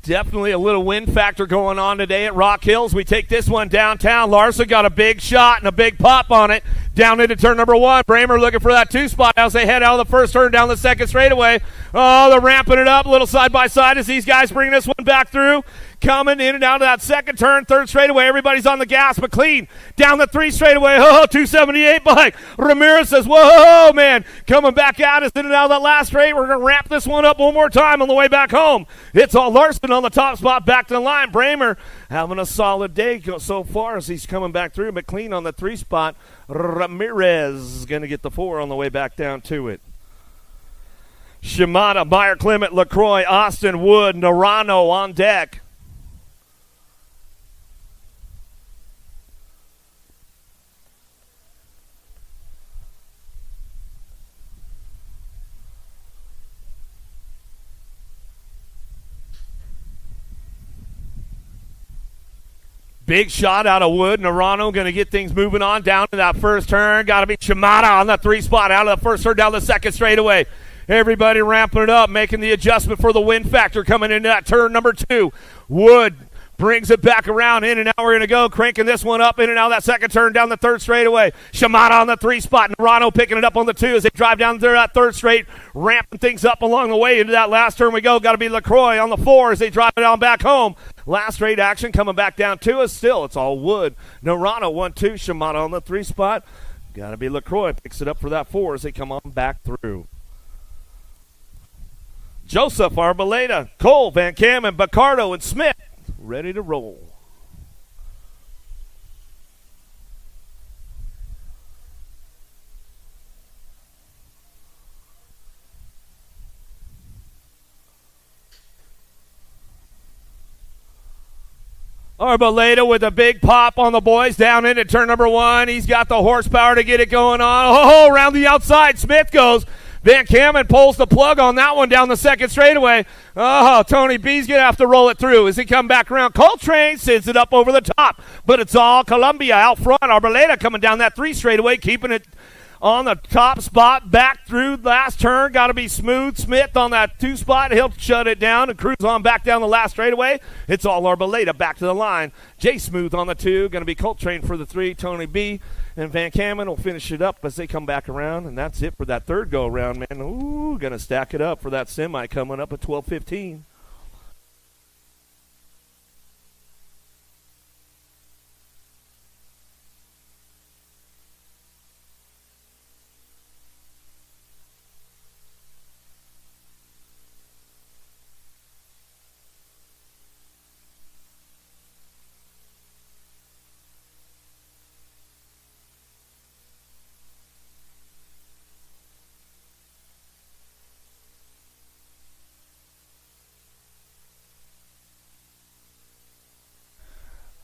Definitely a little wind factor going on today at Rock Hills. We take this one downtown. Larson got a big shot and a big pop on it. Down into turn number 1. Bramer looking for that 2 spot as they head out of the first turn down the second straightaway. Oh, they're ramping it up a little side by side as these guys bring this one back through. Coming in and out of that second turn, third straightaway. Everybody's on the gas. McLean down the 3 straightaway. Oh, 278 bike. Ramirez says, whoa, man. Coming back out. It's in and out of that last straight. We're going to ramp this one up one more time on the way back home. It's all Larson on the top spot back to the line. Bramer having a solid day so far as he's coming back through. McLean on the 3 spot. Ramirez is going to get the 4 on the way back down to it. Shimada, Meyer, Clement, LaCroix, Austin, Wood, Narano on deck. Big shot out of Wood. Narano going to get things moving on down to that first turn. Got to be Shimada on that 3 spot out of the first turn down the second straightaway. Everybody ramping it up, making the adjustment for the wind factor coming into that turn number 2. Wood brings it back around. In and out we're going to go. Cranking this one up in and out of that second turn down the third straightaway. Shimada on the 3 spot. Narano picking it up on the 2 as they drive down through that third straight. Ramping things up along the way into that last turn we go. Got to be LaCroix on the 4 as they drive it on back home. Last straight action coming back down to us. Still, it's all Wood. Narano 1, 2. Shimada on the 3 spot. Got to be LaCroix. Picks it up for that 4 as they come on back through. Joseph, Arboleda, Cole, Van Kamen, Bacardo, and Smith ready to roll. Arboleda with a big pop on the boys down into turn number 1. He's got the horsepower to get it going on. Oh, around the outside, Smith goes. Van Kamen pulls the plug on that one down the second straightaway. Oh, Tony B's going to have to roll it through as he come back around. Coltrane sends it up over the top, but it's all Columbia out front. Arboleda coming down that 3 straightaway, keeping it on the top spot, back through last turn. Got to be Smooth. Smith on that 2 spot. He'll shut it down and cruise on back down the last straightaway. It's all Arboleda back to the line. Jay Smooth on the 2. Going to be Coltrane for the 3. Tony B and Van Kamen will finish it up as they come back around. And that's it for that third go-around, man. Ooh, going to stack it up for that semi coming up at 12:15.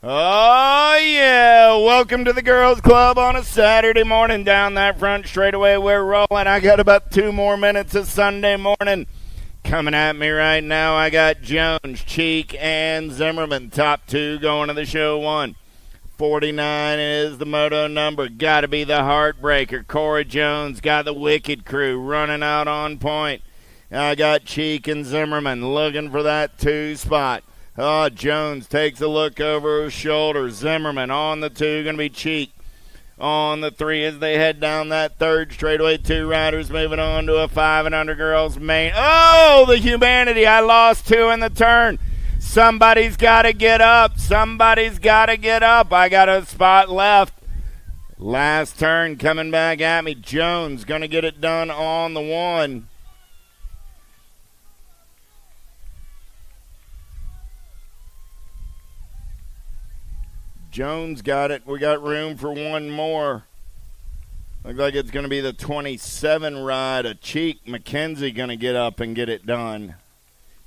Oh, yeah. Welcome to the Girls Club on a Saturday morning. Down that front straightaway, we're rolling. I got about 2 more minutes of Sunday morning. Coming at me right now, I got Jones, Cheek, and Zimmerman. Top 2 going to the show 1. 49 is the moto number. Got to be the Heartbreaker. Cora Jones got the Wicked Crew running out on point. I got Cheek and Zimmerman looking for that 2 spot. Oh, Jones takes a look over his shoulder. Zimmerman on the 2, going to be Cheek. On the 3 as they head down that third straightaway. 2 riders moving on to a 5 and under girls main. Oh, the humanity. I lost 2 in the turn. Somebody's got to get up. Somebody's got to get up. I got a spot left. Last turn coming back at me. Jones going to get it done on the 1. Jones got it. We got room for one more. Looks like it's going to be the 27 ride. A Cheek McKenzie going to get up and get it done.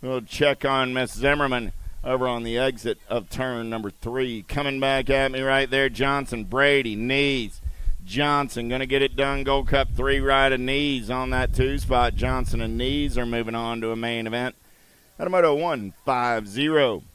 We'll check on Miss Zimmerman over on the exit of turn number 3. Coming back at me right there, Johnson, Brady, knees. Johnson going to get it done. Gold Cup 3 ride of knees on that 2 spot. Johnson and knees are moving on to a main event at a Moto 150.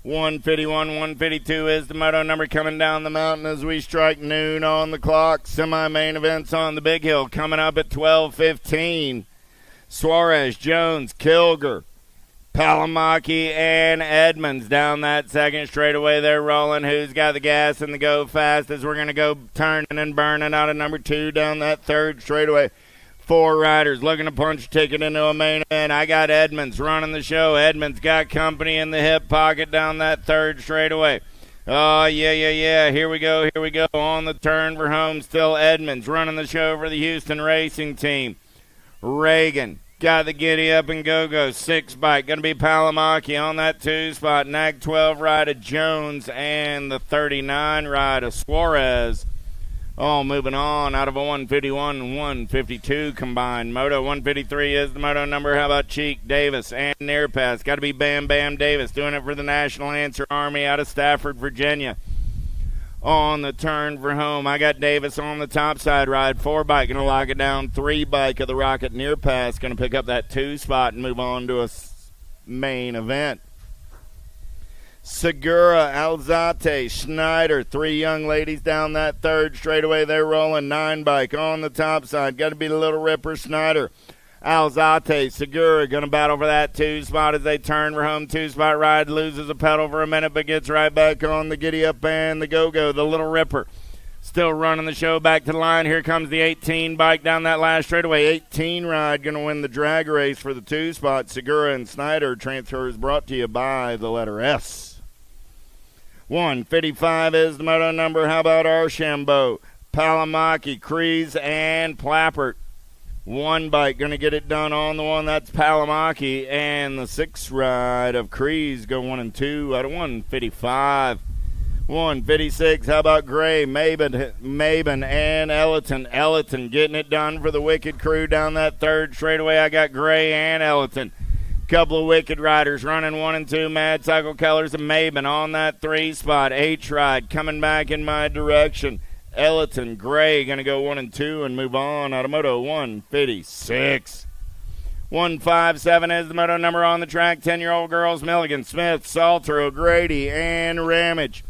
151, 152 is the moto number coming down the mountain as we strike noon on the clock. Semi-main events on the Big Hill coming up at 12:15. Suarez, Jones, Kilger, Palamaki, and Edmonds down that second straightaway. They're rolling. Who's got the gas and the go fast as we're going to go turning and burning out of number 2 down that third straightaway. 4 riders looking to punch a ticket into a main event. I got Edmonds running the show. Edmonds got company in the hip pocket down that third straightaway. Oh, yeah. Here we go. On the turn for home, still Edmonds running the show for the Houston Racing Team. Reagan got the giddy up and go. 6 bike. Going to be Palamaki on that 2 spot. Nag 12 ride of Jones and the 39 ride of Suarez. All moving on out of a 151 and 152 combined. Moto 153 is the moto number. How about Cheek, Davis, and Nearpass? Got to be Bam Bam Davis doing it for the National Answer Army out of Stafford, Virginia. On the turn for home, I got Davis on the top side ride. 4 bike, going to lock it down. 3 bike of the Rocket Nearpass, going to pick up that 2 spot and move on to a main event. Segura, Alzate, Schneider, 3 young ladies down that third straightaway. They're rolling. 9 bike on the top side. Got to be the Little Ripper, Schneider. Alzate, Segura going to battle for that 2 spot as they turn for home. 2 spot ride, loses a pedal for a minute, but gets right back on the giddy up and the go-go. The Little Ripper still running the show back to the line. Here comes the 18 bike down that last straightaway. 18 ride going to win the drag race for the 2 spot. Segura and Snyder. Transfer is brought to you by the letter S. 155 is the moto number. How about Archambault, Palamaki, Kreese, and Plappert? 1 bike going to get it done on the 1. That's Palamaki. And the 6 ride of Kreese go 1 and 2 out of 155. 156, how about Gray, Maben, and Ellerton? Ellerton getting it done for the Wicked Crew down that third straightaway. I got Gray and Ellerton. Couple of Wicked riders running 1 and 2. Mad Cycle Colors and Maben on that 3 spot. H-Ride coming back in my direction. Ellerton, Gray going to go 1 and 2 and move on out of Moto 156. 157 is the moto number on the track. 10-year-old girls, Milligan, Smith, Salter, O'Grady, and Ramage.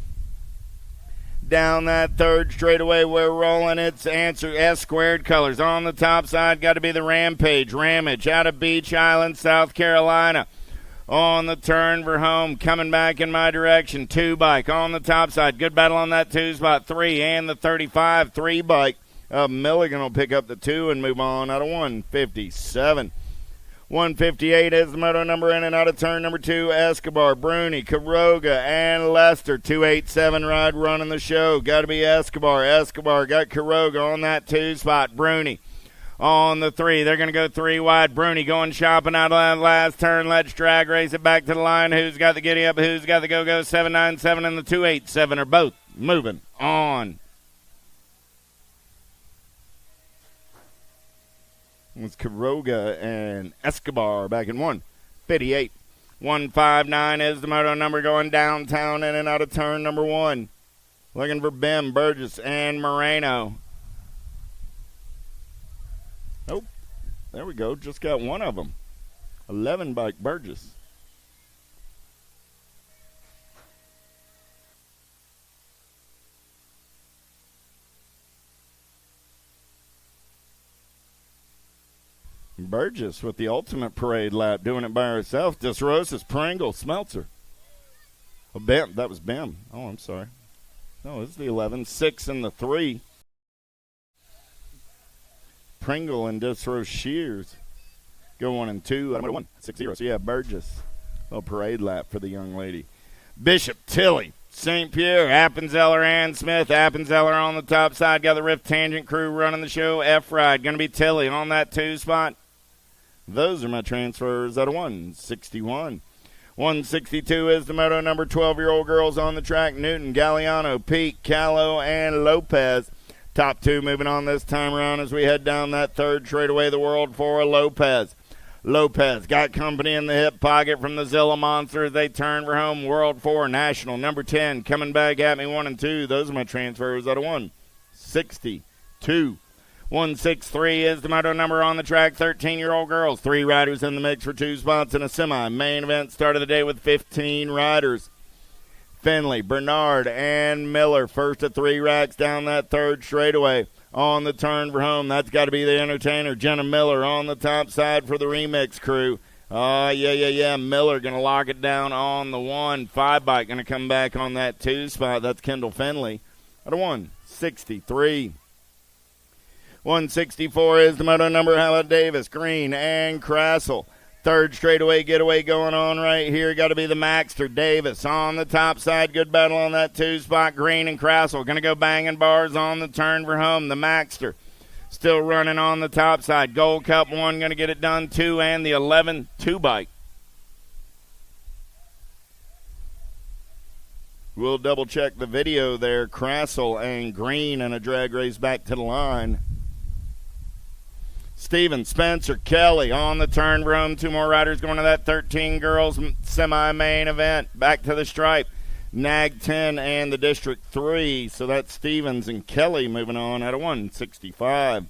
Down that third straightaway, we're rolling. It's answer S squared colors. On the top side, got to be the Rampage. Ramage out of Beach Island, South Carolina. On the turn for home, coming back in my direction. 2 bike on the top side. Good battle on that 2 spot. 3 and the 35. 3 bike. Milligan will pick up the 2 and move on out of 157. 158 is the moto number in and out of turn number 2. Escobar, Bruni, Quiroga, and Lester. 287 ride running the show. Got to be Escobar. Escobar got Quiroga on that 2 spot. Bruni on the 3. They're going to go 3 wide. Bruni going shopping out of that last turn. Let's drag race it back to the line. Who's got the giddy up? Who's got the go-go? 797 and the 287 are both moving on. It's Quiroga and Escobar back in 158. 159 is the moto number going downtown in and out of turn number 1. Looking for Bim, Burgess, and Moreno. Oh, there we go. Just got one of them. 11 bike Burgess. Burgess with the ultimate parade lap, doing it by herself. DeRosas, Pringle, Smeltzer. Oh, Bim. That was Bim. Oh, I'm sorry. No, it's the 11. 6 and the 3. Pringle and Disro Shears go 1 and 2. I'm 1, 6-0. So, yeah, Burgess. Little parade lap for the young lady. Bishop, Tilly, St. Pierre, Appenzeller, and Smith. Appenzeller on the top side. Got the Rift Tangent crew running the show. F-Ride going to be Tilly on that 2 spot. Those are my transfers out of 161. 162 is the moto number 12-year-old girls on the track. Newton, Galliano, Peak, Callow, and Lopez. Top 2 moving on this time around as we head down that 3rd straightaway. The world for Lopez. Lopez got company in the hip pocket from the Zilla Monster as they turn for home. World 4 National number 10 coming back at me 1 and 2. Those are my transfers out of 162. 163 is the moto number on the track. 13-year-old girls. 3 riders in the mix for 2 spots in a semi. Main event start of the day with 15 riders. Finley, Bernard, and Miller. First of 3 racks down that 3rd straightaway. On the turn for home, that's got to be the entertainer, Jenna Miller, on the top side for the Remix crew. Yeah. Miller going to lock it down on the 1. 5 bike going to come back on that 2 spot. That's Kendall Finley at a 163. 164 is the moto number. How about Davis, Green, and Crassel? 3rd straightaway getaway going on right here. Got to be the Maxter. Davis on the top side. Good battle on that 2 spot. Green and Crassel going to go banging bars on the turn for home. The Maxter still running on the top side. Gold Cup 1 going to get it done. 2 and the 11 2-bike. We'll double check the video there. Crassel and Green in a drag race back to the line. Steven, Spencer, Kelly on the turn for home. 2 more riders going to that 13 girls semi-main event. Back to the stripe. Nag 10 and the District 3. So that's Stevens and Kelly moving on at a 165.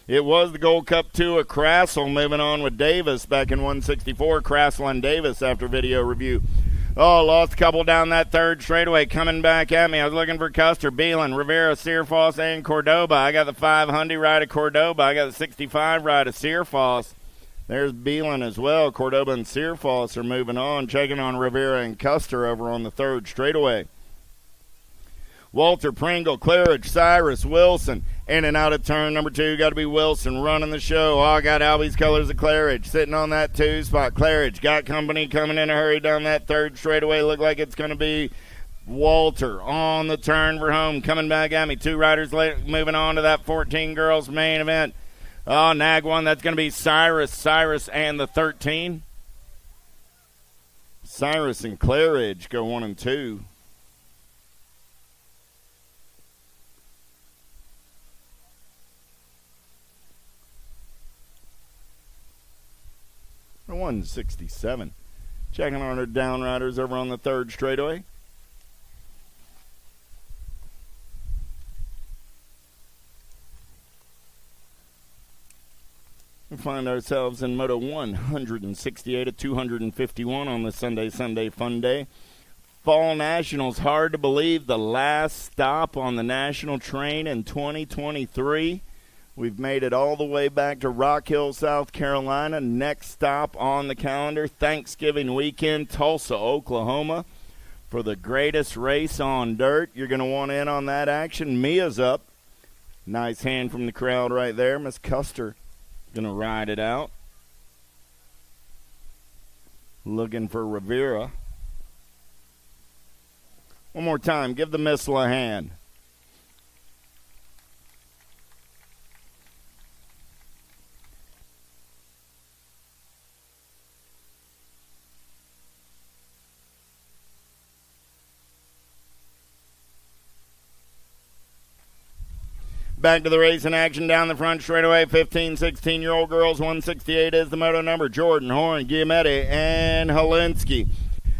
It was the Gold Cup 2 of Crassel moving on with Davis back in 164. Crassel and Davis after video review. Oh, lost a couple down that 3rd straightaway. Coming back at me. I was looking for Custer, Beelan, Rivera, Searfoss, and Cordoba. I got the 500 ride of Cordoba. I got the 65 ride of Searfoss. There's Beelan as well. Cordoba and Searfoss are moving on. Checking on Rivera and Custer over on the 3rd straightaway. Walter, Pringle, Claridge, Cyrus, Wilson. In and out of turn number 2. Got to be Wilson running the show. Oh, I got Albie's colors of Claridge sitting on that 2 spot. Claridge got company coming in a hurry down that 3rd straightaway. Look like it's going to be Walter on the turn for home. Coming back at me. 2 riders later, moving on to that 14 girls main event. Oh, Nag 1. That's going to be Cyrus and the 13. Cyrus and Claridge go 1 and 2. For 167. Checking on our down riders over on the 3rd straightaway. We find ourselves in Moto 168 at 251 on the Sunday Fun Day. Fall Nationals, hard to believe, the last stop on the national train in 2023. We've made it all the way back to Rock Hill, South Carolina. Next stop on the calendar, Thanksgiving weekend, Tulsa, Oklahoma, for the greatest race on dirt. You're going to want in on that action. Mia's up. Nice hand from the crowd right there. Miss Custer going to ride it out. Looking for Rivera. One more time. Give the missile a hand. Back to the racing action down the front straightaway. 15, 16-year-old girls. 168 is the moto number. Jordan, Horn, Giametti, and Holinsky.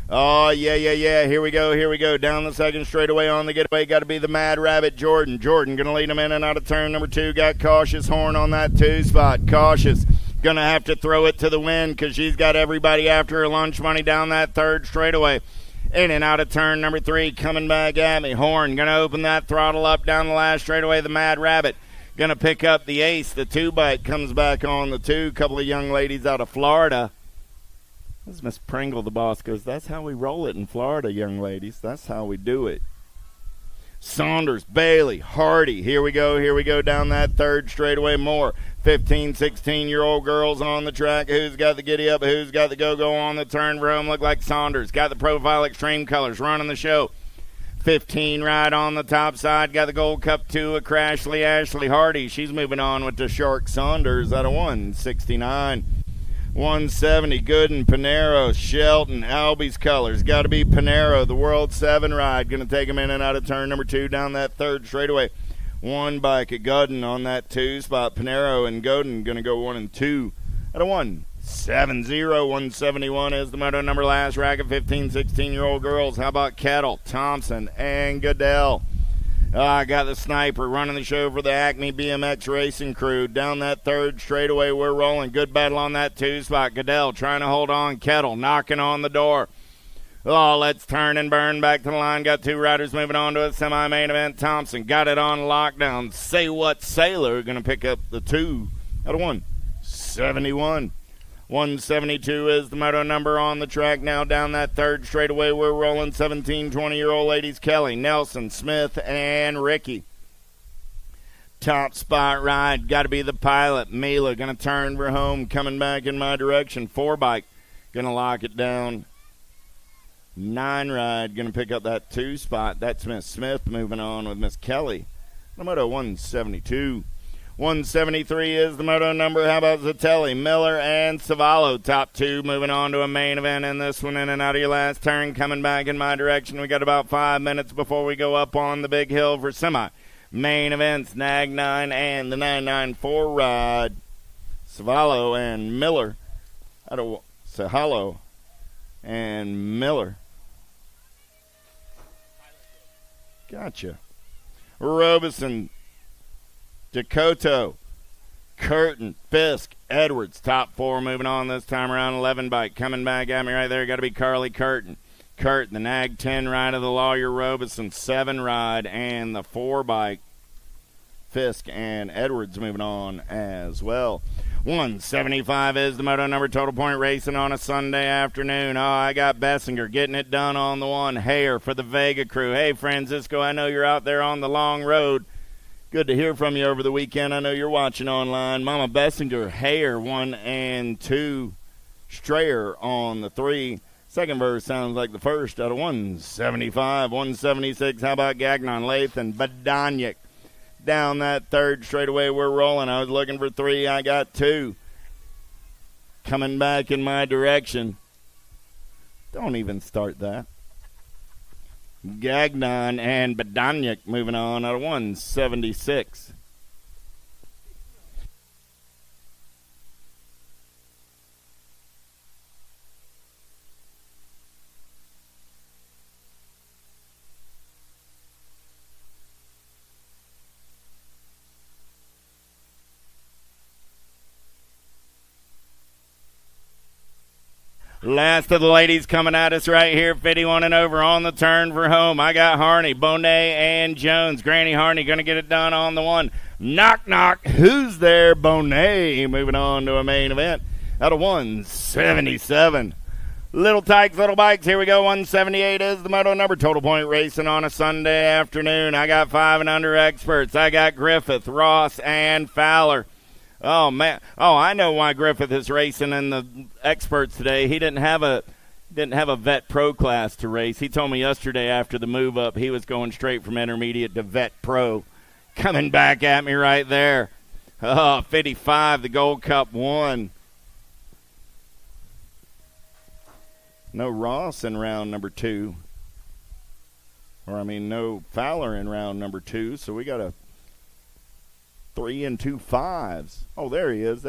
Oh, yeah. Here we go. Down the 2nd straightaway on the getaway. Got to be the Mad Rabbit, Jordan. Jordan going to lead them in and out of turn number 2. Got Cautious Horn on that 2 spot. Cautious going to have to throw it to the wind because she's got everybody after her lunch money down that 3rd straightaway. In and out of turn number 3, coming back at me. Horn going to open that throttle up down the last straightaway. The Mad Rabbit going to pick up the ace. The 2-bike comes back on the 2. Couple of young ladies out of Florida. As Miss Pringle, the boss, goes, that's how we roll it in Florida, young ladies. That's how we do it. Saunders, Bailey, Hardy. Here we go down that third straightaway. More 15, 16-year-old girls on the track. Who's got the giddy up? Who's got the go-go on the turn for home? Look like Saunders. Got the Profile Extreme colors running the show. 15 right on the top side. Got the Gold Cup 2 of Crashley Ashley Hardy. She's moving on with the Shark Saunders out of 169. 170, Gooden, Panero, Shelton, Albie's colors. Got to be Panero, the World 7 ride. Going to take him in and out of turn number 2 down that third straightaway. One bike at Gooden on that 2 spot. Panero and Gooden going to go 1 and 2 out of 170. 171 is the moto number. Last racket, 15, 16-year-old girls. How about Kettle, Thompson, and Goodell? I got the Sniper running the show for the Acme BMX racing crew. Down that third straightaway, we're rolling. Good battle on that 2 spot. Goodell trying to hold on. Kettle knocking on the door. Oh, let's turn and burn back to the line. Got 2 riders moving on to a semi-main event. Thompson got it on lockdown. Say What Sailor going to pick up the 2 out of 171. 172 is the moto number on the track. Now down that third straightaway, we're rolling. 17, 20-year-old ladies, Kelly, Nelson, Smith, and Ricky. Top spot ride, got to be the pilot. Mila going to turn for home, coming back in my direction. 4 bike, going to lock it down. 9 ride, going to pick up that 2 spot. That's Miss Smith moving on with Miss Kelly. The moto 172. 173 is the moto number. How about Zatelli, Miller, and Savallo? Top 2 moving on to a main event in this one. In and out of your last turn, coming back in my direction. We got about 5 minutes before we go up on the big hill for semi-main events. Nag 9 and the 994 ride. Savallo and Miller. Sahallo and Miller. Gotcha. Robeson, Dakota, Curtin, Fisk, Edwards, top 4 moving on this time around. 11 bike coming back at me right there. Got to be Carly Curtin. Curtin, the Nag 10 ride of the Lawyer Robeson, 7 ride, and the 4 bike. Fisk and Edwards moving on as well. 175 is the moto number. Total Point Racing on a Sunday afternoon. Oh, I got Bessinger getting it done on the 1. Hare for the Vega crew. Hey, Francisco, I know you're out there on the long road. Good to hear from you over the weekend. I know you're watching online. Mama Bessinger, Hare, 1 and 2. Strayer on the 3. Second verse sounds like the first out of 175. 176, how about Gagnon, Lathan, Badanyik? Down that third straightaway, we're rolling. I was looking for 3. I got 2. Coming back in my direction. Don't even start that. Gagnon and Badanyik moving on out of 176. Last of the ladies coming at us right here, 51 and over on the turn for home. I got Harney, Bonet, and Jones. Granny Harney going to get it done on the 1. Knock, knock. Who's there? Bonet moving on to a main event out of 177. Little Tykes, Little Bikes. Here we go. 178 is the moto number. Total Point Racing on a Sunday afternoon. I got 5 and under experts. I got Griffith, Ross, and Fowler. Oh, man. Oh, I know why Griffith is racing in the experts today. He didn't have a vet pro class to race. He told me yesterday after the move up he was going straight from intermediate to vet pro. Coming back at me right there. Oh, 55, the Gold Cup 1. No Ross in round number 2. No Fowler in round number 2. So we got a 3 and 2 5s. Oh, there he is.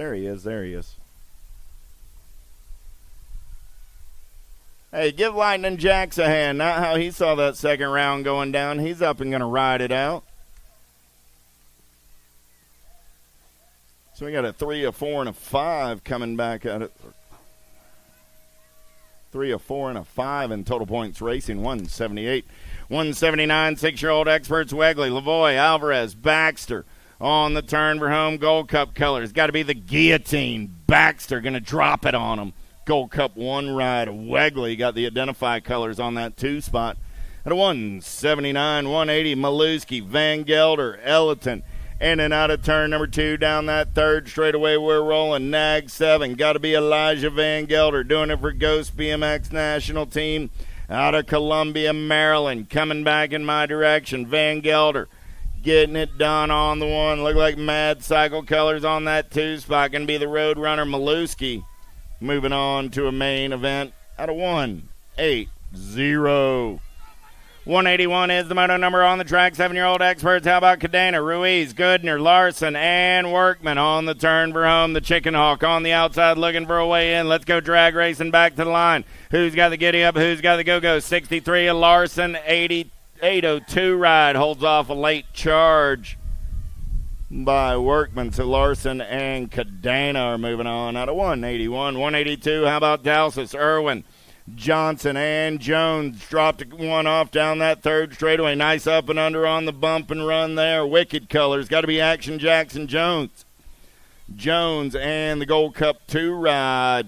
Hey, give Lightning Jacks a hand. Not how he saw that second round going down. He's up and going to ride it out. So we got a 3, a 4, and a 5 coming back at it. 3, a 4, and a 5 in Total Points Racing. 178. 179, 6-year-old experts. Wegley, Lavoie, Alvarez, Baxter. On the turn for home, Gold Cup colors. Got to be the Guillotine. Baxter going to drop it on him. Gold Cup 1 ride, Wegley got the identify colors on that 2 spot. At a 179, 180, Maluski, Van Gelder, Ellerton, in and out of turn number 2 down that 3rd straightaway. We're rolling Nag 7. Got to be Elijah Van Gelder doing it for Ghost BMX National Team out of Columbia, Maryland. Coming back in my direction, Van Gelder getting it done on the 1. Look like Mad Cycle colors on that 2 spot. Going to be the Road Runner Maluski. Moving on to a main event at a 180. 181 is the moto number on the track. 7-year-old experts. How about Cadena, Ruiz, Goodner, Larson, and Workman on the turn for home. The Chicken Hawk on the outside looking for a way in. Let's go drag racing back to the line. Who's got the giddy up? Who's got the go-go? 63, Larson, 802 ride. Holds off a late charge by Workman. So Larson and Cadena are moving on out of 181. 182, how about Dalsis, Irwin, Johnson, and Jones dropped one off down that 3rd straightaway. Nice up and under on the bump and run there. Wicked colors. Got to be Action Jackson Jones. Jones and the Gold Cup 2 ride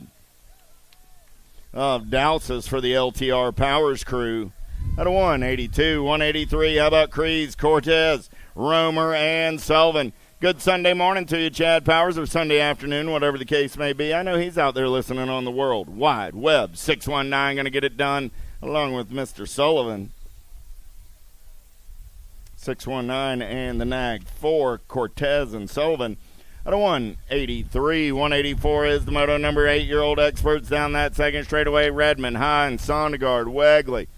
of Dalsis for the LTR Powers crew. At a 182, 183. How about Crees, Cortez, Romer, and Sullivan? Good Sunday morning to you, Chad Powers, or Sunday afternoon, whatever the case may be. I know he's out there listening on the World Wide Web. 619 going to get it done along with Mr. Sullivan. 619 and the Nag 4, Cortez and Sullivan. At a 183, 184 is the moto number. 8-year-old experts down that 2nd straightaway. Redmond, Hines, Sondergaard, Wegley.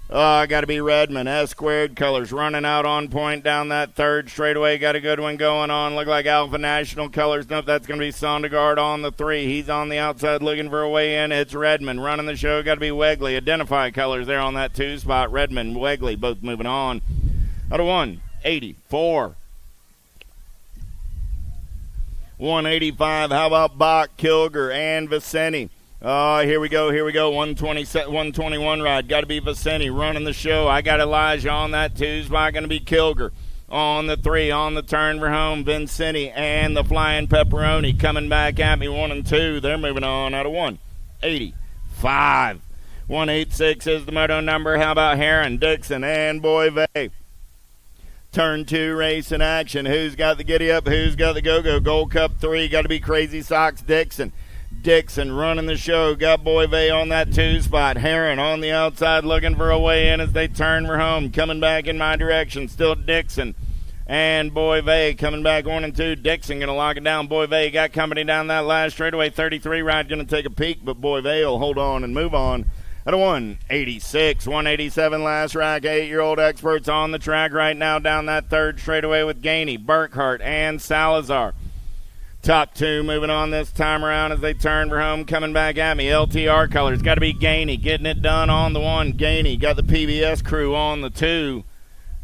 Got to be Redmond. S-squared colors running out on point down that 3rd straightaway. Got a good one going on. Look like Alpha National colors. Nope, that's going to be Sondergaard on the 3. He's on the outside looking for a way in. It's Redmond running the show. Got to be Wegley. Identify colors there on that 2 spot. Redmond, Wegley both moving on. Out of 184. 185. How about Bach, Kilger, and Vicente? Here we go. 121 ride. Got to be Vicente running the show. I got Elijah on that 2 spot. Going to be Kilger on the 3. On the turn for home, Vicente and the Flying Pepperoni coming back at me. 1 and 2. They're moving on out of 185. 186 is the moto number. How about Heron, Dixon, and Boyve? Turn 2 race in action. Who's got the giddy up? Who's got the go-go? Gold Cup 3. Got to be Crazy Socks, Dixon. Dixon running the show. Got Boyve on that 2 spot. Heron on the outside looking for a way in as they turn for home. Coming back in my direction. Still Dixon and Boyve coming back 1 and 2. Dixon going to lock it down. Boyve got company down that last straightaway. 33 ride going to take a peek, but Boyve will hold on and move on. At a 186, 187 last rack. 8-year-old experts on the track right now down that 3rd straightaway with Gainey, Burkhart, and Salazar. Top 2 moving on this time around as they turn for home. Coming back at me. LTR colors. Got to be Gainey getting it done on the 1. Gainey got the PBS crew on the 2.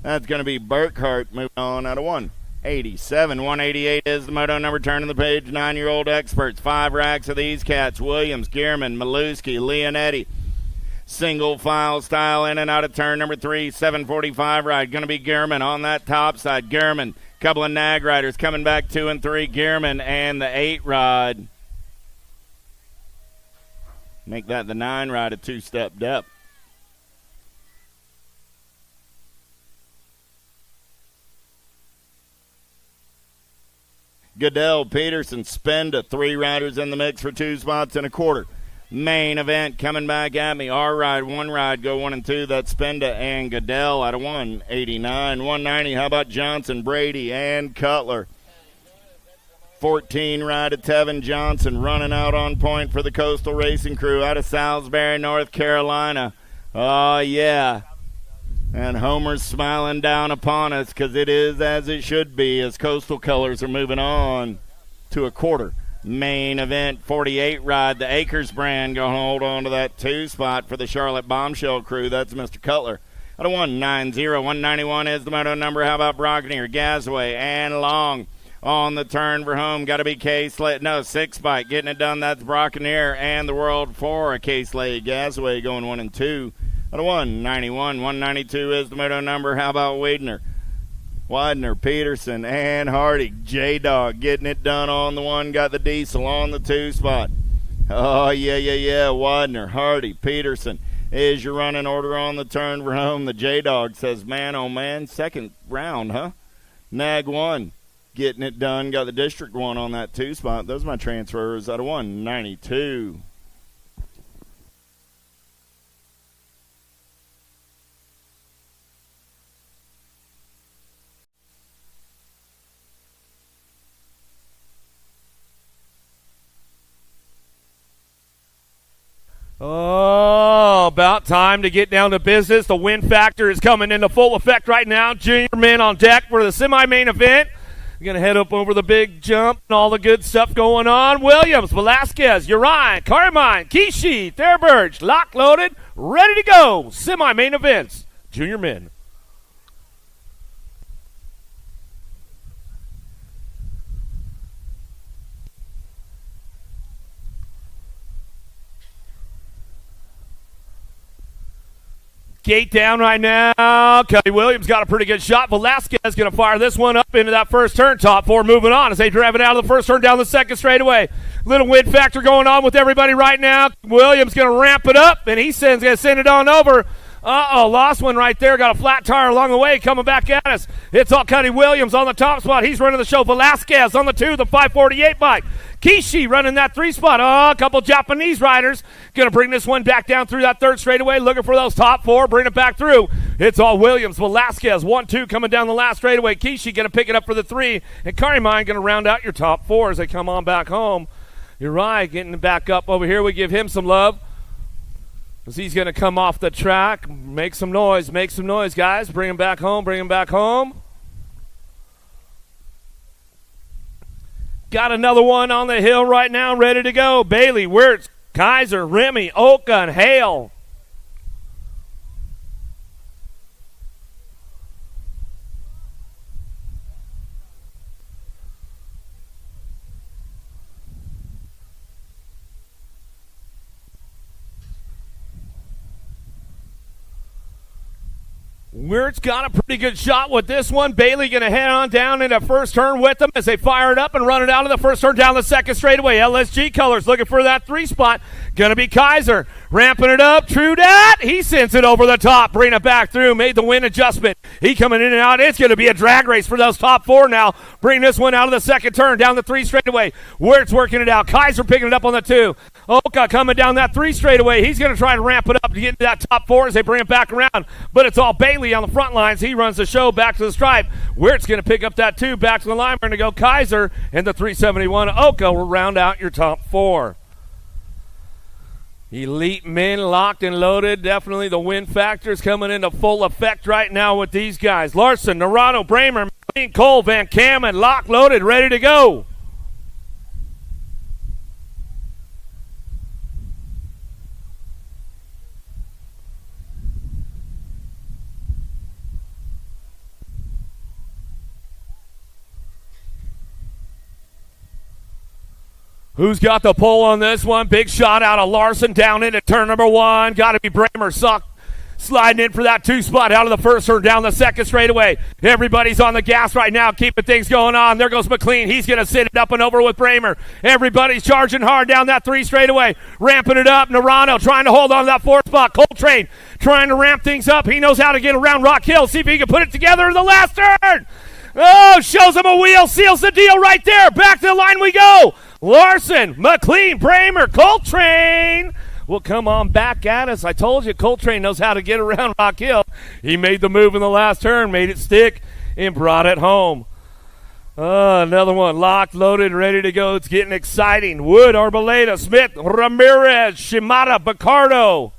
That's going to be Burkhart moving on out of 187. 188 is the moto number. Turning the page. 9-year-old experts. 5 racks of these cats. Williams, Gearman, Maluski, Leonetti. Single file style in and out of turn number 3. 745 ride. Going to be Gearman on that top side. Gearman. Couple of Nag riders coming back 2 and 3. Gearman and the 8 ride. Make that the 9 ride a 2-step depth. Goodell, Peterson, Spenda, 3 riders in the mix for 2 spots and a quarter. Main event coming back at me. Our ride, 1 ride, go 1 and 2. That's Spenda and Goodell out of 189. 190, how about Johnson, Brady, and Cutler? 14 ride at Tevin Johnson running out on point for the Coastal Racing Crew out of Salisbury, North Carolina. Oh, yeah. And Homer's smiling down upon us because it is as it should be as Coastal colors are moving on to a quarter. Main event, 48 ride. The Acres brand going to hold on to that 2 spot for the Charlotte Bombshell crew. That's Mr. Cutler. At a 190, 191 is the moto number. How about Brockner, Gasway, and Long on the turn for home? Got to be K-Slade. No, 6 bike getting it done. That's Brockner and the World 4. K-Slade, Gasway going 1 and 2. At a 191, 192 is the moto number. How about Widener, Peterson, and Hardy. J-Dog getting it done on the 1. Got the Diesel on the 2 spot. Oh, yeah. Widener, Hardy, Peterson is your running order on the turn for home. The J-Dog says, man, oh, man, second round, huh? Nag 1, getting it done. Got the District 1 on that 2 spot. Those are my transfers out of 192. Oh, about time to get down to business. The win factor is coming into full effect right now. Junior men on deck for the semi-main event. We're going to head up over the big jump and all the good stuff going on. Williams, Velasquez, Urian, Carmine, Kishi, Thurberge, lock loaded, ready to go. Semi-main events, junior men. Gate down right now. Kelly Williams got a pretty good shot. Velasquez going to fire this one up into that first turn. Top 4 moving on as they drive it out of the first turn down the second straightaway. Little wind factor going on with everybody right now. Williams going to ramp it up, and he's going to send it on over. Lost one right there. Got a flat tire along the way coming back at us. It's all Cuddy Williams on the top spot. He's running the show. Velasquez on the 2, the 548 bike. Kishi running that 3 spot. A couple Japanese riders going to bring this one back down through that third straightaway, looking for those top 4, bring it back through. It's all Williams, Velasquez, 1-2 coming down the last straightaway. Kishi going to pick it up for the 3, and Karimine going to round out your top 4 as they come on back home. Uriah getting back up over here. We give him some love as he's going to come off the track. Make some noise, guys. Bring him back home. Got another one on the hill right now, ready to go. Bailey, Wirtz, Kaiser, Remy, Oka, and Hale. Wirtz got a pretty good shot with this one. Bailey going to head on down into first turn with them as they fire it up and run it out of the first turn down the second straightaway. LSG colors looking for that 3 spot. Going to be Kaiser. Ramping it up. True dat. He sends it over the top. Bring it back through. Made the win adjustment. He coming in and out. It's going to be a drag race for those top 4 now. Bring this one out of the second turn down the 3 straightaway. Wirtz working it out. Kaiser picking it up on the 2. Oka coming down that 3 straightaway. He's going to try to ramp it up to get into that top 4 as they bring it back around. But it's all Bailey on the front lines. He runs the show back to the stripe. Wirtz going to pick up that 2 back to the line. We're going to go Kaiser and the 371. Oka will round out your top 4. Elite men locked and loaded. Definitely the win factor is coming into full effect right now with these guys. Larson, Narano, Bramer, McLean, Cole, Van Kamen, locked, loaded, ready to go. Who's got the pull on this one? Big shot out of Larson down into turn number 1. Got to be Bramer. Sliding in for that 2 spot out of the first turn down the second straightaway. Everybody's on the gas right now, keeping things going on. There goes McLean. He's going to sit it up and over with Bramer. Everybody's charging hard down that 3 straightaway. Ramping it up. Narano trying to hold on to that 4 spot. Coltrane trying to ramp things up. He knows how to get around Rock Hill. See if he can put it together in the last turn. Oh, shows him a wheel. Seals the deal right there. Back to the line we go. Larson, McLean, Bramer, Coltrane will come on back at us. I told you Coltrane knows how to get around Rock Hill. He made the move in the last turn, made it stick, and brought it home. Another one locked, loaded, ready to go. It's getting exciting. Wood, Arboleda, Smith, Ramirez, Shimada, Bacardo.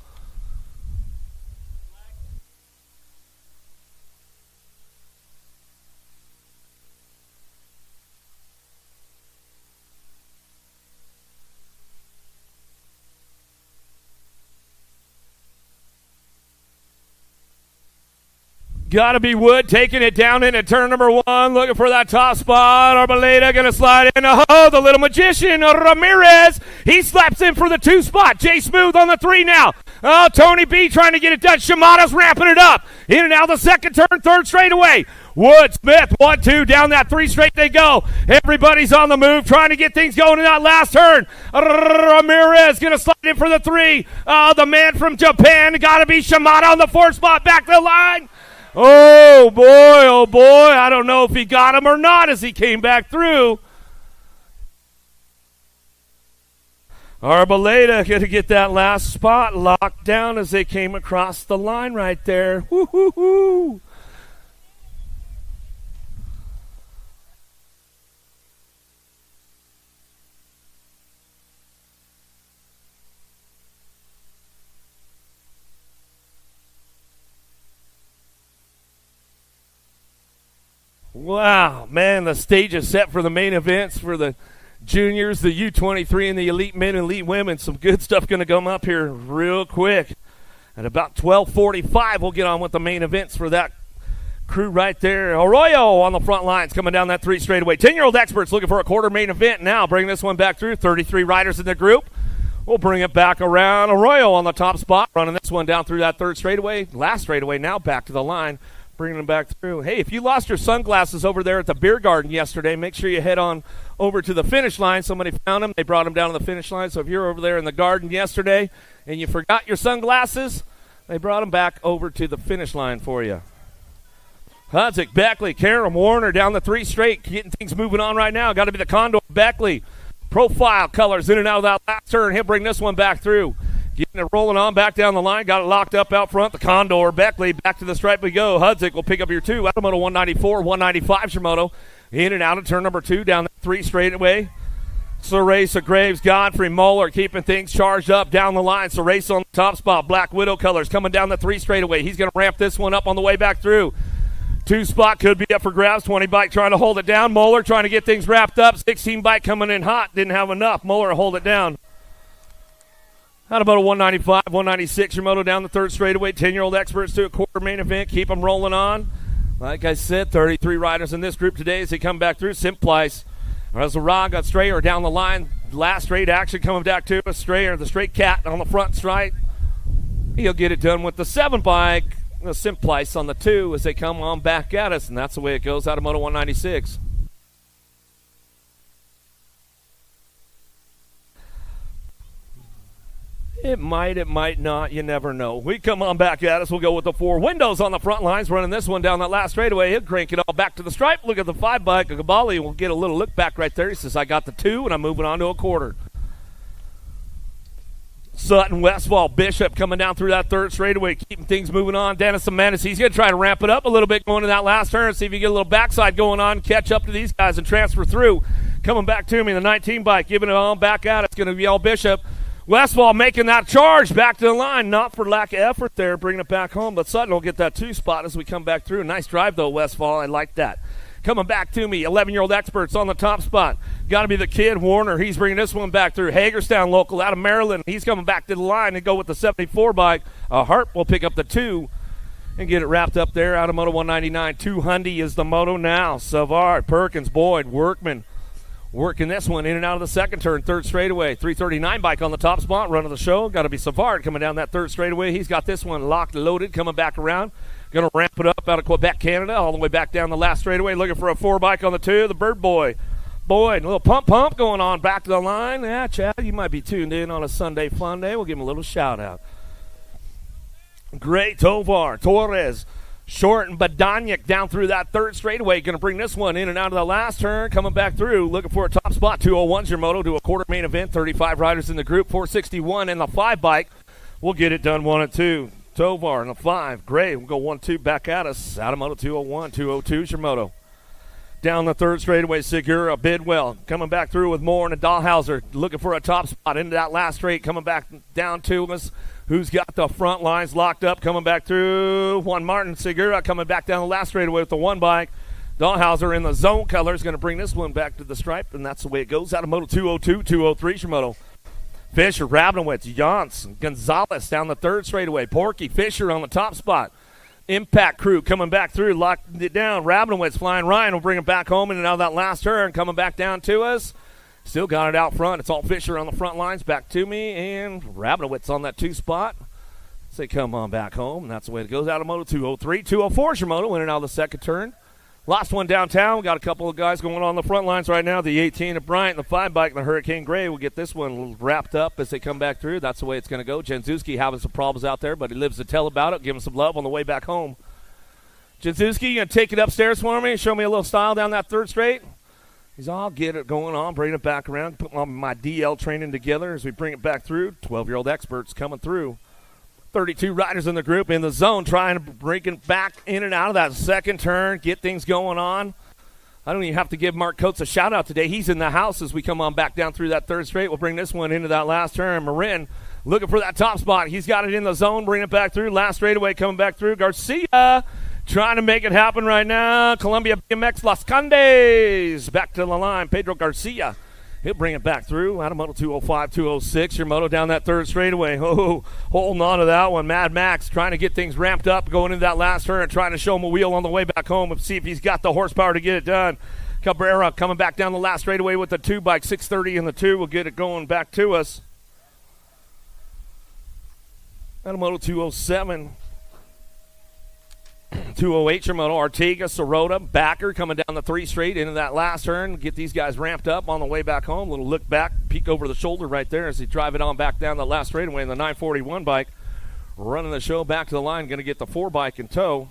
Gotta be Wood taking it down into turn number 1, looking for that top spot. Arboleda gonna slide in. Oh, the little magician, Ramirez. He slaps in for the 2 spot. Jay Smooth on the 3 now. Oh, Tony B trying to get it done. Shimano's ramping it up. In and out the second turn, third straightaway. Wood, Smith, 1-2, down that 3 straight they go. Everybody's on the move, trying to get things going in that last turn. Ramirez gonna slide in for the 3. Oh, the man from Japan, gotta be Shimano on the 4 spot, back to the line. Oh boy, I don't know if he got him or not as he came back through. Arboleda going to get that last spot locked down as they came across the line right there. Woo-hoo-hoo. Wow, man, the stage is set for the main events for the juniors, the U23, and the elite men and elite women. Some good stuff going to come up here real quick. At about 12:45, we'll get on with the main events for that crew right there. Arroyo on the front lines coming down that 3 straightaway. 10-year-old experts looking for a quarter main event now. Bring this one back through. 33 riders in the group. We'll bring it back around. Arroyo on the top spot, running this one down through that 3rd straightaway. Last straightaway now back to the line. Bringing them back through. Hey, if you lost your sunglasses over there at the beer garden yesterday, make sure you head on over to the finish line. Somebody found them. They brought them down to the finish line. So if you're over there in the garden yesterday and you forgot your sunglasses, they brought them back over to the finish line for you. Hudzik, Beckley, Karam, Warner down the 3 straight, getting things moving on right now. Got to be the Condor, Beckley. Profile colors in and out of that last turn. He'll bring this one back through. Getting it rolling on back down the line. Got it locked up out front. The Condor, Beckley, back to the stripe we go. Hudzik will pick up your 2. Automoto 194, 195 Shimoto. In and out of turn number 2 down that 3 straightaway. Ceresa, Graves, Godfrey, Moeller keeping things charged up down the line. Ceresa on the top spot. Black Widow colors coming down the 3 straightaway. He's going to ramp this one up on the way back through. 2 spot could be up for grabs. 20 bike trying to hold it down. Moeller trying to get things wrapped up. 16 bike coming in hot. Didn't have enough. Moeller hold it down. Out about a 195, 196 Shimoto down the 3rd straightaway. 10-year-old experts to a quarter main event. Keep them rolling on. Like I said, 33 riders in this group today as they come back through. Simplice. Razaraga, Strayer down the line. Last straight action coming back to a Strayer. The straight cat on the front stripe. He'll get it done with the 7 bike. The Simplice on the 2 as they come on back at us. And that's the way it goes out of Moto 196. It might not. You never know. We come on back at us. We'll go with the 4 windows on the front lines, running this one down that last straightaway. He'll crank it all back to the stripe. Look at the 5 bike. Gabali will get a little look back right there. He says, I got the 2, and I'm moving on to a quarter. Sutton, Westfall, Bishop coming down through that 3rd straightaway, keeping things moving on. Dennis Menace, he's going to try to ramp it up a little bit going to that last turn, see if you get a little backside going on, catch up to these guys and transfer through. Coming back to me, the 19 bike, giving it on back out. It's going to be all Bishop. Westfall making that charge back to the line, not for lack of effort there, bringing it back home, but Sutton will get that 2 spot as we come back through. Nice drive, though, Westfall. I like that. Coming back to me, 11-year-old experts on the top spot. Got to be the kid, Warner. He's bringing this one back through. Hagerstown local out of Maryland. He's coming back to the line and go with the 74 bike. Hart will pick up the 2 and get it wrapped up there out of Moto 199. 200 is the moto now. Savard, Perkins, Boyd, Workman. Working this one in and out of the 2nd turn, 3rd straightaway. 339 bike on the top spot, run of the show. Got to be Savard coming down that 3rd straightaway. He's got this one locked, loaded, coming back around. Going to ramp it up out of Quebec, Canada, all the way back down the last straightaway, looking for a 4 bike on the 2, the Bird Boy. Boyd, a little pump going on back to the line. Yeah, Chad, you might be tuned in on a Sunday fun day. We'll give him a little shout out. Great Tovar, Torres, Short and Badaniak down through that 3rd straightaway. Going to bring this one in and out of the last turn. Coming back through. Looking for a top spot. 201's your moto to a quarter main event. 35 riders in the group. 461 and the 5 bike. We'll get it done 1 and 2. Tovar and the 5. Gray will go 1-2 back at us. Out of Moto 201. 202's your moto. Down the 3rd straightaway, Segura, Bidwell coming back through with Moore and a Dahlhauser looking for a top spot into that last straight. Coming back down to us. Who's got the front lines locked up, coming back through. Juan Martin, Segura coming back down the last straightaway with the 1 bike. Dahlhauser in the zone colors going to bring this one back to the stripe, and that's the way it goes. Out of Moto 202, 203 Shimoto. Fisher, Rabinowitz, Jans, Gonzalez down the 3rd straightaway. Porky, Fisher on the top spot. Impact Crew coming back through, locked it down. Rabinowitz flying. Ryan will bring it back home, and now that last turn coming back down to us. Still got it out front. It's all Fisher on the front lines. Back to me, and Rabinowitz on that 2 spot. Say, come on back home, and that's the way it goes. out of Moto 203. 204 is your Moto, winning out of the second turn. Last one downtown. We got a couple of guys going on the front lines right now. The 18 of Bryant, the 5 bike, and the Hurricane Gray will get this one wrapped up as they come back through. That's the way it's going to go. Janzuski having some problems out there, but he lives to tell about it. Give him some love on the way back home. Janzuski, you going to take it upstairs for me and show me a little style down that third straight? He's all get it going on, bring it back around, put my DL training together as we bring it back through. 12-year-old experts coming through. 32 riders in the group in the zone trying to break it back in and out of that second turn, get things going on. I don't even have to give Mark Coates a shout-out today. He's in the house as we come on back down through that third straight. We'll bring this one into that last turn. Marin looking for that top spot. He's got it in the zone, bring it back through. Last straightaway coming back through. Garcia trying to make it happen right now. Columbia BMX Las Condes back to the line. Pedro Garcia. He'll bring it back through. Out of Moto 205, 206. Your Moto down that third straightaway. Oh, holding on to that one. Mad Max trying to get things ramped up going into that last turn, trying to show him a wheel on the way back home and see if he's got the horsepower to get it done. Cabrera coming back down the last straightaway with the 2 bike. 630 in the 2 will get it going back to us. Out of Moto 207. 208 your Moto, Ortega, Sirota, Backer coming down the 3 straight into that last turn. Get these guys ramped up on the way back home. Little look back, peek over the shoulder right there as they drive it on back down the last straightaway in the 941 bike. Running the show back to the line, going to get the 4 bike in tow.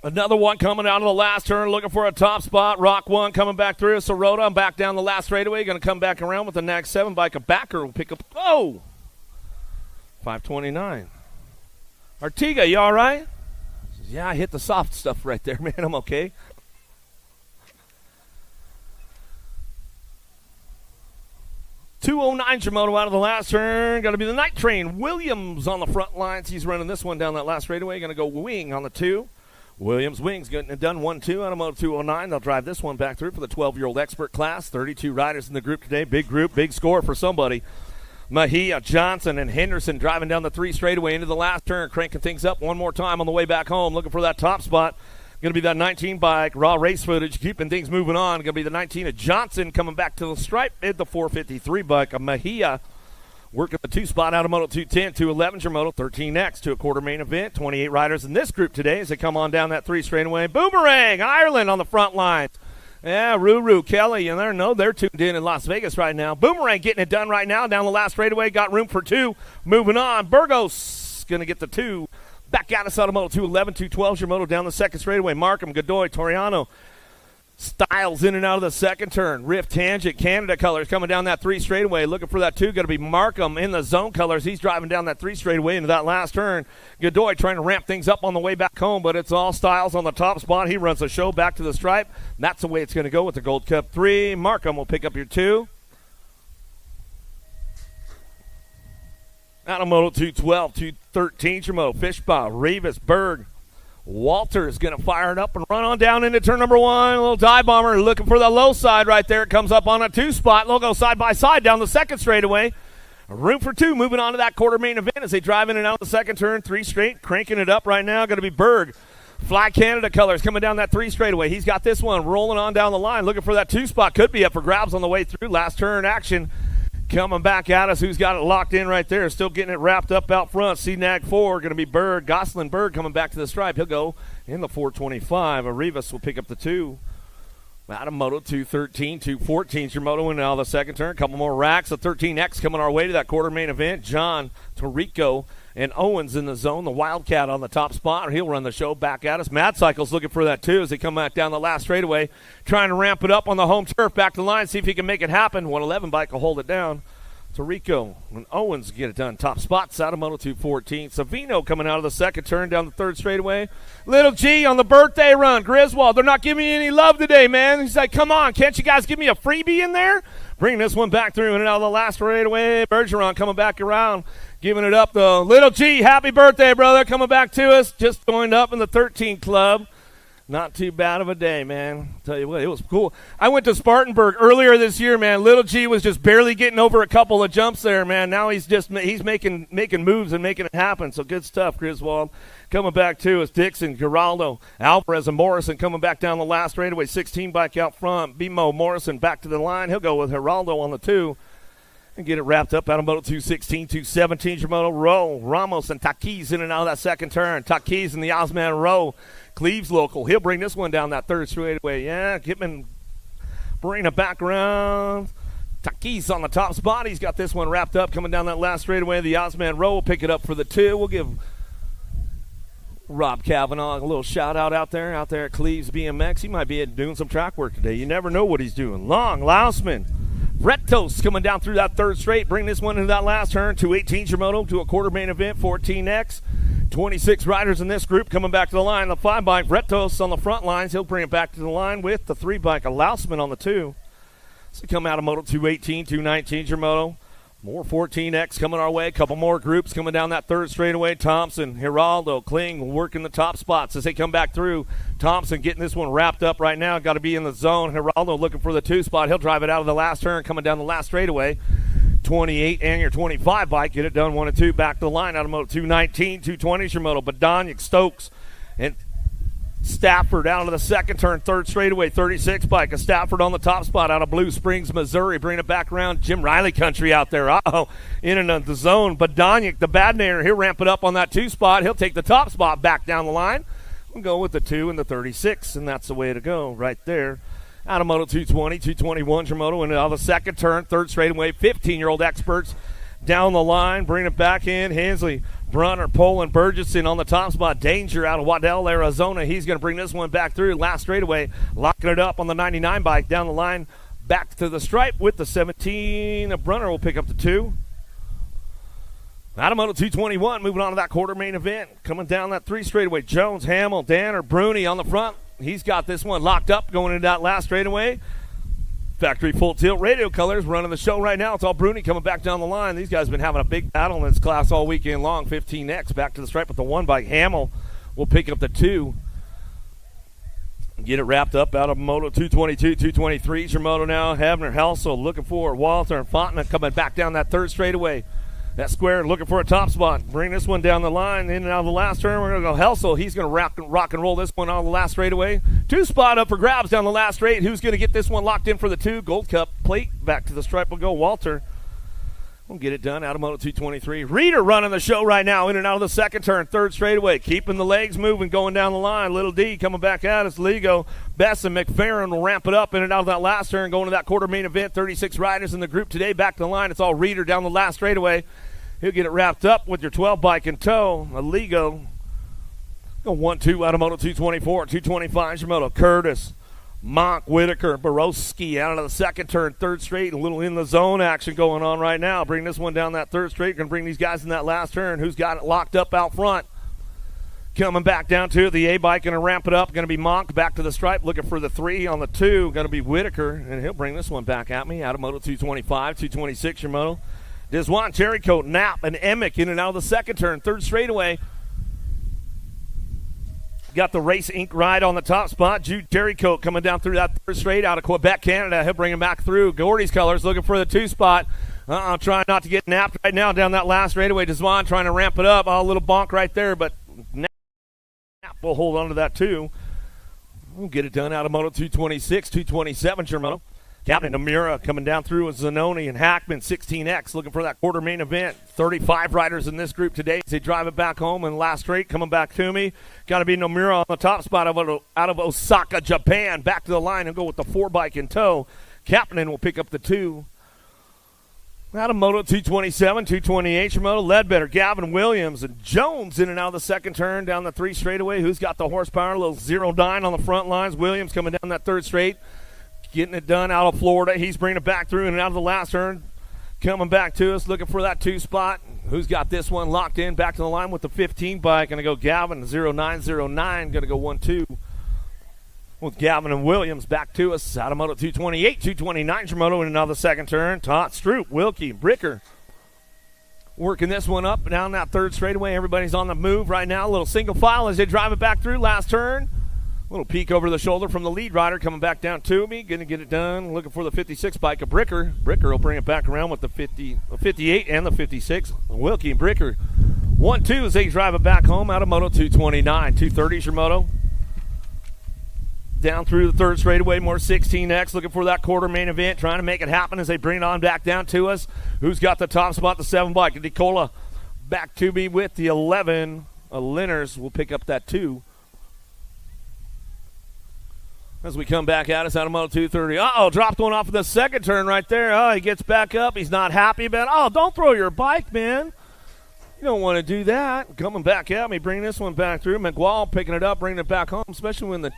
Another one coming out of the last turn, looking for a top spot. Rock 1 coming back through. Sirota, I'm back down the last straightaway. Going to come back around with the next 7 bike. A Backer will pick up. Oh! 529. Ortega, you all right? Yeah, I hit the soft stuff right there, man. I'm okay. .209 Shimoto out of the last turn. Going to be the Night Train. Williams on the front lines. He's running this one down that last straightaway. Going to go wing on the 2. Williams Wings getting it done 1-2 out of Moto 209. They'll drive this one back through for the 12-year-old expert class. 32 riders in the group today. Big group, big score for somebody. Mejia, Johnson, and Henderson driving down the 3 straightaway into the last turn, cranking things up one more time on the way back home, looking for that top spot. Going to be that 19 bike, raw race footage, keeping things moving on. Going to be the 19 of Johnson coming back to the stripe at the 453 bike of Mejia. Working the 2 spot out of Moto 210, 211 your Moto 13X to a quarter main event. 28 riders in this group today as they come on down that 3 straightaway. Boomerang, Ireland on the front lines. Yeah, Ruru, Kelly, and they're tuned in Las Vegas right now. Boomerang getting it done right now down the last straightaway. Got room for 2. Moving on. Burgos going to get the 2. Back out of Moto 211, 212 your Moto down the second straightaway. Markham, Godoy, Toriano. Styles in and out of the second turn. Rift Tangent, Canada colors coming down that 3 straightaway. Looking for that 2. Going to be Markham in the zone colors. He's driving down that 3 straightaway into that last turn. Godoy trying to ramp things up on the way back home, but it's all Styles on the top spot. He runs the show back to the stripe. That's the way it's going to go with the Gold Cup 3. Markham will pick up your 2. Out of Moto 212, 213 Shimoto, Fishbaugh, Rivas, Berg. Walter is going to fire it up and run on down into turn number 1. A little dive bomber looking for the low side right there. It comes up on a 2 spot. They'll go side by side down the second straightaway. Room for 2 moving on to that quarter main event as they drive in and out the second turn. 3 straight, cranking it up right now. Going to be Berg. Fly Canada colors coming down that 3 straightaway. He's got this one rolling on down the line. Looking for that 2 spot. Could be up for grabs on the way through. Last turn action. Coming back at us, who's got it locked in right there, still getting it wrapped up out front. CNAG 4, going to be Berg. Gosselin Berg coming back to the stripe. He'll go in the 425. Arrivas will pick up the 2. Out of Moto 213, 214. Your Moto in now the second turn. A couple more racks. A 13X coming our way to that quarter main event. John Torrico and Owens in the zone. The Wildcat on the top spot. He'll run the show back at us. Mad Cycle's looking for that too as they come back down the last straightaway. Trying to ramp it up on the home turf. Back to the line. See if he can make it happen. 111 bike will hold it down. Torrico and Owens get it done. Top spots out of Moto 214. Savino coming out of the second turn down the third straightaway. Little G on the birthday run. Griswold, they're not giving me any love today, man. He's like, come on, can't you guys give me a freebie in there? Bring this one back through and out of the last straightaway. Bergeron coming back around, giving it up though. Little G, happy birthday, brother, coming back to us. Just joined up in the 13 club. Not too bad of a day, man. Tell you what, it was cool. I went to Spartanburg earlier this year, man. Little G was just barely getting over a couple of jumps there, man. Now he's making moves and making it happen. So good stuff, Griswold. Coming back too is Dixon, Geraldo, Alvarez, and Morrison coming back down the last straightaway. 16 bike out front. BMO Morrison back to the line. He'll go with Geraldo on the 2. And get it wrapped up out of Moto 216, 217, Moto Rowe, Ramos, and Taquiz in and out of that second turn. Taquiz in the Osman Rowe. Cleves local. He'll bring this one down that third straightaway. Yeah, Kipman bring it back around. Taquiz on the top spot. He's got this one wrapped up coming down that last straightaway. The Osman Rowe will pick it up for the 2. We'll give Rob Cavanaugh a little shout out there at Cleves BMX. He might be doing some track work today. You never know what he's doing. Long, Lausman. Retos coming down through that third straight. Bring this one into that last turn. 218 Shimoto to a quarter main event. 14X. 26 riders in this group coming back to the line. The 5 bike, Retos on the front lines. He'll bring it back to the line with the 3 bike, Lausman on the 2. So come out of Moto 218, 219 Shimoto. More 14X coming our way. A couple more groups coming down that third straightaway. Thompson, Geraldo, Kling working the top spots as they come back through. Thompson getting this one wrapped up right now. Got to be in the zone. Geraldo looking for the 2 spot. He'll drive it out of the last turn coming down the last straightaway. 28 and your 25 bike. Get it done 1 and 2. Back to the line out of Moto 219, 220 Shimoto. Badonic, Stokes, and Stafford out of the second turn, third straightaway, 36 bike. A Stafford on the top spot out of Blue Springs, Missouri. Bring it back around Jim Riley country out there. In and the zone. Badonic, the bad nair, he'll ramp it up on that 2 spot. He'll take the top spot back down the line. We'll go with the 2 and the 36, and that's the way to go right there. Out of Moto 220, 221 Shimoto, and out of the second turn, third straightaway, 15-year-old experts down the line. Bring it back in. Hensley, Brunner, Poland, Burgesson on the top spot. Danger out of Waddell, Arizona. He's going to bring this one back through. Last straightaway, locking it up on the 99 bike down the line. Back to the stripe with the 17. Brunner will pick up the 2. Out of Moto 221, moving on to that quarter main event. Coming down that 3 straightaway, Jones, Hamill, Danner, Bruni on the front. He's got this one locked up going into that last straightaway. Factory full tilt radio colors running the show right now. It's all Bruni coming back down the line. These guys have been having a big battle in this class all weekend long. 15X back to the stripe with the 1 bike. Hamill will pick up the 2. Get it wrapped up out of Moto 222, 223. Shimoto now. Hebner, Helsel looking for Walter and Fontana coming back down that third straightaway. That square looking for a top spot. Bring this one down the line. In and out of the last turn, we're going to go Helsel. He's going to rock and roll this one on the last straightaway. 2 spot up for grabs down the last straight. Who's going to get this one locked in for the 2? Gold Cup plate. Back to the stripe will go Walter. We'll get it done out of Moto 223. Reader running the show right now. In and out of the second turn. Third straightaway. Keeping the legs moving, going down the line. Little D coming back at us. Ligo, Bess, and McFerrin will ramp it up in and out of that last turn. Going to that quarter main event. 36 riders in the group today. Back to the line. It's all Reader down the last straightaway. He'll get it wrapped up with your 12 bike in tow. Aligo. Go 1-2 out of Moto 224, 225 Shimoto. Curtis, Monk, Whitaker, Borowski out of the second turn, third straight. A little in the zone action going on right now. Bring this one down that third straight. Going to bring these guys in that last turn. Who's got it locked up out front? Coming back down to the A bike, going to ramp it up. Going to be Monk back to the stripe, looking for the 3 on the 2. Going to be Whitaker, and he'll bring this one back at me out of Moto 225, 226 Shimoto. Deswan, Cherrycoat, Knapp, and Emick in and out of the second turn. Third straightaway. Got the Race Inc. ride on the top spot. Jude Cherrycoat coming down through that third straight out of Quebec, Canada. He'll bring him back through. Gordy's colors looking for the 2 spot. Trying not to get napped right now down that last straightaway. Deswan trying to ramp it up. A little bonk right there, but Knapp will hold on to that 2. We'll get it done out of Moto 226, 227 Shimoto. Captain Namura coming down through with Zanoni and Hackman, 16X, looking for that quarter main event. 35 riders in this group today as they drive it back home. And last straight coming back to me. Got to be Nomura on the top spot out of Osaka, Japan. Back to the line and go with the 4 bike in tow. Captain will pick up the 2. Out of Moto 227, 228 Shimoto. Ledbetter, Gavin Williams, and Jones in and out of the second turn down the 3 straightaway. Who's got the horsepower? A little 0-9 on the front lines. Williams coming down that third straight. Getting it done out of Florida. He's bringing it back through and out of the last turn. Coming back to us, looking for that 2 spot. Who's got this one locked in? Back to the line with the 15 bike. Going to go Gavin, 0909. Going to go 1-2 with Gavin and Williams. Back to us out of Moto 228, 229 Shimoto in another second turn. Todd, Stroop, Wilkie, Bricker. Working this one up and down that third straightaway. Everybody's on the move right now. A little single file as they drive it back through. Last turn. Little peek over the shoulder from the lead rider coming back down to me. Going to get it done. Looking for the 56 bike of Bricker. Bricker will bring it back around with the 58 and the 56. Wilkie and Bricker 1-2 as they drive it back home out of Moto 229. 230 is your moto. Down through the third straightaway, more 16X. Looking for that quarter main event. Trying to make it happen as they bring it on back down to us. Who's got the top spot? The 7 bike. Nicola back to me with the 11. Lenners will pick up that 2. As we come back at us out of Moto 230. Dropped one off of the second turn right there. He gets back up. He's not happy about it. Don't throw your bike, man. You don't want to do that. Coming back at me, bringing this one back through. McGuall picking it up, bringing it back home, especially when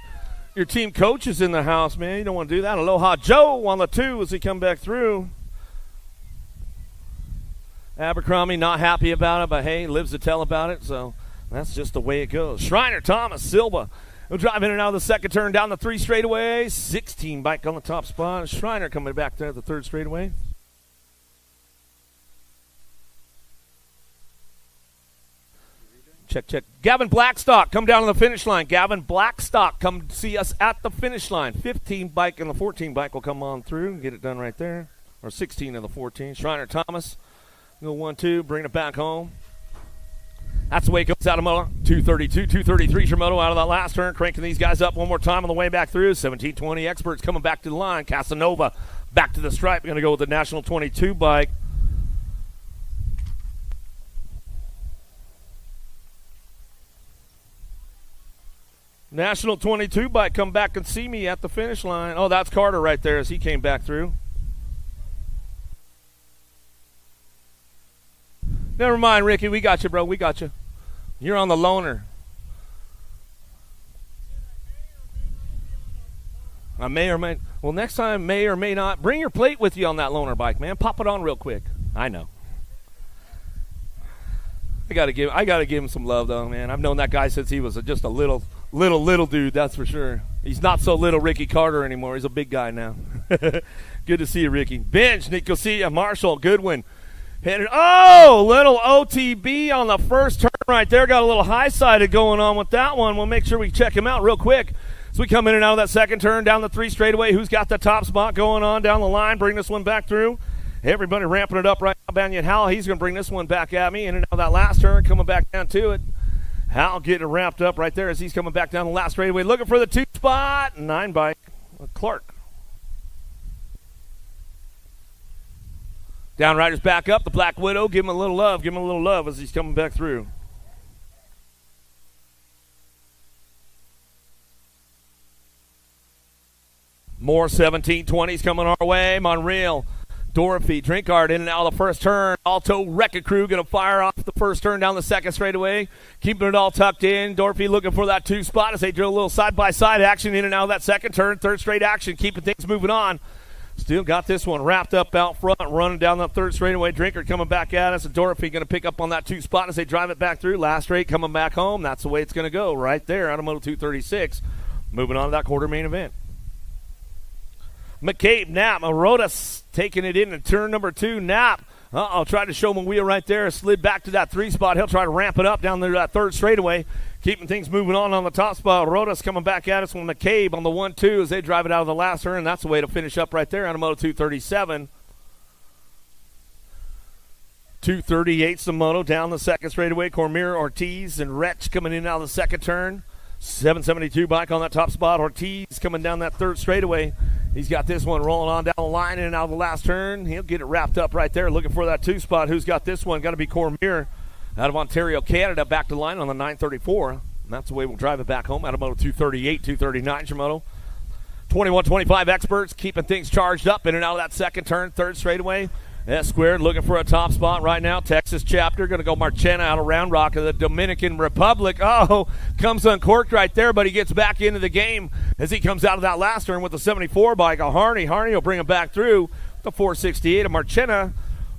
your team coach is in the house, man. You don't want to do that. Aloha Joe on the 2 as he come back through. Abercrombie not happy about it, but hey, lives to tell about it, so that's just the way it goes. Schreiner, Thomas, Silva. We'll drive in and out of the second turn down the 3 straightaway. 16 bike on the top spot. Schreiner coming back there at the 3rd straightaway. Check. Gavin Blackstock, come down to the finish line. Gavin Blackstock, come see us at the finish line. 15 bike and the 14 bike will come on through and get it done right there. Or 16 and the 14. Schreiner, Thomas. Go 1-2, bring it back home. That's the way it goes out of Moto 232, 233 Shimoto out of that last turn. Cranking these guys up one more time on the way back through. 1720 Experts coming back to the line. Casanova back to the stripe. Going to go with the National 22 bike. National 22 bike, come back and see me at the finish line. That's Carter right there as he came back through. Never mind, Ricky. We got you, bro. We got you. You're on the loaner. I may or may. Well, next time, may or may not. Bring your plate with you on that loaner bike, man. Pop it on real quick. I know. I gotta give him some love, though, man. I've known that guy since he was just a little dude. That's for sure. He's not so little, Ricky Carter, anymore. He's a big guy now. Good to see you, Ricky. Bench, Nicosia, Marshall, Goodwin. Little OTB on the first turn right there. Got a little high-sided going on with that one. We'll make sure we check him out real quick. As we come in and out of that second turn, down the 3 straightaway. Who's got the top spot going on down the line? Bring this one back through. Everybody ramping it up right now. Banyan Howell, he's going to bring this one back at me. In and out of that last turn, coming back down to it. Howell getting wrapped up right there as he's coming back down the last straightaway. Looking for the 2 spot. 9 bike. Clark. Downriders back up. The Black Widow. Give him a little love. Give him a little love as he's coming back through. More 1720s coming our way. Monreal, Dorothy, Drinkard in and out of the first turn. Alto Wrecking Crew going to fire off the first turn down the second straightaway. Keeping it all tucked in. Dorothy looking for that 2 spot as they do a little side-by-side action in and out of that second turn. Third straight action, keeping things moving on. Still got this one wrapped up out front, running down the 3rd straightaway. Drinkard coming back at us. And Dorothy going to pick up on that 2 spot as they drive it back through. Last straight coming back home. That's the way it's going to go right there out of Moto 236. Moving on to that quarter main event. McCabe, Knapp, Rodas taking it in turn number 2. Knapp, tried to show him a wheel right there. Slid back to that 3 spot. He'll try to ramp it up down there that 3rd straightaway. Keeping things moving on the top spot. Rodas coming back at us with McCabe on the 1-2 as they drive it out of the last turn. That's the way to finish up right there on a Moto 237. 238's the moto down the second straightaway. Cormier, Ortiz, and Wretch coming in and out of the second turn. 772 bike on that top spot. Ortiz coming down that 3rd straightaway. He's got this one rolling on down the line in and out of the last turn. He'll get it wrapped up right there. Looking for that 2 spot. Who's got this one? Got to be Cormier out of Ontario, Canada. Back to the line on the 934. And that's the way we'll drive it back home out of Moto 238, 239 Shimoto. 21-25 Experts keeping things charged up in and out of that second turn. 3rd straightaway. S squared looking for a top spot right now. Texas chapter going to go Marchena out of Round Rock of the Dominican Republic. Comes uncorked right there, but he gets back into the game as he comes out of that last turn with the 74 bike of Harney. Harney will bring him back through the 468 of Marchena.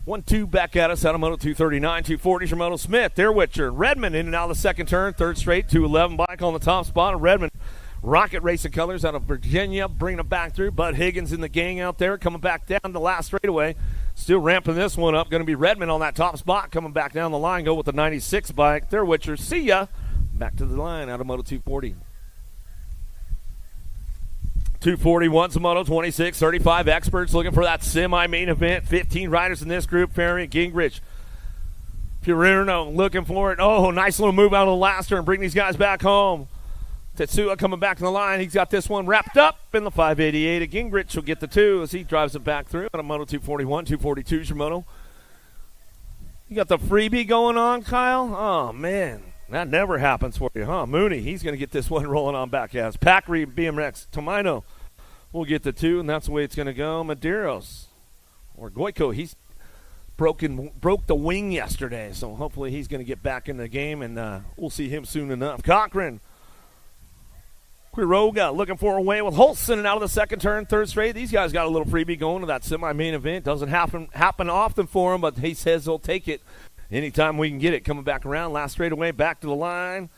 1-2 back at us out of Moto 239, 240 Shimoto. Smith, Derwitcher, Redmond in and out of the second turn. 3rd straight, 211 bike on the top spot of Redmond. Rocket Racing Colors out of Virginia, bringing it back through. Bud Higgins in the gang out there, coming back down the last straightaway. Still ramping this one up. Going to be Redmond on that top spot, coming back down the line. Go with the 96 bike. Derwitcher, see ya. Back to the line out of Moto 240. 241's a moto, 26, 35 experts looking for that semi-main event. 15 riders in this group. Ferry, Gingrich, Purino looking for it. Oh, nice little move out of the last turn. Bring these guys back home. Tetsuya coming back to the line. He's got this one wrapped up in the 588. Gingrich will get the 2 as he drives it back through. On a moto 241, 242's your moto. You got the freebie going on, Kyle? Oh, man. That never happens for you, huh? Mooney, he's going to get this one rolling on back. Yes. Packery, BMX, Tomino will get the 2, and that's the way it's going to go. Medeiros or Goico, he's broke the wing yesterday, so hopefully he's going to get back in the game, and we'll see him soon enough. Cochran, Quiroga looking for a way with Holston and out of the second turn, third straight. These guys got a little freebie going to that semi-main event. Doesn't happen often for him, but he says he'll take it anytime we can get it. Coming back around, last straightaway, back to the line.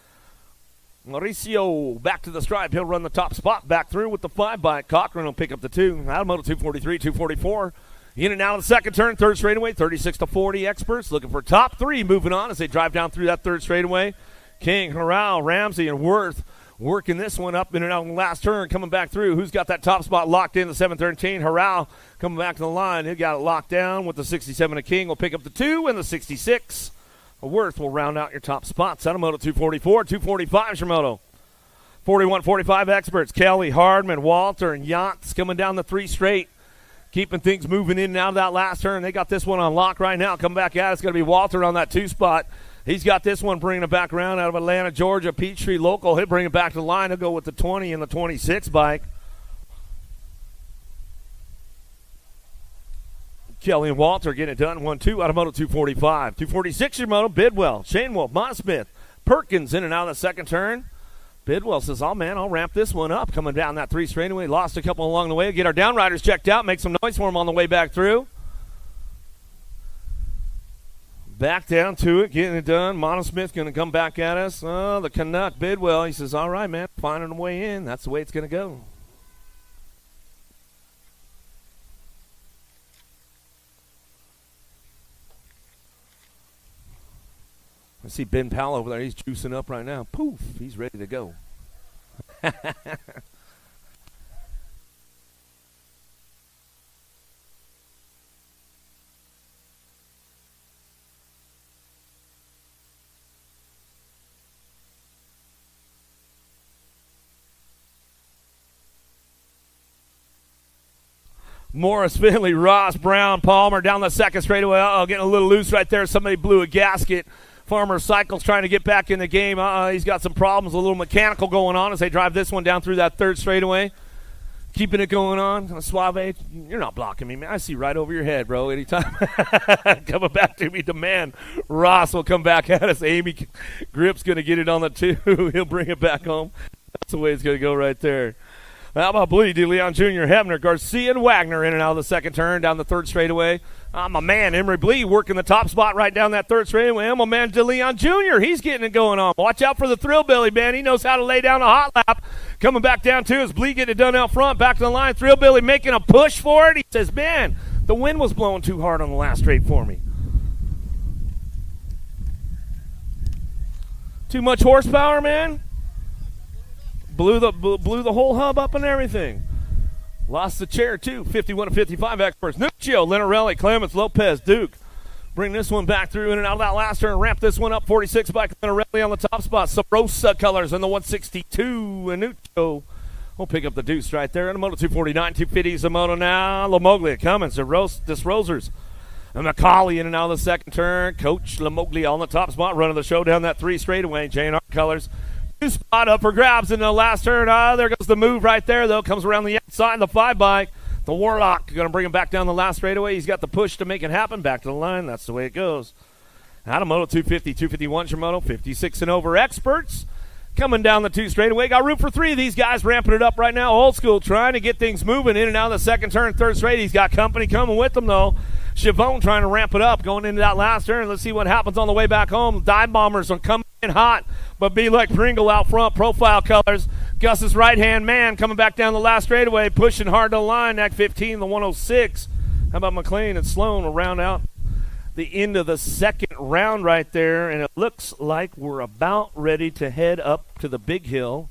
Mauricio back to the stripe. He'll run the top spot back through with the 5 bike. Cochran will pick up the 2. Out of moto 243, 244. In and out of the second turn, third straightaway, 36 to 40 experts. Looking for top 3 moving on as they drive down through that third straightaway. King, Harrell, Ramsey, and Worth working this one up in and out on the last turn, coming back through. Who's got that top spot locked in? The 713. Harrell coming back to the line. He got it locked down with the 67. A King will pick up the 2 and the 66. Worth will round out your top spots. Out of moto 244, 245 is your moto. 41, 45 experts. Kelly, Hardman, Walter, and Yachts coming down the 3 straight. Keeping things moving in and out of that last turn. They got this one on lock right now. Come back at it. It's going to be Walter on that 2 spot. He's got this one bringing it back around out of Atlanta, Georgia. Peachtree local. He'll bring it back to the line. He'll go with the 20 and the 26 bike. Kelly and Walter getting it done. 1-2 out of moto 245. 246 your moto. Bidwell, Shane Wolf, Mosmith, Perkins in and out of the second turn. Bidwell says, oh, man, I'll ramp this one up. Coming down that 3 straightaway. Lost a couple along the way. Get our downriders checked out. Make some noise for them on the way back through. Back down to it, getting it done. Monosmith going to come back at us. Oh, the Canuck, Bidwell. He says, all right, man, finding a way in. That's the way it's going to go. I see Ben Powell over there. He's juicing up right now. Poof, he's ready to go. Morris, Finley, Ross, Brown, Palmer down the second straightaway. Uh-oh, getting a little loose right there. Somebody blew a gasket. Farmer Cycles trying to get back in the game. He's got some problems, a little mechanical going on as they drive this one down through that third straightaway. Keeping it going on. Suave, you're not blocking me, man. I see right over your head, bro, anytime. Coming back to me, demand. Ross will come back at us. Amy Grip's going to get it on the 2. He'll bring it back home. That's the way it's going to go right there. How about Bleedy, DeLeon Jr., Hebner, Garcia, and Wagner in and out of the second turn down the third straightaway. My man, Emery Bleed, working the top spot right down that third straightaway. My man, DeLeon Jr., he's getting it going on. Watch out for the Thrillbilly, man. He knows how to lay down a hot lap. Coming back down, too, as Bleed getting it done out front. Back to the line. Thrillbilly making a push for it. He says, man, the wind was blowing too hard on the last straight for me. Too much horsepower, man. Blew the whole hub up and everything. Lost the chair, too. 51 to 55 experts. Nuccio, Linarelli, Clements, Lopez, Duke. Bring this one back through in and out of that last turn. Ramp this one up. 46 by Linarelli on the top spot. Sabrosa colors in the 162. And Nuccio will pick up the deuce right there. In the moto 249, 250 is the moto now. Lamoglia, Cummins, Disrosers. And McCauley in and out of the second turn. Coach Lamoglia on the top spot. Running the show down that 3 straightaway. J&R colors. Spot up for grabs in the last turn. There goes the move right there, though. Comes around the outside, the 5 bike. The Warlock going to bring him back down the last straightaway. He's got the push to make it happen. Back to the line. That's the way it goes. Out of moto 250, 251 your moto. 56 and over experts. Coming down the 2 straightaway. Got room for 3 of these guys ramping it up right now. Old school trying to get things moving in and out of the second turn, third straight. He's got company coming with him, though. Chavone trying to ramp it up going into that last turn. Let's see what happens on the way back home. Dive Bombers are coming in hot, but be like Pringle out front. Profile colors. Gus's right-hand man coming back down the last straightaway, pushing hard to the line. Act 15, the 106. How about McLean and Sloan will round out the end of the second round right there, and it looks like we're about ready to head up to the big hill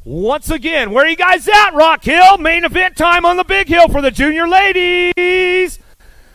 Once again, where are you guys at, Rock Hill? Main event time on the big hill for the junior ladies.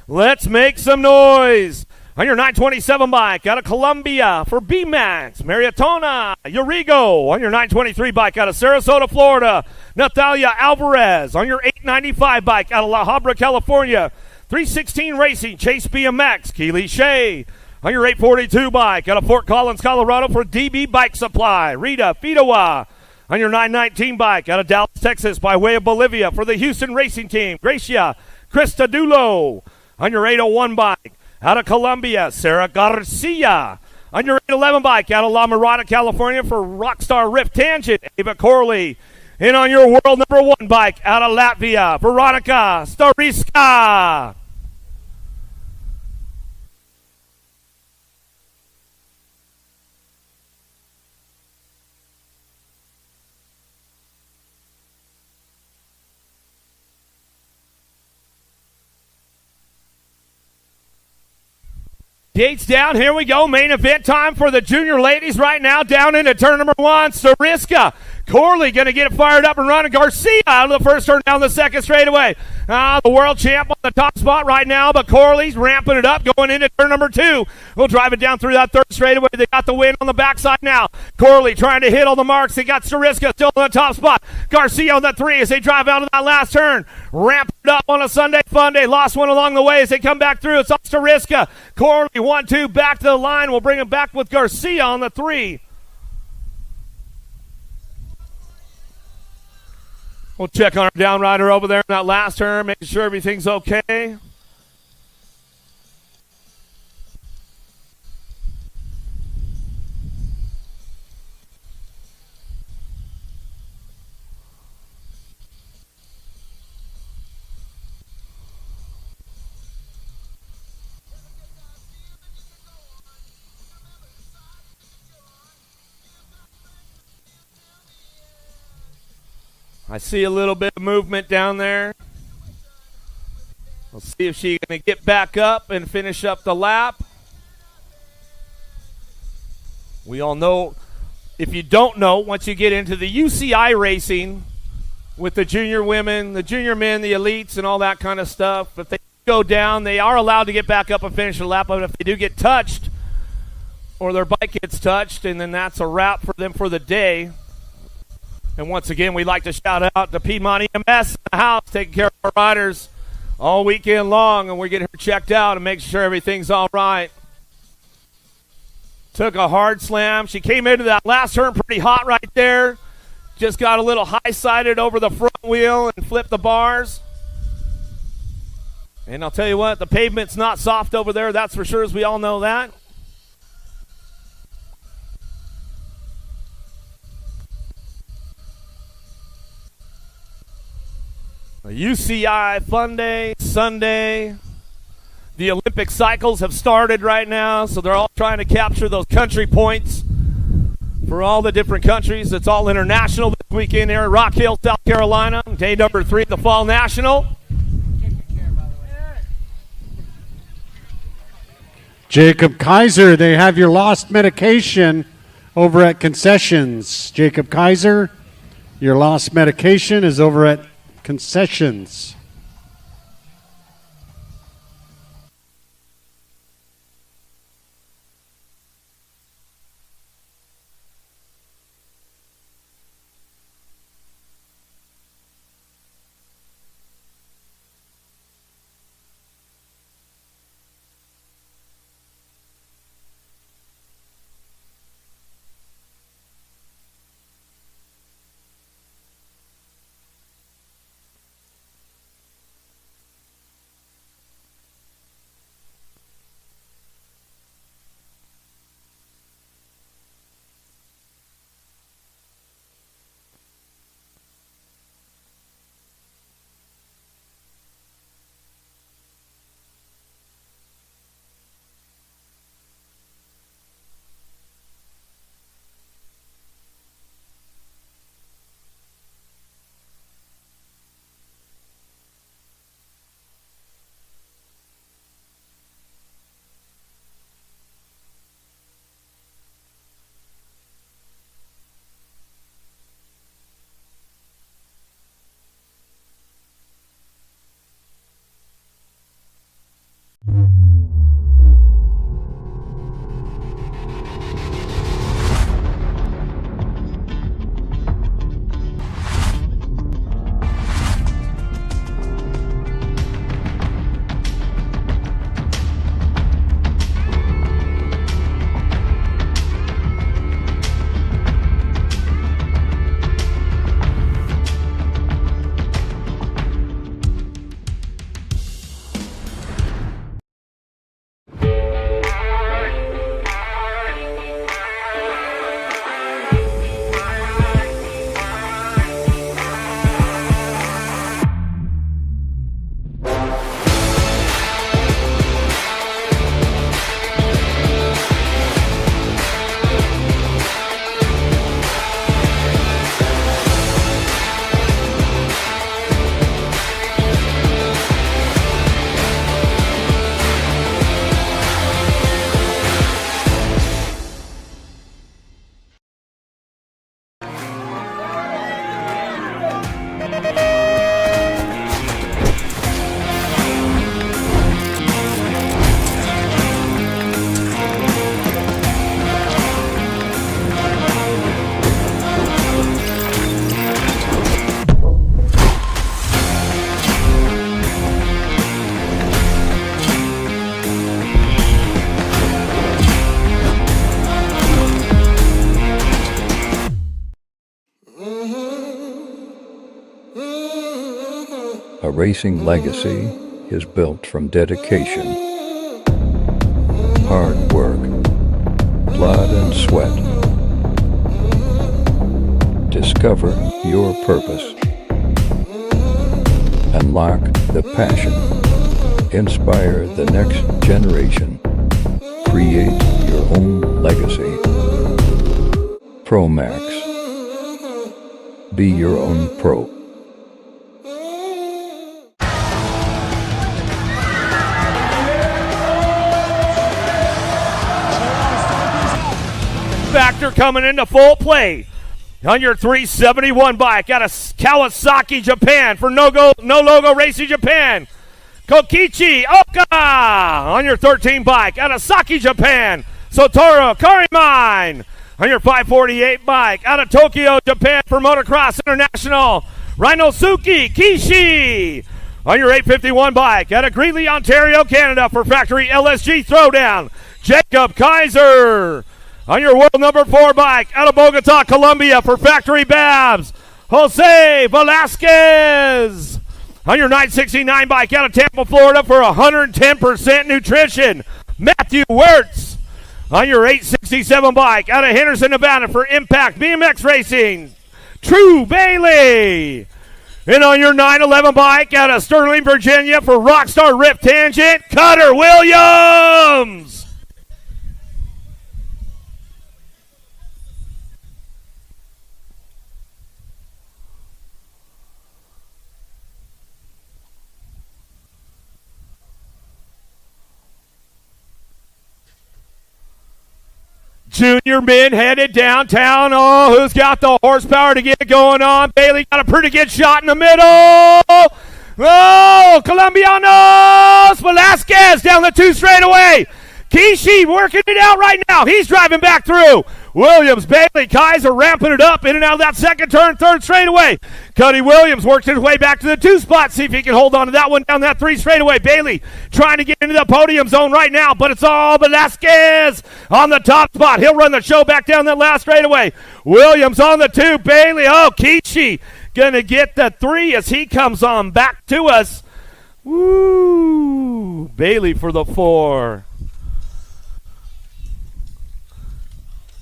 Let's make some noise. On your 927 bike out of Columbia for BMX, Marietona Urigo. On your 923 bike out of Sarasota, Florida, Natalia Alvarez. On your 895 bike out of La Habra, California, 316 Racing, Chase BMX, Keely Shea. On your 842 bike out of Fort Collins, Colorado for DB Bike Supply, Rita Fidowa. On your 919 bike out of Dallas, Texas by way of Bolivia for the Houston Racing Team, Gracia Cristadulo. On your 801 bike out of Colombia, Sarah Garcia. On your 811 bike out of La Mirada, California for Rockstar Rift Tangent, Ava Corley. And on your world number 1 bike out of Latvia, Veronica Stariska. Gates down. Here we go. Main event time for the junior ladies right now. Down into turn number 1. Sariska. Corley going to get it fired up and running. Garcia out of the first turn down the second straightaway. The world champ on the top spot right now, but Corley's ramping it up going into turn number 2. We'll drive it down through that third straightaway. They got the win on the backside now. Corley trying to hit all the marks. They got Sariska still in the top spot. Garcia on the 3 as they drive out of that last turn. Ramp it up on a Sunday fun day. Lost one along the way as they come back through. It's off Sariska. Corley 1-2 back to the line. We'll bring him back with Garcia on the 3. We'll check on our downrider over there in that last turn, making sure everything's okay. I see a little bit of movement down there. We'll see if she's going to get back up and finish up the lap. We all know, if you don't know, once you get into the UCI racing with the junior women, the junior men, the elites, and all that kind of stuff, if they go down, they are allowed to get back up and finish the lap. But if they do get touched or their bike gets touched, and then that's a wrap for them for the day. And once again, we'd like to shout out to Piedmont EMS in the house, taking care of our riders all weekend long, and we're getting her checked out and making sure everything's all right. Took a hard slam. She came into that last turn pretty hot right there. Just got a little high-sided over the front wheel and flipped the bars. And I'll tell you what, the pavement's not soft over there, that's for sure, as we all know that. A UCI Fun Day, Sunday. The Olympic cycles have started right now, so they're all trying to capture those country points for all the different countries. It's all international this weekend here at Rock Hill, South Carolina. Day number 3 of the Fall National. Jacob Kaiser, they have your lost medication over at concessions. Jacob Kaiser, your lost medication is over at concessions. racing legacy is built from dedication, hard work, blood and sweat. Discover your purpose. Unlock the passion. Inspire the next generation. Create your own legacy. ProMax. Be your own pro. Factor coming into full play on your 371 bike out of Kawasaki, Japan for No Logo Racing Japan. Kokichi Oka on your 13 bike out of Saki, Japan. Sotoro Karimine on your 548 bike out of Tokyo, Japan for Motocross International. Rhinosuke Kishi on your 851 bike out of Greeley, Ontario, Canada for Factory LSG Throwdown. Jacob Kaiser on your world number 4 bike out of Bogota, Colombia for Factory Babs. Jose Velasquez on your 969 bike out of Tampa, Florida for 110% nutrition. Matthew Wirtz on your 867 bike out of Henderson, Nevada for Impact BMX Racing. True Bailey. And on your 911 bike out of Sterling, Virginia for Rockstar Rip Tangent, Cutter Williams. Junior men headed downtown. Oh, who's got the horsepower to get it going on? Bailey got a pretty good shot in the middle. Oh, Colombianos. Velasquez down the 2 straightaway. Kishi working it out right now. He's driving back through. Williams, Bailey, Kaiser ramping it up in and out of that second turn, 3rd straightaway. Cuddy Williams works his way back to the 2 spot. See if he can hold on to that one down that 3 straightaway. Bailey trying to get into the podium zone right now, but it's all Velasquez on the top spot. He'll run the show back down that last straightaway. Williams on the 2. Bailey, Kishi going to get the 3 as he comes on back to us. Woo! Bailey for the 4.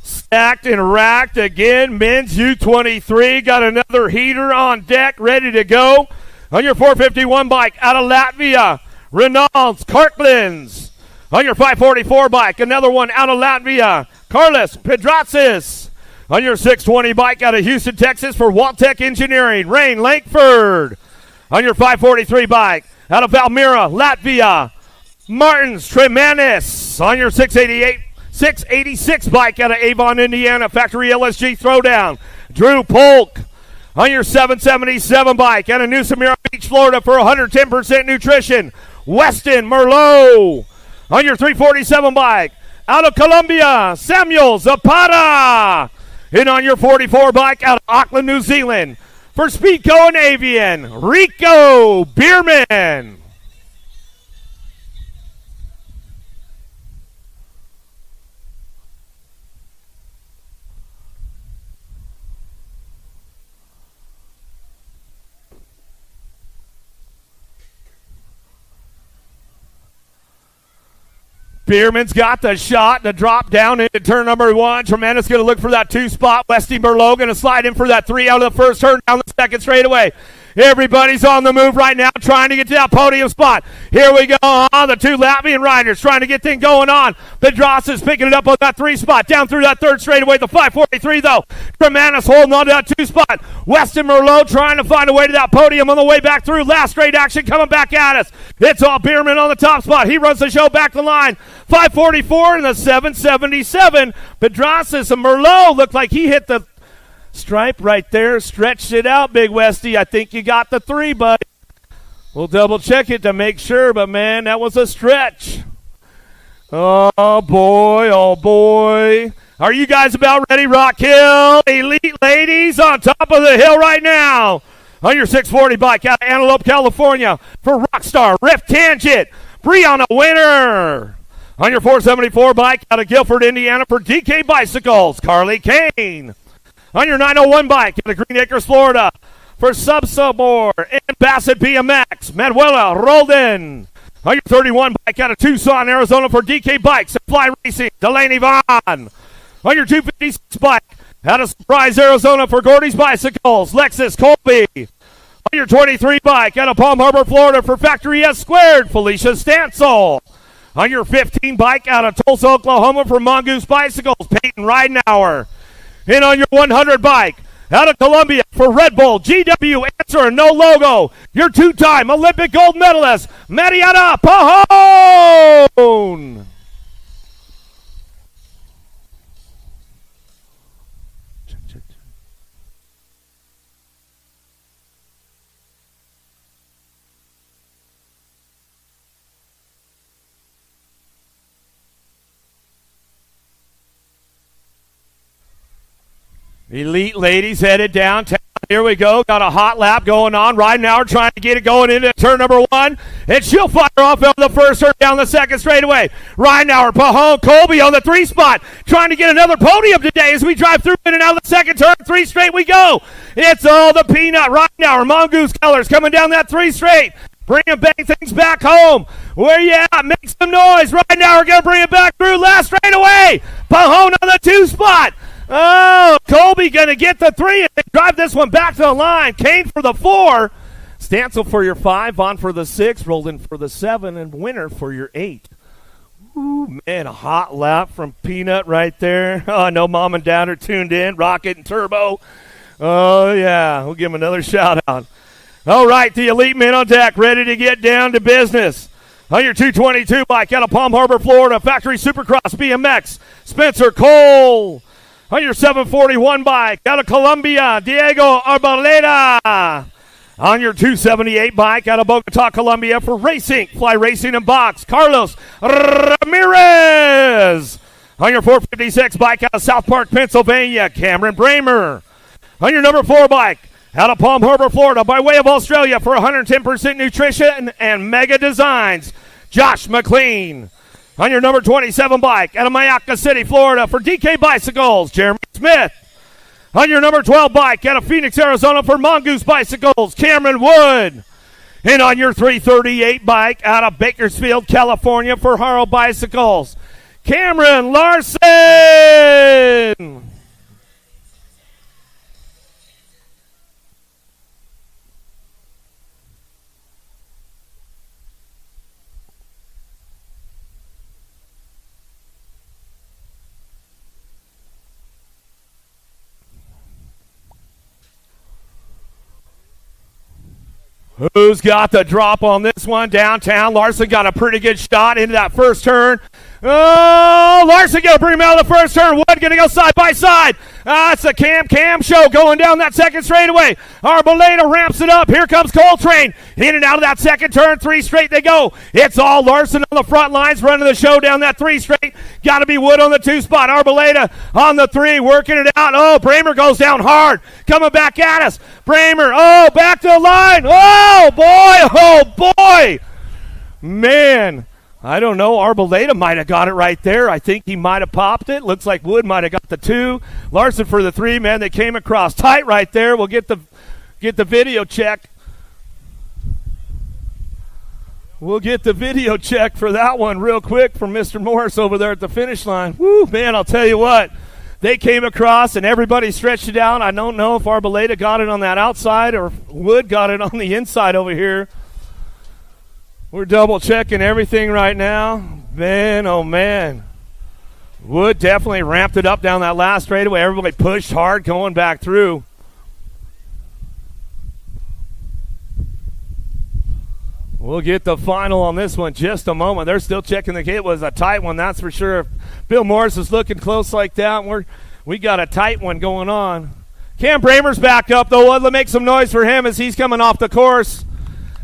Stacked and racked again. Men's U23 got another heater on deck, ready to go. On your 451 bike out of Latvia, Renault's Karklins. On your 544 bike, another one out of Latvia, Carlos Pedratsis. On your 620 bike out of Houston, Texas for Waltech Engineering, Rain Lankford. On your 543 bike out of Valmiera, Latvia, Martins Tremanis. On your 686 bike out of Avon, Indiana, Factory LSG Throwdown, Drew Polk. On your 777 bike out of New Smyrna Beach, Florida for 110% nutrition, Weston Merlot. On your 347 bike out of Colombia, Samuel Zapata. And on your 44 bike out of Auckland, New Zealand for Speedco and Avian, Rico Bierman. Bierman's got the shot, the drop down into turn number 1. Tremendous going to look for that 2 spot. Westy Merlot going to slide in for that 3 out of the first turn down the second straightaway. Everybody's on the move right now, trying to get to that podium spot. Here we go. The 2 Latvian riders trying to get things going on. Bedras is picking it up on that 3 spot. Down through that 3rd straightaway. The 543, though. Tremendous holding on to that 2 spot. Weston Merlot trying to find a way to that podium on the way back through. Last straight action coming back at us. It's all Bierman on the top spot. He runs the show back the line. 544 and the 777. Bedras and Merlot looked like he hit the stripe right there, stretched it out, Big Westy. I think you got the 3, buddy. We'll double check it to make sure, but man, that was a stretch. Oh boy, oh boy. Are you guys about ready? Rock Hill Elite Ladies on top of the hill right now. On your 640 bike out of Antelope, California for Rockstar Rift Tangent, Brianna Winter. On your 474 bike out of Guilford, Indiana for DK Bicycles, Carly Kane. On your 901 bike out of Green Acres, Florida for Subsobor and Bassett BMX. Manuela rolled in. On your 31 bike out of Tucson, Arizona for DK Bikes and Fly Racing, Delaney Vaughn. On your 256 bike out of Surprise, Arizona for Gordy's Bicycles, Lexus Colby. On your 23 bike out of Palm Harbor, Florida for Factory S Squared, Felicia Stansel. On your 15 bike out of Tulsa, Oklahoma for Mongoose Bicycles, Peyton Ridenauer. And on your 100 bike out of Columbia for Red Bull, GW Answer, no logo, your two-time Olympic gold medalist, Mariana Pajón. Elite ladies headed downtown. Here we go. Got a hot lap going on. Ridenauer trying to get it going into turn number one. And she'll fire off on the first turn down the second straightaway. Ridenauer, Pajón, Colby on the 3 spot. Trying to get another podium today as we drive through in and out of the second turn. 3 straight we go. It's all the peanut. Ridenauer, Mongoose colors coming down that 3 straight. Bringing things back home. Where you at? Make some noise. Ridenauer going to bring it back through last straightaway. Pajón on the 2 spot. Oh, Colby going to get the 3 and drive this one back to the line. Kane for the 4. Stansel for your 5. Vaughn for the 6. Rolled in for the 7. And Winner for your 8. Ooh, man, a hot lap from Peanut right there. Oh, I know Mom and Dad are tuned in. Rocket and Turbo. Oh, yeah. We'll give them another shout-out. All right, the elite men on deck, ready to get down to business. On your 222 bike out of Palm Harbor, Florida, Factory Supercross BMX, Spencer Cole. On your 741 bike out of Colombia, Diego Arboleda. On your 278 bike out of Bogota, Colombia for Racing, Fly Racing and Box, Carlos Ramirez. On your 456 bike out of South Park, Pennsylvania, Cameron Bramer. On your number 4 bike out of Palm Harbor, Florida, by way of Australia for 110% nutrition and mega designs, Josh McLean. On your number 27 bike out of Mayaca City, Florida for DK Bicycles, Jeremy Smith. On your number 12 bike out of Phoenix, Arizona for Mongoose Bicycles, Cameron Wood. And on your 338 bike out of Bakersfield, California for Haro Bicycles, Cameron Larson. Who's got the drop on this one? Downtown. Larson got a pretty good shot into that first turn. Oh, Larson going to bring him out of the first turn. Wood going to go side by side. It's a Cam show going down that second straightaway. Arboleda ramps it up. Here comes Coltrane. In and out of that second turn. 3 straight they go. It's all Larson on the front lines running the show down that 3 straight. Got to be Wood on the 2 spot. Arboleda on the 3 working it out. Oh, Bramer goes down hard. Coming back at us. Bramer, oh, back to the line. Oh, boy. Man. I don't know. Arboleda might have got it right there. I think he might have popped it. Looks like Wood might have got the 2. Larson for the 3. Man, they came across tight right there. We'll get the video check. We'll get the video check for that one real quick from Mr. Morris over there at the finish line. Woo, man, I'll tell you what. They came across and everybody stretched it out. I don't know if Arboleda got it on that outside or if Wood got it on the inside over here. We're double checking everything right now. Man, oh man. Wood definitely ramped it up down that last straightaway. Everybody pushed hard going back through. We'll get the final on this one just a moment. They're still checking the gate. It was a tight one, that's for sure. If Bill Morris is looking close like that, we got a tight one going on. Cam Bramer's back up, though. Let's make some noise for him as he's coming off the course.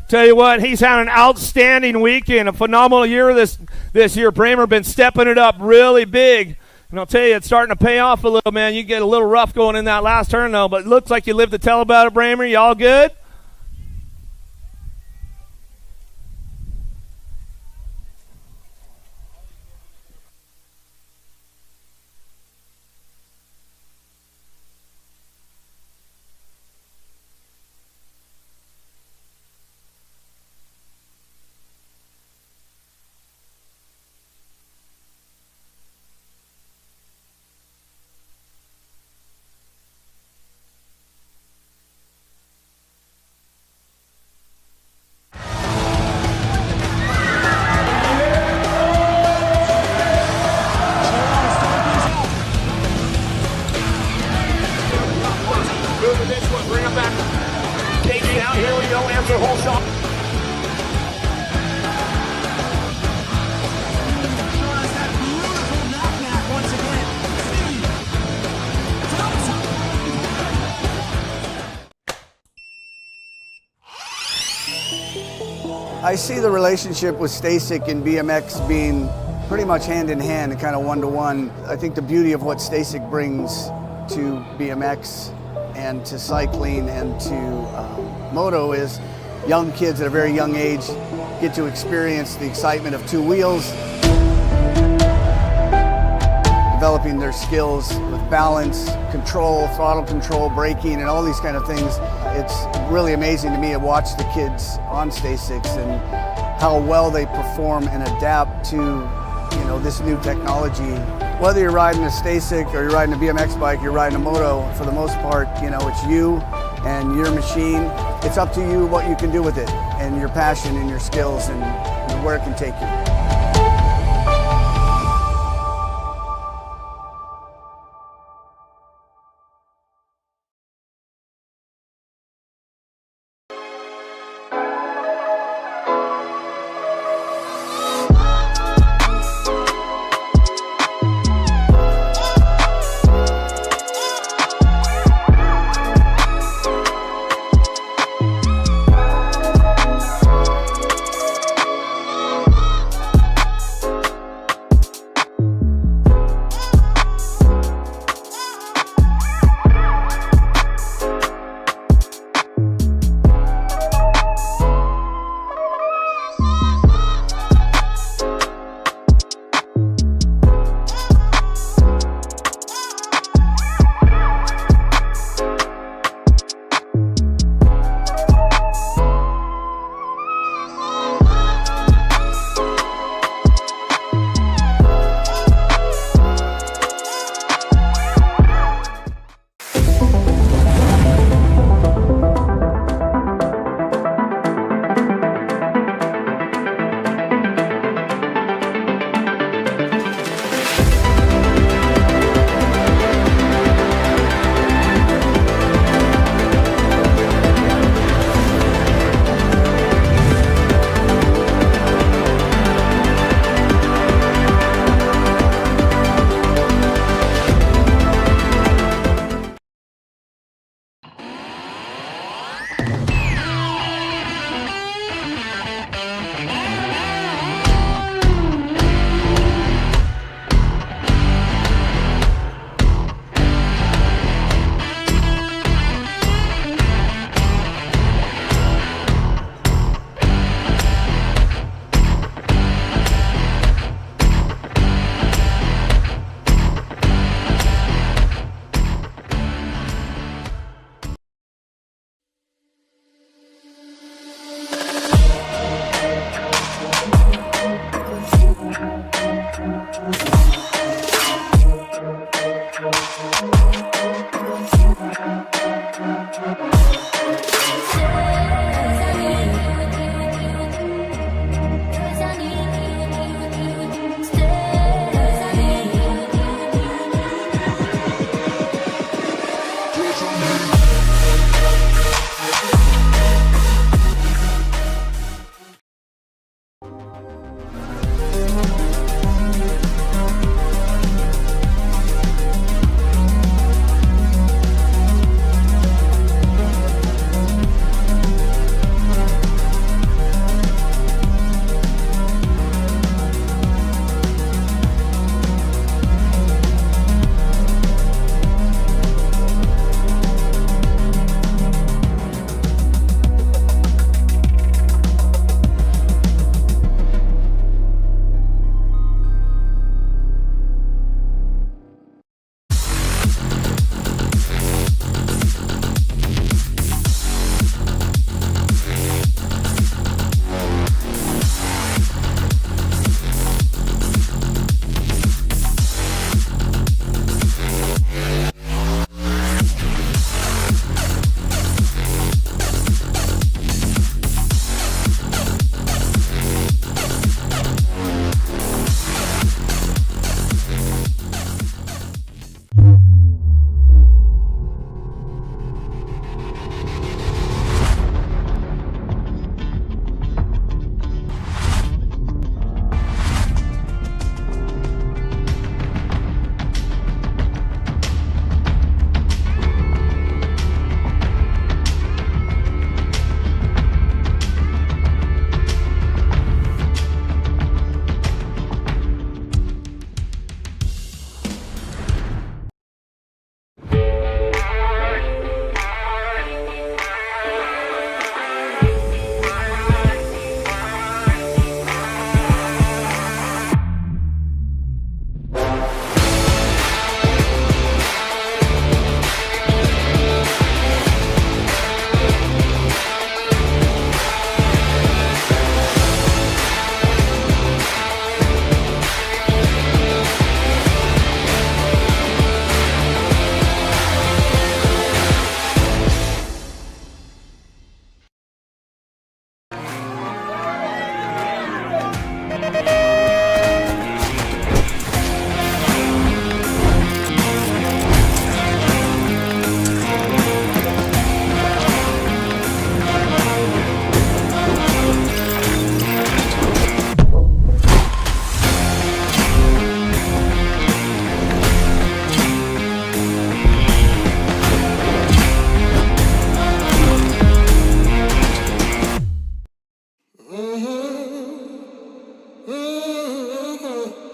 Tell you what, he's had an outstanding weekend, a phenomenal year this year. Bramer been stepping it up really big. And I'll tell you, it's starting to pay off a little, man. You get a little rough going in that last turn, though, but it looks like you lived to tell about it, Bramer. You all good? I see the relationship with STACYC and BMX being pretty much hand in hand and kind of one-to-one. I think the beauty of what STACYC brings to BMX and to cycling and to moto is young kids at a very young age get to experience the excitement of two wheels, developing their skills with balance, control, throttle control, braking, and all these kind of things. It's really amazing to me to watch the kids on STACYCs and how well they perform and adapt to this new technology. Whether you're riding a STACYC or you're riding a BMX bike, you're riding a moto, for the most part, it's you and your machine. It's up to you what you can do with it and your passion and your skills and where it can take you.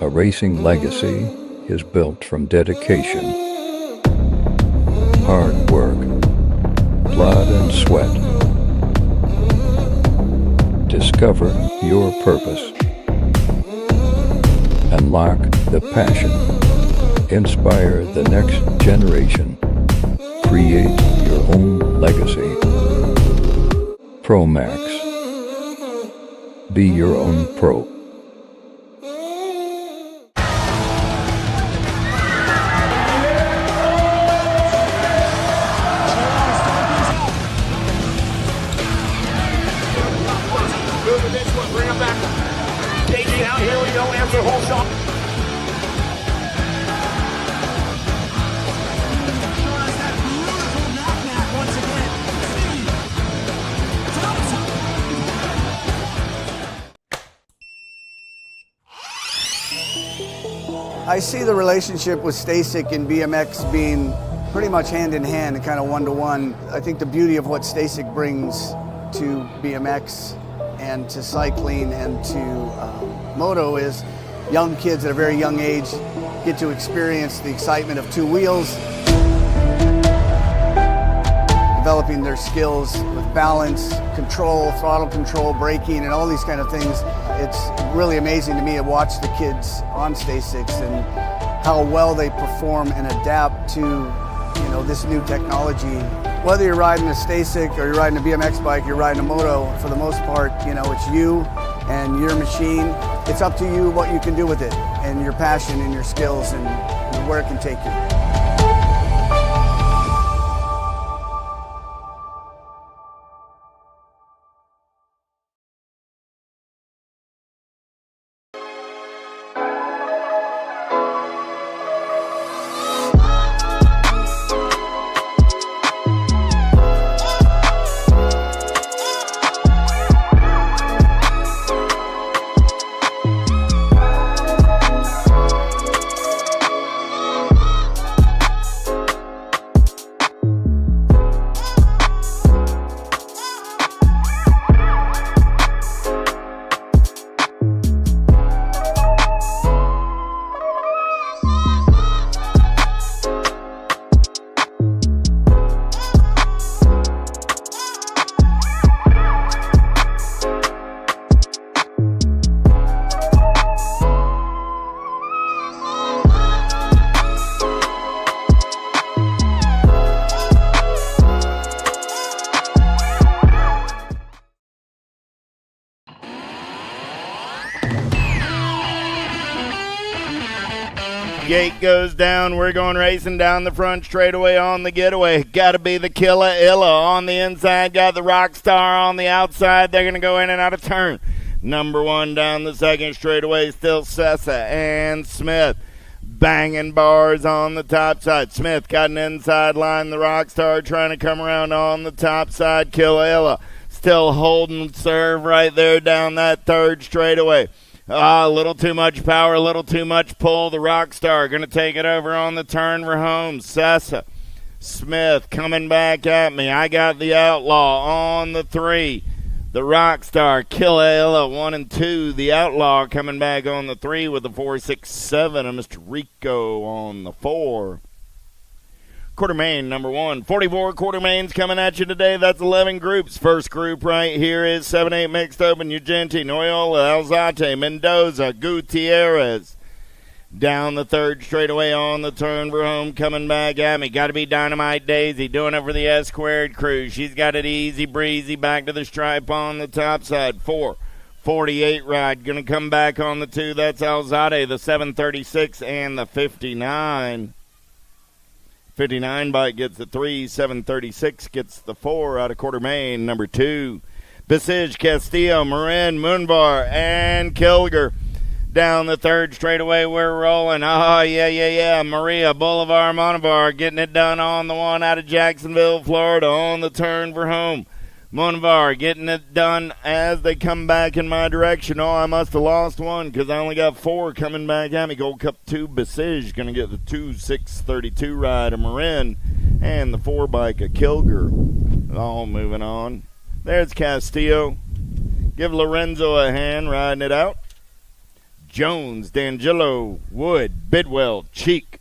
A racing legacy is built from dedication, hard work, blood and sweat. Discover your purpose. Unlock the passion. Inspire the next generation. Create your own legacy. ProMax. Be your own pro. Moving this one, bring him back. Daisy out, here we go, after whole shot. I see the relationship with Stasic and BMX being pretty much hand in hand and kind of one-to-one. I think the beauty of what Stasic brings to BMX and to cycling and to moto is young kids at a very young age get to experience the excitement of two wheels, developing their skills with balance, control, throttle control, braking, and all these kind of things. It's really amazing to me to watch the kids on Stasics and how well they perform and adapt to, this new technology. Whether you're riding a Stasic or you're riding a BMX bike, you're riding a moto, for the most part, it's you and your machine. It's up to you what you can do with it and your passion and your skills and where it can take you. Gate goes down. We're going racing down the front straightaway on the getaway. Got to be the Killa Illa on the inside. Got the Rockstar on the outside. They're going to go in and out of turn. Number one down the second straightaway. Still Sessa and Smith. Banging bars on the top side. Smith got an inside line. The Rockstar trying to come around on the top side. Killa Illa still holding serve right there down that third straightaway. A little too much power, a little too much pull. The Rockstar going to take it over on the turn for home. Sessa. Smith coming back at me. I got the Outlaw on the 3. The Rockstar, Killa Illa 1 and 2. The Outlaw coming back on the 3 with the 4.67. And Mr. Rico on the 4. Quarter main, number 1. 44 quarter mains coming at you today. That's 11 groups. First group right here is 7-8 mixed open. Ugenti, Noyola, Alzate, Mendoza, Gutierrez. Down the third straightaway on the turn for home. Coming back at me. Got to be Dynamite Daisy. Doing it for the S-squared crew. She's got it easy breezy. Back to the stripe on the top side. 4.48 ride. Going to come back on the 2. That's Alzate, the 7.36 and the 59. 59 bike gets the 3, 7.36 gets the 4 out of quarter main, number 2. Besige, Castillo, Marin, Moonvar, and Kilger. Down the third straightaway, we're rolling. Oh, yeah. Maria Boulevard, Monovar getting it done on the 1 out of Jacksonville, Florida, on the turn for home. Moonvar getting it done as they come back in my direction. Oh, I must have lost one because I only got 4 coming back at me. Gold Cup 2, Besige going to get the 2, 6.32 ride of Marin and the 4 bike of Kilger. All moving on. There's Castillo. Give Lorenzo a hand riding it out. Jones, D'Angelo, Wood, Bidwell, Cheek.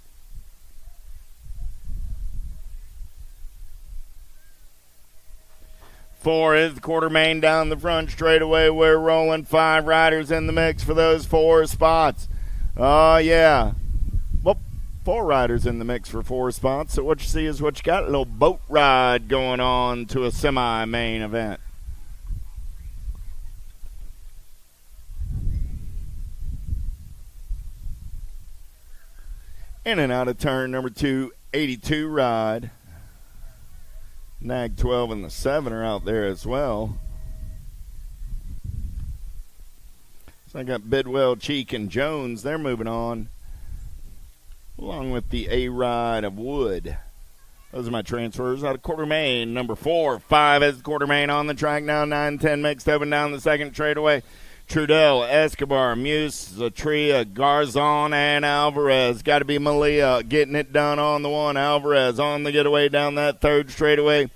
Four is the quarter main down the front straightaway. We're rolling 5 riders in the mix for those 4 spots. Oh, yeah. Well, 4 riders in the mix for 4 spots. So what you see is what you got. A little boat ride going on to a semi-main event. In and out of turn number 2, 82 ride. Nag 12 and the 7 are out there as well. So I got Bidwell, Cheek, and Jones. They're moving on, along with the A-Ride of Wood. Those are my transfers out of quarter main. Number 4, 5 is the quarter main on the track now. 9, 10 mixed up and down the second straightaway. Trudell, Escobar, Muse, Zatria, Garzon, and Alvarez. Got to be Malia getting it done on the one. Alvarez on the getaway down that third straightaway.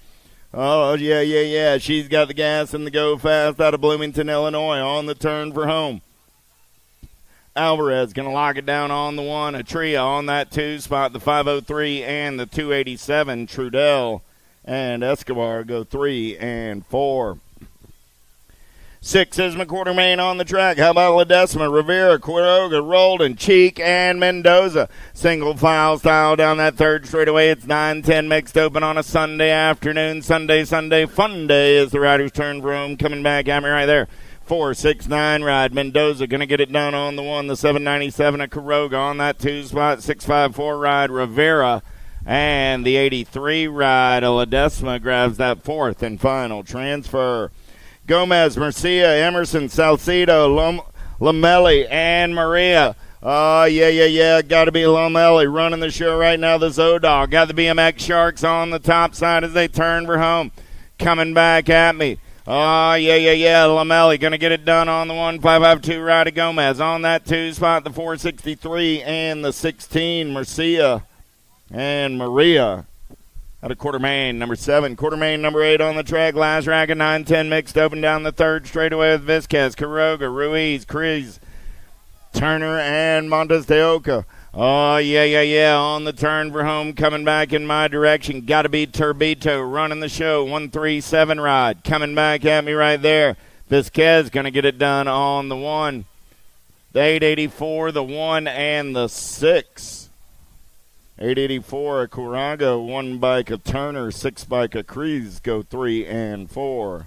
Oh, yeah. She's got the gas and the go fast out of Bloomington, Illinois on the turn for home. Alvarez going to lock it down on the one. Atria on that 2 spot, the 503 and the 287. Trudell and Escobar go 3 and 4. 6 is McQuarter Main on the track. How about Ledesma, Rivera, Quiroga, Roldan, Cheek, and Mendoza. Single file style down that third straightaway. It's 9-10 mixed open on a Sunday afternoon. Sunday, fun day is the rider's turn for home. Coming back at me right there. 4-6-9 ride. Mendoza going to get it done on the one. The 797 of Quiroga on that 2 spot. 6-5-4 ride. Rivera. And the 83 ride. Ledesma grabs that 4th and final transfer. Gomez, Murcia, Emerson, Salcido, Lamelli, and Maria. Oh, yeah. Got to be Lamelli running the show right now. The Zodog. Got the BMX Sharks on the top side as they turn for home. Coming back at me. Oh, yeah. Lamelli going to get it done on the 1-5-5-2 ride of Gomez. On that 2 spot, the 463 and the 16, Murcia and Maria. Out of quarter main, number 7. Quarter main, number 8 on the track. Last rack of 9-10 mixed open down the third straightaway with Vizquez, Quiroga, Ruiz, Kriz, Turner, and Montes de Oca. Oh, yeah. On the turn for home, coming back in my direction. Got to be Turbito running the show. 137 ride. Coming back at me right there. Vizquez going to get it done on the 1. The 884, the 1, and the 6. 884 of Quiroga, 1 bike of Turner, 6 bike of Kriz go 3 and 4.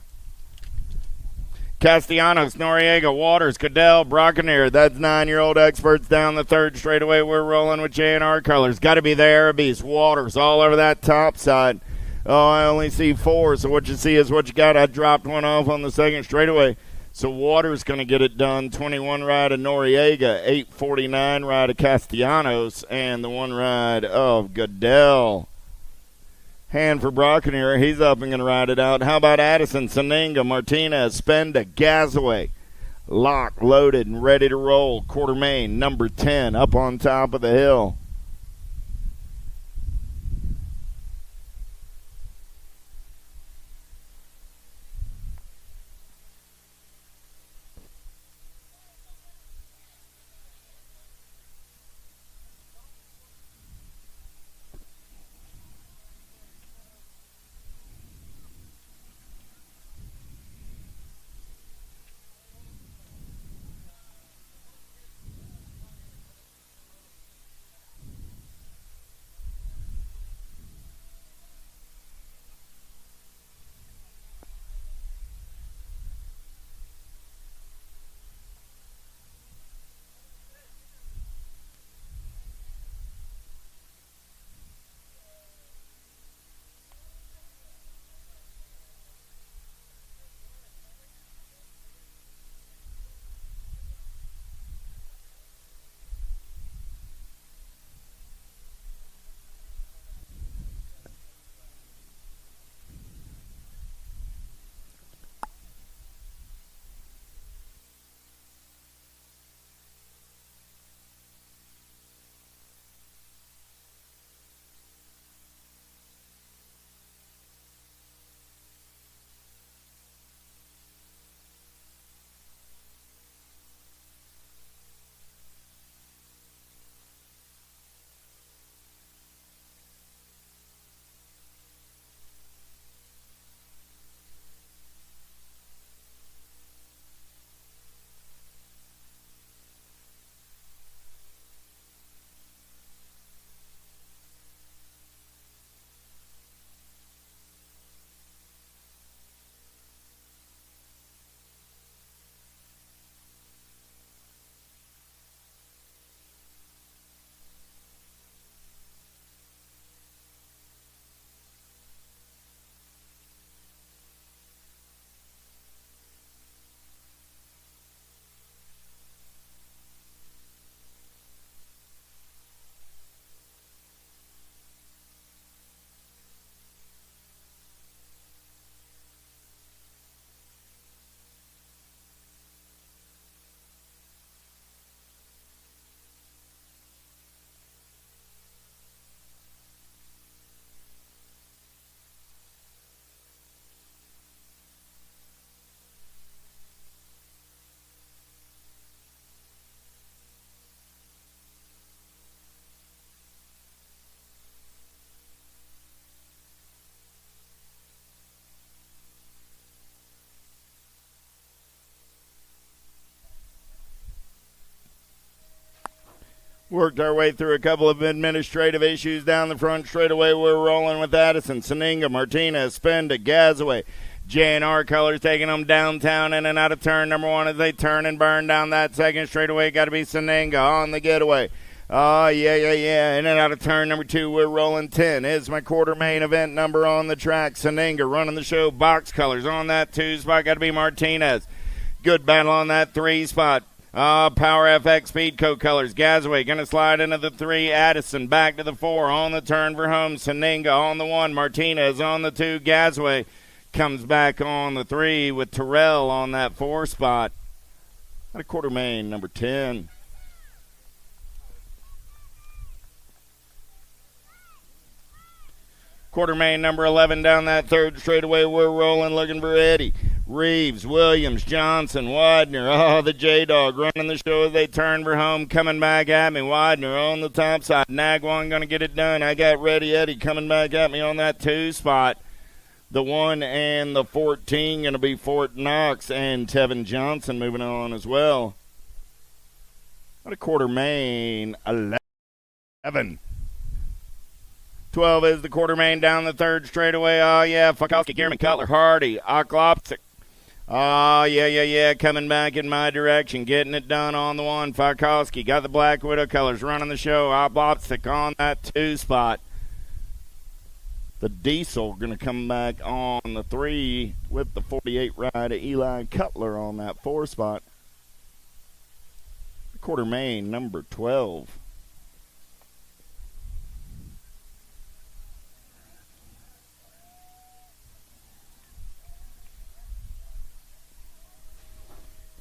Castellanos, Noriega, Waters, Cadell, Brockenier. That's 9-year-old experts down the third straightaway. We're rolling with J&R colors. Got to be the Arabis. Waters all over that top side. Oh, I only see 4, so what you see is what you got. I dropped one off on the second straightaway. So Waters going to get it done. 21 ride of Noriega, 849 ride of Castellanos, and the 1 ride of Goodell. Hand for Brockenier. He's up and going to ride it out. How about Addison, Saninga, Martinez, Spenda, Gasaway? Locked, loaded, and ready to roll. Quarter main, number 10, up on top of the hill. Worked our way through a couple of administrative issues down the front straightaway. We're rolling with Addison, Saninga, Martinez, Spenda, Gazaway. J&R Colors taking them downtown in and out of turn number 1 as they turn and burn down that second straightaway. Got to be Saninga on the getaway. Oh, yeah. In and out of turn number 2, we're rolling 10. Is my quarter main event number on the track. Saninga running the show. Box Colors on that 2 spot. Got to be Martinez. Good battle on that 3 spot. Power FX Speedco Colors. Gazaway going to slide into the 3. Addison back to the 4 on the turn for home. Saninga on the 1. Martinez on the 2. Gazaway comes back on the 3 with Terrell on that 4 spot. At a quarter main, number 10. Quarter main, number 11 down that 3rd straightaway. We're rolling, looking for Eddie. Reeves, Williams, Johnson, Widener. Oh, the J-Dog running the show as they turn for home. Coming back at me. Widener on the top side. Nagwan going to get it done. I got Ready Eddie coming back at me on that 2 spot. The 1 and the 14 going to be Fort Knox and Tevin Johnson moving on as well. At a quarter main, 11. 12 is the quarter main down the 3rd straightaway. Oh, yeah, Fakowski, Gearman, Cutler, Hardy, Oklopsic. Oh, yeah, coming back in my direction, getting it done on the 1. Fakowski got the Black Widow Colors running the show. Oklopsic on that 2 spot. The Diesel going to come back on the 3 with the 48 ride of Eli Cutler on that 4 spot. Quarter main, number 12.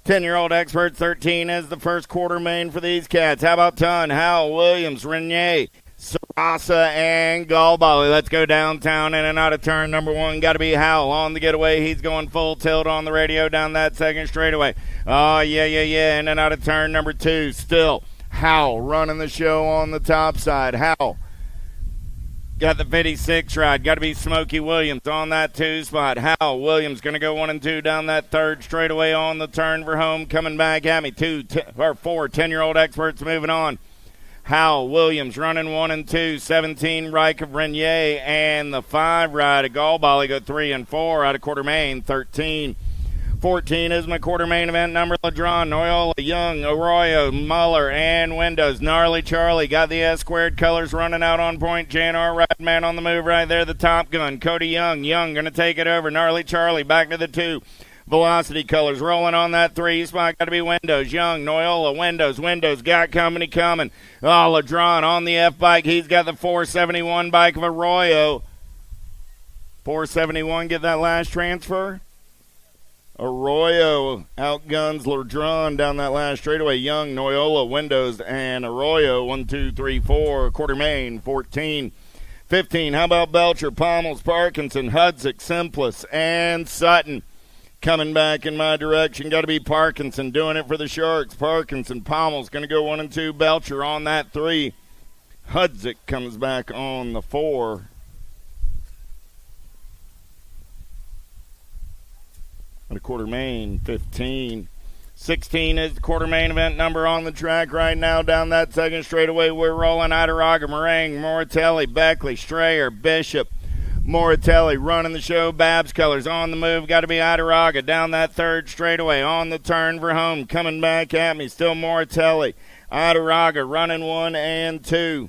Ten-year-old expert 13 is the first quarter main for these cats. How about Ton, Howell, Williams, Renier, Sarasa, and Galbali. Let's go downtown in and out of turn number 1. Got to be Howell on the getaway. He's going full tilt on the radio down that 2nd straightaway. Oh, yeah. In and out of turn number 2. Still Howell running the show on the top side. Howell got the 56 ride. Got to be Smokey Williams on that 2 spot. Howell Williams going to go 1 and 2 down that 3rd straightaway on the turn for home. Coming back at me. 4 10-year-old experts moving on. Howell Williams running 1 and 2. 17 Reich of Renier and the 5 ride of Galbali go 3 and 4 out of quarter main. 13. 14 is my quarter main event number. Ladron, Noyola, Young, Arroyo, Muller, and Windows. Gnarly Charlie got the S-squared colors running out on point. J&R Ride Man on the move right there. The Top Gun. Cody Young. Young going to take it over. Gnarly Charlie back to the 2. Velocity Colors rolling on that 3 spot. Got to be Windows. Young, Noyola, Windows got company coming. Oh, Ladron on the F-bike. He's got the 471 bike of Arroyo. 471 get that last transfer. Arroyo outguns Ladron down that last straightaway. Young, Noyola, Windows, and Arroyo. 1, 2, 3, 4. Quarter main, 14. 15, how about Belcher, Pommels, Parkinson, Hudzik, Simplus, and Sutton. Coming back in my direction, got to be Parkinson doing it for the Sharks. Parkinson, Pommels going to go 1 and 2. Belcher on that 3. Hudzik comes back on the 4. And a quarter main, 15. 16 is the quarter main event number on the track right now. Down that 2nd straightaway, we're rolling Idaraga, Meringue, Moratelli, Beckley, Strayer, Bishop. Moratelli running the show. Babs Colors on the move. Got to be Idaraga down that 3rd straightaway. On the turn for home. Coming back at me. Still Moratelli. Idaraga running 1 and 2.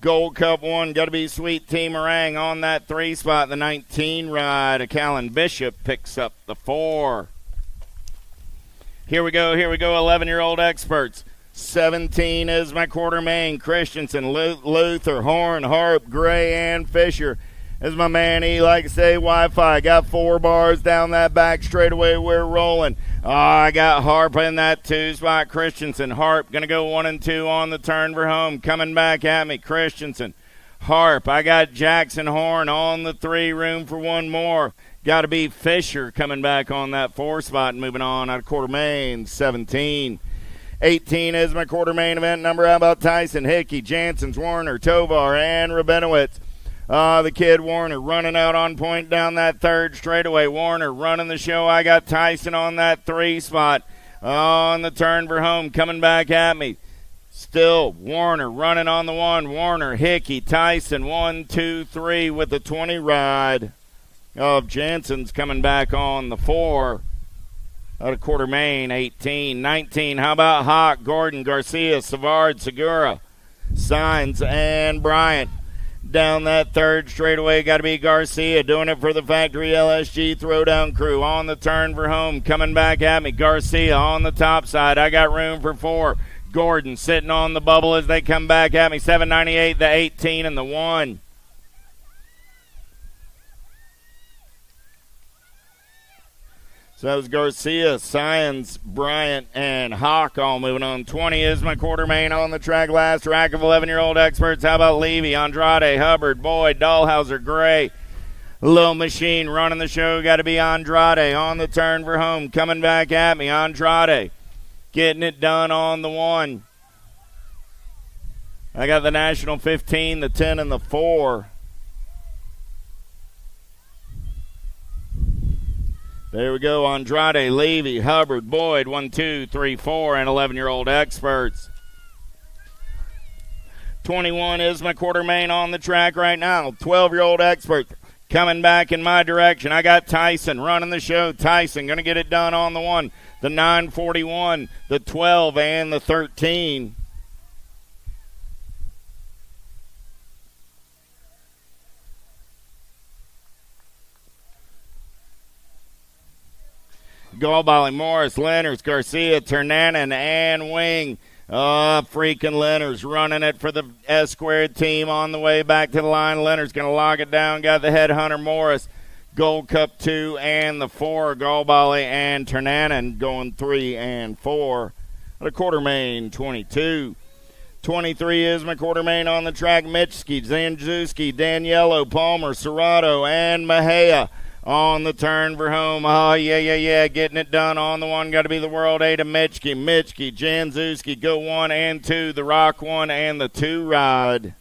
Gold Cup 1. Got to be Sweet Tea Meringue on that 3 spot. The 19 ride. Callan Bishop picks up the 4. Here we go. 11-year-old experts. 17 is my quarter main. Christensen, Luther, Horn, Harp, Gray, and Fisher. As my man E like to say, Wi-Fi. Got 4 bars down that back straightaway. We're rolling. Oh, I got Harp in that 2 spot. Christensen, Harp going to go 1 and 2 on the turn for home. Coming back at me. Christensen, Harp. I got Jackson Horn on the 3. Room for 1 more. Got to be Fisher coming back on that 4 spot and moving on out of quarter main. 17. 18 is my quarter main event number. How about Tyson, Hickey, Janssens, Warner, Tovar, and Rabinowitz? The kid Warner running out on point down that 3rd straightaway. Warner running the show. I got Tyson on that 3 spot. On the turn for home. Coming back at me. Still Warner running on the 1. Warner, Hickey, Tyson, 1, 2, 3 with the 20 ride of Jansen's coming back on the 4. Out of Quarter Main, 18. 19, how about Hawk, Gordon, Garcia, Savard, Segura, Signs, and Bryant. Down that third straightaway, got to be Garcia doing it for the Factory LSG throwdown crew. On the turn for home, coming back at me. Garcia on the top side. I got room for 4. Gordon sitting on the bubble as they come back at me. 798, the 18, and the 1. So that was Garcia, Science, Bryant, and Hawk all moving on. 20 is my Quarter Main on the track. Last rack of 11-year-old experts. How about Levy, Andrade, Hubbard, Boyd, Dahlhauser, Gray. Little Machine running the show. Got to be Andrade on the turn for home. Coming back at me. Andrade getting it done on the 1. I got the National 15, the 10, and the 4. There we go. Andrade, Levy, Hubbard, Boyd, 1, 2, 3, 4, and 11-year-old experts. 21 is my Quarter Main on the track right now. 12-year-old experts coming back in my direction. I got Tyson running the show. Tyson going to get it done on the 1, the 941, the 12, and the 13. Galbali, Morris, Leonards, Garcia, Ternanen, and Wing. Freaking Leonards running it for the S-squared team on the way back to the line. Leonards going to lock it down. Got the headhunter, Morris. Gold Cup 2 and the 4. Galbali and Ternanen going 3 and 4. The Quarter Main, 22. 23 is my Quarter Main on the track. Mitchke, Zandzewski, Daniello, Palmer, Serrato, and Mejia. On the turn for home. Oh, yeah. Getting it done on the 1. Got to be the World 8 of Mitchke. Jandzewski go 1 and 2. The Rock 1 and the 2 ride.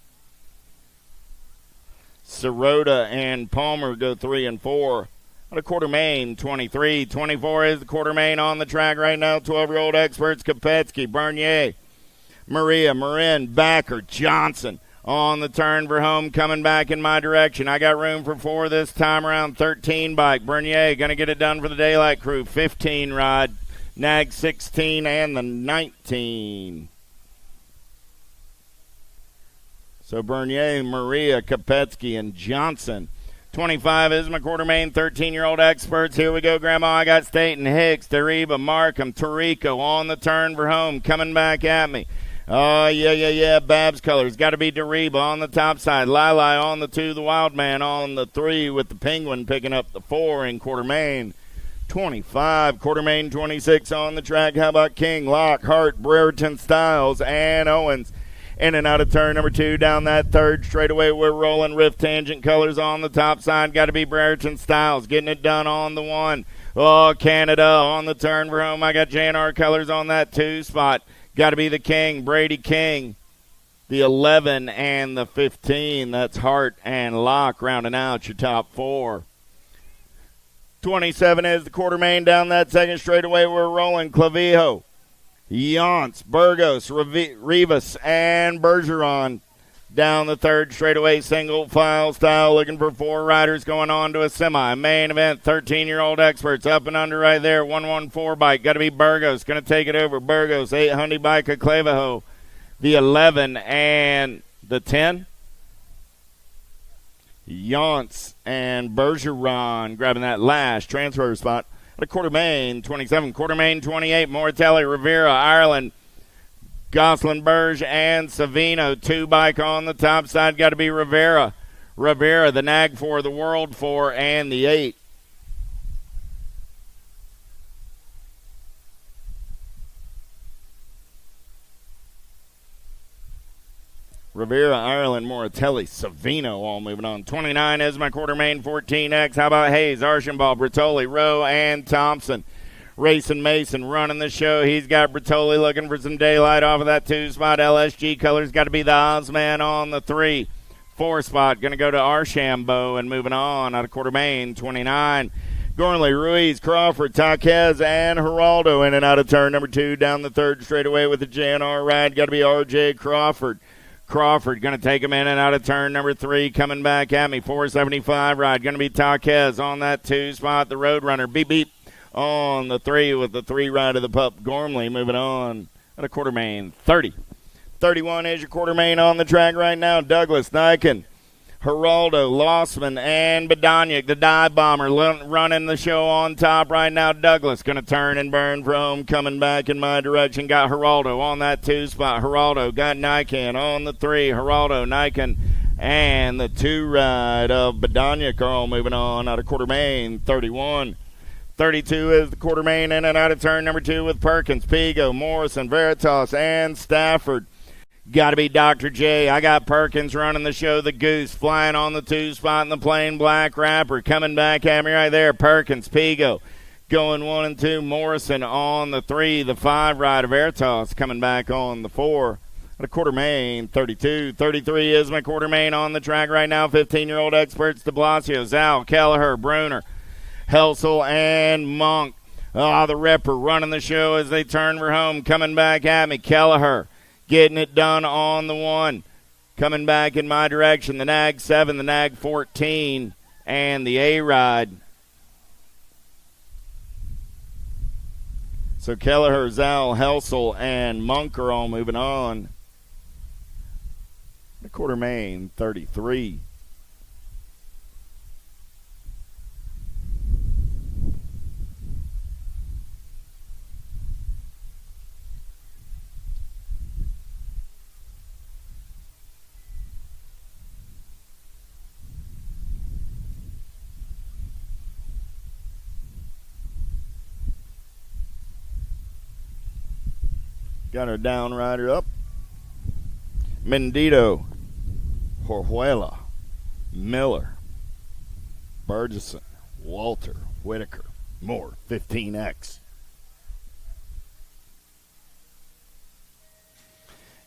Sirota and Palmer go 3 and 4. The Quarter Main, 23. 24 is the Quarter Main on the track right now. 12-year-old experts. Kopetsky, Bernier, Maria, Marin, Backer, Johnson. On the turn for home, coming back in my direction. I got room for 4 this time around. 13 bike. Bernier going to get it done for the Daylight crew. 15 ride. Nag 16 and the 19. So Bernier, Maria, Kopetsky, and Johnson. 25 is my Quarter Main. 13-year-old experts. Here we go, Grandma. I got Staten, Hicks, Deriba, Markham, Tarico on the turn for home. Coming back at me. Oh, yeah. Babs colors. Got to be Deriba on the top side. Lili on the 2. The Wild Man on the 3 with the Penguin picking up the 4 in Quarter Main. 25. Quarter Main 26 on the track. How about King, Lockhart, Brereton, Styles, and Owens. In and out of turn number 2. Down that third straightaway, we're rolling. Rift Tangent colors on the top side. Got to be Brereton, Styles. Getting it done on the 1. Oh, Canada on the turn for home. I got JNR colors on that 2 spot. Got to be the King, Brady King, the 11 and the 15. That's Hart and Locke rounding out your top 4. 27 is the Quarter Main. Down that second straightaway, we're rolling. Clavijo, Yance, Burgos, Rivas, and Bergeron. Down the third straightaway, single file style, looking for 4 riders going on to a semi. Main event, 13-year-old experts up and under right there. 114 bike, got to be Burgos, going to take it over. Burgos, 800 bike of Clavijo, the 11 and the 10. Yance and Bergeron grabbing that last transfer spot. The Quarter Main, 27. Quarter Main, 28. Moratelli, Rivera, Ireland, Gosselin, Berge, and Savino. 2 bike on the top side. Got to be Rivera. Rivera, the Nag 4, the World 4, and the 8. Rivera, Ireland, Moratelli, Savino all moving on. 29 is my Quarter Main, 14X. How about Hayes, Archambault, Bertoli, Rowe, and Thompson? Racing Mason running the show. He's got Bertoli looking for some daylight off of that 2 spot. LSG colors got to be the Ozman on the 3. 4 spot going to go to Archambault and moving on out of Quarter Main. 29. Gormley, Ruiz, Crawford, Taquez, and Geraldo in and out of turn number 2 down the third straightaway with the JNR ride. Got to be R.J. Crawford. Crawford going to take him in and out of turn number 3. Coming back at me, 475 ride. Going to be Taquez on that 2 spot. The Roadrunner, beep, beep, on the 3 with the 3 ride of the pup. Gormley moving on at a quarter main, 30. 31 is your quarter main on the track right now. Douglas, Niken, Geraldo, Lossman, and Bedaniak, the dive bomber, running the show on top right now. Douglas going to turn and burn for home, coming back in my direction. Got Geraldo on that 2 spot. Geraldo got Niken on the 3. Geraldo, Niken, and the 2 ride of Bedaniak are all moving on out of quarter main, 31. 32 is the quarter main in and out of turn number 2 with Perkins, Pigo, Morrison, Veritas, and Stafford. Got to be Dr. J. I got Perkins running the show. The Goose flying on the 2 spot in the plain black wrapper. Coming back at me right there. Perkins, Pigo going 1 and 2. Morrison on the 3. The 5 rider Veritas coming back on the 4. At a quarter main, 32. 33 is my quarter main on the track right now. 15-year-old experts, De Blasio, Zal, Kelleher, Bruner, Helsel, and Monk. The Ripper running the show as they turn for home. Coming back at me. Kelleher getting it done on the 1. Coming back in my direction, the Nag 7, the Nag 14, and the A-Ride. So Kelleher, Zal, Helsel, and Monk are all moving on. The quarter main, 33. Got our down rider up. Mendito, Jorhuela, Miller, Burgess, Walter, Whitaker, Moore, 15X.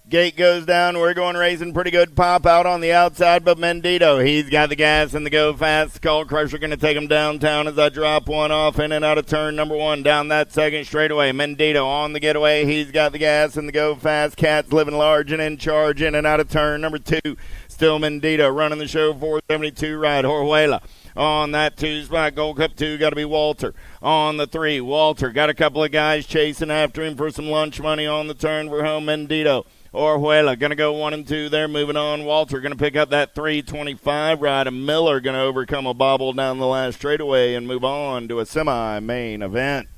Gate goes down. We're going racing. Pretty good pop out on the outside, but Mendito, he's got the gas and the go fast. Skull Crusher going to take him downtown as I drop one off in and out of turn number 1 down that second straightaway. Mendito on the getaway. He's got the gas and the go fast. Cat's living large and in charge in and out of turn number 2. Still Mendito running the show, 472 ride. Jorhuela on that 2 spot. Gold Cup 2 got to be Walter on the 3. Walter got a couple of guys chasing after him for some lunch money on the turn for home. Mendito, Orhuela going to go 1 and 2 there. Moving on, Walter going to pick up that 325 ride. And Miller going to overcome a bobble down the last straightaway and move on to a semi-main event.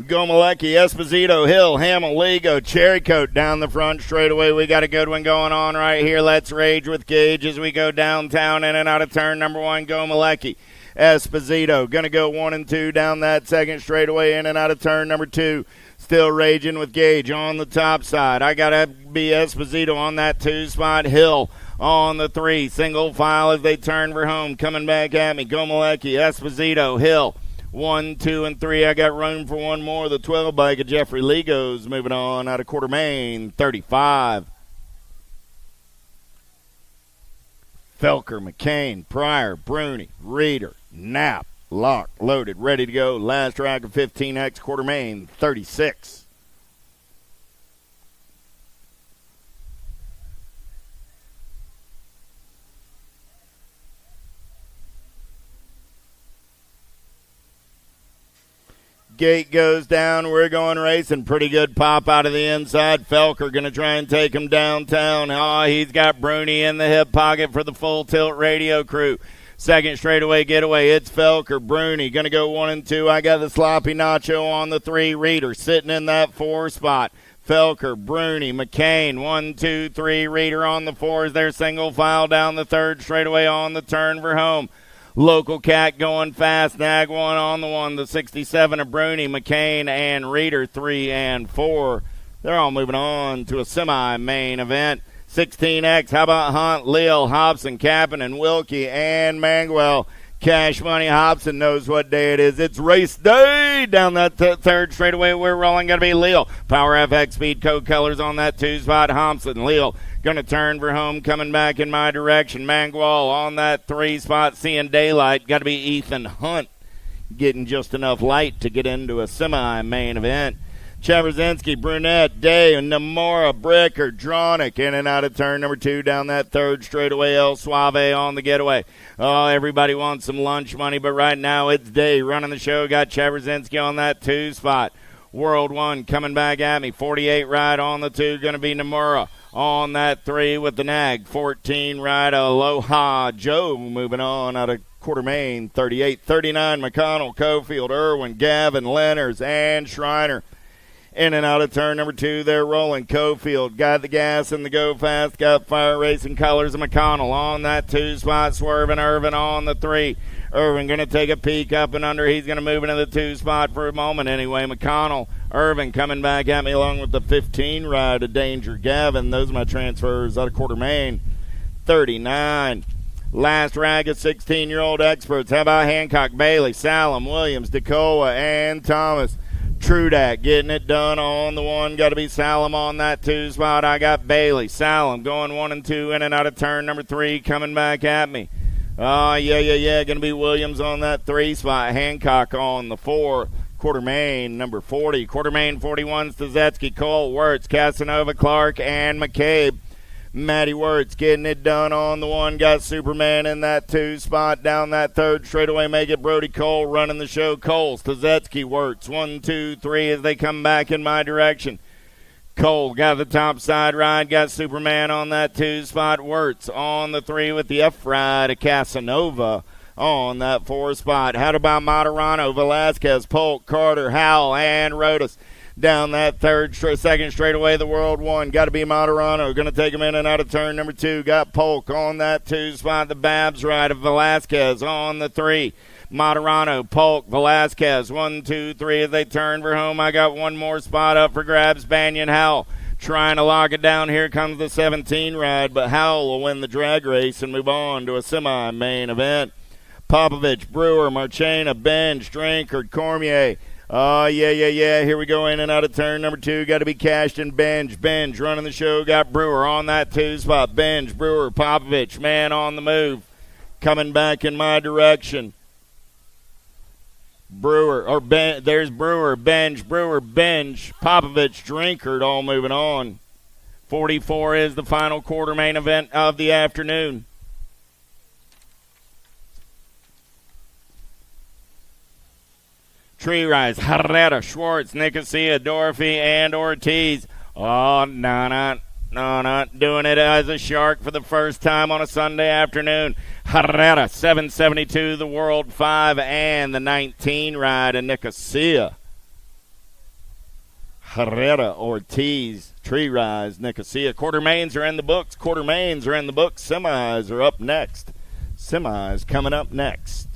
Gomalecki, Esposito, Hill, Hamill, Ligo, Cherrycoat down the front straightaway. We got a good one going on right here. Let's rage with Gage as we go downtown in and out of turn number 1. Gomalecki, Esposito going to go 1 and 2 down that second straightaway in and out of turn number 2. Still raging with Gage on the top side. I got to be Esposito on that 2 spot. Hill on the 3. Single file as they turn for home. Coming back at me. Gomalecki, Esposito, Hill. 1, 2, and 3. I got room for one more. The 12 bike of Jeffrey Ligos moving on out of quarter main, 35. Felker, McCain, Pryor, Bruni, Reeder, Knapp, Lock, loaded, ready to go. Last rack of 15X quarter main, 36. Gate goes down. We're going racing. Pretty good pop out of the inside. Felker going to try and take him downtown. He's got Bruni in the hip pocket for the Full Tilt Radio crew. Second straightaway getaway. It's Felker. Bruni going to go 1 and 2. I got the Sloppy Nacho on the 3. Reeder sitting in that 4 spot. Felker, Bruni, McCain, 1, 2, 3. Reeder on the 4s. They're single file down the third straightaway on the turn for home. Local Cat going fast. Nag 1 on the 1. The 67 of Bruni, McCain, and Reeder 3 and 4. They're all moving on to a semi-main event. 16X, how about Hunt, Leal, Hobson, Kappen, and Wilkie, and Mangwell Cash Money Hobson knows what day it is. It's race day down that third straightaway. We're rolling. Going to be Leal. Power FX Speed Code Colors on that 2-spot. Hobson. Leal going to turn for home. Coming back in my direction. Mangual on that 3-spot. Seeing daylight. Got to be Ethan Hunt. Getting just enough light to get into a semi-main event. Cheverzinski, Brunette, Day, Namora, Bricker, Dronic in and out of turn number 2 down that third straightaway. El Suave on the getaway. Oh, everybody wants some lunch money, but right now it's Day running the show. Got Cheverzinski on that 2-spot. World 1 coming back at me. 48 ride on the 2. Going to be Namura on that 3 with the nag. 14 ride Aloha Joe moving on out of Quarter Main. 38, 39 McConnell, Cofield, Irwin, Gavin, Lenners, and Schreiner. In and out of turn number 2, they're rolling. Cofield got the gas and the go fast. Got Fire Racing Colors and McConnell on that 2-spot. Swerving Irvin on the 3. Irvin going to take a peek up and under. He's going to move into the 2-spot for a moment anyway. McConnell, Irvin coming back at me along with the 15 ride of Danger Gavin. Those are my transfers out of Quarter Main. 39. Last rag of 16-year-old experts. How about Hancock, Bailey, Salem, Williams, Decoa, and Thomas? Trudak getting it done on the 1. Got to be Salem on that 2-spot. I got Bailey. Salem going 1 and 2 in and out of turn number 3. Coming back at me. Oh, yeah. Going to be Williams on that 3-spot. Hancock on the 4. Quarter Main number 40. Quarter Main 41, Stazetsky, Cole, Wirtz, Casanova, Clark, and McCabe. Matty Wirtz getting it done on the 1. Got Superman in that 2-spot down that third straightaway. Make it Brody Cole running the show. Cole, Stazetsky, Wirtz. 1, 2, 3 as they come back in my direction. Cole got the top side ride. Got Superman on that 2-spot. Wirtz on the 3 with the F ride of Casanova on that 4-spot. How about Materano, Velasquez, Polk, Carter, Howell, and Rodas? Down that second straightaway, the World 1. Got to be Materano. Going to take him in and out of turn number 2. Got Polk on that 2-spot. The Babs ride of Velasquez on the 3. Materano, Polk, Velasquez. 1, 2, 3 as they turn for home. I got one more spot up for grabs. Banyan Howell trying to lock it down. Here comes the 17 ride, but Howell will win the drag race and move on to a semi-main event. Popovich, Brewer, Marchena, Benj, Drinkard, Cormier. Oh, yeah. Here we go in and out of turn number 2. Got to be Cashed and Benj. Benj running the show. Got Brewer on that 2-spot. Benj, Brewer, Popovich, man on the move. Coming back in my direction. There's Brewer, Benj, Popovich, Drinkard all moving on. 44 is the final quarter main event of the afternoon. Tree Rise, Herrera, Schwartz, Nicosia, Dorothy, and Ortiz. Oh, not doing it as a shark for the first time on a Sunday afternoon. Herrera, 772, the World 5, and the 19 ride in Nicosia. Herrera, Ortiz, Tree Rise, Nicosia. Quarter mains are in the books. Semis are up next. Semis coming up next.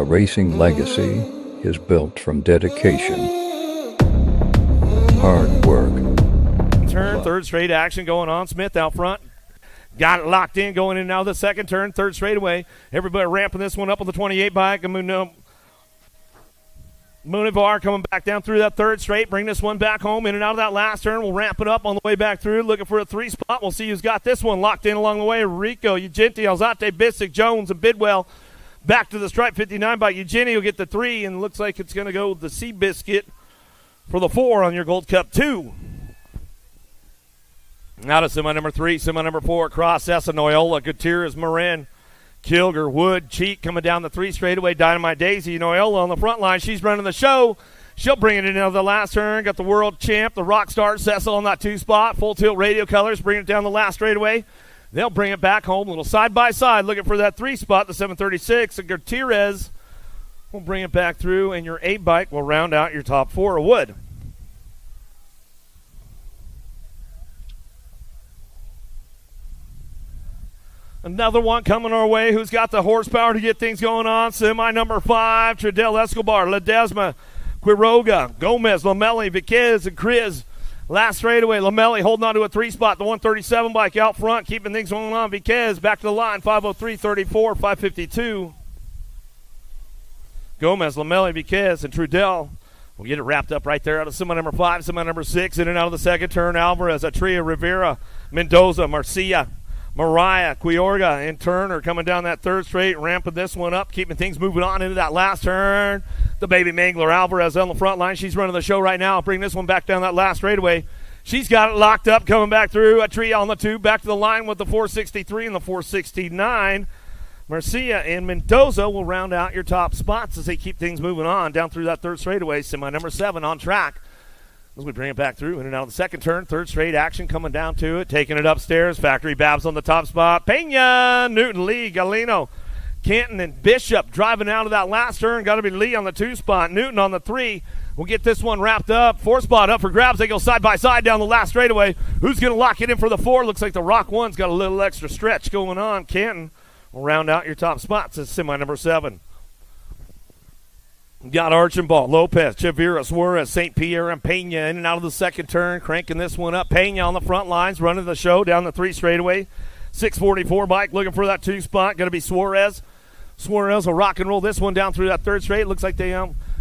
racing legacy is built from dedication, hard work, Turn, third straight action going on. Smith out front. Got it locked in, going in now the second turn, third straightaway. Everybody ramping this one up on the 28 bike. Munivar coming back down through that third straight. Bring this one back home, in and out of that last turn. We'll ramp it up on the way back through. Looking for a three spot. We'll see who's got this one locked in along the way. Rico, Ugenti, Alzate, Bissick, Jones, and Bidwell. Back to the stripe, 59 by Eugenie will get the 3, and looks like it's going to go the Seabiscuit for the 4 on your Gold Cup 2. Now to semi number 3, semi number 4, Cross, Essa, Noyola, Gutierrez, Marin, Kilger, Wood, Cheek coming down the 3 straightaway. Dynamite Daisy, Noyola on the front line. She's running the show. She'll bring it into the last turn. Got the world champ, the rock star, Cecil on that 2 spot. Full tilt radio colors, bring it down the last straightaway. They'll bring it back home, a little side by side, looking for that 3 spot, the 736. And Gutierrez will bring it back through, and your 8 bike will round out your top 4 of Wood. Another one coming our way. Who's got the horsepower to get things going on? Semi number 5, Tradell Escobar, Ledesma, Quiroga, Gomez, Lamelli, Viquez, and Chris. Last straightaway, Lamelli holding on to a 3 spot. The 137 bike out front, keeping things going on. Viquez back to the line, 5:03:34, 5:52. Gomez, Lamelli, Viquez, and Trudell will get it wrapped up right there out of semi number 5, semi number 6, in and out of the second turn. Alvarez, Atria, Rivera, Mendoza, Marcia, Mariah, Quiorga, and Turner coming down that third straight, ramping this one up, keeping things moving on into that last turn. The baby Mangler, Alvarez on the front line. She's running the show right now. Bring this one back down that last straightaway. She's got it locked up, coming back through. A tree on the 2, back to the line with the 463 and the 469. Marcia and Mendoza will round out your top spots as they keep things moving on down through that third straightaway. Semi number 7 on track as we bring it back through in and out of the second turn. Third straight action coming down to it, taking it upstairs. Factory Babs on the top spot. Pena, Newton, Lee, Galeno, Canton, and Bishop driving out of that last turn. Got to be Lee on the 2 spot. Newton on the 3. We'll get this one wrapped up. 4 spot up for grabs. They go side by side down the last straightaway. Who's going to lock it in for the 4? Looks like the Rock 1's got a little extra stretch going on. Canton will round out your top spots as semi number 7. Got Archambault, Lopez, Chavira, Suarez, St. Pierre, and Pena in and out of the second turn, cranking this one up. Pena on the front lines, running the show down the 3 straightaway. 644 bike, looking for that 2 spot. Going to be Suarez. Suarez will rock and roll this one down through that third straight. Looks like they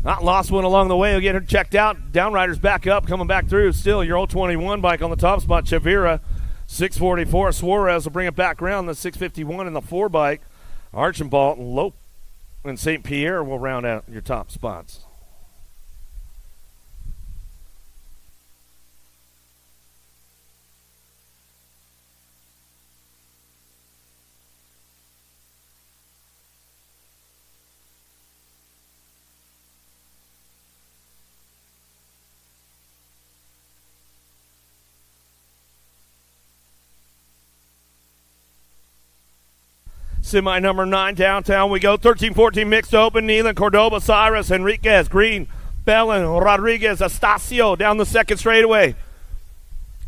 not lost one along the way. We'll get her checked out. Downriders back up, coming back through. Still your old 21 bike on the top spot, Chavira. 644. Suarez will bring it back around the 651 and the 4 bike. Archambault and Lopez and St. Pierre will round out your top spots. Semi number 9, downtown we go. 13-14 mixed open. Nealon, Cordoba, Cyrus, Enriquez, Green, Bellin, Rodriguez, Astacio down the second straightaway.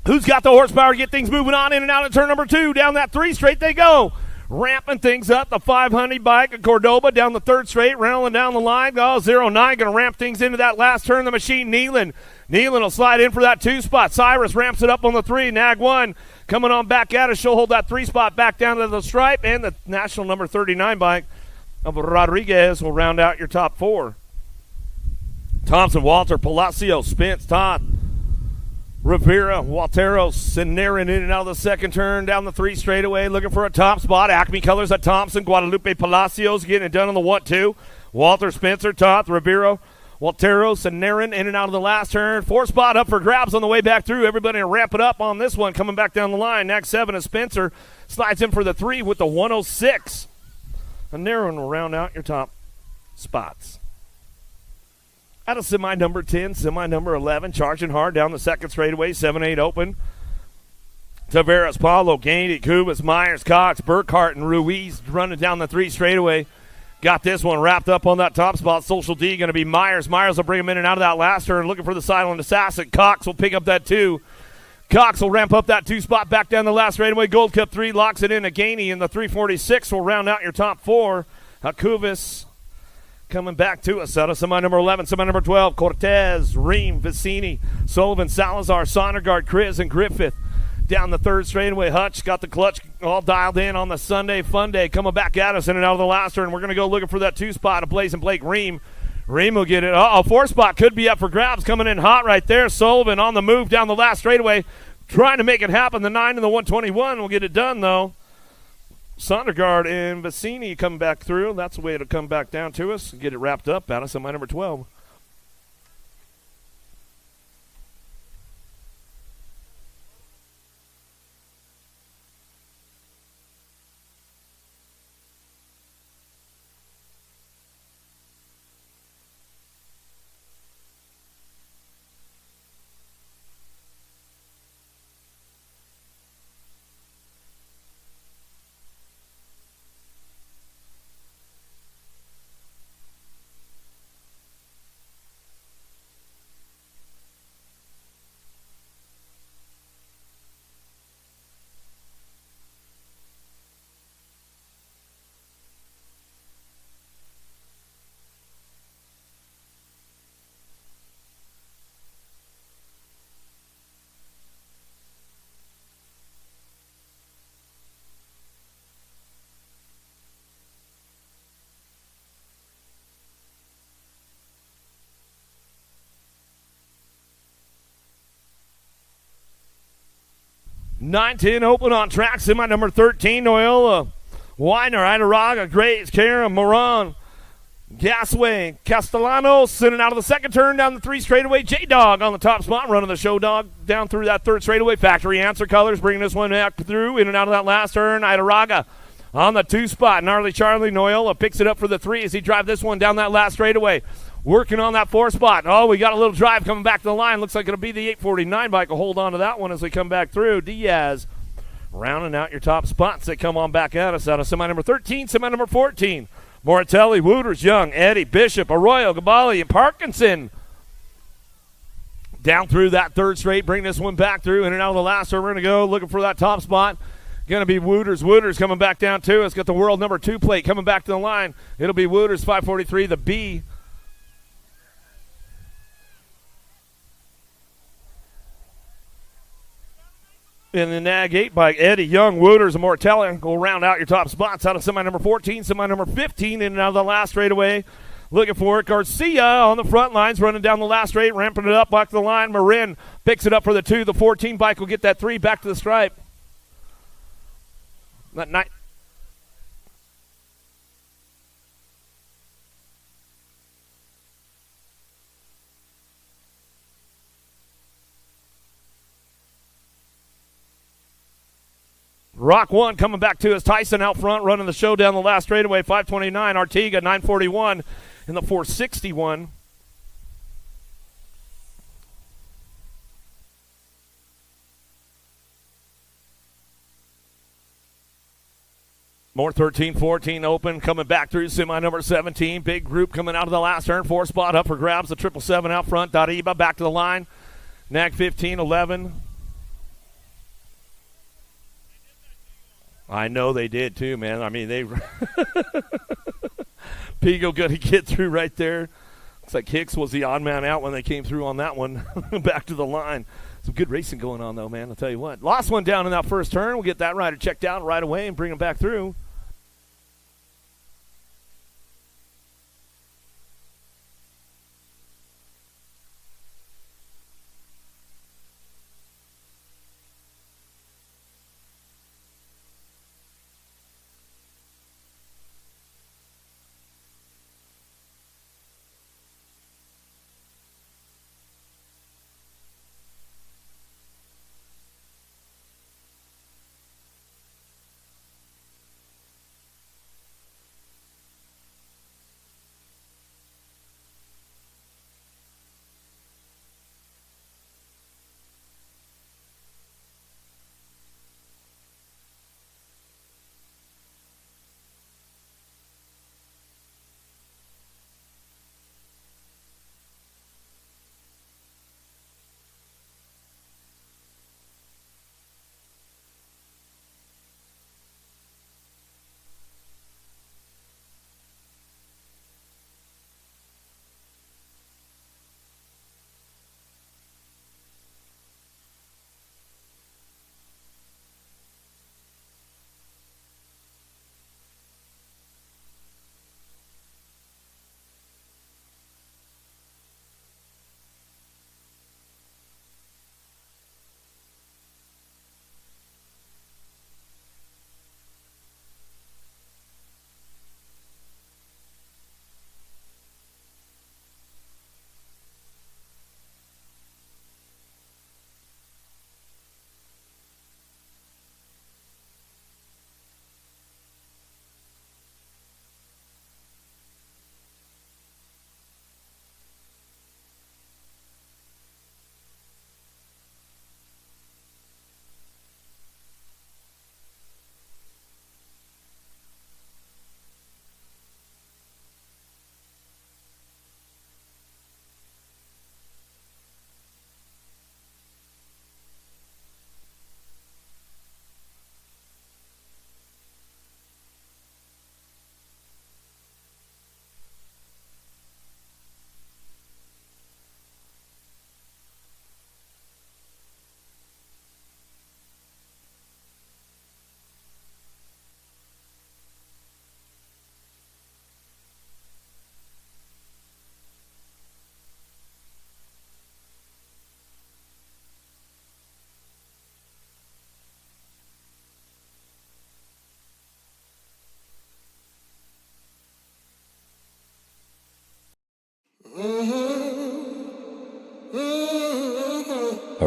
Who's got the horsepower to get things moving on in and out of turn number 2? Down that 3 straight they go. Ramping things up. The 500 bike of Cordoba down the third straight, rounding down the line. 0-9 going to ramp things into that last turn. The machine, Nealon. Nealon will slide in for that 2 spot. Cyrus ramps it up on the 3. Nag 1 coming on back at us. She'll hold that 3 spot back down to the stripe. And the national number 39 bike of Rodriguez will round out your top 4. Thompson, Walter, Palacio, Spence, Todd, Rivera, Walteros, and Narin in and out of the second turn, down the 3 straightaway, looking for a top spot. Acme Colors at Thompson, Guadalupe Palacios getting it done on the 1-2. Walter, Spencer, Toth, Rivera, Walteros, and Narin in and out of the last turn. 4 spot up for grabs on the way back through. Everybody ramp it up on this one, coming back down the line. Next 7 is Spencer, slides in for the 3 with the 106. And Narin will round out your top spots. Out of semi number 10, semi number 11, charging hard down the second straightaway, 7-8 open. Tavares, Paulo, Gandy, Cubas, Myers, Cox, Burkhart, and Ruiz running down the 3 straightaway. Got this one wrapped up on that top spot. Social D going to be Myers. Myers will bring him in and out of that last turn, looking for the silent assassin. Cox will pick up that 2. Cox will ramp up that 2 spot back down the last straightaway. Gold Cup 3 locks it in. Ganey, and the 346 will round out your top 4. Cubas, Coming back to us out of semi number 11, semi number 12, Cortez, Ream, Vicini, Sullivan, Salazar, Sondergaard, Chris, and Griffith. Down the third straightaway, Hutch got the clutch all dialed in on the Sunday Fun Day. Coming back at us in and out of the last turn. We're going to go looking for that 2 spot of Blaze and Blake Ream. Ream will get it. 4 spot could be up for grabs. Coming in hot right there. Sullivan on the move down the last straightaway. Trying to make it happen. The 9 and the 121 will get it done, though. Sondergaard and Vicini coming back through. That's the way it'll come back down to us and get it wrapped up out of semi number 12. (9-10) open on track. Semi number 13, Noyola, Weiner, Idaraga, Graves, Karam, Moran, Gasway, Castellanos sending out of the second turn down the 3 straightaway. J-Dog on the top spot, running the show dog down through that 3rd straightaway. Factory Answer Colors bringing this one back through in and out of that last turn. Idaraga on the 2 spot. Gnarly Charlie Noyola picks it up for the 3 as he drives this one down that last straightaway. Working on that 4 spot. Oh, we got a little drive coming back to the line. Looks like it'll be the 849 bike. Will hold on to that one as we come back through. Diaz rounding out your top spots that come on back at us out of semi number 13, semi number 14. Moratelli, Wooters, Young, Eddie, Bishop, Arroyo, Gabali, and Parkinson. Down through that 3rd straight. Bring this one back through in and out of the last. So we're going to go looking for that top spot. Going to be Wooters. Wooters coming back down too. It's got the world number 2 plate coming back to the line. It'll be Wooters 543, the B. In the NAG 8 bike, Eddie, Young, Wooters, and Mortelli will round out your top spots out of semi number 14, semi number 15, in and out of the last straightaway. Looking for it. Garcia on the front lines, running down the last straight, ramping it up back to the line. Marin picks it up for the 2. The 14 bike will get that 3 back to the stripe. That night. Rock 1 coming back to us. Tyson out front running the show down the last straightaway. 529. Artiga 941 in the 461. More 13-14 open coming back through semi number 17. Big group coming out of the last turn. 4 spot up for grabs. The 777 out front. Dariba back to the line. Nag 15-11. I know they did too, man. I mean, they Pigo going to get through right there. Looks like Hicks was the odd man out when they came through on that one. Back to the line. Some good racing going on, though, man. I'll tell you what. Lost one down in that first turn. We'll get that rider checked out right away and bring him back through.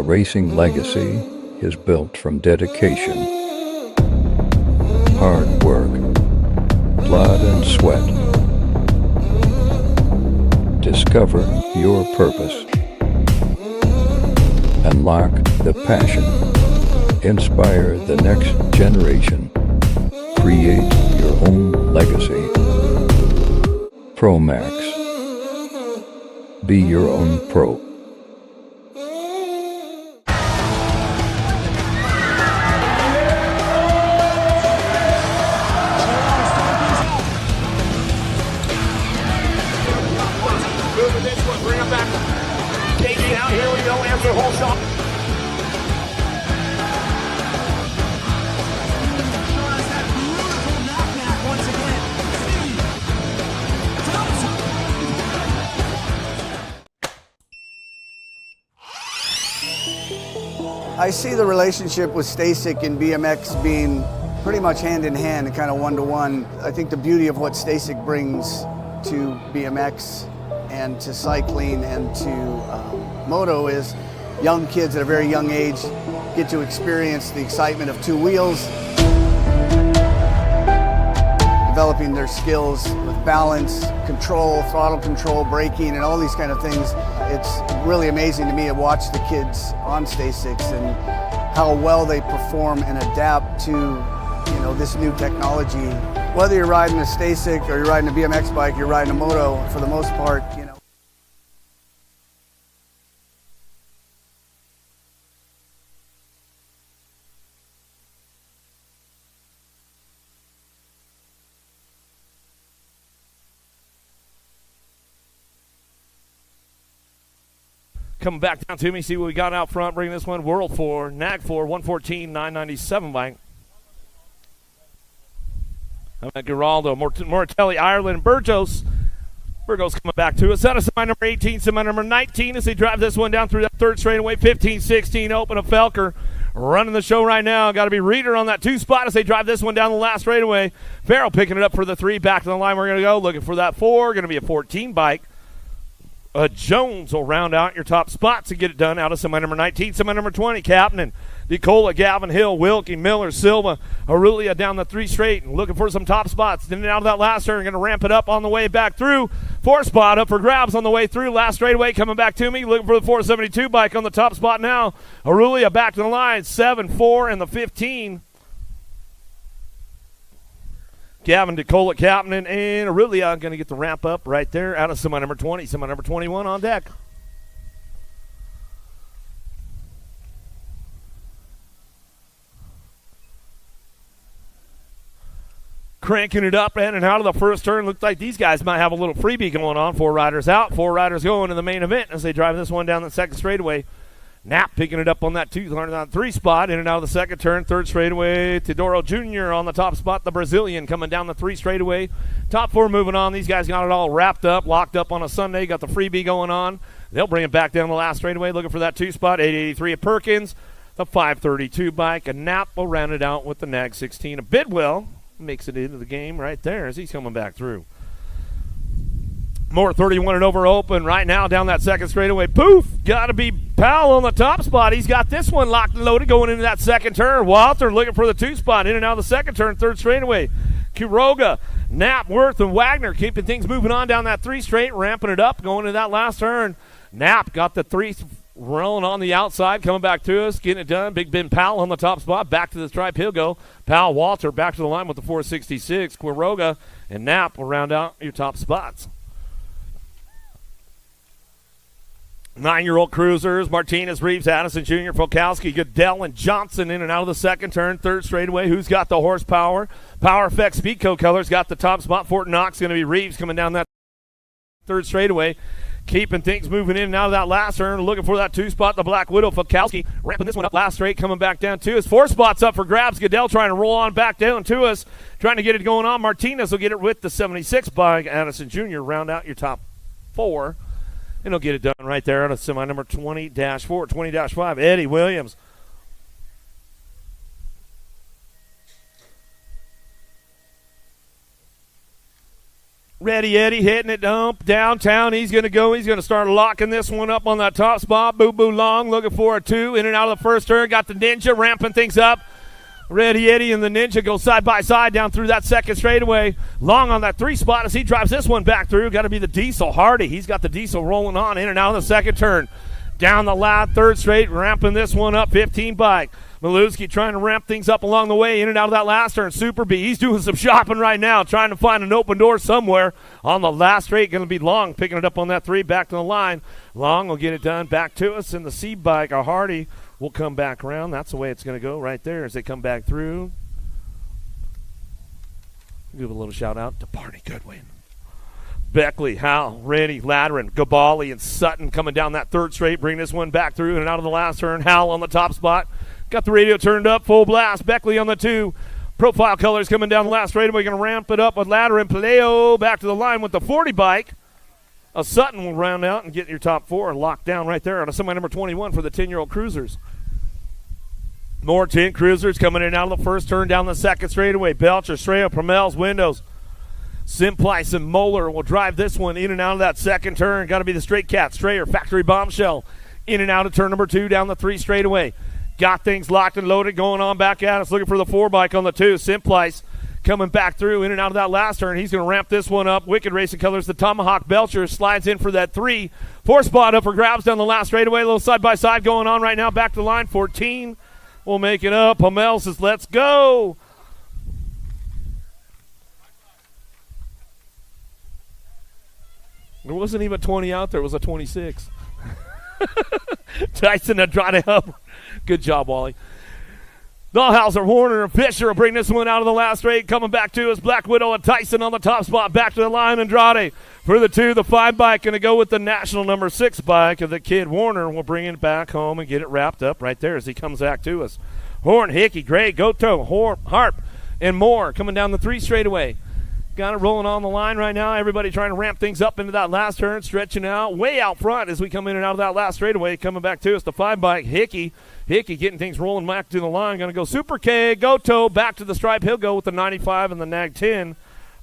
A racing legacy is built from dedication, hard work, blood and sweat. Discover your purpose. Unlock the passion. Inspire the next generation. Create your own legacy. ProMax. Be your own pro. Moving this one, bring him back. Take it out, here we go, after whole shot. I see the relationship with Stasic and BMX being pretty much hand in hand and kind of one-to-one. I think the beauty of what Stasic brings to BMX and to cycling and to moto is young kids at a very young age get to experience the excitement of two wheels, developing their skills with balance, control, throttle control, braking, and all these kind of things. It's really amazing to me to watch the kids on Stasics and how well they perform and adapt to, this new technology. Whether you're riding a Stasic or you're riding a BMX bike, you're riding a moto, for the most part, Coming back down to me, see what we got out front. Bringing this one, World 4, NAG 4, 114, 997 bike. Giraldo, Mortelli, Ireland, Burgos. Burgos coming back to us. Out of semi number 18, semi number 19 as they drive this one down through that third straightaway. 15-16, open of Felker. Running the show right now. Got to be Reeder on that 2 spot as they drive this one down the last straightaway. Farrell picking it up for the 3. Back to the line we're going to go. Looking for that 4. Going to be a 14 bike. Jones will round out your top spots and get it done out of semi number 19. Semi number 20, Captain, DeCola, Gavin Hill, Wilkie, Miller, Silva, Aurelia down the 3 straight and looking for some top spots. Then out of that last turn, going to ramp it up on the way back through. 4 spot up for grabs on the way through. Last straightaway coming back to me. Looking for the 472 bike on the top spot now. Aurelia back to the line. 7-4 and the 15. Gavin DeCola, Captain, and Aurelia going to get the ramp up right there out of semi number 20. Semi number 21 on deck. Cranking it up in and out of the first turn. Looks like these guys might have a little freebie going on. 4 riders out, 4 riders going to the main event as they drive this one down the second straightaway. Knapp picking it up on that 3 spot, in and out of the second turn. 3rd straightaway, Teodoro Jr. on the top spot. The Brazilian coming down the 3 straightaway. Top 4 moving on. These guys got it all wrapped up, locked up on a Sunday. Got the freebie going on. They'll bring it back down the last straightaway, looking for that 2 spot. 883 at Perkins. The 532 bike. And Knapp will round it out with the NAG 16. A Bidwell makes it into the game right there as he's coming back through. More 31 and over open right now down that second straightaway. Poof! Got to be Powell on the top spot. He's got this one locked and loaded going into that second turn. Walter looking for the 2 spot in and out of the second turn, 3rd straightaway. Quiroga, Knapp, Worth, and Wagner keeping things moving on down that 3 straight, ramping it up going into that last turn. Knapp got the 3 rolling on the outside, coming back to us, getting it done. Big Ben Powell on the top spot. Back to the stripe he'll go. Powell, Walter back to the line with the 466. Quiroga and Knapp will round out your top spots. 9-year-old cruisers, Martinez, Reeves, Addison Jr., Folkowski, Goodell, and Johnson in and out of the second turn. 3rd straightaway. Who's got the horsepower? Power Effect Speedco Colors got the top spot. Fort Knox going to be Reeves coming down that 3rd straightaway. Keeping things moving in and out of that last turn. Looking for that 2 spot. The Black Widow, Folkowski, ramping this one up last straight, coming back down to us. 4 spots up for grabs. Goodell trying to roll on back down to us, trying to get it going on. Martinez will get it with the 76 by Addison Jr. Round out your top 4. And he'll get it done right there on a semi number 20-4, 20-5. Eddie Williams. Ready Eddie hitting it downtown. He's going to go. He's going to start locking this one up on that top spot. Boo Boo Long looking for a 2. In and out of the first turn. Got the Ninja ramping things up. Ready Eddie and the Ninja go side by side down through that second straightaway. Long on that 3 spot as he drives this one back through. Got to be the Diesel Hardy. He's got the Diesel rolling on in and out of the second turn. Down the last third straight, ramping this one up, 15 bike. Malewski trying to ramp things up along the way, in and out of that last turn. Super B, he's doing some shopping right now, trying to find an open door somewhere. On the last straight, going to be Long, picking it up on that 3, back to the line. Long will get it done back to us, and the C bike, a Hardy, will come back around. That's the way it's going to go right there as they come back through. Give a little shout out to Barney Goodwin. Beckley, Howell, Rennie, Ladrin, Gabali, and Sutton coming down that third straight, bring this one back through and out of the last turn. Howell on the top spot. Got the radio turned up, full blast. Beckley on the 2. Profile colors coming down the last straight. We're going to ramp it up with Ladrin. Paleo back to the line with the 40 bike. A Sutton will round out and get your top 4 locked down right there on a semi number 21 for the 10-year-old cruisers. More 10 cruisers coming in out of the first turn down the second straightaway. Belcher, Strayo, Promels, Windows. Simplice and Moeller will drive this one in and out of that second turn. Got to be the Straight Cat, Strayer, Factory Bombshell. In and out of turn number 2 down the 3 straightaway. Got things locked and loaded going on back at us. Looking for the 4 bike on the 2. Simplice coming back through in and out of that last turn. He's going to ramp this one up. Wicked Racing Colors, the Tomahawk Belcher slides in for that 3. 4 spot up for grabs down the last straightaway. A little side-by-side going on right now. Back to the line. 14 will make it up. Hamel says, let's go. There wasn't even 20 out there. It was a 26. Tyson Andrade up. Good job, Wally. Dahlhauser, Warner, and Fisher will bring this one out of the last straight. Coming back to us, Black Widow and Tyson on the top spot. Back to the line, Andrade. For the 2, the 5 bike, going to go with the national number 6 bike of the kid. Warner will bring it back home and get it wrapped up right there as he comes back to us. Horn, Hickey, Gray, Goto, Harp, and more coming down the 3 straightaway. Got it rolling on the line right now. Everybody trying to ramp things up into that last turn, stretching out, way out front as we come in and out of that last straightaway. Coming back to us, the 5 bike, Hickey getting things rolling back to the line. Going to go Super K, Goto, back to the stripe. He'll go with the 95 and the Nag 10.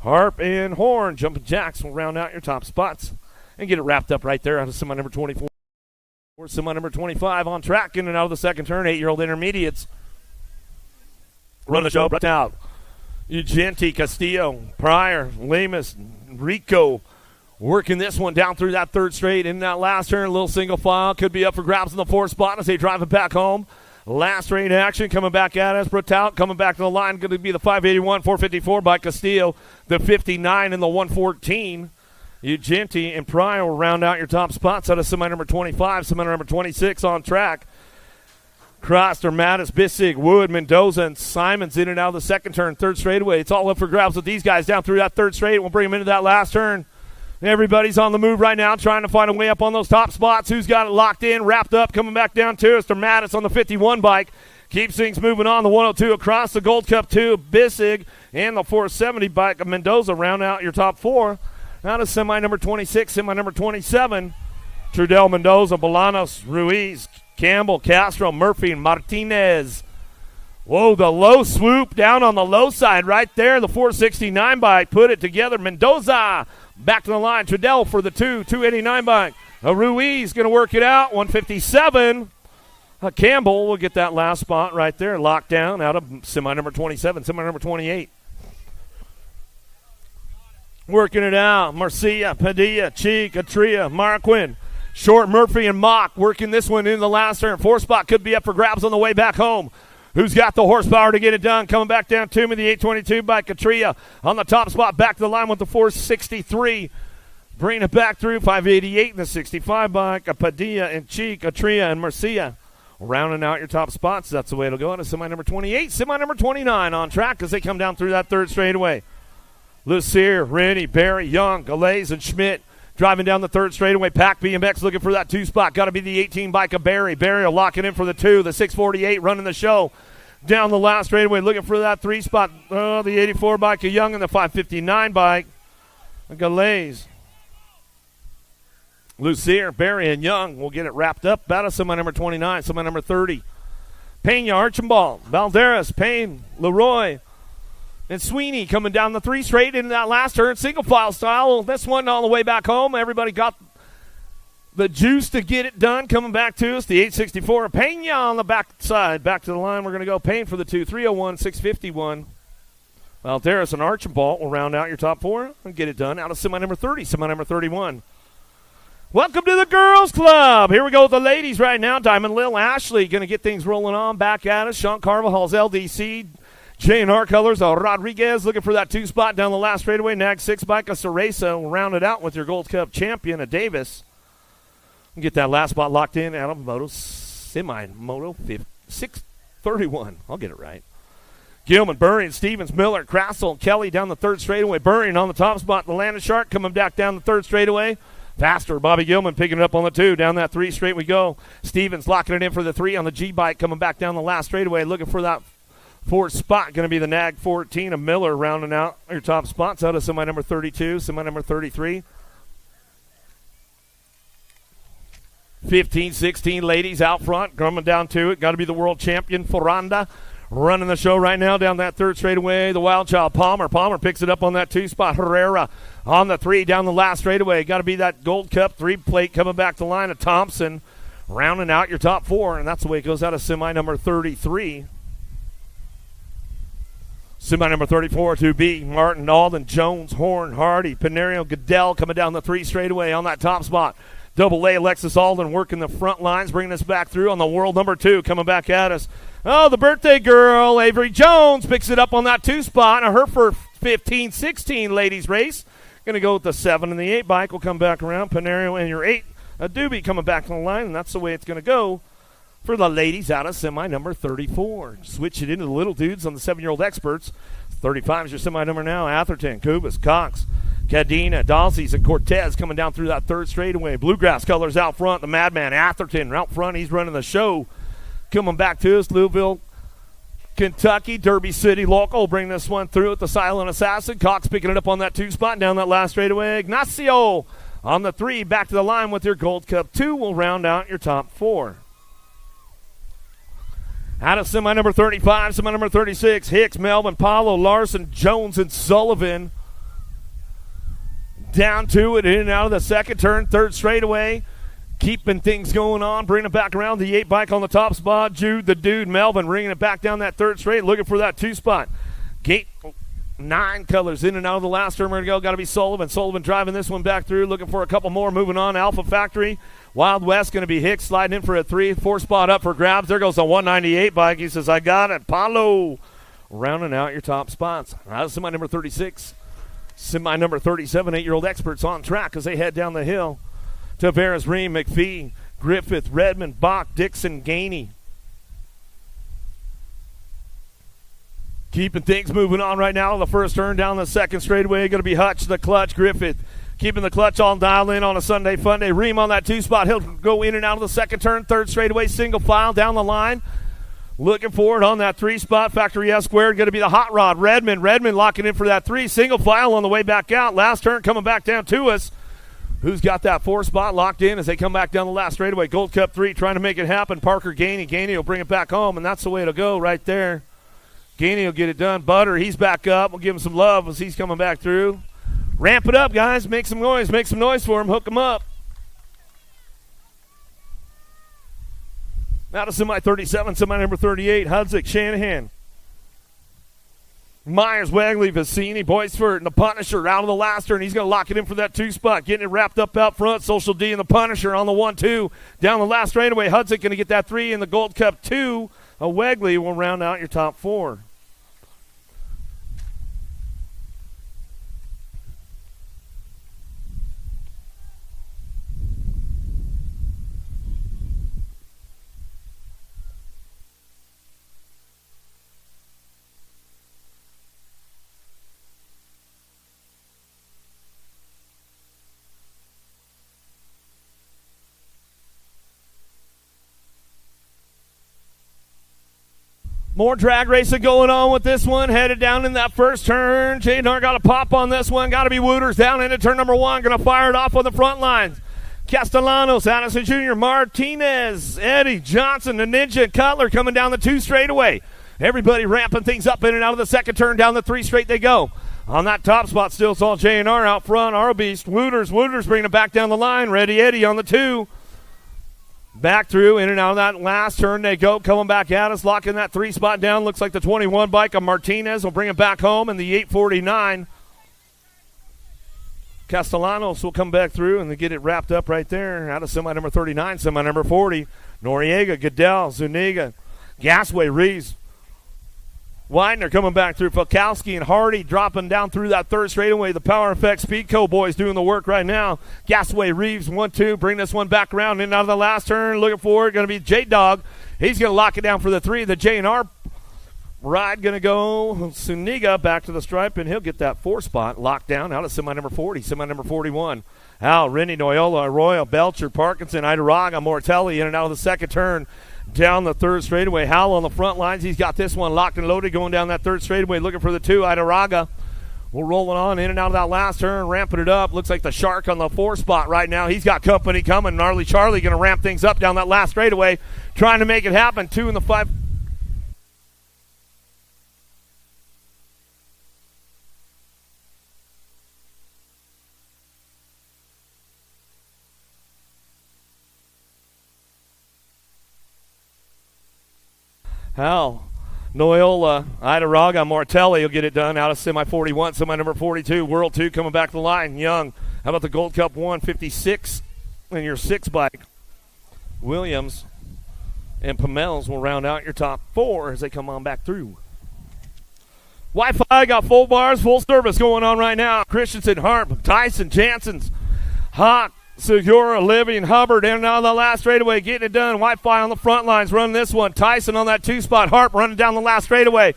Harp and Horn, Jumping Jacks will round out your top spots and get it wrapped up right there out of semi number 24. Semi number 25 on track in and out of the second turn. 8-year-old intermediates. Run the show right out. Ugenti, Castillo, Pryor, Lemus, Rico working this one down through that third straight. In that last turn, a little single file. Could be up for grabs in the 4th spot as they drive it back home. Last straight action coming back at us. Brutal coming back to the line. Going to be the 581, 454 by Castillo. The 59 and the 114. Ugenti and Pryor will round out your top spots out of semi number 25. Semi number 26 on track. Croster, Mattis, Bissig, Wood, Mendoza, and Simons in and out of the second turn, third straightaway. It's all up for grabs with these guys down through that third straight. We'll bring them into that last turn. Everybody's on the move right now, trying to find a way up on those top spots. Who's got it locked in, wrapped up, coming back down to us. To Mattis on the 51 bike. Keeps things moving on. The 102 across the Gold Cup 2, Bissig, and the 470 bike of Mendoza round out your top 4. Out of semi number 26, semi number 27. Trudell, Mendoza, Bolanos, Ruiz, Campbell, Castro, Murphy, and Martinez. Whoa, the low swoop down on the low side right there. The 469 bike put it together. Mendoza back to the line. Trudell for the 289 bike. Ruiz going to work it out. 157. Campbell will get that last spot right there. Locked down out of semi number 27, semi number 28. Working it out. Marcia, Padilla, Cheek, Atria, Marquin. Short, Murphy, and Mock working this one in the last turn. 4 spot could be up for grabs on the way back home. Who's got the horsepower to get it done? Coming back down to me, the 822 by Katria on the top spot. Back to the line with the 463. Bringing it back through, 588 and the 65 by Padilla and Cheek, Atria, and Marcia. Rounding out your top spots. That's the way it'll go. And semi number 28, semi number 29 on track as they come down through that third straightaway. Lucier, Rennie, Barry, Young, Galais, and Schmidt. Driving down the third straightaway, Pack BMX looking for that 2 spot. Got to be the 18 bike of Barry. Barry will lock it in for the 2. The 648 running the show. Down the last straightaway looking for that 3 spot. The 84 bike of Young and the 559 bike of Galais. Lucier, Barry, and Young will get it wrapped up. Battle semi number 29, semi number 30. Pena, Archambault, Valderas, Payne, Leroy, And Sweeney coming down the 3 straight into that last turn, single file style. This one on the way back home. Everybody got the juice to get it done. Coming back to us, the 864 Pena on the back side. Back to the line, we're going to go Payne for the 2, 301, 651. Valderas and Archibald will round out your top 4 and get it done out of semi number 30, semi number 31. Welcome to the Girls Club. Here we go with the ladies right now. Diamond Lil Ashley going to get things rolling on. Back at us. Sean Carvajal's LDC. J&R Colors, Rodriguez looking for that 2 spot down the last straightaway. Nag 6 bike, a Cereza will round it out with your Gold Cup champion, a Davis. Get that last spot locked in out of Moto 631. I'll get it right. Gilman, Burring, Stevens, Miller, Crassel, Kelly down the 3rd straightaway. Burring on the top spot. The Landon Shark coming back down the 3rd straightaway. Faster, Bobby Gilman picking it up on the 2. Down that 3 straight we go. Stevens locking it in for the 3 on the G-bike, coming back down the last straightaway, looking for that 4th spot. Going to be the Nag 14 of Miller rounding out your top spots out of semi number 32, semi number 33. 15, 16 ladies out front, coming down to it. Got to be the world champion, Ferranda, running the show right now down that 3rd straightaway. The Wild Child, Palmer picks it up on that 2 spot. Herrera on the 3 down the last straightaway. Got to be that Gold Cup 3 plate coming back to line of Thompson, rounding out your top 4, and that's the way it goes out of semi number 33. Semi number 34 to be Martin, Alden, Jones, Horn, Hardy, Panerio, Goodell coming down the 3 straightaway on that top spot. Double A, Alexis Alden working the front lines, bringing us back through on the world number 2, coming back at us. Oh, the birthday girl, Avery Jones, picks it up on that 2 spot. And her for 15-16 ladies race. Going to go with the 7 and the 8 bike. Will come back around. Panerio and your 8, a Doobie coming back to the line, and that's the way it's going to go for the ladies out of semi number 34. Switch it into the little dudes on the 7-year-old experts. 35 is your semi number now. Atherton, Kubas, Cox, Cadena, Dalsys, and Cortez coming down through that 3rd straightaway. Bluegrass colors out front. The Madman, Atherton, out front. He's running the show. Coming back to us, Louisville, Kentucky, Derby City local. Bring this one through with the Silent Assassin. Cox picking it up on that 2 spot down that last straightaway. Ignacio on the 3, back to the line with your Gold Cup 2. Will round out your top 4. Out of semi number 35, semi number 36, Hicks, Melvin, Paulo, Larson, Jones, and Sullivan. Down to it, in and out of the 2nd turn, 3rd straightaway. Keeping things going on, bringing it back around. The 8 bike on the top spot. Jude, the dude, Melvin, bringing it back down that 3rd straight, looking for that 2 spot. Gate 9 colors in and out of the last turn. We're going to go. Got to be Sullivan. Sullivan driving this one back through, looking for a couple more. Moving on, Alpha Factory. Wild West going to be Hicks sliding in for a 3, 4 spot up for grabs. There goes the 198 bike. He says, I got it. Paulo rounding out your top spots. That's semi number 36. Semi number 37, 8-year-old experts on track as they head down the hill. Tavares, Ream, McPhee, Griffith, Redmond, Bach, Dixon, Gainey. Keeping things moving on right now. The 1st turn down the 2nd straightaway. Going to be Hutch, the clutch. Griffith keeping the clutch on dial in on a Sunday fun day. Ream on that 2 spot. He'll go in and out of the 2nd turn. 3rd straightaway, single file down the line. Looking for it on that 3 spot. Factory S squared. Going to be the hot rod. Redmond locking in for that 3. Single file on the way back out. Last turn coming back down to us. Who's got that 4 spot locked in as they come back down the last straightaway? Gold Cup 3 trying to make it happen. Parker Gainey. Gainey will bring it back home, and that's the way it'll go right there. Gainey will get it done. Butter, he's back up. We'll give him some love as he's coming back through. Ramp it up, guys. Make some noise. Make some noise for him. Hook him up. Out of semi 37, semi number 38, Hudzik, Shanahan. Myers, Wagley, Vicini, Boysford, and the Punisher out of the last turn. He's going to lock it in for that 2 spot. Getting it wrapped up out front. Social D and the Punisher on the 1-2. Down the last straightaway. Hudzik going to get that 3 in the Gold Cup 2. Wagley will round out your top 4. More drag racing going on with this one. Headed down in that 1st turn. J-Nar got a pop on this one. Got to be Wooters down into turn number 1. Going to fire it off on the front lines. Castellanos, Addison Jr., Martinez, Eddie Johnson, the Ninja, and Cutler coming down the 2 straightaway. Everybody ramping things up in and out of the second turn. Down the 3 straight they go. On that top spot still, it's all J&R out front. Our Beast, Wooters bringing it back down the line. Ready Eddie on the 2. Back through, in and out of that last turn they go. Coming back at us, locking that 3 spot down. Looks like the 21 bike of Martinez will bring it back home in the 849. Castellanos will come back through and they get it wrapped up right there. Out of semi number 39, semi number 40. Noriega, Goodell, Zuniga, Gasway, Reeves. Widener coming back through. Falkowski and Hardy dropping down through that 3rd straightaway. The Power Effect Speedco boys doing the work right now. Gasway, Reeves, 1-2. Bring this one back around in and out of the last turn. Looking for it. Going to be J-Dog. He's going to lock it down for the 3. The J&R ride going to go. Zuniga back to the stripe, and he'll get that 4 spot locked down out of semi number 40, semi number 41. Al, Rennie, Noyola, Arroyo, Belcher, Parkinson, Idaraga, Mortelli in and out of the second turn. Down the 3rd straightaway. Howell on the front lines. He's got this one locked and loaded going down that 3rd straightaway looking for the 2. Idaraga. We're rolling on in and out of that last turn, ramping it up. Looks like the Shark on the 4 spot right now. He's got company coming. Gnarly Charlie going to ramp things up down that last straightaway, trying to make it happen. 2 in the 5. Hal, Noyola, Idaraga, Martelli will get it done out of semi 41, semi number 42. World 2 coming back to the line. Young, how about the Gold Cup 156 and your 6 bike? Williams and Pamels will round out your top 4 as they come on back through. Wi-Fi got full bars, full service going on right now. Christensen, Harp, Tyson, Jansen's, Hawk, Segura, Livy, and Hubbard in and out of the last straightaway, getting it done. Wi-Fi on the front lines, running this one. Tyson on that 2 spot. Harp running down the last straightaway.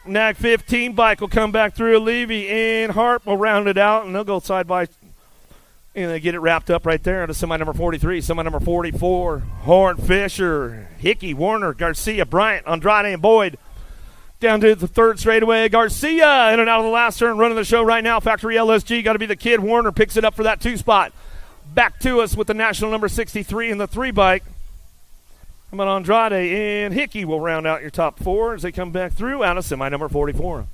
Nag 15 bike will come back through. Levy and Harp will round it out, and they'll go side by. And they get it wrapped up right there into semi number 43, semi number 44. Horn, Fisher, Hickey, Warner, Garcia, Bryant, Andrade, and Boyd. Down to the 3rd straightaway. Garcia in and out of the last turn, running the show right now. Factory LSG got to be the kid. Warner picks it up for that 2 spot. Back to us with the national number 63 in the 3 bike. Come on, Andrade and Hickey will round out your top 4 as they come back through out of semi number 44.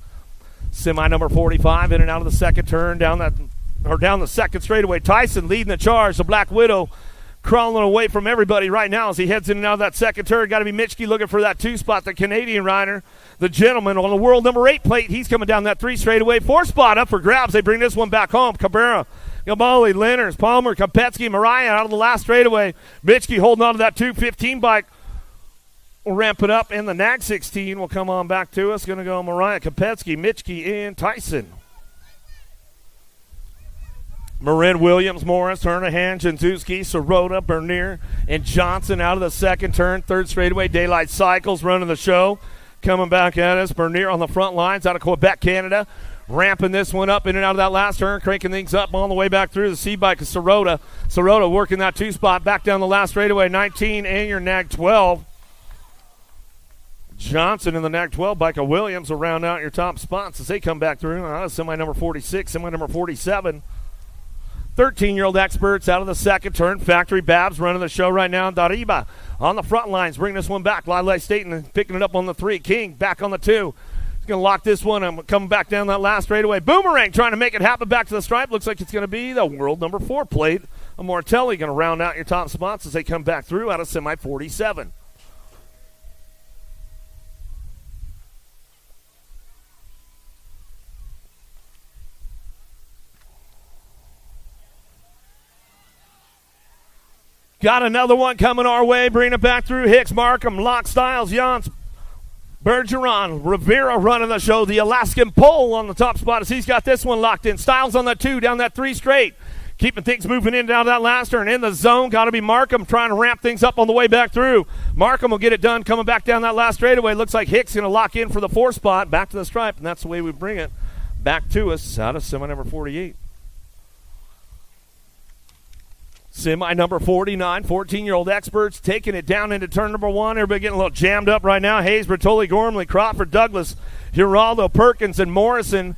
Semi number 45 in and out of the second turn, down the 2nd straightaway. Tyson leading the charge. The Black Widow crawling away from everybody right now as he heads in and out of that second turn. Got to be Mitchke looking for that 2 spot. The Canadian rider, the gentleman on the world number 8 plate. He's coming down that 3 straightaway. 4 spot up for grabs. They bring this one back home. Cabrera, Gabali, Lenners, Palmer, Kopetsky, Mariah out of the last straightaway. Mitchke holding on to that 215 bike. We'll ramp it up, and the Nag 16 will come on back to us. Going to go Mariah, Kopetsky, Mitchke, and Tyson. Marin, Williams, Morris, Hernahan, Janzuski, Sirota, Bernier, and Johnson out of the second turn. 3rd straightaway, Daylight Cycles running the show. Coming back at us, Bernier on the front lines out of Quebec, Canada. Ramping this one up in and out of that last turn, cranking things up on the way back through. The C-bike is Sirota. Sirota working that 2 spot back down the last straightaway. 19 and your Nag 12. Johnson in the Nag 12 bike of Williams will round out your top spots as they come back through. Semi number 46, semi number 47. 13-year-old experts out of the second turn. Factory Babs running the show right now. Dariba on the front lines, bringing this one back. Lyle Staten picking it up on the 3. King back on the 2. He's going to lock this one. I'm coming back down that last straightaway. Boomerang trying to make it happen back to the stripe. Looks like it's going to be the world number 4 plate. Mortelli going to round out your top spots as they come back through out of semi 47. Got another one coming our way. Bringing it back through. Hicks, Markham, Locke, Styles, Jans, Bergeron, Rivera running the show. The Alaskan Pole on the top spot as he's got this one locked in. Styles on the 2, down that 3 straight. Keeping things moving in down that last turn. In the zone, got to be Markham trying to ramp things up on the way back through. Markham will get it done coming back down that last straightaway. Looks like Hicks going to lock in for the 4 spot. Back to the stripe, and that's the way we bring it back to us out of semi number 48. Semi number 49, 14-year-old experts taking it down into turn number 1. Everybody getting a little jammed up right now. Hayes, Bertoli, Gormley, Crawford, Douglas, Giraldo, Perkins, and Morrison.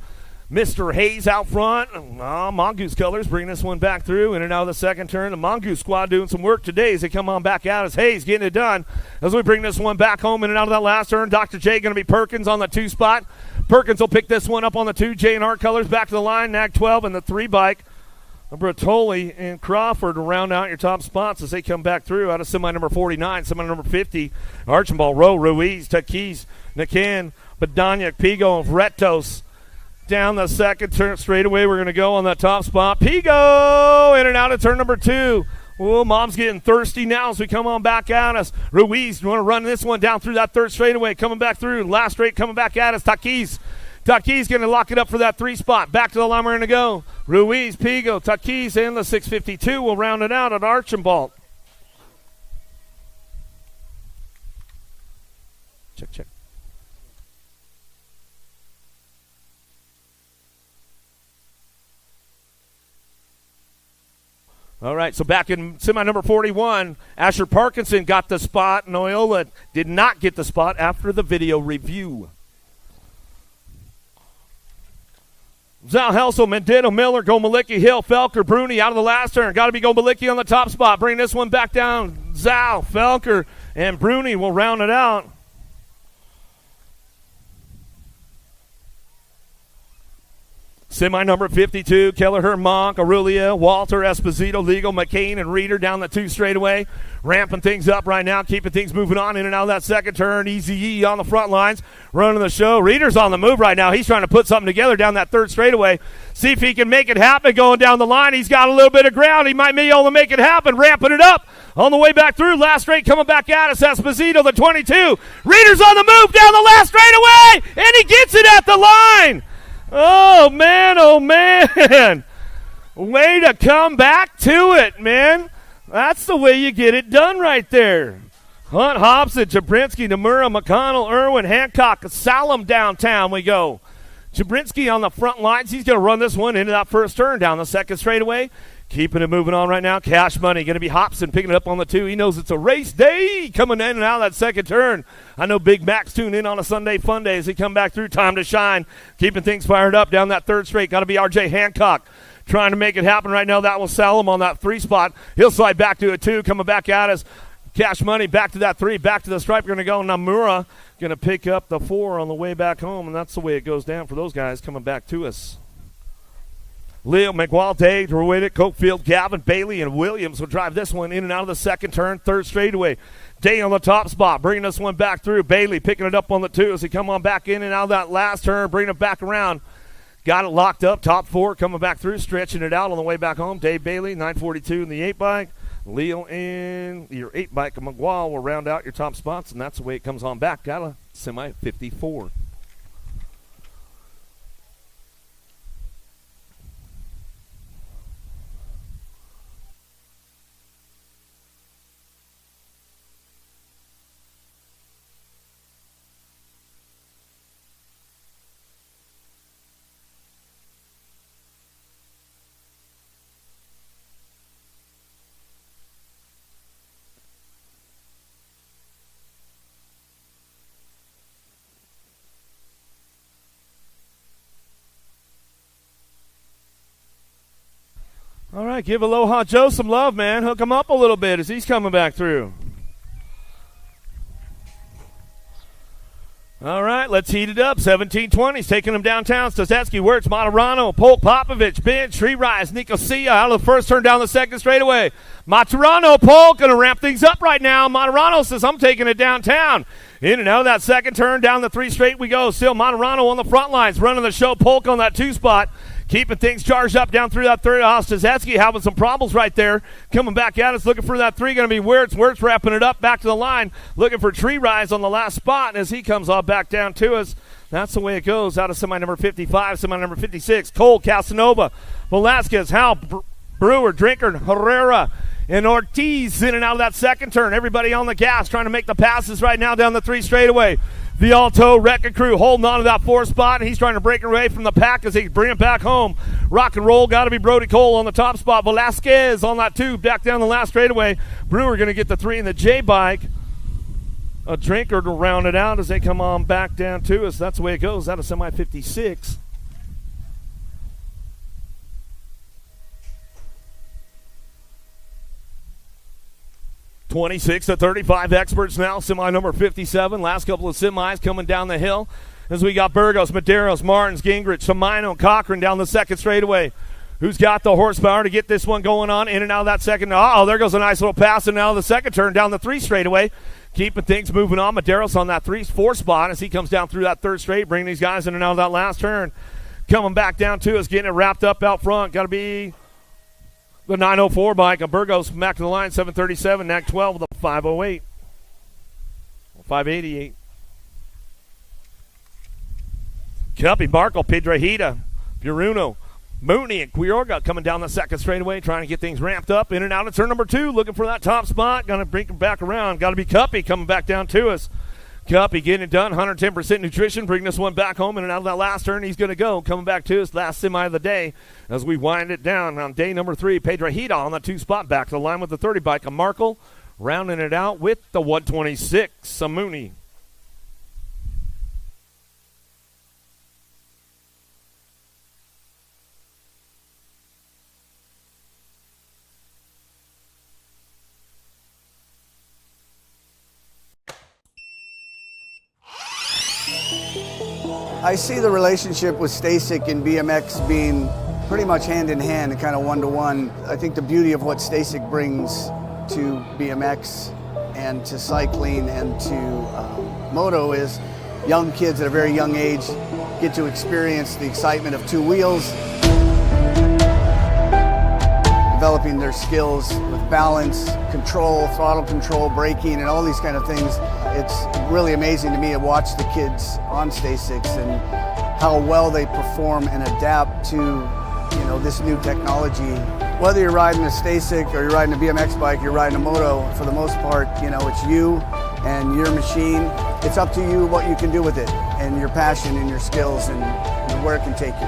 Mr. Hayes out front. Mongoose colors bring this one back through. In and out of the second turn. The Mongoose squad doing some work today as they come on back out as Hayes getting it done. As we bring this one back home in and out of that last turn. Dr. J going to be Perkins on the 2 spot. Perkins will pick this one up on the 2. J&R colors back to the line. Nag 12 and the 3 bike. Bertoli and Crawford to round out your top spots as they come back through out of semi number 49, semi number 50. Archambault, Rowe, Ruiz, Taquis, Nakan, Badanya, Pigo, and Vretos. Down the second turn straight away, we're going to go on that top spot. Pigo in and out of turn number 2. Oh, Mom's getting thirsty now as we come on back at us. Ruiz, you want to run this one down through that third straightaway, coming back through. Last straight coming back at us. Taquis going to lock it up for that 3 spot. Back to the line we're going to go. Ruiz, Pigo, Taquis, and the 652 will round it out at Archambault. Check. All right, so back in semi number 41, Asher Parkinson got the spot. Noyola did not get the spot after the video review. Zal Helsel, Mendito, Miller, Gomalicki, Hill, Felker, Bruni out of the last turn. Got to be Gomalicki on the top spot. Bring this one back down. Zal, Felker, and Bruni will round it out. Semi number 52, Kelleher, Monk, Aurelia, Walter, Esposito, Legal, McCain, and Reeder down the 2 straightaway. Ramping things up right now, keeping things moving on in and out of that second turn. Easy E on the front lines, running the show. Reeder's on the move right now. He's trying to put something together down that 3rd straightaway. See if he can make it happen going down the line. He's got a little bit of ground. He might be able to make it happen, ramping it up on the way back through. Last straight coming back at us. Esposito, the 22. Reeder's on the move down the last straightaway, and he gets it at the line. Oh, man. Way to come back to it, man. That's the way you get it done right there. Hunt, Hobson, Jabrinsky, Nomura, McConnell, Irwin, Hancock, Salem downtown we go. Jabrinsky on the front lines. He's going to run this one into that first turn down the second straightaway. Keeping it moving on right now. Cash Money going to be Hobson picking it up on the 2. He knows it's a race day coming in and out of that second turn. I know Big Mac's tuned in on a Sunday fun day as he come back through. Time to shine. Keeping things fired up down that 3rd straight. Got to be R.J. Hancock trying to make it happen right now. That will Salem on that 3 spot. He'll slide back to a 2. Coming back at us. Cash Money back to that 3. Back to the stripe. We're going to go. Namura going to pick up the 4 on the way back home. And that's the way it goes down for those guys coming back to us. Leo, McWall, Day, Druidic, Cokefield, Gavin, Bailey, and Williams will drive this one in and out of the second turn, 3rd straightaway. Day on the top spot, bringing this one back through. Bailey picking it up on the 2 as he come on back in and out of that last turn, bringing it back around. Got it locked up, top 4 coming back through, stretching it out on the way back home. Dave Bailey, 942 in the 8 bike. Leo in your 8 bike, and McWall will round out your top spots, and that's the way it comes on back. Got a semi 54. All right, give Aloha Joe some love, man. Hook him up a little bit as he's coming back through. All right, let's heat it up. 17-20's taking them downtown. Staszewski, Wirtz, Maturano, Polk, Popovich, Bench, Tree Rise, Nicosia out of the first turn down the second straightaway. Maturano, Polk going to ramp things up right now. Maturano says, I'm taking it downtown. In and out of that second turn down the 3 straight we go. Still Maturano on the front lines, running the show. Polk on that 2 spot. Keeping things charged up down through that 3rd. Staszewski having some problems right there. Coming back at us, looking for that 3. Going to be Wirtz. Wirtz wrapping it up back to the line. Looking for Tree Rise on the last spot as he comes all back down to us. That's the way it goes out of semi number 55, semi number 56. Cole, Casanova, Velasquez, Hal, Brewer, Drinker, Herrera, and Ortiz in and out of that second turn. Everybody on the gas trying to make the passes right now down the 3 straightaway. The Alto Wrecking Crew holding on to that 4th spot, and he's trying to break away from the pack as they bring it back home. Rock and roll, got to be Brody Cole on the top spot. Velasquez on that 2, back down the last straightaway. Brewer going to get the 3 in the J-bike. A Drinker to round it out as they come on back down to us. That's the way it goes out of semi 56. 26-35 experts now. Semi number 57. Last couple of semis coming down the hill as we got Burgos, Medeiros, Martins, Gingrich, Samino, Cochran down the second straightaway. Who's got the horsepower to get this one going on in and out of that second? Oh, there goes a nice little pass, and now the second turn down the 3 straightaway. Keeping things moving on. Medeiros on that 3-4 spot as he comes down through that third straight, bringing these guys in and out of that last turn. Coming back down to us, getting it wrapped up out front. Got to be the 904 bike. Burgos back to the line, 737. NAC 12 with a 508. 588. Cuppy, Markle, Piedrahita, Buruno, Mooney, and Quiorga coming down the second straightaway, trying to get things ramped up. In and out of turn number 2, looking for that top spot. Going to bring him back around. Got to be Cuppy coming back down to us. Cuppy getting it done, 110% nutrition, bring this one back home, in and out of that last turn, he's going to go. Coming back to us, last semi of the day, as we wind it down on day number 3. Piedrahita on the 2 spot, back to the line with the 30 bike. A Markle rounding it out with the 126, Samuni. I see the relationship with Stasic and BMX being pretty much hand in hand and kind of one-to-one. I think the beauty of what Stasic brings to BMX and to cycling and to moto is young kids at a very young age get to experience the excitement of 2 wheels, developing their skills with balance, control, throttle control, braking, and all these kind of things. It's really amazing to me to watch the kids on Stasics and how well they perform and adapt to, this new technology. Whether you're riding a Stasic or you're riding a BMX bike, you're riding a moto, for the most part, it's you and your machine. It's up to you what you can do with it and your passion and your skills and where it can take you.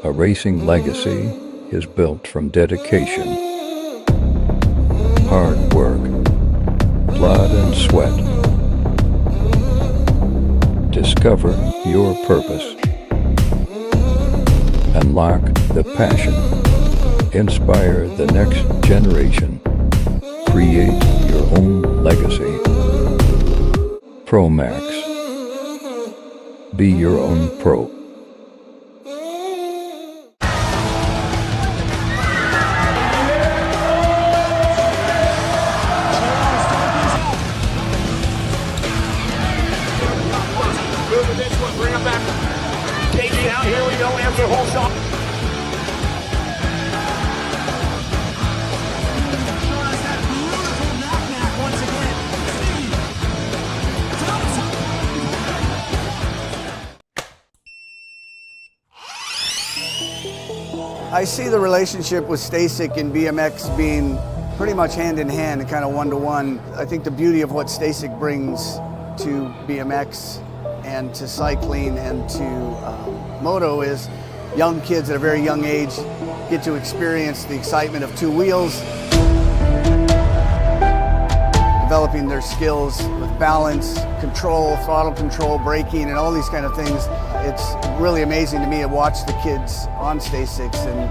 A racing legacy is built from dedication, hard work, blood and sweat. Discover your purpose. Unlock the passion. Inspire the next generation. Create your own legacy. ProMax. Be your own pro. Moving this one, bring him back. Casey out, here we go, answer whole shot. I see the relationship with Stasic and BMX being pretty much hand in hand and kind of one-to-one. I think the beauty of what Stasic brings to BMX and to cycling and to moto is young kids at a very young age get to experience the excitement of two wheels, developing their skills with balance, control, throttle control, braking, and all these kind of things. It's really amazing to me to watch the kids on Stasics and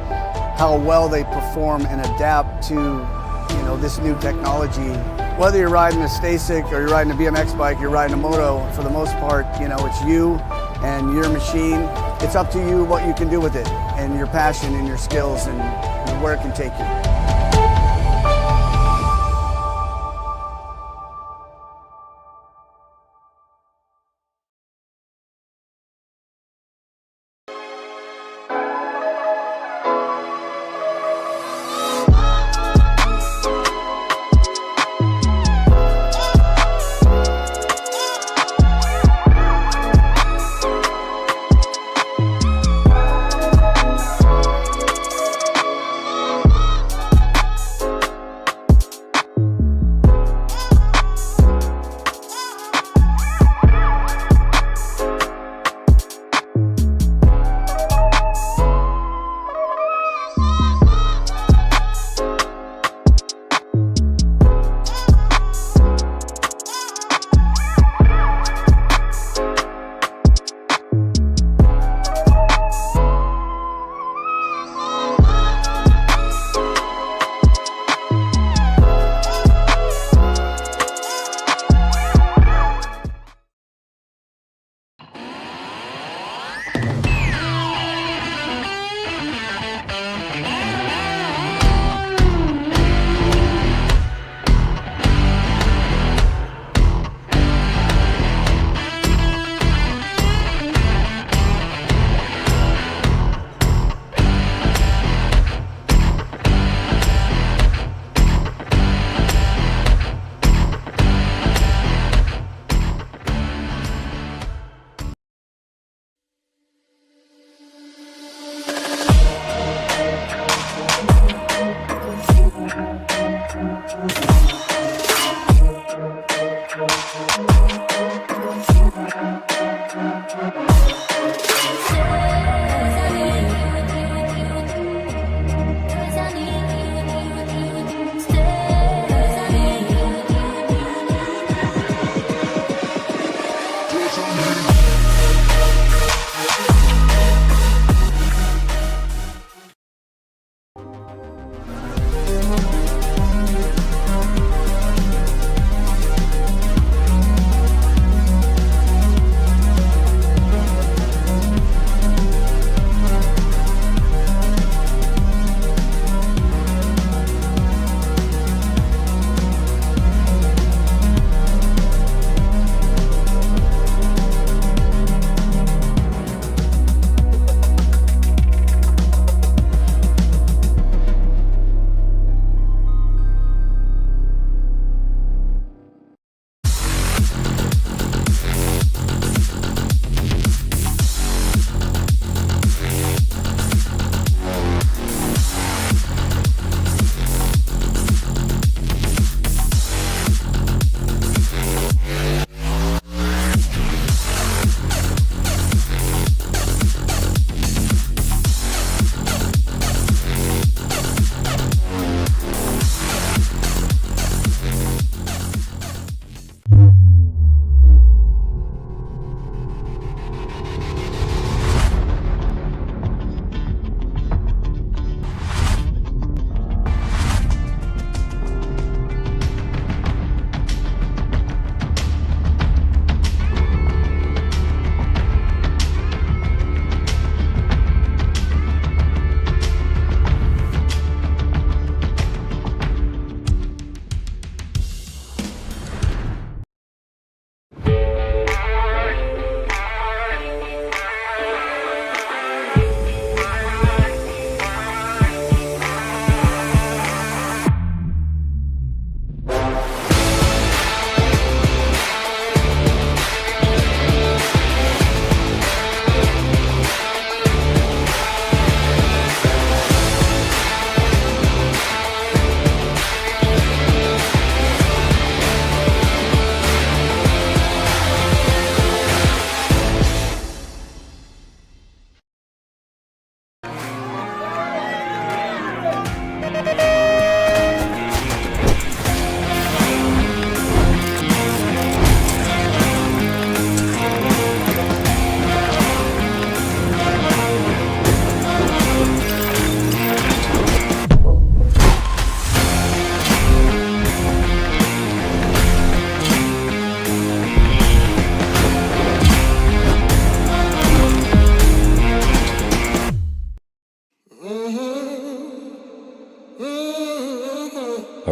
how well they perform and adapt to, this new technology. Whether you're riding a Stasic or you're riding a BMX bike, you're riding a moto, for the most part, it's you and your machine. It's up to you what you can do with it and your passion and your skills and where it can take you.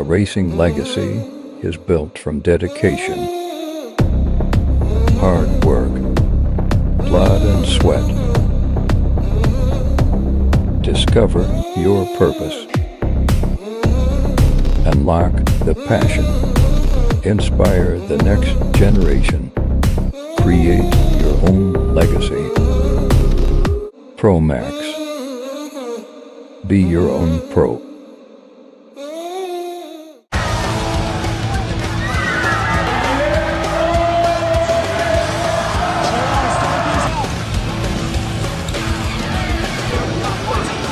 A racing legacy is built from dedication, hard work, blood and sweat. Discover your purpose. Unlock the passion. Inspire the next generation. Create your own legacy. ProMax. Be your own pro.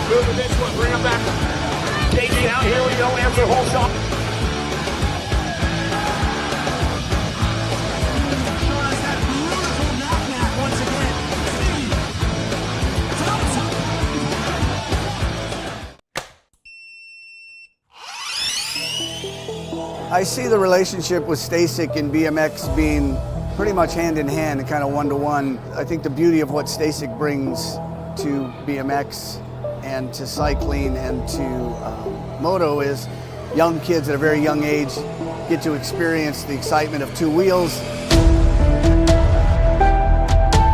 Moving this one, bring him back. Take it out, here we go, after whole shot. I see the relationship with Stasic and BMX being pretty much hand in hand and kind of one-to-one. I think the beauty of what Stasic brings to BMX and to cycling and to moto is young kids at a very young age get to experience the excitement of two wheels,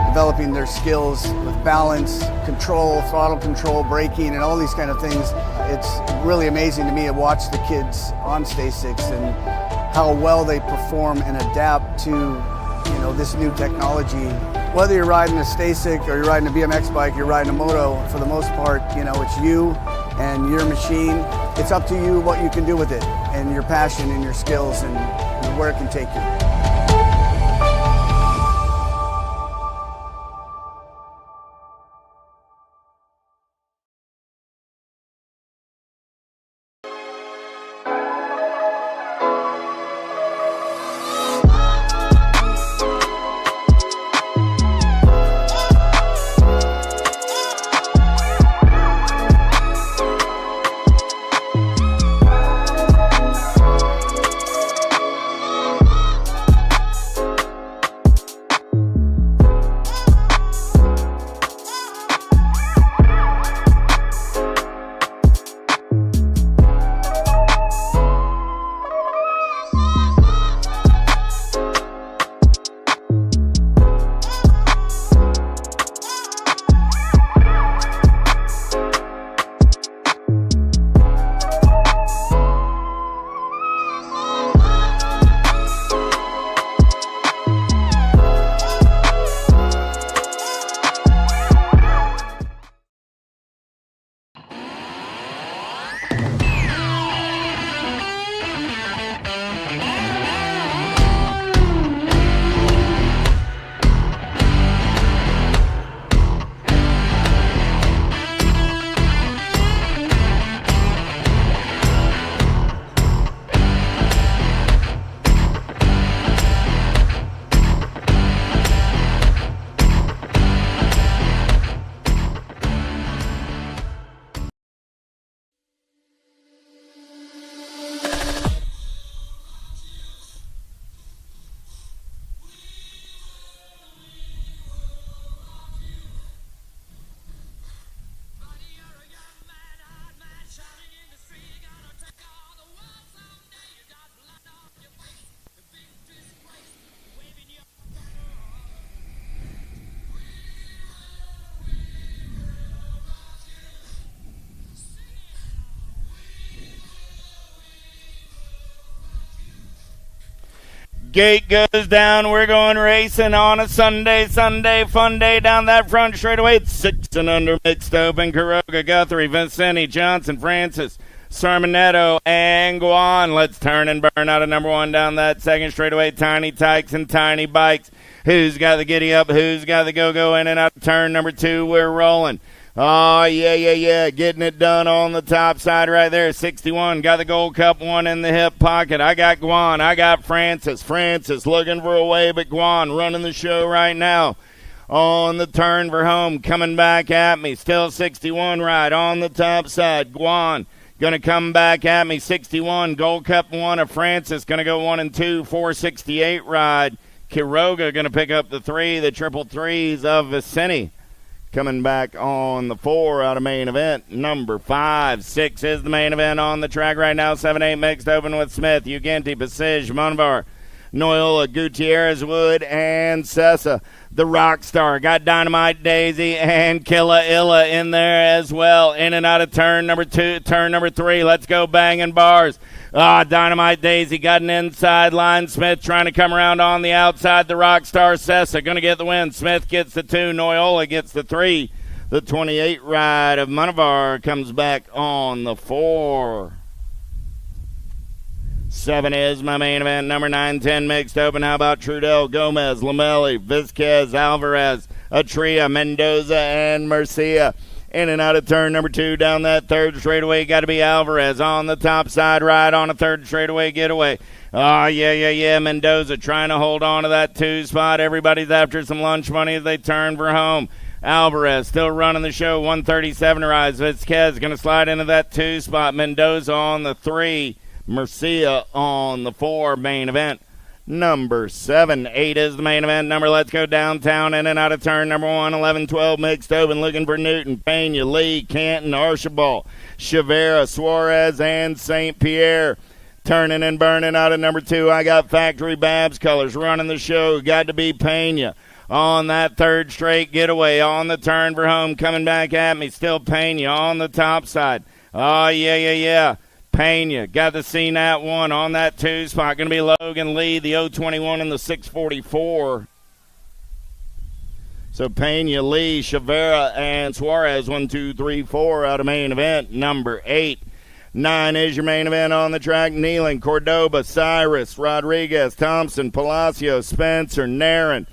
developing their skills with balance, control, throttle control, braking, and all these kind of things. It's really amazing to me to watch the kids on Stasics and how well they perform and adapt to this new technology. Whether you're riding a Stasic or you're riding a BMX bike, you're riding a moto, for the most part, it's you and your machine. It's up to you what you can do with it and your passion and your skills and where it can take you. Gate goes down. We're going racing on a Sunday fun day down that front straightaway. It's 6 and under mixed open. Quiroga, Guthrie, Vincenti, Johnson, Francis, Sarminetto, and Guan. Let's turn and burn out of number one down that second straightaway. Tiny Tykes and Tiny Bikes. Who's got the giddy up? Who's got the go-go in and out of turn number two? We're rolling. Oh, yeah. Getting it done on the top side right there. 61. Got the Gold Cup one in the hip pocket. I got Guan. I got Francis. Francis looking for a way, but Guan running the show right now. On the turn for home. Coming back at me. Still 61 right on the top side. Guan going to come back at me. 61. Gold Cup one of Francis. Going to go 1 and 2. 468 ride. Quiroga going to pick up the 3. The triple threes of Vicente. Coming back on the 4 out of main event, number 5. 6 is the main event on the track right now. 7-8 mixed open with Smith, Ugenti, Passage, Monvar, Noyola, Gutierrez, Wood, and Sessa. The Rockstar got Dynamite Daisy and Killa Illa in there as well. In and out of turn number 2, turn number 3. Let's go banging bars. Dynamite Daisy got an inside line. Smith trying to come around on the outside. The Rockstar Sessa going to get the win. Smith gets the 2. Noyola gets the 3. The 28 ride of Monavar comes back on the 4. 7 is my main event. Number 9, 10 mixed open. How about Trudell, Gomez, Lamelli, Vizquez, Alvarez, Atria, Mendoza, and Murcia. In and out of turn number 2 down that third straightaway. Got to be Alvarez on the top side right on a third straightaway getaway. Yeah. Mendoza trying to hold on to that 2 spot. Everybody's after some lunch money as they turn for home. Alvarez still running the show. 137 rise. Vizquez going to slide into that 2 spot. Mendoza on the 3. Murcia on the 4 main event. Number 7, 8 is the main event number. Let's go downtown in and out of turn number 1, 11, 12 mixed open. Looking for Newton, Pena, Lee, Canton, Archibald, Chavera, Suarez, and St. Pierre. Turning and burning out of number 2. I got Factory Babs Colors running the show. Got to be Pena. On that third straight getaway on the turn for home. Coming back at me. Still Pena on the top side. Yeah. Pena got to see that 1 on that 2 spot. Going to be Logan Lee, the 021 and the 644. So Pena, Lee, Chavera, and Suarez, 1, 2, 3, 4 out of main event. Number 8. 9 is your main event on the track. Nealon, Cordoba, Cyrus, Rodriguez, Thompson, Palacios, Spencer, Narin.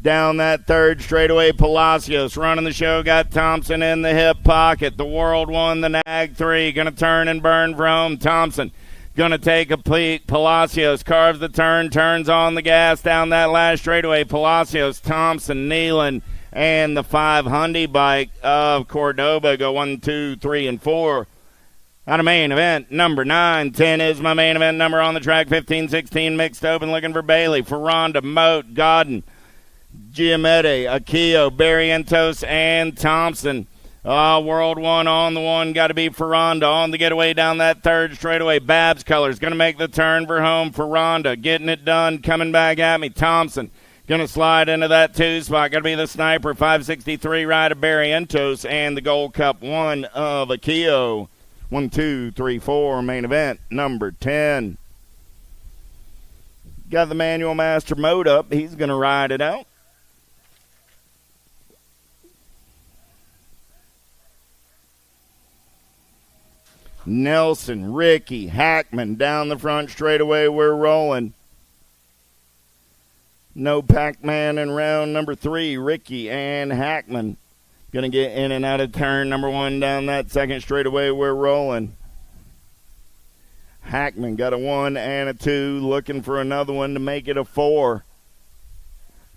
Down that third straightaway, Palacios running the show. Got Thompson in the hip pocket. The World 1, the Nag 3. Going to turn and burn for home. Thompson going to take a peek. Palacios carves the turn, turns on the gas down that last straightaway. Palacios, Thompson, Nealon, and the 5 Hyundai bike of Cordoba go 1, 2, 3, and 4. Out of main event, number 9. 10 is my main event number on the track. 15, 16 mixed open. Looking for Bailey, Ferranda, Moat, Godden, Giamatti, Akio, Barrientos, and Thompson. World 1 on the 1. Got to be Ferranda on the getaway down that third straightaway. Babs Colors going to make the turn for home. Ferranda getting it done. Coming back at me. Thompson going to slide into that 2 spot. Got to be the Sniper. 563 ride of Barrientos and the Gold Cup 1 of Akio. 1, 2, 3, 4 main event. Number 10. Got the Manual Master mode up. He's going to ride it out. Nelson, Ricky, Hackman down the front straightaway. We're rolling. No Pac-Man in round number 3. Ricky and Hackman going to get in and out of turn number 1 down that second straightaway. We're rolling. Hackman got a 1 and a 2. Looking for another one to make it a 4.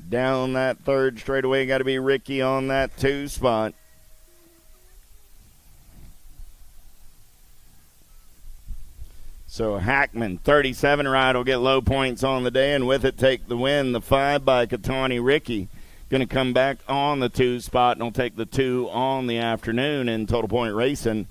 Down that third straightaway. Got to be Ricky on that 2 spot. So Hackman, 37 ride, will get low points on the day, and with it take the win. The 5 by Katani Ricky going to come back on the 2 spot, and will take the 2 on the afternoon in Total Point Racing.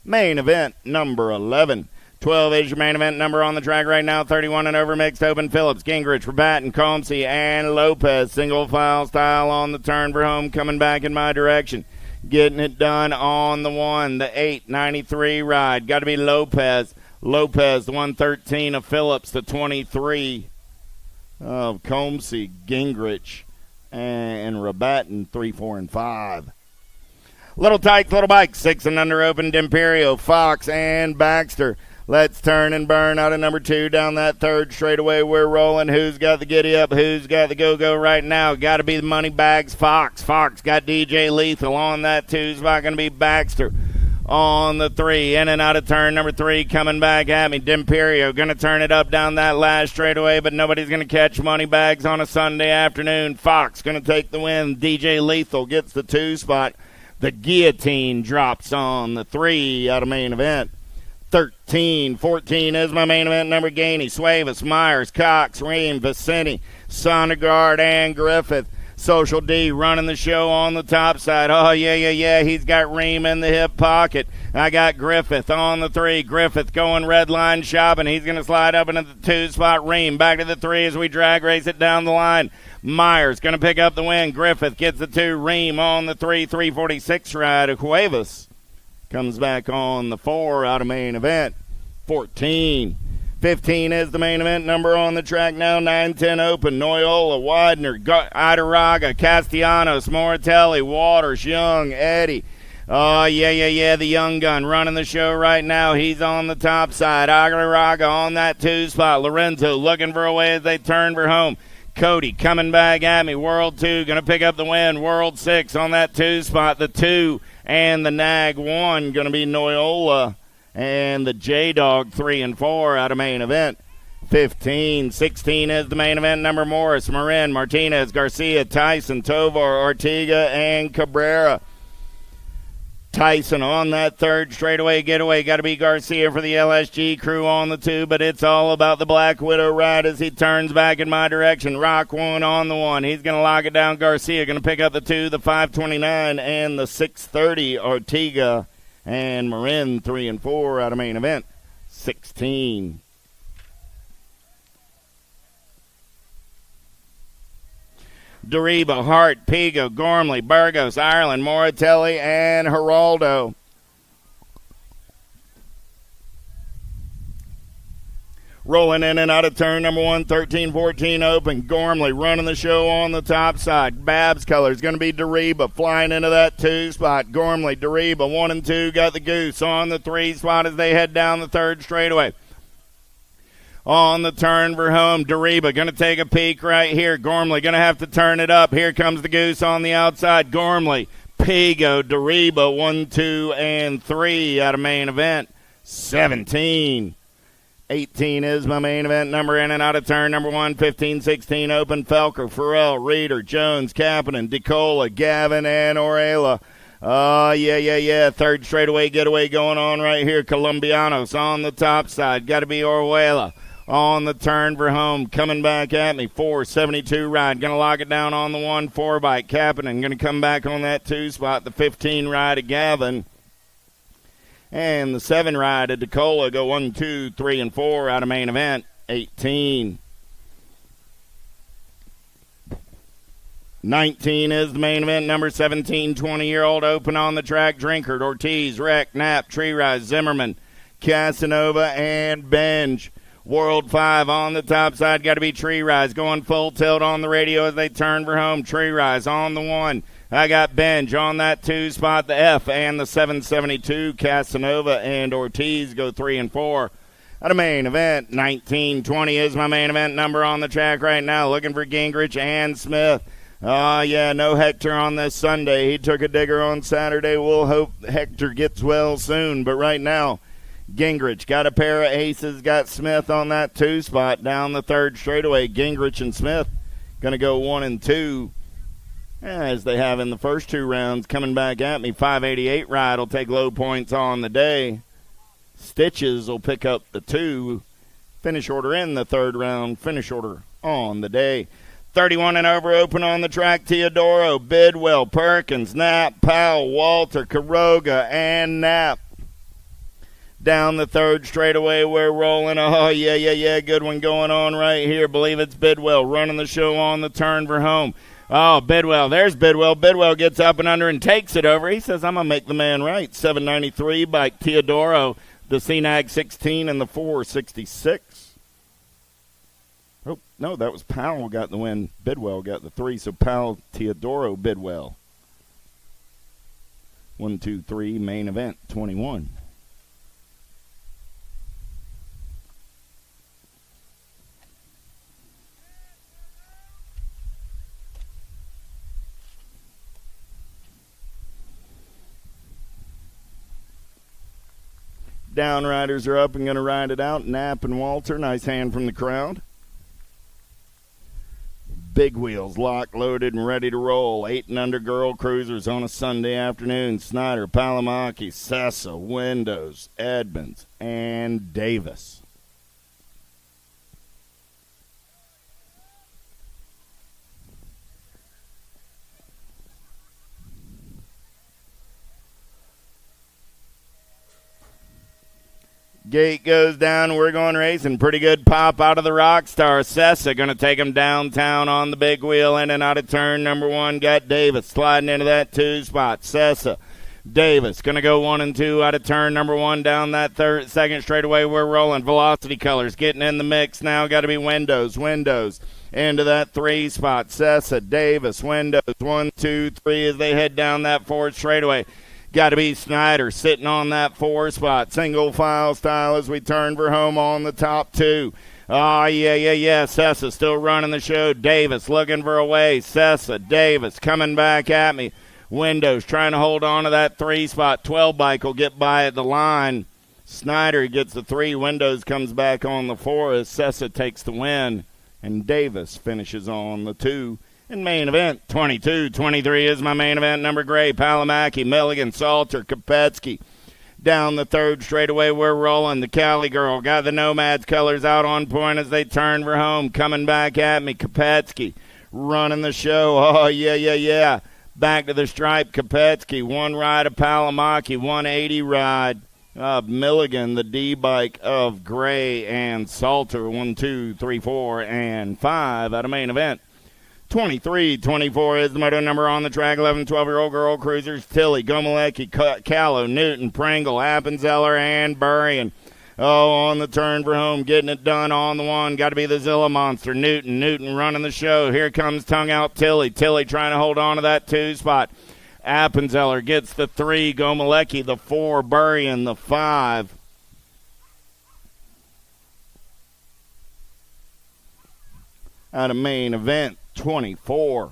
Main event, number 11. 12 is your main event number on the track right now. 31 and over mixed open. Phillips, Gingrich, Rabat, Comsey, and Lopez. Single file style on the turn for home, coming back in my direction. Getting it done on the 1, the 8, 93 ride. Got to be Lopez. Lopez, the 113 of Phillips, the 23 of Comsey, Gingrich, and Rabatin, 3, 4, and 5. Little Tykes, Little Bikes, 6 and under open, D'Imperio, Fox, and Baxter. Let's turn and burn out of number 2 down that third straightaway. We're rolling. Who's got the giddy up? Who's got the go-go right now? Got to be the money bags. Fox. Fox got DJ Lethal on that 2 spot. Going to be Baxter on the 3. In and out of turn number 3. Coming back at me. D'Imperio going to turn it up down that last straightaway, but nobody's going to catch money bags on a Sunday afternoon. Fox going to take the win. DJ Lethal gets the 2 spot. The guillotine drops on the 3 out of main event. 13, 14 is my main event number. Gainey, Suevas, Myers, Cox, Ream, Vicini, Sondergaard, and Griffith. Social D running the show on the top side. Oh, yeah. He's got Ream in the hip pocket. I got Griffith on the 3. Griffith going red line shopping. He's going to slide up into the 2 spot. Ream back to the 3 as we drag race it down the line. Myers going to pick up the win. Griffith gets the 2. Ream on the 3. 346 ride. Cuevas comes back on the 4 out of main event. 14. 15 is the main event number on the track now. 9-10 open. Noyola, Widener, Idaraga, Castellanos, Moratelli, Waters, Young, Eddie. Oh, yeah. The young gun running the show right now. He's on the top side. Idaraga on that 2 spot. Lorenzo looking for a way as they turn for home. Cody coming back at me. World 2 going to pick up the win. World 6 on that 2 spot. The 2 and the Nag 1 going to be Noyola. And the J-Dog 3 and 4 out of main event. 15. 16 is the main event number. Morris, Marin, Martinez, Garcia, Tyson, Tovar, Ortega, and Cabrera. Tyson on that 3rd straightaway getaway. Got to be Garcia for the LSG crew on the 2, but it's all about the Black Widow ride as he turns back in my direction. Rock 1 on the 1. He's going to lock it down. Garcia going to pick up the 2, the 529, and the 630. Ortega and Marin 3 and 4 out of main event. 16. Deriba, Hart, Pigo, Gormley, Burgos, Ireland, Moratelli, and Geraldo. Rolling in and out of turn number 1, 13-14 open. Gormley running the show on the top side. Babs color is going to be Deriba flying into that 2 spot. Gormley, Deriba, 1 and 2 got the Goose on the 3 spot as they head down the 3rd straightaway. On the turn for home, Deriba going to take a peek right here. Gormley going to have to turn it up. Here comes the Goose on the outside. Gormley, Pigo, Deriba, 1, 2, and 3 out of main event. 17. 18 is my main event number in and out of turn number 1. 15, 16 open. Felker, Farrell, Reeder, Jones, Kapanen, DeCola, Gavin, and Orella. Oh, yeah. 3rd straightaway getaway going on right here. Colombianos on the top side. Got to be Orella. On the turn for home, coming back at me, 472 ride, going to lock it down on the 1-4 bike, Kapanen, going to come back on that 2 spot, the 15 ride of Gavin, and the 7 ride of DeCola go 1, 2, 3, and 4 out of main event. 18. 19 is the main event number. 17, 20-year-old open on the track. Drinkard, Ortiz, Reck, Knapp, Tree Rise, Zimmerman, Casanova, and Benj. World 5 on the top side. Got to be Tree Rise going full tilt on the radio as they turn for home. Tree Rise on the 1. I got Benj on that 2 spot, the F, and the 772. Casanova and Ortiz go 3 and 4. Out of main event, 19-20 is my main event number on the track right now. Looking for Gingrich and Smith. Oh, yeah, no Hector on this Sunday. He took a digger on Saturday. We'll hope Hector gets well soon. But right now, Gingrich got a pair of aces, got Smith on that 2 spot down the 3rd straightaway. Gingrich and Smith going to go 1 and 2 as they have in the first 2 rounds. Coming back at me, 588 ride will take low points on the day. Stitches will pick up the 2. Finish order in the 3rd round. Finish order on the day. 31 and over open on the track. Teodoro, Bidwell, Perkins, Knapp, Powell, Walter, Caroga, and Knapp. Down the 3rd straightaway, we're rolling. Oh, yeah. Good one going on right here. Believe it's Bidwell running the show on the turn for home. Oh, Bidwell. There's Bidwell. Bidwell gets up and under and takes it over. He says, I'm going to make the man right. 793 by Teodoro, the CNAG 16 and the 466. Oh, no, that was Powell got the win. Bidwell got the 3. So Powell, Teodoro, Bidwell. 1, 2, 3, main event, 21. Downriders are up and going to ride it out. Knapp and Walter, nice hand from the crowd. Big wheels locked, loaded, and ready to roll. 8 and under girl cruisers on a Sunday afternoon. Snyder, Palamaki, Sessa, Windows, Edmonds, and Davis. Gate goes down. We're going racing. Pretty good pop out of the Rockstar. Sessa going to take him downtown on the big wheel. In and out of turn number 1. Got Davis sliding into that 2 spot. Sessa. Davis going to go 1 and 2 out of turn number 1 down that second straightaway. We're rolling. Velocity Colors getting in the mix now. Got to be Windows into that 3 spot. Sessa, Davis, Windows 1, 2, 3 as they head down that 4th straightaway. Got to be Snyder sitting on that 4 spot. Single file style as we turn for home on the top 2. Oh, yeah. Sessa still running the show. Davis looking for a way. Sessa, Davis coming back at me. Windows trying to hold on to that 3 spot. 12 bike will get by at the line. Snyder gets the 3. Windows comes back on the 4 as Sessa takes the win. And Davis finishes on the 2. In main event, 22-23 is my main event. Number Gray, Palomaki, Milligan, Salter, Kopetsky. Down the 3rd straightaway, we're rolling. The Cali girl got the Nomads colors out on point as they turn for home. Coming back at me, Kopetsky running the show. Oh, yeah. Back to the stripe, Kopetsky. 1 ride of Palomaki, 180 ride of Milligan, the D-bike of Gray and Salter. 1, 2, 3, 4, and 5 out of main event. 23-24 is the moto number on the track. 11, 12-year-old girl cruisers. Tilly, Gomalecki, Callow, Newton, Pringle, Appenzeller, and Burrian. Oh, on the turn for home, getting it done on the 1. Got to be the Zilla Monster. Newton running the show. Here comes tongue out Tilly. Tilly trying to hold on to that 2 spot. Appenzeller gets the 3. Gomalecki the 4. Burrian the 5. Out of main event. 24.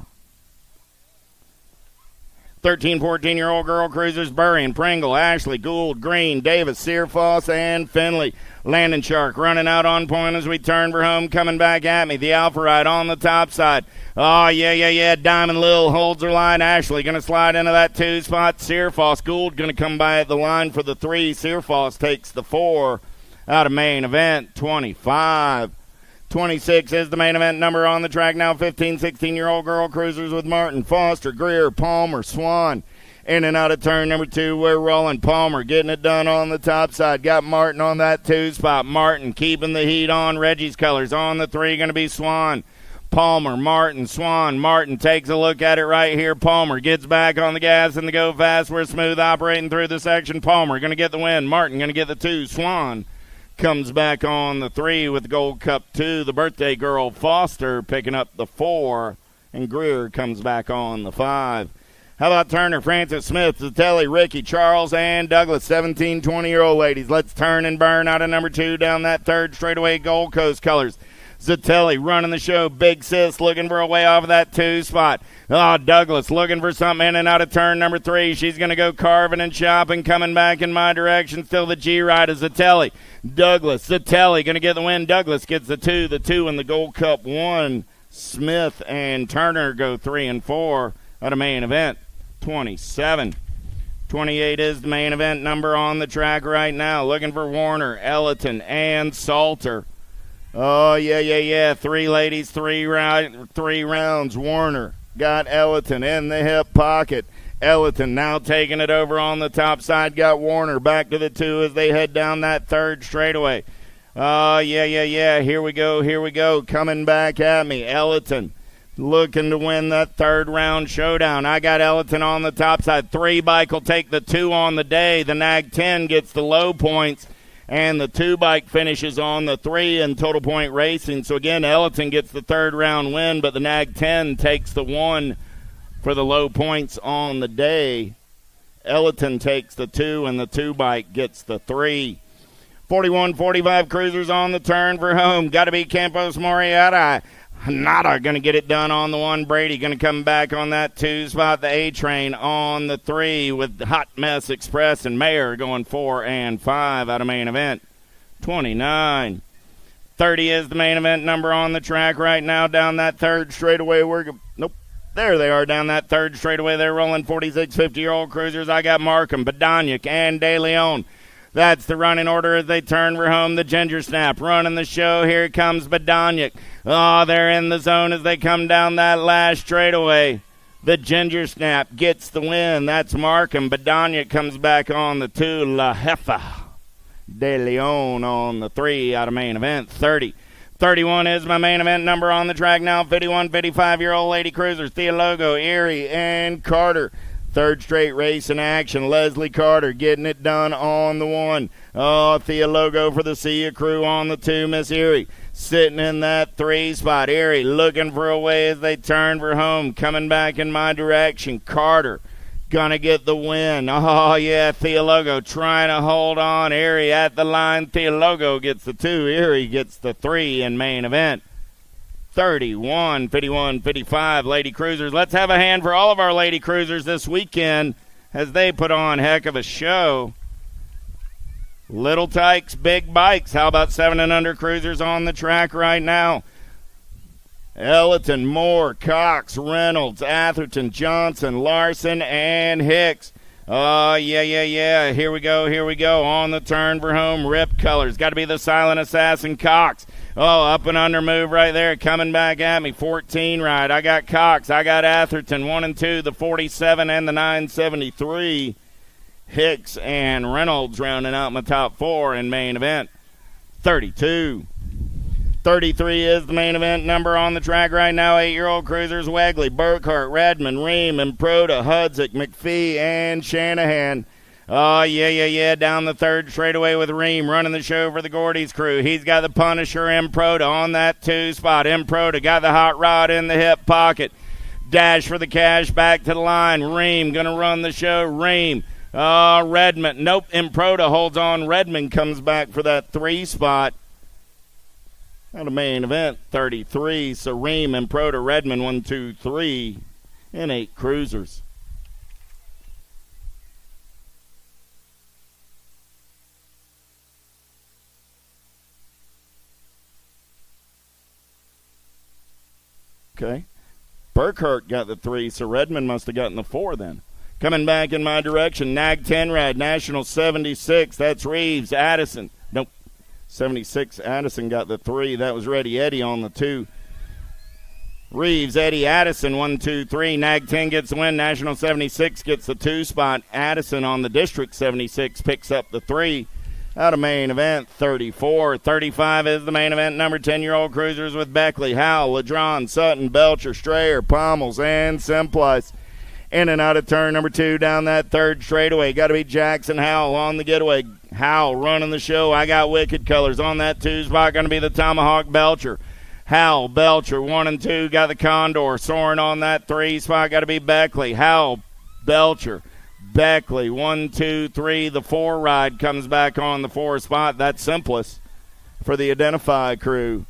13, 14-year-old girl cruisers, Burrian, Pringle, Ashley, Gould, Green, Davis, Searfoss, and Finley. Landon Shark running out on point as we turn for home, coming back at me. The Alpha Ride on the top side. Oh, yeah. Diamond Lil holds her line. Ashley going to slide into that 2 spot. Searfoss, Gould going to come by at the line for the 3. Searfoss takes the 4 out of main event. 25. 26 is the main event number on the track now. 15, 16-year-old girl cruisers with Martin, Foster, Greer, Palmer, Swan. In and out of turn number 2, we're rolling. Palmer getting it done on the top side. Got Martin on that 2 spot. Martin keeping the heat on. Reggie's colors on the 3, going to be Swan. Palmer, Martin, Swan. Martin takes a look at it right here. Palmer gets back on the gas and the go fast. We're smooth operating through the section. Palmer going to get the win. Martin going to get the 2. Swan comes back on the 3 with the Gold Cup 2. The birthday girl Foster picking up the 4, and Greer comes back on the 5. How about Turner, Francis, Smith, Zatelli, Ricky, Charles, and Douglas, 17, 20-year-old ladies. Let's turn and burn out of number 2 down that 3rd straightaway. Gold Coast colors. Zatelli running the show. Big Sis looking for a way off of that 2 spot. Oh, Douglas looking for something in and out of turn number 3. She's going to go carving and chopping, coming back in my direction. Still the G-Ride of Zatelli. Douglas, Zatelli going to get the win. Douglas gets the 2 in the Gold Cup 1. Smith and Turner go 3 and 4 out of main event. 27. 28 is the main event number on the track right now. Looking for Warner, Elliton, and Salter. Oh, yeah. 3 ladies, 3 rounds. Warner got Elliton in the hip pocket. Elliton now taking it over on the top side. Got Warner back to the 2 as they head down that 3rd straightaway. Oh, yeah. Here we go. Coming back at me. Elliton looking to win that 3rd round showdown. I got Elliton on the top side. 3 bike will take the 2 on the day. The Nag 10 gets the low points. And the 2 bike finishes on the 3 in Total Point Racing. So, again, Elliton gets the 3rd round win, but the Nag 10 takes the 1 for the low points on the day. Elliton takes the 2, and the 2 bike gets the 3. 41-45 cruisers on the turn for home. Got to be Campos Moriarty. Hanada going to get it done on the 1. Brady going to come back on that 2 spot. The A-Train on the 3 with Hot Mess Express and Mayor going 4 and 5 out of main event. 29. 30 is the main event number on the track right now down that 3rd straightaway. There they are down that 3rd straightaway. They're rolling 46 50-year-old cruisers. I got Markham, Badaniak, and De Leon. That's the running order as they turn for home. The Ginger Snap running the show. Here comes Badaniak. Oh, they're in the zone as they come down that last straightaway. The Ginger Snap gets the win. That's Markham. Badaniak comes back on the 2. La Jefa De Leon on the 3 out of main event. 30. 31 is my main event number on the track now. 51, 55-year-old Lady Cruisers, Theologo, Erie, and Carter. Third straight race in action. Leslie Carter getting it done on the 1. Oh, Theologo for the Sia crew on the 2. Miss Erie sitting in that 3 spot. Erie looking for a way as they turn for home. Coming back in my direction. Carter gonna get the win. Oh, yeah, Theologo trying to hold on. Erie at the line. Theologo gets the 2. Erie gets the 3 in main event. 31, 51, 55 Lady Cruisers. Let's have a hand for all of our Lady Cruisers this weekend as they put on heck of a show. Little tykes, big bikes. How about 7 and under cruisers on the track right now? Ellerton, Moore, Cox, Reynolds, Atherton, Johnson, Larson, and Hicks. Oh, yeah. Here we go. On the turn for home. Rip colors. Got to be the silent assassin, Cox. Oh, up and under move right there. Coming back at me. 14 right. I got Cox. I got Atherton. 1 and 2. The 47 and the 973. Hicks and Reynolds rounding out my top 4 in main event. 32. 33 is the main event number on the track right now. 8-year-old cruisers, Wegley, Burkhart, Redmond, Ream, and Proda, Hudzik, McPhee, and Shanahan. Oh, yeah. Down the third straightaway with Ream running the show for the Gordy's crew. He's got the Punisher, Improda, on that 2 spot. Improda got the hot rod in the hip pocket. Dash for the cash, back to the line. Ream going to run the show. Ream. Redmond. Nope, Improda holds on. Redmond comes back for that 3 spot. Out of main event, 33. So Ream, Improda, Redmond, 1, 2, 3, and 8 cruisers. Okay. Burkhart got the 3, so Redmond must have gotten the 4 then. Coming back in my direction, Nag 10 ride, National 76. That's Reeves, Addison. Nope. 76, Addison got the 3. That was Ready Eddie on the 2. Reeves, Eddie, Addison, 1, 2, 3. Nag 10 gets the win. National 76 gets the 2 spot. Addison on the District 76 picks up the 3. Out of main event, 34. 35 is the main event. Number 10-year-old cruisers with Beckley, Howell, Ladron, Sutton, Belcher, Strayer, Pommels, and Simplice. In and out of turn number 2 down that third straightaway. Got to be Jackson Howell on the getaway. Howell running the show. I got Wicked Colors on that 2 spot. Going to be the Tomahawk Belcher. Howell, Belcher, 1 and 2. Got the Condor. Soaring on that 3 spot. Got to be Beckley. Howell, Belcher, Beckley, 1, 2, 3. The 4 ride comes back on the 4 spot. That's Simplest for the Identify crew.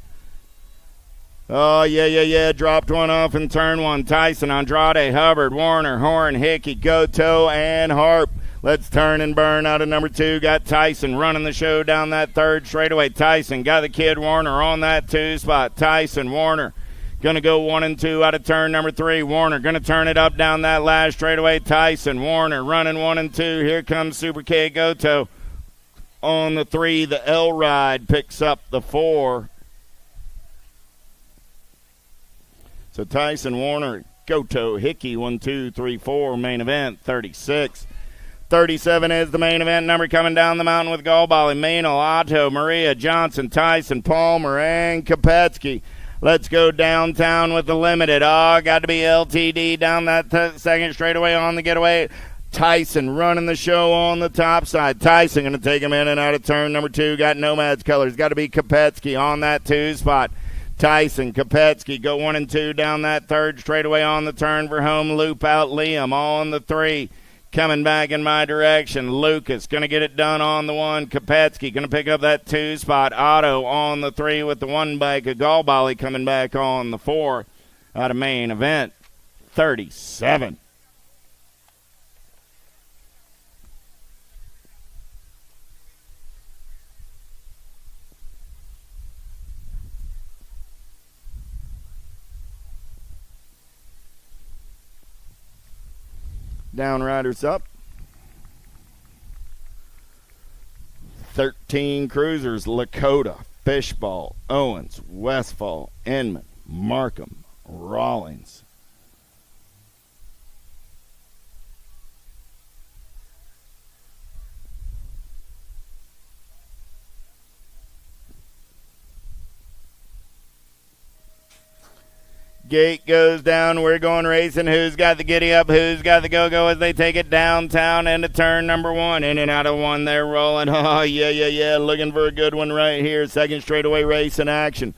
Oh, yeah. Dropped one off in turn 1. Tyson, Andrade, Hubbard, Warner, Horn, Hickey, Goto, and Harp. Let's turn and burn out of number 2. Got Tyson running the show down that third straightaway. Tyson got the kid Warner on that 2 spot. Tyson, Warner. Going to go 1 and 2 out of turn number 3. Warner going to turn it up down that last straightaway. Tyson, Warner running 1 and 2. Here comes Super K Goto on the 3. The L ride picks up the 4. So Tyson, Warner, Goto, Hickey, 1, 2, 3, 4, main event, 36. 37 is the main event number coming down the mountain with Galbali, Maynell, Otto, Maria, Johnson, Tyson, Palmer, and Kopetsky. Let's go downtown with the limited. Got to be LTD down that second straightaway on the getaway. Tyson running the show on the top side. Tyson going to take him in and out of turn number 2. Got Nomad's Colors. Got to be Kopetsky on that 2 spot. Tyson, Kopetsky go 1 and 2 down that third straightaway on the turn for home. Loop out Liam on the 3. Coming back in my direction. Lucas going to get it done on the 1. Kopetsky going to pick up that 2 spot. Otto on the 3 with the 1 bike. A Galbali coming back on the 4. Out of main event, 37. Downriders up. 13 cruisers. Lakota, Fishball, Owens, Westfall, Inman, Markham, Rawlings. Gate goes down. We're going racing. Who's got the giddy up? Who's got the go-go as they take it downtown into turn number 1. In and out of 1, they're rolling. Oh, yeah. Looking for a good one right here. Second straightaway race in action.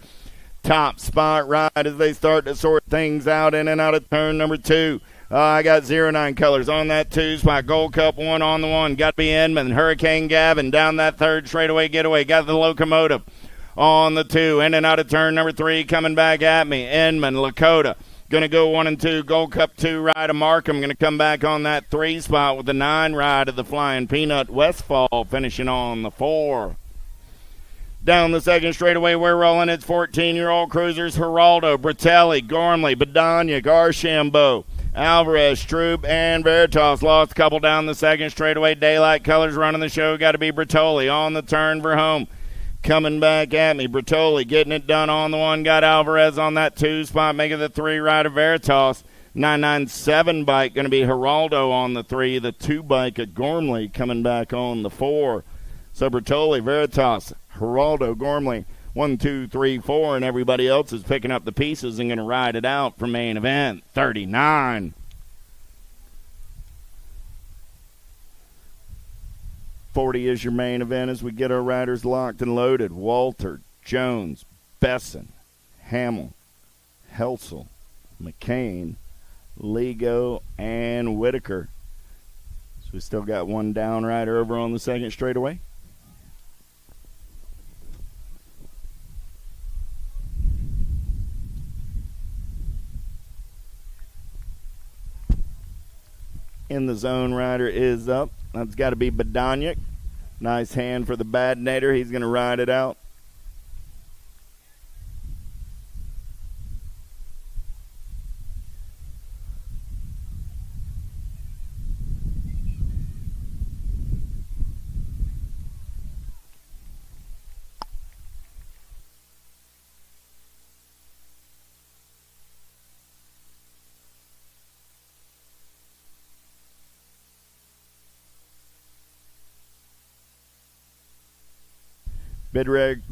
Top spot right as they start to sort things out in and out of turn number 2. I got 09 colors on that 2 spot. Gold Cup 1 on the 1. Got to be Inman. Hurricane Gavin down that third straightaway getaway. Got the locomotive on the 2. In and out of turn number 3. Coming back at me. Inman, Lakota. Going to go 1 and 2. Gold Cup 2 ride of Markham. Going to come back on that 3 spot with the 9 ride of the Flying Peanut Westfall. Finishing on the 4. Down the second straightaway, we're rolling. It's 14-year-old cruisers. Geraldo, Bratelli, Gormley, Badania, Archambault, Alvarez, Stroop, and Veritas. Lost a couple down the second straightaway. Daylight Colors running the show. Got to be Bertoli on the turn for home. Coming back at me. Bertoli getting it done on the 1. Got Alvarez on that 2 spot, making the 3 ride of Veritas. 997 bike going to be Geraldo on the 3. The 2 bike at Gormley coming back on the 4. So Bertoli, Veritas, Geraldo, Gormley, 1, 2, 3, 4, and everybody else is picking up the pieces and going to ride it out for main event 39. $40 is your main event as we get our riders locked and loaded. Walter, Jones, Besson, Hamill, Helsel, McCain, Lego, and Whitaker. So we still got 1 down rider over on the second straightaway. In the zone rider is up. That's got to be Badaniak. Nice hand for the Badnator. He's going to ride it out.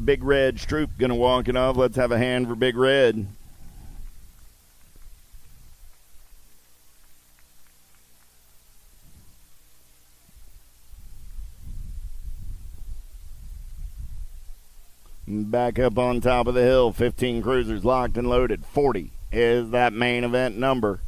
Big Red Stroop going to walk it off. Let's have a hand for Big Red. Back up on top of the hill, 15 cruisers locked and loaded. 40 is that main event number.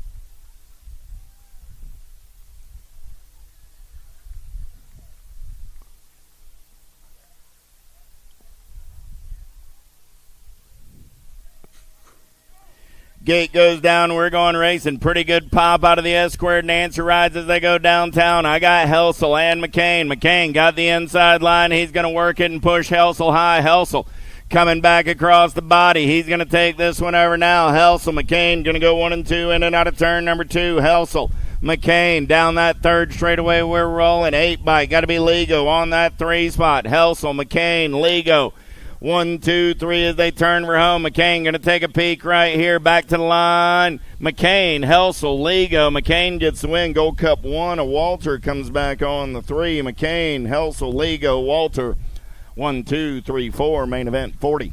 Gate goes down. We're going racing. Pretty good pop out of the S-squared. Nancy rides as they go downtown. I got Helsel and McCain. McCain got the inside line. He's going to work it and push Helsel high. Helsel coming back across the body. He's going to take this one over now. Helsel, McCain going to go 1 and 2 in and out of turn number 2. Helsel, McCain down that third straightaway. We're rolling. 8 bike. Got to be Lego on that 3 spot. Helsel, McCain, Lego. 1, 2, 3 as they turn for home. McCain going to take a peek right here. Back to the line. McCain, Helsel, Lego. McCain gets the win. Gold Cup 1. A Walter comes back on the 3. McCain, Helsel, Lego, Walter. 1, 2, 3, 4. Main event 40.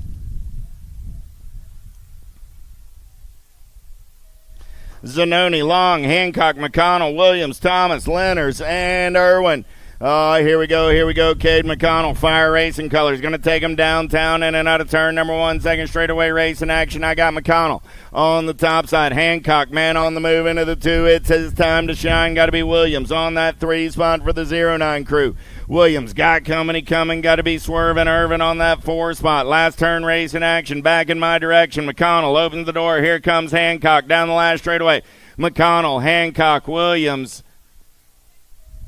Zanoni, Long, Hancock, McConnell, Williams, Thomas, Lenners, and Irwin. Here we go. Cade McConnell, Fire Racing Colors, going to take him downtown in and out of turn number 1. Second straightaway race in action. I got McConnell on the top side. Hancock, man on the move into the 2. It's his time to shine. Got to be Williams on that 3 spot for the 09 crew. Williams got coming. Got to be Swerving Irvin on that 4 spot. Last turn race in action. Back in my direction. McConnell opens the door. Here comes Hancock down the last straightaway. McConnell, Hancock, Williams,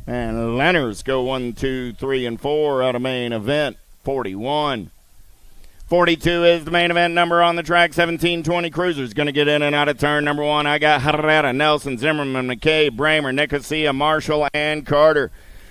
and Lenners go 1, 2, 3, and 4 out of main event 41. 42 is the main event number on the track. 1720 cruisers going to get in and out of turn number 1. I got Herrera, Nelson, Zimmerman, McKay, Bramer, Nicosia, Marshall, and Carter.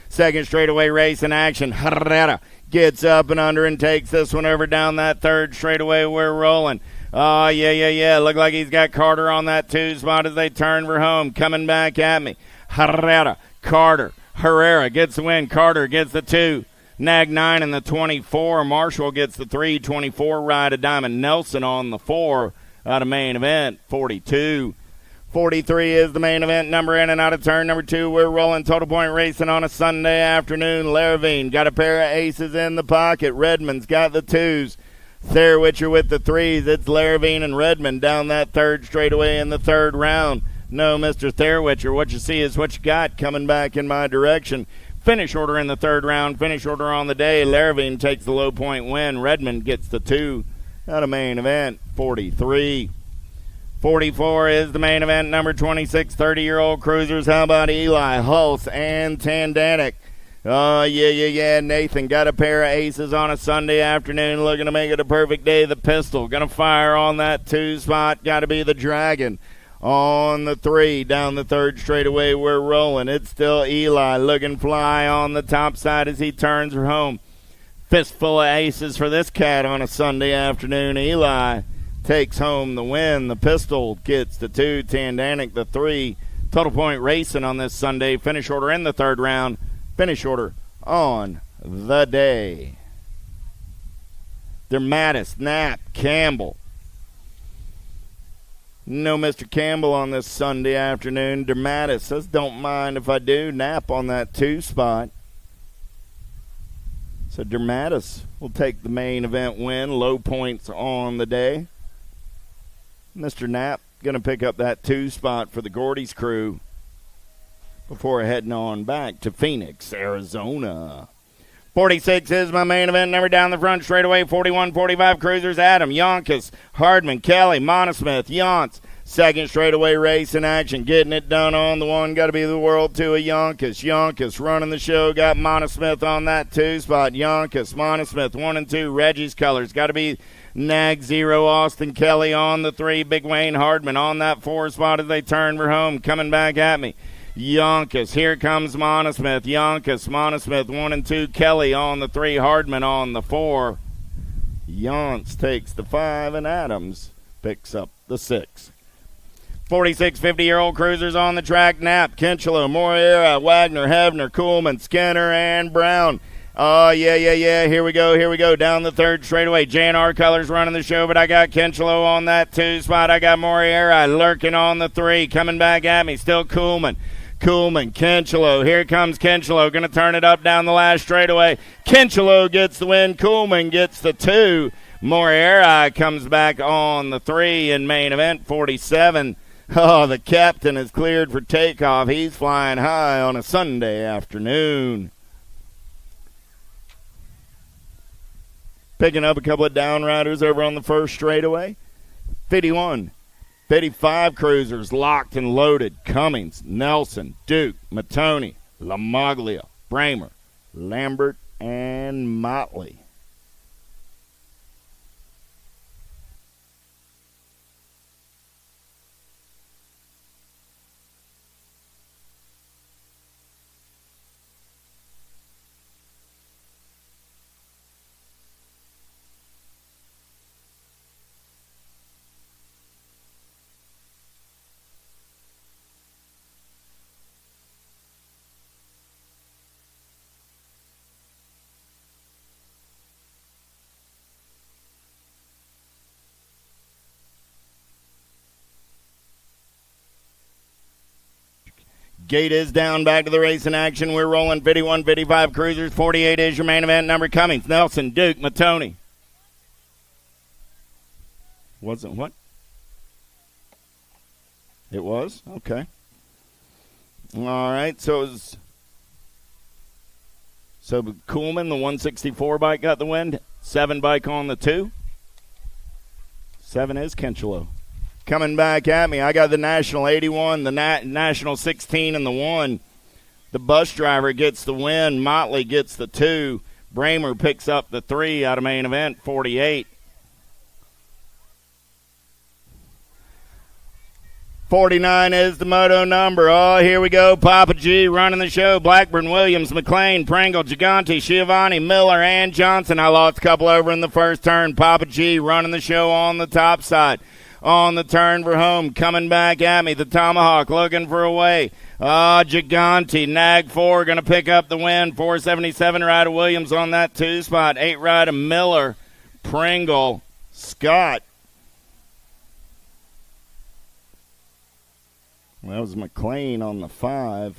Second straightaway race in action. Herrera gets up and under and takes this one over down that third straightaway. We're rolling. Oh, yeah. Look like he's got Carter on that 2 spot as they turn for home. Coming back at me. Herrera, Carter. Herrera gets the win. Carter gets the 2. Nag 9 and the 24. Marshall gets the 3. 24 ride of Diamond Nelson on the 4. out of main event, 42. 43 is the main event number in and out of turn number 2. We're rolling total point racing on a Sunday afternoon. Laravine got a pair of aces in the pocket. Redmond's got the 2s. Therwitcher with the 3s. It's Laravine and Redmond down that third straightaway in the third round. No, Mr. Therwitcher, what you see is what you got coming back in my direction. Finish order in the third round. Finish order on the day. Laravine takes the low point win. Redmond gets the 2 out of main event, 43. 44 is the main event, number 26, 30-year-old cruisers. How about Eli, Hulse, and Tandanik? Oh, yeah. Nathan got a pair of aces on a Sunday afternoon, looking to make it a perfect day. The pistol, going to fire on that 2 spot. Got to be the Dragon. On the 3, down the third straightaway, we're rolling. It's still Eli, looking fly on the top side as he turns her home. Fistful of aces for this cat on a Sunday afternoon. Eli takes home the win. The pistol gets the 2, Tandanik the 3. Total point racing on this Sunday. Finish order in the third round. Finish order on the day. Dermatis, Knapp, Campbell. No Mr. Campbell on this Sunday afternoon. Dermatis says, don't mind if I do. Knapp on that 2 spot. So Dermatis will take the main event win. Low points on the day. Mr. Knapp going to pick up that 2 spot for the Gordy's crew before heading on back to Phoenix, Arizona. 46 is my main event number down the front straightaway. 41, 45 cruisers. Adam, Yonkis, Hardman, Kelly, Monosmith, Yonts. Second straightaway race in action. Getting it done on the 1. Got to be the World 2 of Yonkis. Yonkis running the show. Got Monosmith on that 2 spot. Yonkis, Monosmith, 1 and 2. Reggie's colors. Got to be Nag 0, Austin Kelly on the 3. Big Wayne Hardman on that 4 spot as they turn for home. Coming back at me. Yonkis. Here comes Monosmith. Yonkis, Monosmith, 1 and 2. Kelly on the 3. Hardman on the 4. Yonts takes the 5, and Adams picks up the 6. 46 50-year-old cruisers on the track. Knapp, Kinchelo, Moreira, Wagner, Hevner, Kuhlman, Skinner, and Brown. Oh, yeah. Here we go. Down the third straightaway. J&R Colors running the show, but I got Kinchelo on that 2 spot. I got Moreira lurking on the 3. Coming back at me. Still Kuhlman, Kinchelo. Here comes Kinchelo. Going to turn it up down the last straightaway. Kinchelo gets the win. Kuhlman gets the 2. Moreira comes back on the 3 in main event, 47. Oh, the captain is cleared for takeoff. He's flying high on a Sunday afternoon. Picking up a couple of downriders over on the first straightaway. 51, 55 cruisers locked and loaded. Cummings, Nelson, Duke, Matoni, LaMaglia, Bramer, Lambert, and Motley. Gate is down, back to the race in action. We're rolling 51, 55 cruisers. 48 is your main event number. Cummings, Nelson, Duke, Matoni. Wasn't what? It was? Okay. All right, so Kuhlman, the 164 bike, got the win. 7 bike on the 2. 7 is Kinchelo. Coming back at me, I got the National 81, the National 16, and the 1. The bus driver gets the win. Motley gets the 2. Bramer picks up the 3 out of main event, 48. 49 is the moto number. Oh, here we go. Papa G running the show. Blackburn, Williams, McLean, Pringle, Gigante, Schiavone, Miller, and Johnson. I lost a couple over in the first turn. Papa G running the show on the top side. On the turn for home, coming back at me, the Tomahawk looking for a way. Gigante, Nag 4, going to pick up the win. 477 Ryder Williams on that 2 spot. 8 Ryder Miller, Pringle, Scott. That was McLean on the 5.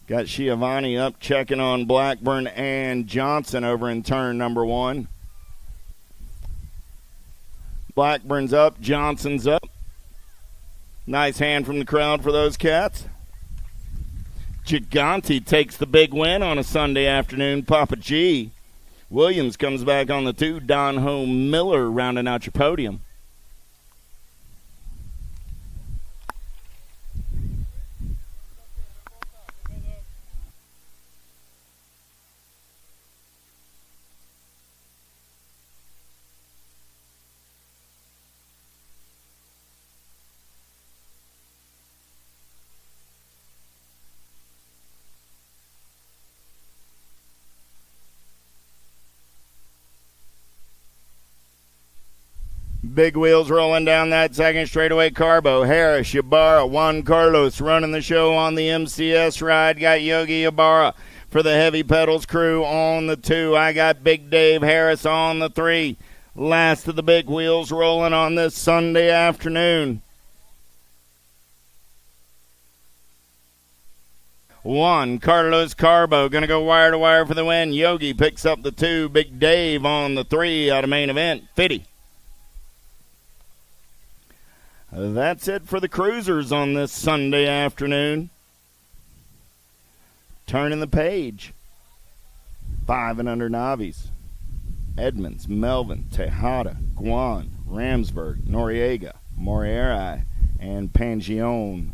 Got Schiavone up, checking on Blackburn and Johnson over in turn number 1. Blackburn's up, Johnson's up. Nice hand from the crowd for those cats. Gigante takes the big win on a Sunday afternoon. Papa G. Williams comes back on the 2. Don Ho Miller rounding out your podium. Big wheels rolling down that second straightaway. Carbo, Harris, Ybarra, Juan Carlos running the show on the MCS ride. Got Yogi Ybarra for the Heavy Pedals crew on the 2. I got Big Dave Harris on the 3. Last of the big wheels rolling on this Sunday afternoon. Juan Carlos Carbo going to go wire to wire for the win. Yogi picks up the 2. Big Dave on the 3 out of main event. Fitty. That's it for the cruisers on this Sunday afternoon. Turning the page. 5 and under Novice. Edmonds, Melvin, Tejada, Guan, Ramsburg, Noriega, Morieri, and Pangione.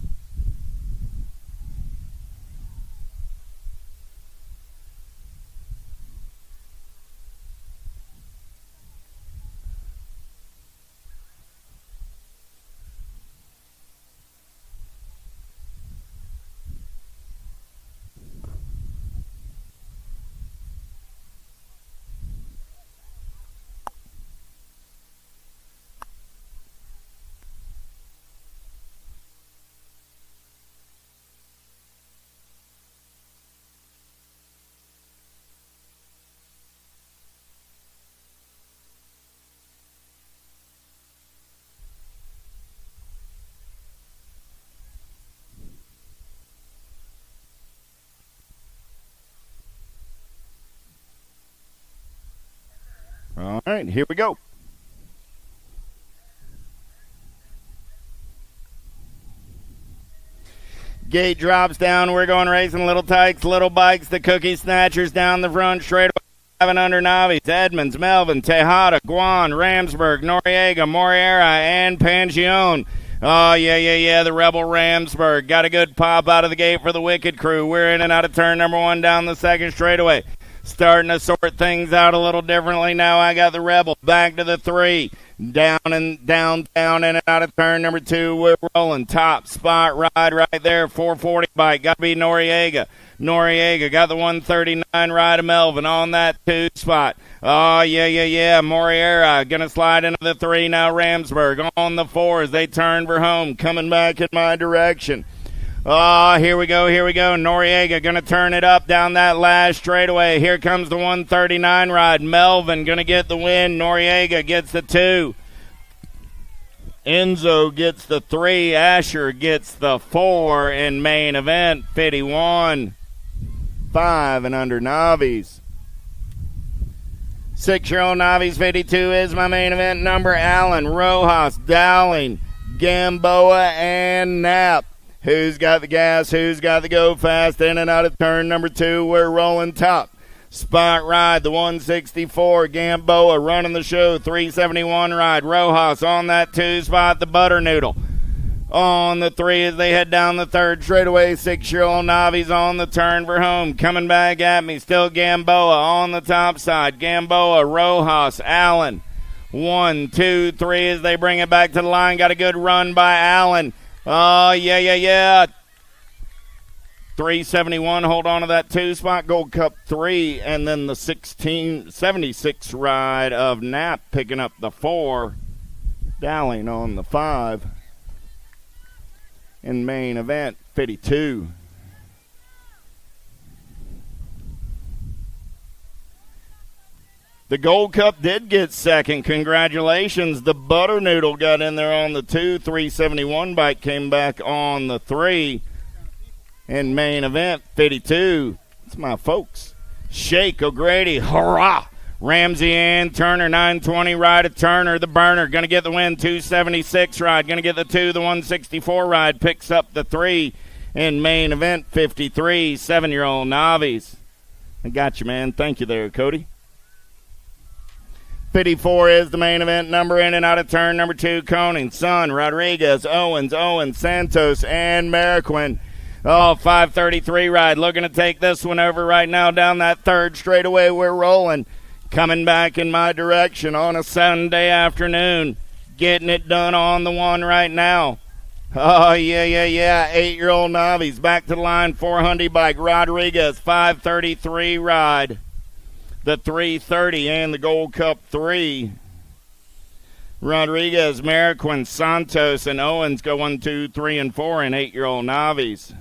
All right, here we go. Gate drops down. We're going racing. Little Tykes, Little Bikes, the Cookie Snatchers down the front straight away. 7 under Novice. Edmonds, Melvin, Tejada, Guan, Ramsburg, Noriega, Morieri, and Pangione. Oh, yeah. The Rebel Ramsburg. Got a good pop out of the gate for the Wicked crew. We're in and out of turn number 1 down the second straightaway. Starting to sort things out a little differently now. I got the Rebel back to the 3. Down in and out of turn number 2. We're rolling. Top spot ride right there. 440 bike. Got to be Noriega. Noriega got the 139 ride of Melvin on that 2 spot. Oh, yeah. Morieri going to slide into the 3 now. Ramsburg on the 4 as they turn for home. Coming back in my direction. Oh, here we go. Noriega going to turn it up down that last straightaway. Here comes the 139 ride. Melvin going to get the win. Noriega gets the 2. Enzo gets the 3. Asher gets the 4 in main event. 51. 5 and under Novice. 6-year-old Novice 52 is my main event number. Allen, Rojas, Dowling, Gamboa, and Knapp. Who's got the gas? Who's got the go fast? In and out of turn number 2. We're rolling top. Spot ride, the 164. Gamboa running the show. 371 ride. Rojas on that 2 spot. The Butter Noodle on the 3 as they head down the third straightaway. 6-year-old Novice on the turn for home. Coming back at me. Still Gamboa on the top side. Gamboa, Rojas, Allen. 1, 2, 3 as they bring it back to the line. Got a good run by Allen. Oh, yeah. 371, hold on to that 2 spot. Gold Cup 3, and then the 1676 ride of Knapp picking up the 4. Dowling on the 5. In main event, 52. The Gold Cup did get second. Congratulations. The Butter Noodle got in there on the 2. 371 bike came back on the 3. And main event, 52. It's my folks. Shake O'Grady, hurrah! Ramsey and Turner, 920 ride of Turner. The burner, going to get the win, 276 ride. Going to get the 2, the 164 ride. Picks up the 3 in main event, 53. 7-year-old Novice. I got you, man. Thank you there, Cody. 54 is the main event number in and out of turn number 2. Coning, Sun, Rodriguez, Owens, Santos, and Mariquin. Oh, 533 ride. Looking to take this one over right now down that third straightaway. We're rolling. Coming back in my direction on a Sunday afternoon. Getting it done on the one right now. Oh, yeah. 8-year-old Novice back to the line. 400 bike. Rodriguez, 533 ride. The 330 and the Gold Cup 3. Rodriguez, Mariquin, Santos, and Owens go 1, 2, 3, and 4 in 8-year-old Novice.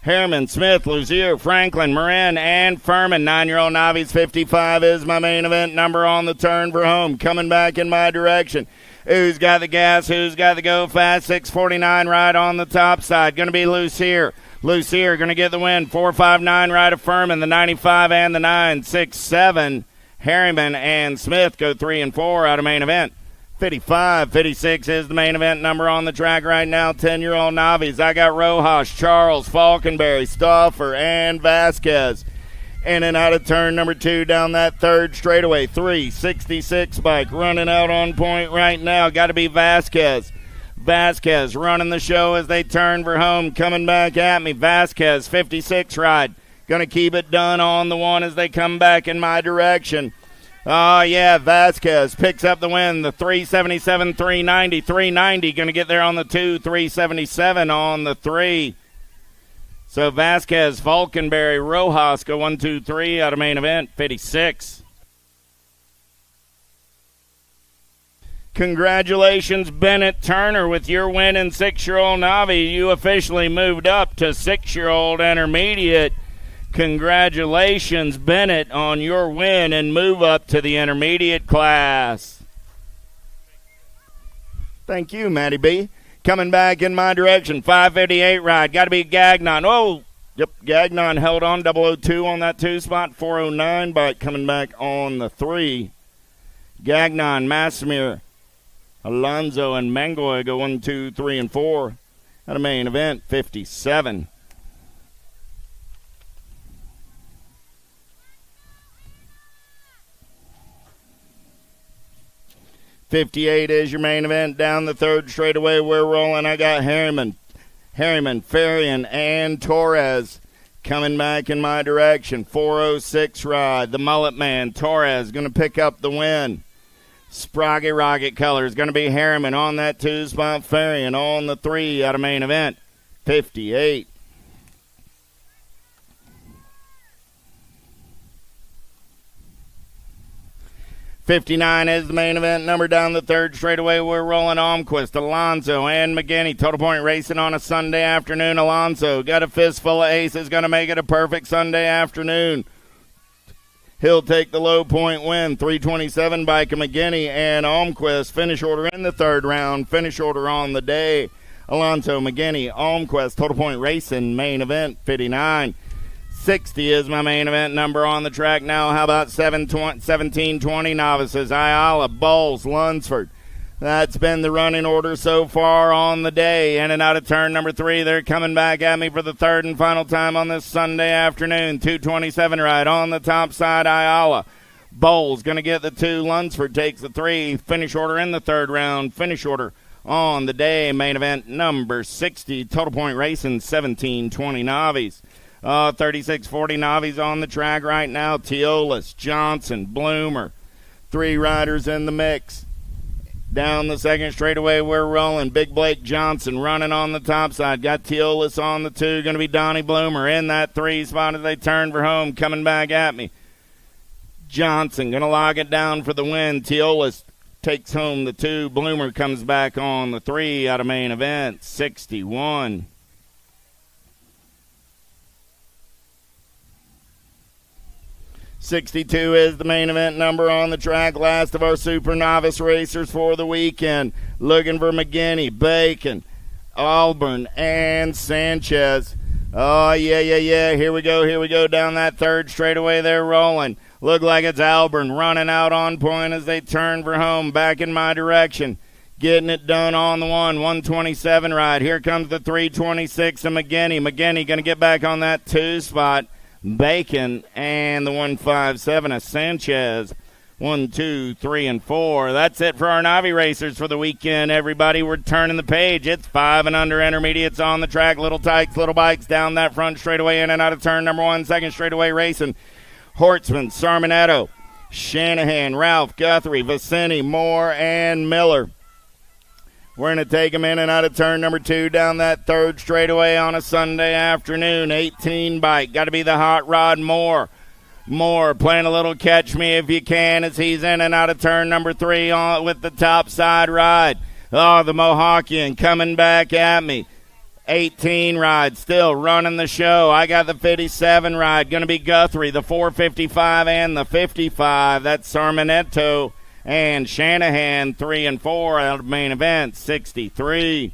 Harriman, Smith, Luzier, Franklin, Moran, and Furman. 9-year-old Novice, 55 is my main event number on the turn for home. Coming back in my direction. Who's got the gas? Who's got the go fast? 649 ride on the top side. Going to be Luzier. Luzier going to get the win. 459 ride of Furman. The 95 and the 9. 6-7. Harriman and Smith go 3 and 4 out of main event. 55, 56 is the main event number on the track right now. 10-year-old Novice. I got Rojas, Charles, Falkenberry, Stauffer, and Vasquez. In and out of turn number 2 down that third straightaway. 366 bike running out on point right now. Got to be Vasquez. Vasquez running the show as they turn for home. Coming back at me. Vasquez, 56 ride. Going to keep it done on the one as they come back in my direction. Oh, yeah, Vasquez picks up the win. The 377, 390, 390. Going to get there on the 2, 377 on the 3. So Vasquez, Falkenberry, Rojas go 1, 2, 3 out of main event, 56. Congratulations, Bennett Turner, with your win in 6-year-old Navi. You officially moved up to 6-year-old intermediate. Congratulations, Bennett, on your win and move up to the intermediate class. Thank you, Matty B. Coming back in my direction, 558 ride. Got to be Gagnon. Oh, yep, Gagnon held on, 002 on that 2 spot. 409 bike coming back on the 3. Gagnon, Massimir, Alonzo, and Mangoy go 1, 2, 3, and 4 at a main event, 57. 58 is your main event. Down the third straightaway, we're rolling. I got Harriman, Farian, and Torres coming back in my direction. 406 ride. The Mullet Man, Torres, going to pick up the win. Sproggy Rocket colors, going to be Harriman on that 2 spot. Farian on the 3 out of main event. 58. 59 is the main event number. Down the third straightaway, we're rolling. Almquist, Alonso, and McGinney. Total Point racing on a Sunday afternoon. Alonso got a fistful of aces, going to make it a perfect Sunday afternoon. He'll take the low point win. 327 by McGinney and Almquist. Finish order in the third round. Finish order on the day. Alonso, McGinney, Almquist. Total Point racing main event 59. 60 is my main event number on the track now. How about 1720 novices? Ayala, Bowles, Lunsford. That's been the running order so far on the day. In and out of turn number 3. They're coming back at me for the third and final time on this Sunday afternoon. 227 ride on the top side. Ayala. Bowles going to get the 2. Lunsford takes the 3. Finish order in the third round. Finish order on the day. Main event number 60. Total Point racing 1720 novice. 36-40 Novice on the track right now. Teolis, Johnson, Bloomer. 3 riders in the mix. Down the second straightaway, we're rolling. Big Blake Johnson running on the top side. Got Teolis on the 2. Going to be Donnie Bloomer in that 3 spot as they turn for home. Coming back at me. Johnson going to log it down for the win. Teolis takes home the 2. Bloomer comes back on the 3 out of main event. 61. $62 is the main event number on the track. Last of our Super Novice racers for the weekend. Looking for McGinney, Bacon, Auburn, and Sanchez. Oh, yeah. Here we go down that third straightaway. They're rolling. Look like it's Auburn running out on point as they turn for home. Back in my direction. Getting it done on the 127 ride. Here comes the 326 of McGinney. McGinney going to get back on that 2 spot. Bacon and the 157 of Sanchez. 1, 2, 3, and 4. That's it for our Navi racers for the weekend, everybody. We're turning the page. It's 5 and under intermediates on the track. Little tykes, little bikes down that front straightaway in and out of turn number 1. Second straightaway racing. Hortzman, Sarminetto, Shanahan, Ralph, Guthrie, Vicini, Moore, and Miller. We're going to take them in and out of turn number 2 down that third straightaway on a Sunday afternoon. 18 bike. Got to be the hot rod Moore. Moore playing a little catch me if you can as he's in and out of turn number 3 with the top side ride. Oh, the Mohawkian coming back at me. 18 ride still running the show. I got the 57 ride. Going to be Guthrie, the 455 and the 55. That's Sarminetto and Shanahan, 3 and 4 out of main event. 63.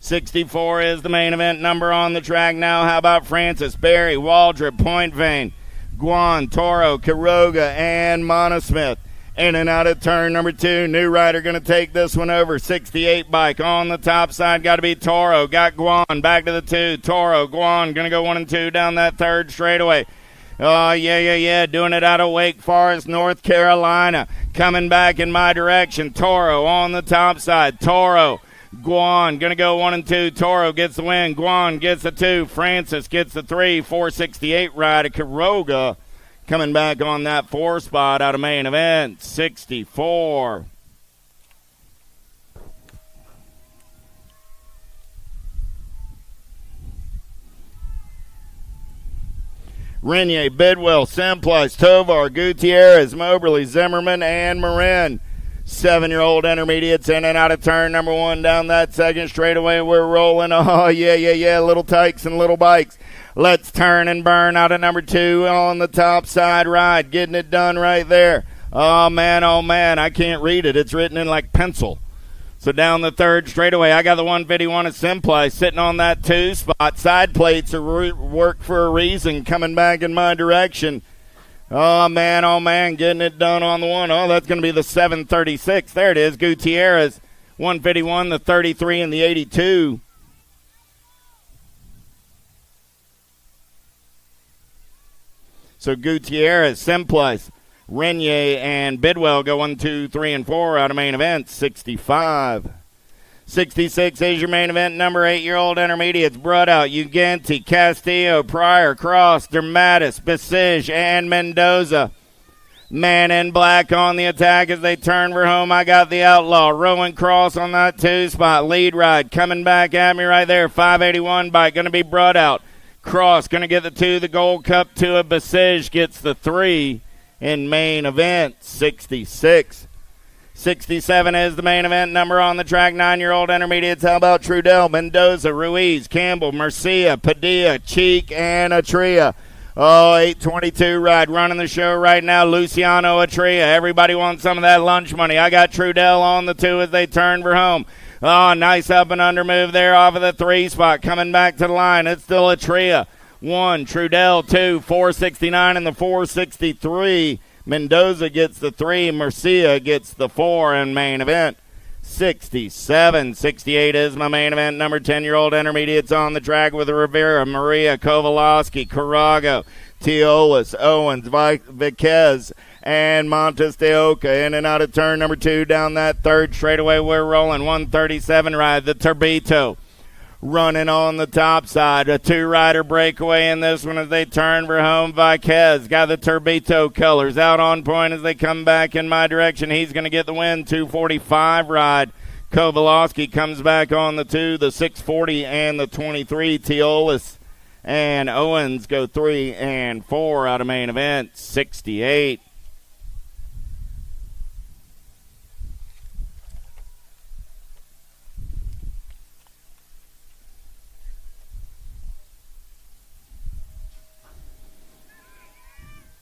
64 is the main event number on the track now. How about Francis, Barry, Waldrop, Point Vane, Guan, Toro, Quiroga, and Monosmith. In and out of turn number 2. New rider going to take this one over. 68 bike on the top side. Got to be Toro. Got Guan back to the 2. Toro, Guan going to go 1 and 2 down that third straightaway. Oh, yeah. Doing it out of Wake Forest, North Carolina. Coming back in my direction. Toro on the top side. Toro. Guan going to go 1 and 2. Toro gets the win. Guan gets the 2. Francis gets the 3. 468 ride of Quiroga. Coming back on that 4 spot out of main event. 64. Renier, Bidwell, Semplice, Tovar, Gutierrez, Moberly, Zimmerman, and Marin. 7-year-old intermediates in and out of turn number 1 down that second straightaway. We're rolling. Oh, yeah. Little tykes and little bikes. Let's turn and burn out of number 2 on the top side ride. Getting it done right there. Oh, man. I can't read it. It's written in like pencil. So down the third straightaway, I got the 151 of Simplai sitting on that 2 spot. Side plates are work for a reason, coming back in my direction. Oh, man, getting it done on the 1. Oh, that's going to be the 736. There it is, Gutierrez. 151, the 33, and the 82. So Gutierrez, Simplice, Renier, and Bidwell go 1, 2, 3, and 4 out of main event. 65. 66 is your main event. Number 8-year-old intermediates. Brudout, Uganti, Castillo, Pryor, Cross, Dermatis, Besige, and Mendoza. Man in black on the attack as they turn for home. I got the Outlaw. Rowan Cross on that 2 spot. Lead ride coming back at me right there. 581 bike. Going to be Brudout. Cross going to get the 2. The Gold Cup 2 of Besige gets the 3 in main event. 66. 67 is the main event number on the track. 9-year-old intermediates. How about Trudell, Mendoza, Ruiz, Campbell, Murcia, Padilla, Cheek, and Atria. Oh, 822 ride running the show right now. Luciano Atria. Everybody wants some of that lunch money. I got Trudell on the 2 as they turn for home. Oh, nice up and under move there off of the 3 spot. Coming back to the line. It's still Atria. 1, Trudell 2, 469 and the 463. Mendoza gets the 3. Murcia gets the 4 in main event. 67. 68 is my main event. Number 10-year-old intermediates on the track with Rivera, Maria, Kovalowski, Carago, Teolis, Owens, Viquez, and Montes de Oca. In and out of turn number 2 down that third straightaway. We're rolling. 137 ride. The Turbito. running on the top side. A two-rider breakaway in this one as they turn for home. Vaquez got the Turbito colors out on point as they come back in my direction. He's going to get the win. 245 ride. Kovalowski comes back on the 2, the 640 and the 23. Teolis and Owens go 3 and 4 out of main event. 68.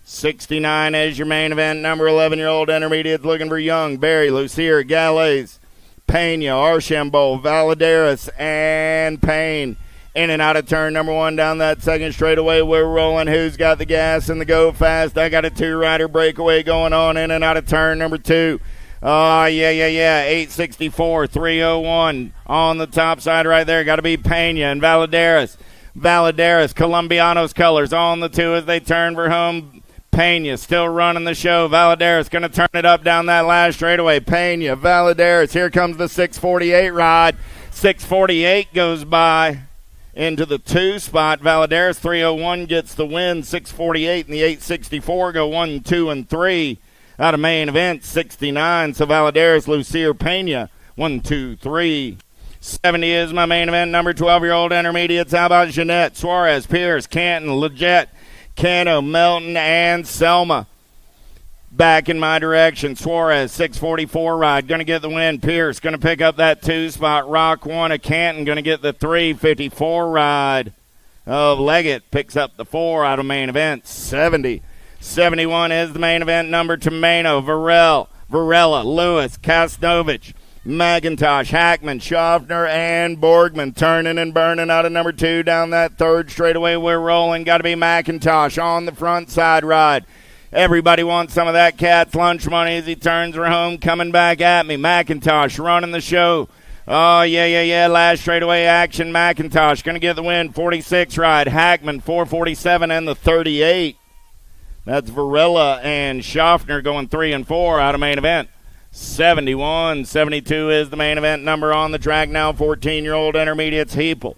$69 is your main event. Number 11-year-old intermediates looking for Young, Berry, Lucier, Galles, Pena, Archambault, Valadares, and Payne. In and out of turn number 1 down that second straightaway. We're rolling. Who's got the gas and the go fast? I got a two-rider breakaway going on in and out of turn number 2. Oh, yeah. 864, 301 on the top side right there. Got to be Pena and Valadares. Colombianos colors on the 2 as they turn for home. Pena still running the show. Valadares going to turn it up down that last straightaway. Pena, Valadares. Here comes the 648 ride. 648 goes by into the 2 spot. Valadares 301 gets the win. 648 and the 864 go 1, 2, and 3 out of main event. 69. So Valadares, Lucier, Pena 1, 2, 3. 70 is my main event. Number 12-year-old intermediates. How about Jeanette, Suarez, Pierce, Canton, Leggett, Cano, Melton, and Selma. Back in my direction. Suarez, 644 ride, going to get the win. Pierce going to pick up that 2 spot. Rock 1 of Canton going to get the 354 ride of Leggett. Picks up the 4 out of main event. 70. 71 is the main event. Number Tomeno, Varela, Lewis, Kasnovich, McIntosh, Hackman, Schaffner, and Borgman turning and burning out of number 2 down that third straightaway. We're rolling. Got to be McIntosh on the front side ride. Everybody wants some of that cat's lunch money as he turns for home. Coming back at me. McIntosh running the show. Oh, yeah. Last straightaway action. McIntosh going to get the win. 46 ride. Hackman, 447 and the 38. That's Varela and Schaffner going 3 and 4 out of main event. 71. 72 is the main event number on the track now. 14-year-old intermediates. Heapel,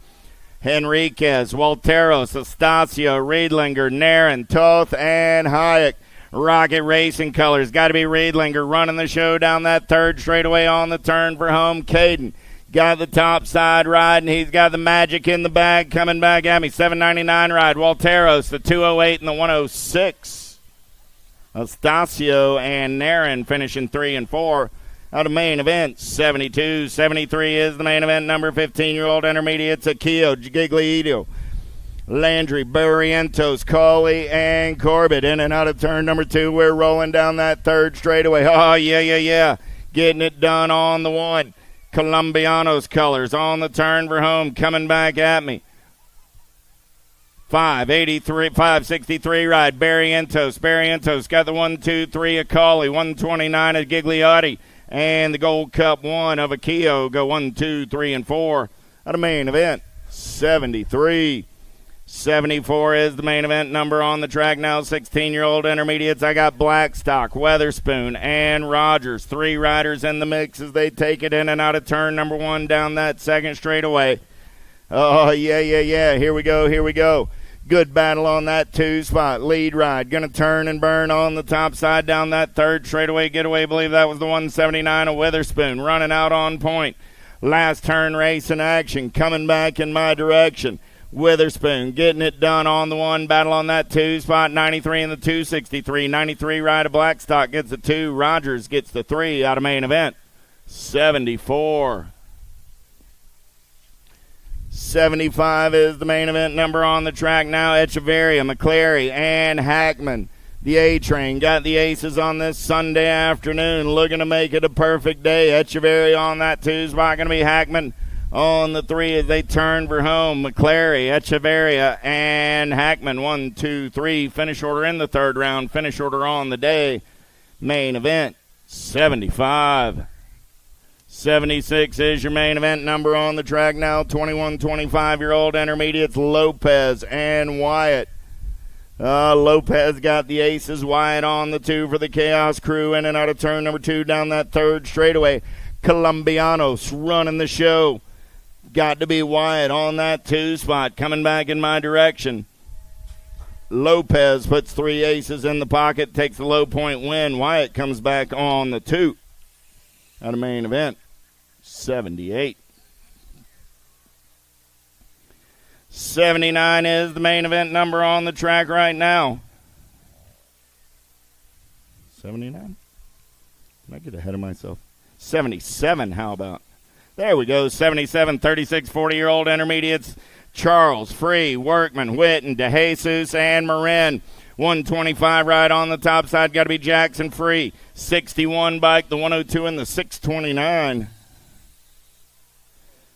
Henriquez, Walteros, Estacio, Riedlinger, Nairn, Toth, and Hayek. Rocket Racing colors. Got to be Riedlinger running the show down that third straightaway on the turn for home. Caden got the top side ride, and he's got the magic in the bag. Coming back at me. 799 ride. Walteros, the 208 and the 106. Estacio and Nairn finishing 3 and 4 out of main event. 72. 73 is the main event. Number 15-year-old intermediates. Akio, Giglieto, Landry, Barrientos, Cauley, and Corbett. In and out of turn number 2. We're rolling down that third straightaway. Oh, yeah. Getting it done on the 1. Colombianos colors on the turn for home. Coming back at me. 563 ride. Barrientos got the 1, 2, 3 of Cauley. 129 of Gigliotti. And the Gold Cup 1 of Akio go 1, 2, 3, and 4 out of main event. 73. 74 is the main event number on the track now. 16-year-old intermediates. I got Blackstock, Weatherspoon, and Rogers. 3 riders in the mix as they take it in and out of turn number 1 down that second straightaway. Oh, yeah. Here we go. Good battle on that 2 spot. Lead ride. Going to turn and burn on the top side down that third straightaway getaway. I believe that was the 179 of Witherspoon. Running out on point. Last turn race in action. Coming back in my direction. Witherspoon getting it done on the 1. Battle on that 2 spot. 93 in the 263. 93 ride of Blackstock gets the 2. Rogers gets the 3 out of main event. 74. 75 is the main event number on the track now. Echeverria, McClary, and Hackman. The A-Train got the aces on this Sunday afternoon. Looking to make it a perfect day. Echeverria on that 2 spot. Going to be Hackman on the 3 as they turn for home. McClary, Echeverria, and Hackman. 1, 2, 3. Finish order in the third round. Finish order on the day. Main event, 75. 76 is your main event number on the track now. 21, 25-year-old intermediates, Lopez and Wyatt. Lopez got the aces. Wyatt on the 2 for the Chaos Crew. In and out of turn number 2 down that third straightaway. Colombianos running the show. Got to be Wyatt on that 2 spot, coming back in my direction. Lopez puts 3 aces in the pocket, takes the low point win. Wyatt comes back on the 2 out of main event, 78. 79 is the main event number on the track right now. 79? I get ahead of myself. 77, how about? There we go, 77, 36, 40-year-old intermediates. Charles, Free, Workman, Witten, DeJesus, and Marin. 125 right on the top side. Got to be Jackson Free. 61 bike, the 102 and the 629.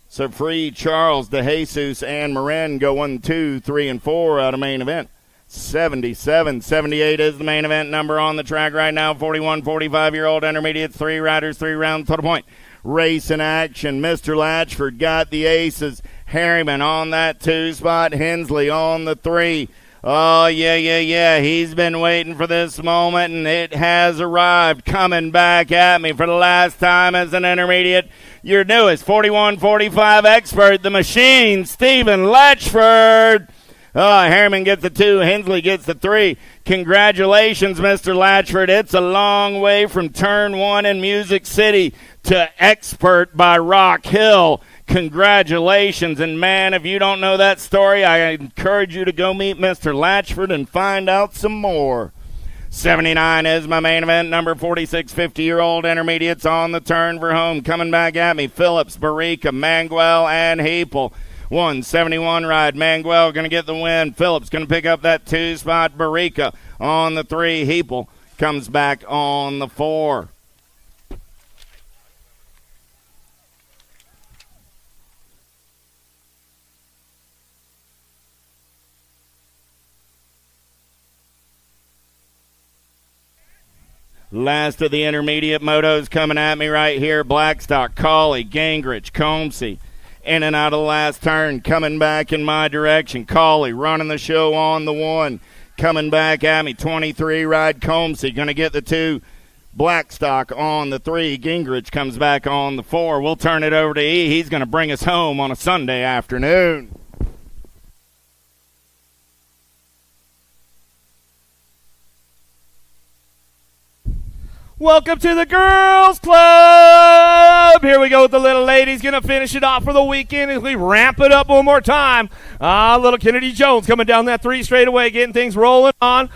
So Free, Charles, DeJesus, and Marin go 1, 2, 3, and 4 out of main event. 77, 78 is the main event number on the track right now. 41, 45-year-old intermediates, 3 riders, 3 rounds to the point. Race in action. Mr. Latchford got the aces. Harriman on that 2 spot. Hensley on the 3. Oh, yeah. He's been waiting for this moment, and it has arrived. Coming back at me for the last time as an intermediate. Your newest 41-45 expert, the machine, Stephen Latchford. Oh, Harriman gets the 2. Hensley gets the 3. Congratulations, Mr. Latchford. It's a long way from turn 1 in Music City to expert by Rock Hill. Congratulations. And, man, if you don't know that story, I encourage you to go meet Mr. Latchford and find out some more. 79 is my main event. Number 46, 50-year-old intermediates on the turn for home. Coming back at me, Phillips, Barica, Manguel, and Heapel. 171 ride. Manguel going to get the win. Phillips going to pick up that 2 spot. Barica on the 3. Heapel comes back on the 4. Last of the intermediate motos coming at me right here. Blackstock, Cawley, Gingrich, Comsey. In and out of the last turn, coming back in my direction. Cawley running the show on the 1. Coming back at me, 23 ride Comsey. Going to get the 2. Blackstock on the 3. Gingrich comes back on the 4. We'll turn it over to E. He's going to bring us home on a Sunday afternoon. Welcome to the Girls Club. Here we go with the little ladies. Going to finish it off for the weekend as we ramp it up one more time. Little Kennedy Jones coming down that 3 straightaway, getting things rolling on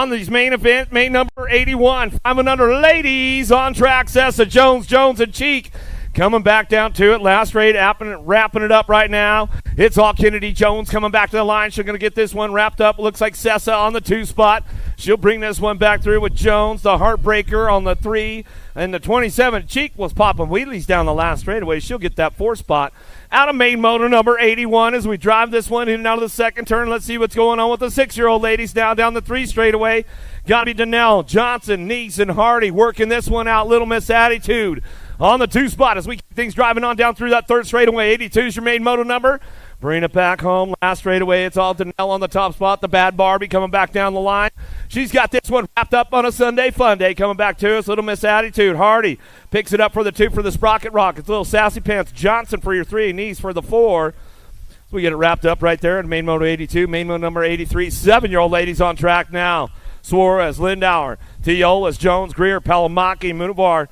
these main event, main number 81. 5 and under ladies on track. Sessa, Jones, and Cheek. Coming back down to it. Last straight, wrapping it up right now. It's all Kennedy Jones coming back to the line. She's going to get this one wrapped up. Looks like Sessa on the 2 spot. She'll bring this one back through with Jones, the Heartbreaker on the 3. And the 27, Cheek was popping wheelies down the last straightaway. She'll get that 4 spot. Out of main motor number 81 as we drive this one in and out of the second turn. Let's see what's going on with the 6-year-old ladies now down the 3 straightaway. Got to be Donnell, Johnson, Neese, and Hardy working this one out. Little Miss Attitude on the 2 spot as we keep things driving on down through that 3rd straightaway. 82 is your main moto number. Bring it back home. Last straightaway, it's all Donnell on the top spot. The Bad Barbie coming back down the line. She's got this one wrapped up on a Sunday fun day. Coming back to us, Little Miss Attitude. Hardy picks it up for the 2 for the Sprocket Rock. It's Little Sassy Pants. Johnson for your 3. Neese for the 4. So we get it wrapped up right there in main moto 82. Main moto number 83. 7-year-old ladies on track now. Suarez, Lindauer, Tiolas, Jones, Greer, Palamaki, Munivar,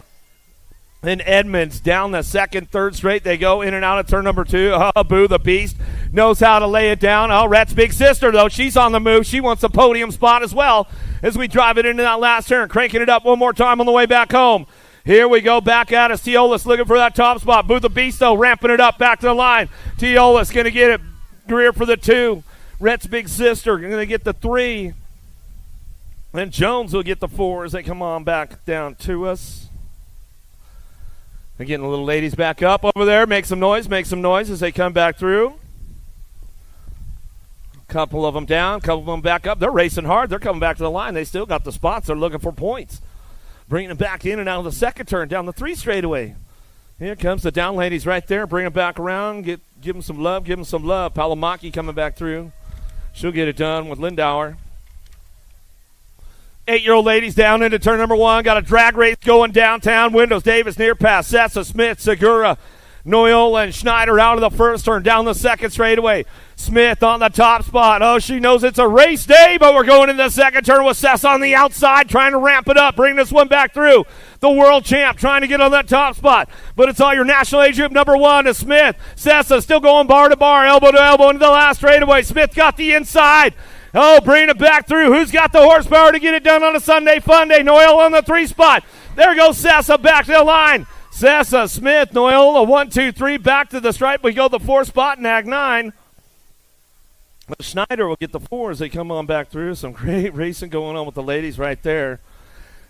and Edmonds down the 2nd, 3rd straight. They go in and out of turn number 2. Boo, the Beast, knows how to lay it down. Rhett's big sister, though, she's on the move. She wants a podium spot as well as we drive it into that last turn. Cranking it up one more time on the way back home. Here we go, back at us. Tiolas looking for that top spot. Boo, the Beast, though, ramping it up back to the line. Tiolas going to get it. Greer for the 2. Rhett's big sister going to get the 3. And Jones will get the 4 as they come on back down to us. They're getting the little ladies back up over there. Make some noise as they come back through. A couple of them down, a couple of them back up. They're racing hard. They're coming back to the line. They still got the spots. They're looking for points. Bringing them back in and out of the 2nd turn, down the 3 straightaway. Here comes the down ladies right there. Bring them back around. Give them some love. Palamaki coming back through. She'll get it done with Lindauer. 8-year-old ladies down into turn number 1. Got a drag race going downtown. Windows, Davis, near pass. Sessa, Smith, Segura. Noyola and Schneider out of the first turn, down the second straightaway. Smith on the top spot. Oh, she knows it's a race day, but we're going into the second turn with Sess on the outside, trying to ramp it up, bring this one back through. The world champ trying to get on that top spot, but it's all your national age group number one is Smith. Sessa still going bar to bar, elbow to elbow into the last straightaway. Smith got the inside. Oh, bringing it back through. Who's got the horsepower to get it done on a Sunday fun day? Noyola on the 3 spot. There goes Sessa back to the line. Sessa, Smith, Noyola, 1, 2, 3, back to the stripe. We go the 4 spot in Ag 9. But Schneider will get the 4 as they come on back through. Some great racing going on with the ladies right there.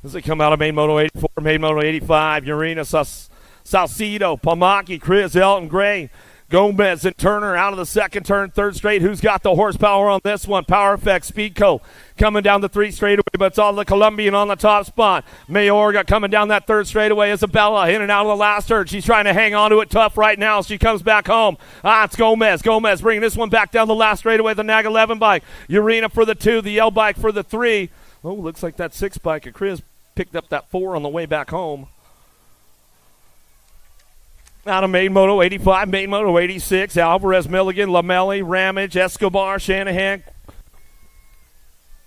As they come out of main moto 84, main moto 85, Urena, Salcido, Pomaki, Chris, Elton Gray, Gomez and Turner out of the second turn, third straight. Who's got the horsepower on this one? Power Effect, Speedco coming down the 3 straightaway, but it's all the Colombian on the top spot. Mayorga coming down that 3rd straightaway. Isabella in and out of the last turn. She's trying to hang on to it tough right now. She comes back home. It's Gomez. Gomez bringing this one back down the last straightaway. The NAG 11 bike. Urena for the 2, the L bike for the 3. Oh, looks like that 6 bike of Chris picked up that 4 on the way back home. Out of main moto 85, main moto 86, Alvarez, Milligan, Lamelli, Ramage, Escobar, Shanahan,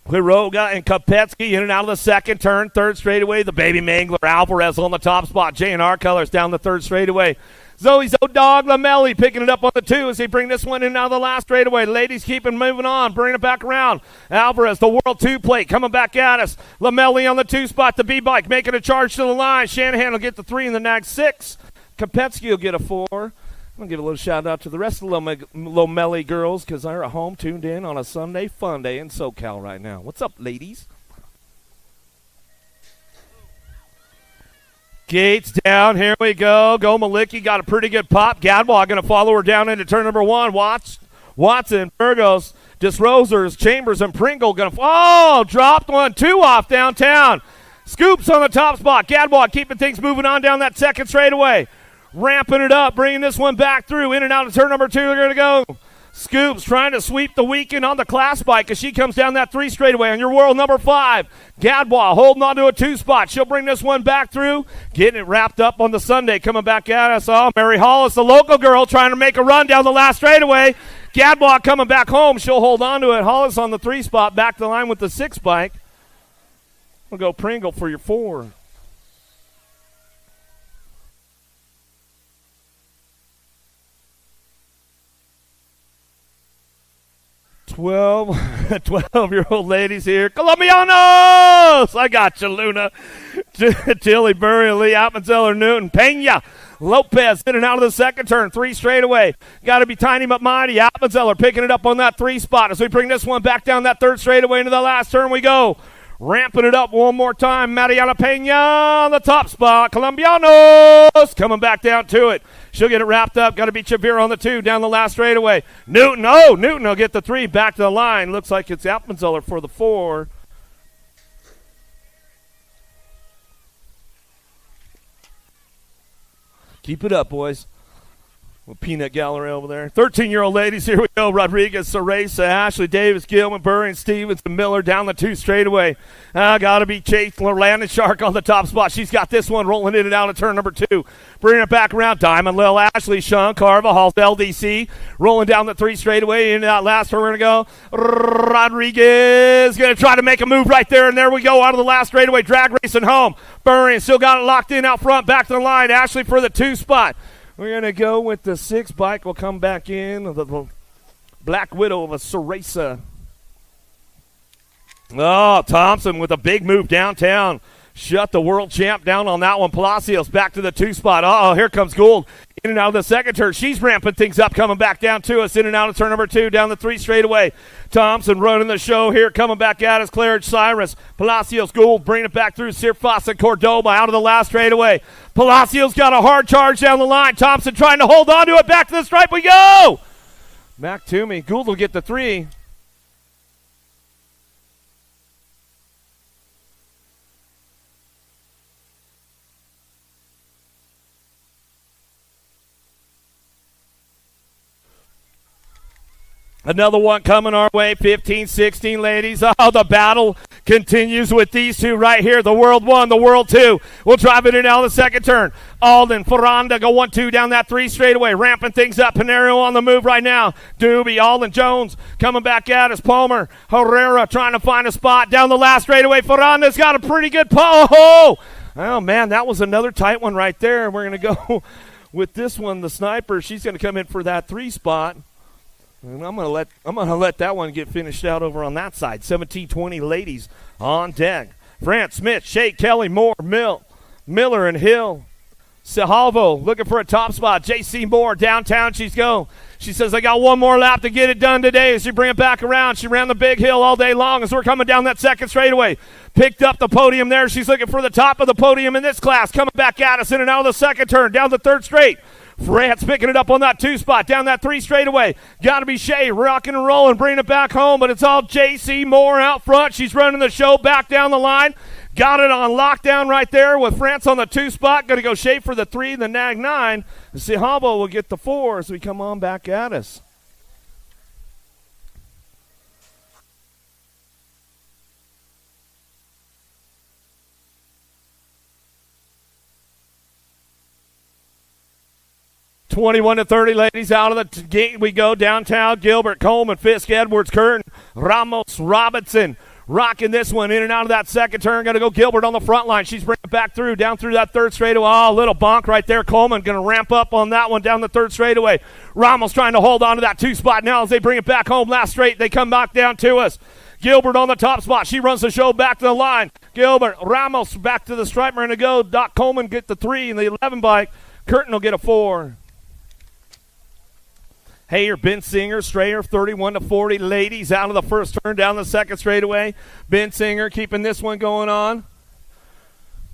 Quiroga, and Kopetsky in and out of the second turn, 3rd straightaway. The baby mangler, Alvarez on the top spot. J&R Colors down the 3rd straightaway. Zoe's Dog Lamelli picking it up on the 2 as they bring this one in and out of the last straightaway. Ladies keeping moving on, bringing it back around. Alvarez, the World 2 plate, coming back at us. Lamelli on the 2 spot, the B-bike making a charge to the line. Shanahan will get the 3 in the NAG 6. Kopetsky will get a 4. I'm going to give a little shout-out to the rest of the Lomelli girls because they're at home tuned in on a Sunday fun day in SoCal right now. What's up, ladies? Gates down. Here we go. Go Malicki got a pretty good pop. Gadwall going to follow her down into turn number 1. Watson, Burgos, Disrosers, Chambers, and Pringle going to dropped 1, 2 off downtown. Scoops on the top spot. Gadwall keeping things moving on down that second straightaway. Ramping it up, bringing this one back through. In and out of turn number 2, they're going to go. Scoops trying to sweep the weekend on the class bike as she comes down that 3 straightaway on your world number 5. Gadwall holding on to a 2 spot. She'll bring this one back through. Getting it wrapped up on the Sunday. Coming back at us. Oh, Mary Hollis, the local girl, trying to make a run down the last straightaway. Gadwall coming back home. She'll hold on to it. Hollis on the 3 spot. Back to the line with the 6 bike. We'll go Pringle for your 4. Twelve-year-old ladies here. Colombianos! I got you, Luna. Tilly Burry, Lee Appenzeller, Newton, Pena, Lopez in and out of the second turn. 3 straightaway. Got to be tiny but mighty. Appenzeller picking it up on that 3 spot as we bring this one back down that 3rd straightaway into the last turn we go. Ramping it up one more time. Mariana Pena on the top spot. Colombianos coming back down to it. She'll get it wrapped up. Got to be Chavira on the 2 down the last straightaway. Newton will get the 3 back to the line. Looks like it's Appenzeller for the 4. Keep it up, boys. With Peanut Gallery over there. 13-year-old ladies, here we go. Rodriguez, Cereza, Ashley Davis, Gilman, Burry, and Stevens, and Miller down the 2 straightaway. Got to be Chase Landon Shark on the top spot. She's got this one rolling in and out of turn number 2. Bringing it back around. Diamond Lil, Ashley, Sean Carvajal, LDC. Rolling down the 3 straightaway. In that last turn, we're going to go. Rodriguez going to try to make a move right there, and there we go. Out of the last straightaway. Drag racing home. Burry still got it locked in out front. Back to the line. Ashley for the 2 spot. We're going to go with the 6 bike. We'll come back in. The Black Widow of a Cereza. Oh, Thompson with a big move downtown. Shut the world champ down on that one. Palacios back to the 2 spot. Uh-oh, here comes Gould. In and out of the second turn. She's ramping things up, coming back down to us. In and out of turn number 2, down the 3 straightaway. Thompson running the show here, coming back at us. Claridge, Cyrus, Palacios, Gould, bringing it back through. Sirfas and Cordoba out of the last straightaway. Palacios got a hard charge down the line. Thompson trying to hold on to it. Back to the stripe we go. Back to me. Gould will get the 3. Another one coming our way, 15-16 ladies. Oh, the battle continues with these two right here. The World 1, the World 2. We'll drive it in now the second turn. Alden, Ferranda go 1-2 down that 3 straightaway. Ramping things up. Panario on the move right now. Doobie, Alden, Jones coming back at us. Palmer, Herrera trying to find a spot down the last straightaway. Ferranda's got a pretty good Oh, man, that was another tight one right there. We're going to go with this one, the sniper. She's going to come in for that 3 spot. And I'm gonna let that one get finished out over on that side. 17-20 ladies on deck. France, Smith, Shake, Kelly, Moore, Miller, and Hill. Sehalvo looking for a top spot. J.C. Moore downtown. She says, I got one more lap to get it done today. As she bring it back around, she ran the big hill all day long as we're coming down that second straightaway. Picked up the podium there. She's looking for the top of the podium in this class. Coming back at us in and out of the second turn. Down the third straight. France picking it up on that 2 spot, down that 3 straightaway. Got to be Shea rocking and rolling, bringing it back home, but it's all J.C. Moore out front. She's running the show back down the line. Got it on lockdown right there with France on the 2 spot. Going to go Shea for the 3, the nag 9. Sihabo will get the 4 as we come on back at us. (21-30), ladies, out of the gate we go. Downtown, Gilbert, Coleman, Fisk, Edwards, Curtin, Ramos, Robinson, rocking this one in and out of that second turn. Going to go Gilbert on the front line. She's bringing it back through, down through that third straightaway. Oh, little bonk right there. Coleman going to ramp up on that one down the third straightaway. Ramos trying to hold on to that 2 spot now as they bring it back home. Last straight, they come back down to us. Gilbert on the top spot. She runs the show back to the line. Gilbert, Ramos back to the stripe. We're going to go. Doc Coleman get the 3 and the 11 bike. Curtin will get a 4. Hayer, Ben Singer, Strayer, 31-40. Ladies out of the first turn, down the second straightaway. Ben Singer keeping this one going on.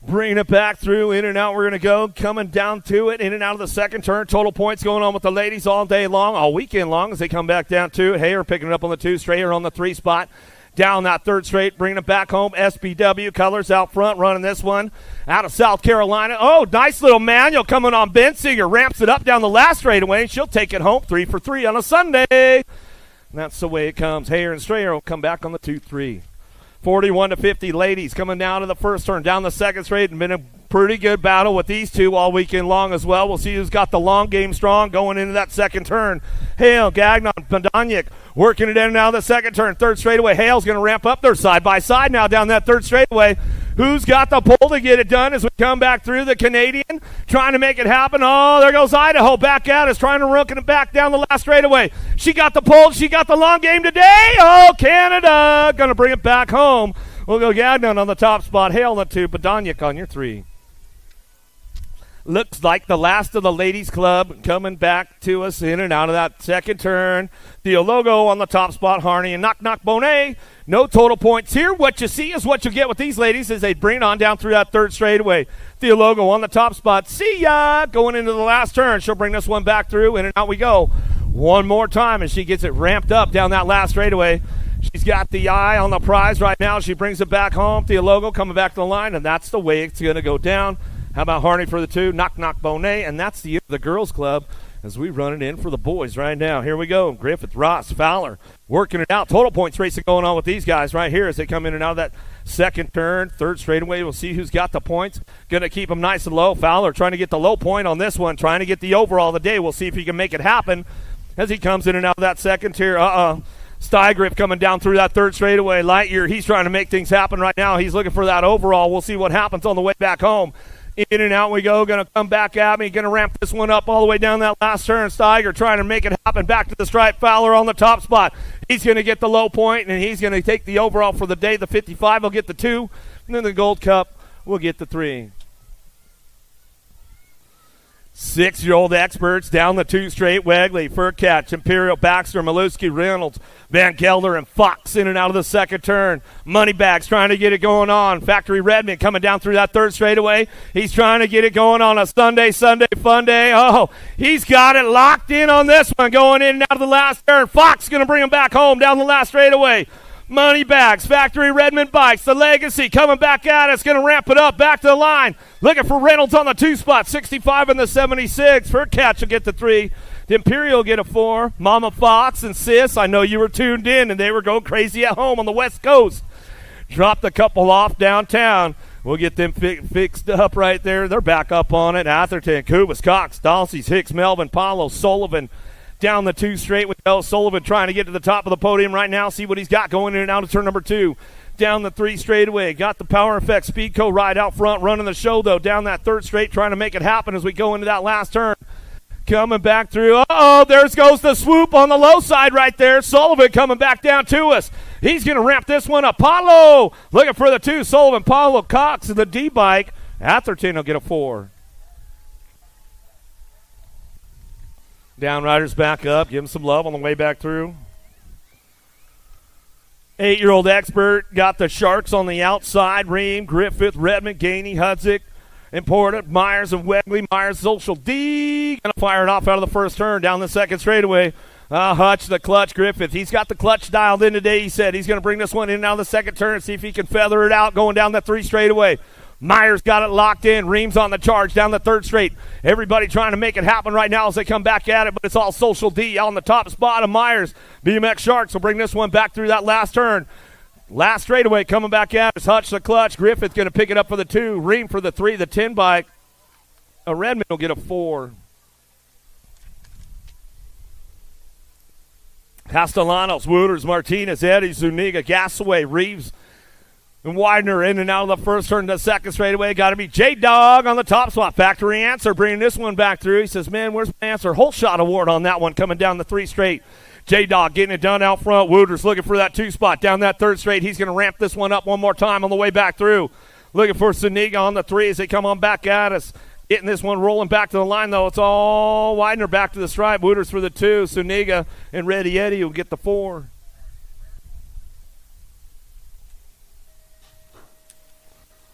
Bringing it back through, in and out. We're going to go. Coming down to it, in and out of the second turn. Total points going on with the ladies all day long, all weekend long as they come back down to it. Hayer picking it up on the 2, Strayer on the 3 spot. Down that third straight, bringing it back home. SBW Colors out front, running this one out of South Carolina. Oh, nice little manual coming on Bensinger. Ramps it up down the last straightaway, and she'll take it home 3 for 3 on a Sunday. And that's the way it comes. Hayer and Strayer will come back on the 2-3. 41-50, ladies coming down to the first turn, down the second straight, and been a pretty good battle with these two all weekend long as well. We'll see who's got the long game strong going into that second turn. Hale, Gagnon, Pandanyik working it in and out of the second turn. Third straightaway, Hale's going to ramp up their side by side now down that third straightaway. Who's got the pull to get it done as we come back through? The Canadian trying to make it happen. Oh, there goes Idaho back at us, trying to rook it back down the last straightaway. She got the pull. She got the long game today. Oh, Canada going to bring it back home. We'll go Gagnon on the top spot. Hale on the 2. Pandanyik on your 3. Looks like the last of the ladies' club coming back to us in and out of that second turn. Theologo on the top spot, Harney and Knock Bonet. No total points here. What you see is what you get with these ladies as they bring it on down through that third straightaway. Theologo on the top spot. See ya! Going into the last turn. She'll bring this one back through, in and out we go. One more time as she gets it ramped up down that last straightaway. She's got the eye on the prize right now. She brings it back home. Theologo coming back to the line, and that's the way it's going to go down. How about Harney for the 2? Knock Bonet, and that's the end of the girls' club as we run it in for the boys right now. Here we go. Griffith, Ross, Fowler working it out. Total points racing going on with these guys right here as they come in and out of that second turn. Third straightaway, we'll see who's got the points. Going to keep them nice and low. Fowler trying to get the low point on this one, trying to get the overall of the day. We'll see if he can make it happen as he comes in and out of that second tier. Steigrif coming down through that third straightaway. Lightyear, he's trying to make things happen right now. He's looking for that overall. We'll see what happens on the way back home. In and out we go. Going to come back at me. Going to ramp this one up all the way down that last turn. Steiger trying to make it happen. Back to the stripe. Fowler on the top spot. He's going to get the low point, and he's going to take the overall for the day. The 55 will get the 2, and then the Gold Cup will get the 3. 6-year-old experts down the 2 straight. Wegley, Furcatch, Imperial, Baxter, Maluski, Reynolds, Van Gelder, and Fox in and out of the second turn. Moneybags trying to get it going on. Factory Redmond coming down through that third straightaway. He's trying to get it going on a Sunday fun day. Oh, he's got it locked in on this one going in and out of the last turn. Fox going to bring him back home down the last straightaway. Moneybags, Factory Redmond Bikes, the Legacy coming back at us, going to ramp it up, back to the line. Looking for Reynolds on the 2 spot, 65 and the 76. Furcatch will get the 3. The Imperial will get a 4. Mama Fox and Sis, I know you were tuned in and they were going crazy at home on the West Coast. dropped a couple off downtown. We'll get them fixed up right there. They're back up on it. Atherton, Kubas, Cox, Dalsey's, Hicks, Melvin, Paulo, Sullivan down the 2 straight with Sullivan trying to get to the top of the podium right now. See what he's got going in and out of turn number 2. Down the 3 straightaway. Got the Power Effect Speedco ride out front running the show, though. Down that 3rd straight trying to make it happen as we go into that last turn. Coming back through. Uh-oh, there goes the swoop on the low side right there. Sullivan coming back down to us. He's going to ramp this one up. Paulo looking for the 2. Sullivan, Paulo, Cox, and the D-bike. Atherton will get a 4. Downriders back up. Give him some love on the way back through. 8-year-old Expert got the Sharks on the outside. Ream, Griffith, Redmond, Gainey, Hudzik. Important. Myers and Wegley. Myers, Social D. Going to fire it off out of the 1st turn down the 2nd straightaway. Hutch, the clutch, Griffith. He's got the clutch dialed in today, he said. He's going to bring this one in and out of the 2nd turn and see if he can feather it out going down the 3 straightaway. Myers got it locked in. Reams on the charge down the 3rd straight. Everybody trying to make it happen right now as they come back at it, but it's all Social D on the top spot of Myers. BMX Sharks will bring this one back through that last turn. Last straightaway coming back at us. Hutch the clutch. Griffith going to pick it up for the 2. Ream for the 3. The 10 bike. Redmond will get a 4. Castellanos, Wooters, Martinez, Eddie, Zuniga, Gasaway, Reeves, and Widener in and out of the 1st turn to the 2nd straightaway. Got to be J-Dog on the top spot. Factory Answer bringing this one back through. He says, man, where's my Answer? Whole shot award on that one coming down the 3 straight. J-Dog getting it done out front. Wooters looking for that 2 spot down that 3rd straight. He's going to ramp this one up one more time on the way back through. Looking for Zuniga on the 3 as they come on back at us. Getting this one rolling back to the line, though. It's all Widener back to the stripe. Wooters for the 2. Zuniga and Reddy Eddie will get the 4.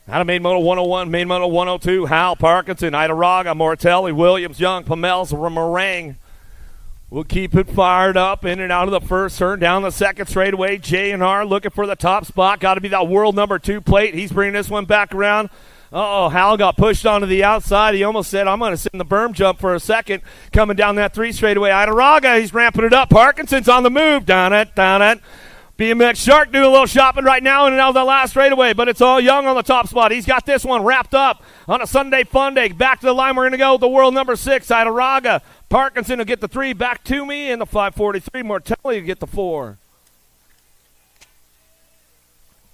Out of Main Moto 101, Main Moto 102, Hal, Parkinson, Idaraga, Mortelli, Williams, Young, Pamels, Meringue. We'll keep it fired up in and out of the 1st turn. Down the 2nd straightaway, J&R looking for the top spot. Got to be that world number 2 plate. He's bringing this one back around. Hal got pushed onto the outside. He almost said, I'm going to sit in the berm jump for a second. Coming down that 3 straightaway, Idaraga, he's ramping it up. Parkinson's on the move. Down it. BMX Shark doing a little shopping right now in and out of the last straightaway, but it's all Young on the top spot. He's got this one wrapped up on a Sunday fun day. Back to the line, we're going to go with the world number 6, Idaraga. Parkinson will get the 3 back to me in the 543. Mortelli will get the 4.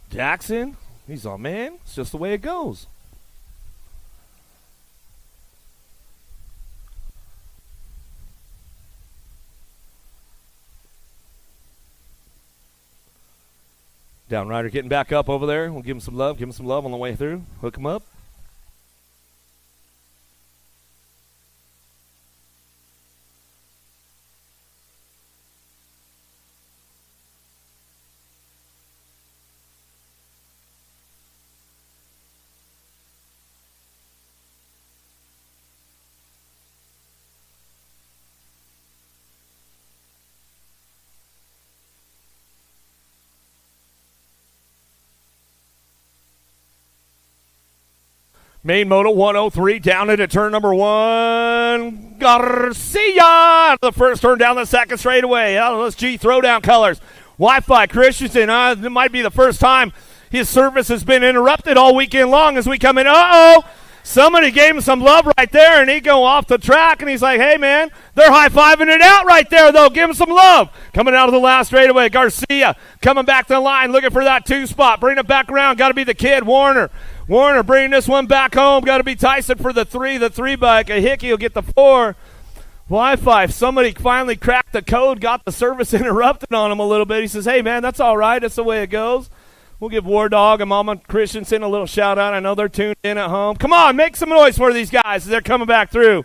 Jackson, he's all, man, it's just the way it goes. Downrider getting back up over there. We'll give him some love. Give him some love on the way through. Hook him up. Main Moto 103 down into turn number 1. Garcia! The 1st turn down the 2nd straightaway. Let's G throwdown colors. Wi-Fi Christensen. It might be the first time his service has been interrupted all weekend long as we come in. Somebody gave him some love right there, and he go off the track, and he's like, hey, man, they're high-fiving it out right there, though. Give him some love. Coming out of the last straightaway, Garcia coming back to the line, looking for that 2 spot. Bring it back around. Got to be the kid, Warner. Warner bringing this one back home. Got to be Tyson for the 3. The 3 bike. A Hickey will get the 4. Wi-Fi. Somebody finally cracked the code, got the service interrupted on him a little bit. He says, hey, man, that's all right. That's the way it goes. We'll give War Dog and Mama Christensen a little shout-out. I know they're tuned in at home. Come on, make some noise for these guys as they're coming back through.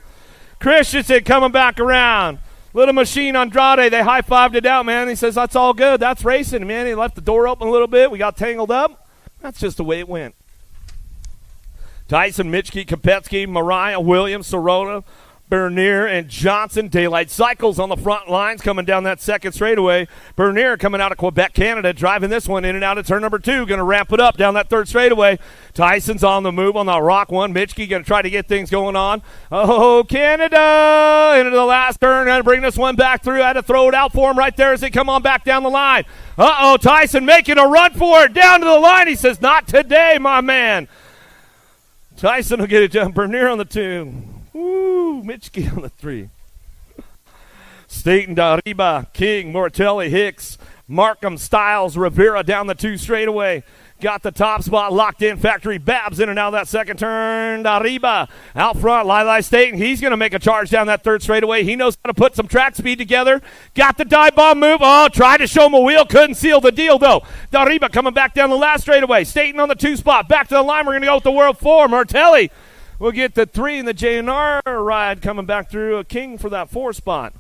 Christensen coming back around. Little Machine Andrade, they high-fived it out, man. He says, that's all good. That's racing, man. He left the door open a little bit. We got tangled up. That's just the way it went. Tyson, Mitchke, Kopetsky, Mariah, Williams, Sorota, Bernier and Johnson. Daylight Cycles on the front lines coming down that second straightaway. Bernier coming out of Quebec, Canada, driving this one in and out of turn number 2. Going to ramp it up down that third straightaway. Tyson's on the move on the rock one. Mitchke going to try to get things going on. Oh, Canada into the last turn. Going to bring this one back through. I had to throw it out for him right there as they come on back down the line. Uh-oh, Tyson making a run for it down to the line. He says, not today, my man. Tyson will get it done. Bernier on the 2. Woo, Mitchke on the 3. Staten, Dariba, King, Mortelli, Hicks, Markham, Styles, Rivera down the 2 straightaway. Got the top spot locked in. Factory Babs in and out of that second turn. Dariba out front. Lili Staten. He's going to make a charge down that third straightaway. He knows how to put some track speed together. Got the dive bomb move. Oh, tried to show him a wheel. Couldn't seal the deal, though. Dariba coming back down the last straightaway. Staten on the 2 spot. Back to the line. We're going to go with the World 4. Martelli will get the 3 in the JNR ride coming back through. A King for that 4 spot.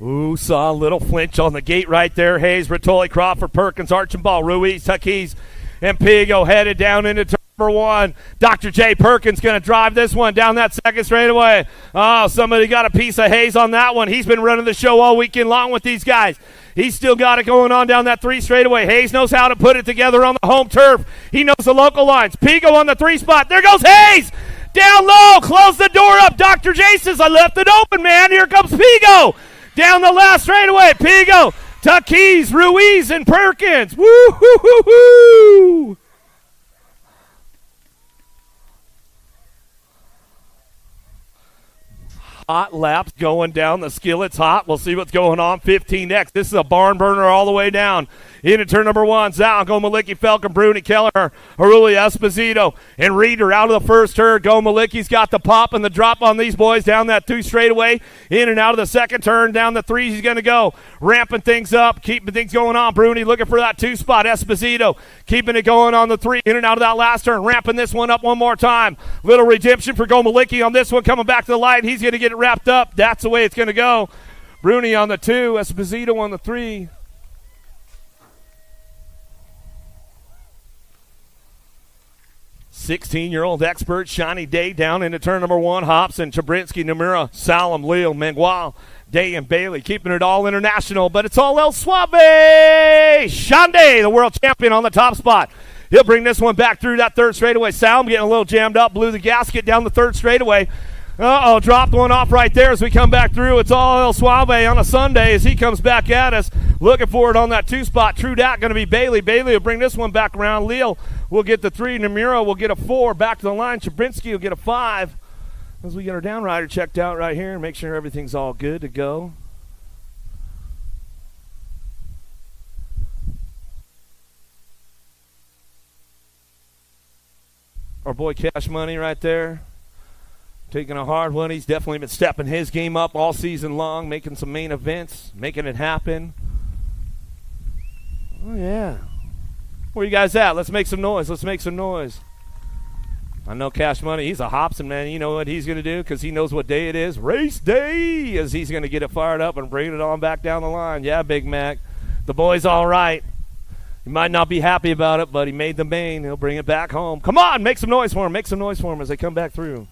Ooh, saw a little flinch on the gate right there. Hayes, Bertoli, Crawford, Perkins, Archambault, Ruiz, Tuckey's, and Pigo headed down into turn number 1. Dr. J. Perkins going to drive this one down that second straightaway. Oh, somebody got a piece of Hayes on that one. He's been running the show all weekend long with these guys. He's still got it going on down that 3 straightaway. Hayes knows how to put it together on the home turf. He knows the local lines. Pigo on the 3 spot. There goes Hayes. Down low. Close the door up. Dr. J says, I left it open, man. Here comes Pigo. Down the last straightaway, Pigo, Tuckey's, Ruiz, and Perkins. Woo-hoo-hoo-hoo! Hot laps going down. The skillet's hot. We'll see what's going on. 15X. This is a barn burner all the way down. Into turn number 1. Zhao, Go Malicki, Falcon, Bruni, Keller, Haruli, Esposito, and Reeder out of the first turn. Go Malicki's got the pop and the drop on these boys down that 2 straightaway. In and out of the second turn. Down the 3 he's going to go. Ramping things up. Keeping things going on. Bruni looking for that 2 spot. Esposito keeping it going on the 3. In and out of that last turn. Ramping this one up one more time. Little redemption for Go Malicki on this one. Coming back to the light. He's going to get it wrapped up. That's the way it's going to go. Bruni on the 2. Esposito on the 3. "16-year-old expert, Shiny Day down into turn number 1. Hobson, Chabrinsky, Nomura, Salam, Leo, Mangual, Day, and Bailey keeping it all international, but it's all El Suave. Shande, the world champion on the top spot. He'll bring this one back through that third straightaway. Salam getting a little jammed up, blew the gasket down the third straightaway. Uh-oh, dropped one off right there as we come back through. It's all El Suave on a Sunday as he comes back at us. Looking for it on that 2 spot. True Dat going to be Bailey. Bailey will bring this one back around. Leal will get the 3. Nomura will get a 4. Back to the line. Chabrinsky will get a 5. As we get our downrider checked out right here and make sure everything's all good to go. Our boy Cash Money right there. Taking a hard one. He's definitely been stepping his game up all season long, making some main events, making it happen. Oh, yeah. Where you guys at? Let's make some noise. Let's make some noise. I know Cash Money. He's a Hobson, man. You know what he's going to do because he knows what day it is. Race day! As he's going to get it fired up and bring it on back down the line. Yeah, Big Mac. The boy's all right. He might not be happy about it, but he made the main. He'll bring it back home. Come on, make some noise for him. Make some noise for him as they come back through.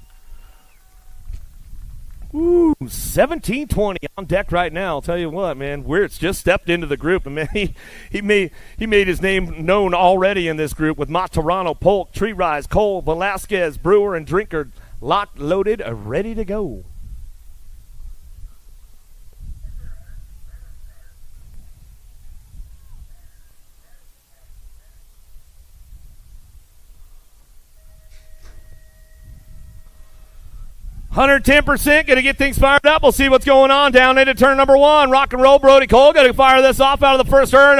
Ooh, 17-20 on deck right now. I'll tell you what, man, Wirtz just stepped into the group, and man, he made his name known already in this group with Matarano, Polk, Tree Rise, Cole, Velasquez, Brewer, and Drinker locked, loaded, ready to go. "110% going to get things fired up. We'll see what's going on down into turn number 1. Rock and roll, Brody Cole going to fire this off out of the first turn.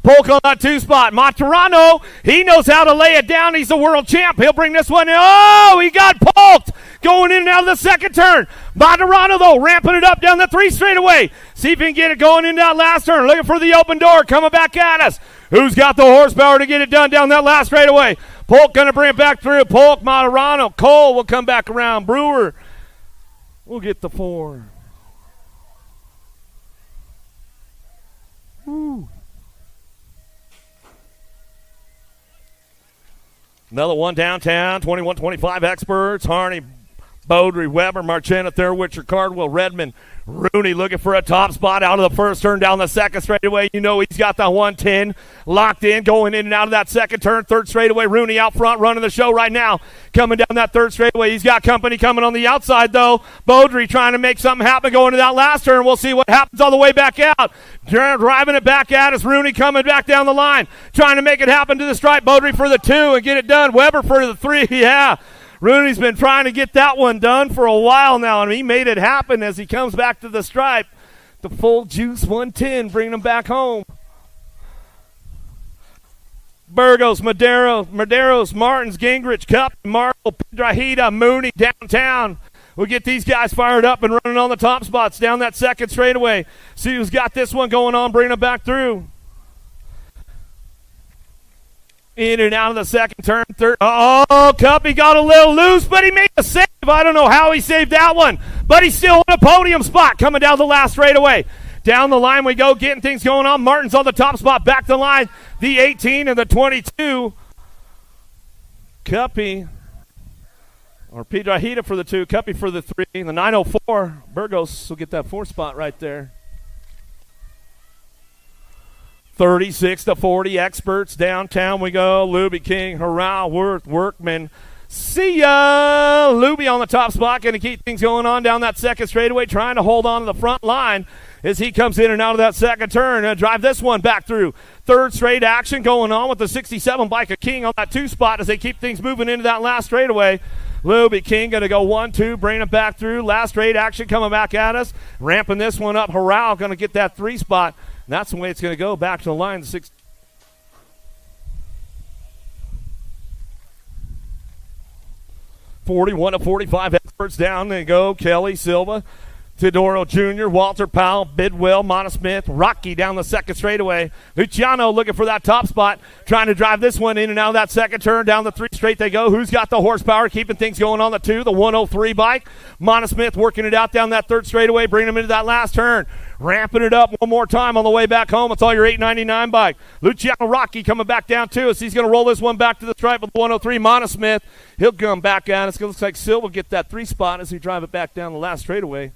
Polk on that 2 spot. Matarano, he knows how to lay it down. He's the world champ. He'll bring this one in. Oh, he got poked going in and out of the second turn. Matarano, though, ramping it up down the 3 straightaway. See if he can get it going into that last turn. Looking for the open door. Coming back at us. Who's got the horsepower to get it done down that last straightaway? Polk going to bring it back through. Polk, Matarano, Cole will come back around. Brewer will get the 4. Another one downtown, 21-25 experts. Harney, Beaudry, Weber, Marchena, Thurwitcher, Cardwell, Redmond, Rooney looking for a top spot out of the first turn down the second straightaway. You know he's got the 110 locked in, going in and out of that second turn. Third straightaway, Rooney out front running the show right now. Coming down that third straightaway. He's got company coming on the outside, though. Beaudry trying to make something happen going to that last turn. We'll see what happens all the way back out. Driving it back at us. Rooney coming back down the line. Trying to make it happen to the stripe. Beaudry for the 2 and get it done. Weber for the 3. Yeah. Rooney's been trying to get that one done for a while now, and he made it happen as he comes back to the stripe. The full juice 110, bringing him back home. Burgos, Maderos, Martins, Gingrich, Cup, Marshall, Pedrahita, Mooney downtown. We'll get these guys fired up and running on the top spots down that second straightaway. See who's got this one going on, bringing them back through. In and out of the second turn, third. Oh, Cuppy got a little loose, but he made a save. I don't know how he saved that one, but he's still in a podium spot coming down the last straightaway. Down the line we go, getting things going on. Martin's on the top spot, back to the line. The 18 and the 22. Cuppy, or Piedrahita for the 2, Cuppy for the 3. And the 904, Burgos will get that 4 spot right there. 36-40, experts downtown we go. Luby, King, Harrell, Worth, Workman. See ya! Luby on the top spot, going to keep things going on down that second straightaway, trying to hold on to the front line as he comes in and out of that second turn. Drive this one back through. Third straight action going on with the 67 bike of King on that 2 spot as they keep things moving into that last straightaway. Luby, King going to go 1-2, bring it back through. Last straight action coming back at us. Ramping this one up. Harrell going to get that 3 spot. And that's the way it's going to go back to the line. 41-45 experts down. They go. Kelly, Silva, Teodoro Jr., Walter Powell, Bidwell, Monosmith, Rocky down the second straightaway. Luciano looking for that top spot, trying to drive this one in and out of that second turn. Down the 3 straight they go. Who's got the horsepower, keeping things going on the 2, the 103 bike. Monosmith working it out down that third straightaway, bringing them into that last turn. Ramping it up one more time on the way back home. It's all your 899 bike. Luciano Rocky coming back down too as he's going to roll this one back to the stripe with the 103 Monosmith. He'll come back at us. It looks like Silva will get that 3 spot as he drive it back down the last straightaway.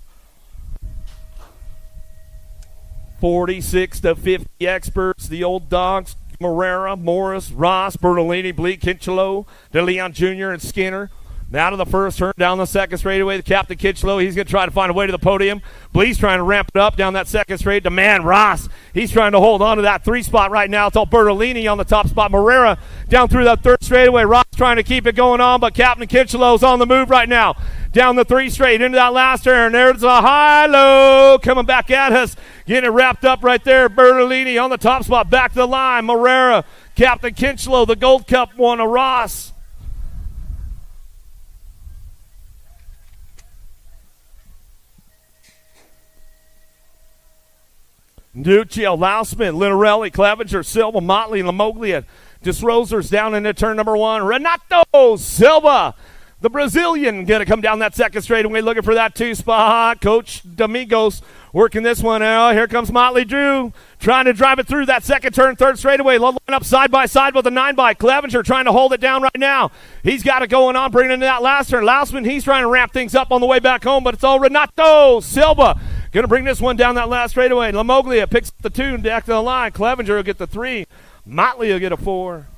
46-50 experts, the old dogs, Morera, Morris, Ross, Bertolini, Bleak, Kinchelo, DeLeon Jr., and Skinner. Out of the first turn, down the second straightaway, the captain Kinchelo, he's going to try to find a way to the podium. Bleak's trying to ramp it up down that second straight. To man, Ross, he's trying to hold on to that 3 spot right now. It's all Bertolini on the top spot. Morera down through that third straightaway. Ross trying to keep it going on, but Captain Kinchelo's on the move right now. Down the 3 straight into that last turn. There's a high-low coming back at us. Getting it wrapped up right there. Bertolini on the top spot. Back to the line. Morera, Captain Kinchelo, the Gold Cup one of Ross. Duccio, Lousman, Linarelli, Clevenger, Silva, Motley, Lamoglia. Disroser's down into turn number 1. Renato Silva, the Brazilian, going to come down that second straightaway looking for that 2 spot. Coach Domingos working this one out. Here comes Motley Drew trying to drive it through that second turn, third straightaway. Line up side by side with the 9 bike. Clevenger trying to hold it down right now. He's got it going on, bringing it into that last turn. Lousman, he's trying to ramp things up on the way back home, but it's all Renato Silva. Going to bring this one down that last straightaway. Lamoglia picks up the 2 back to the line. Clevenger will get the 3. Motley will get a 4.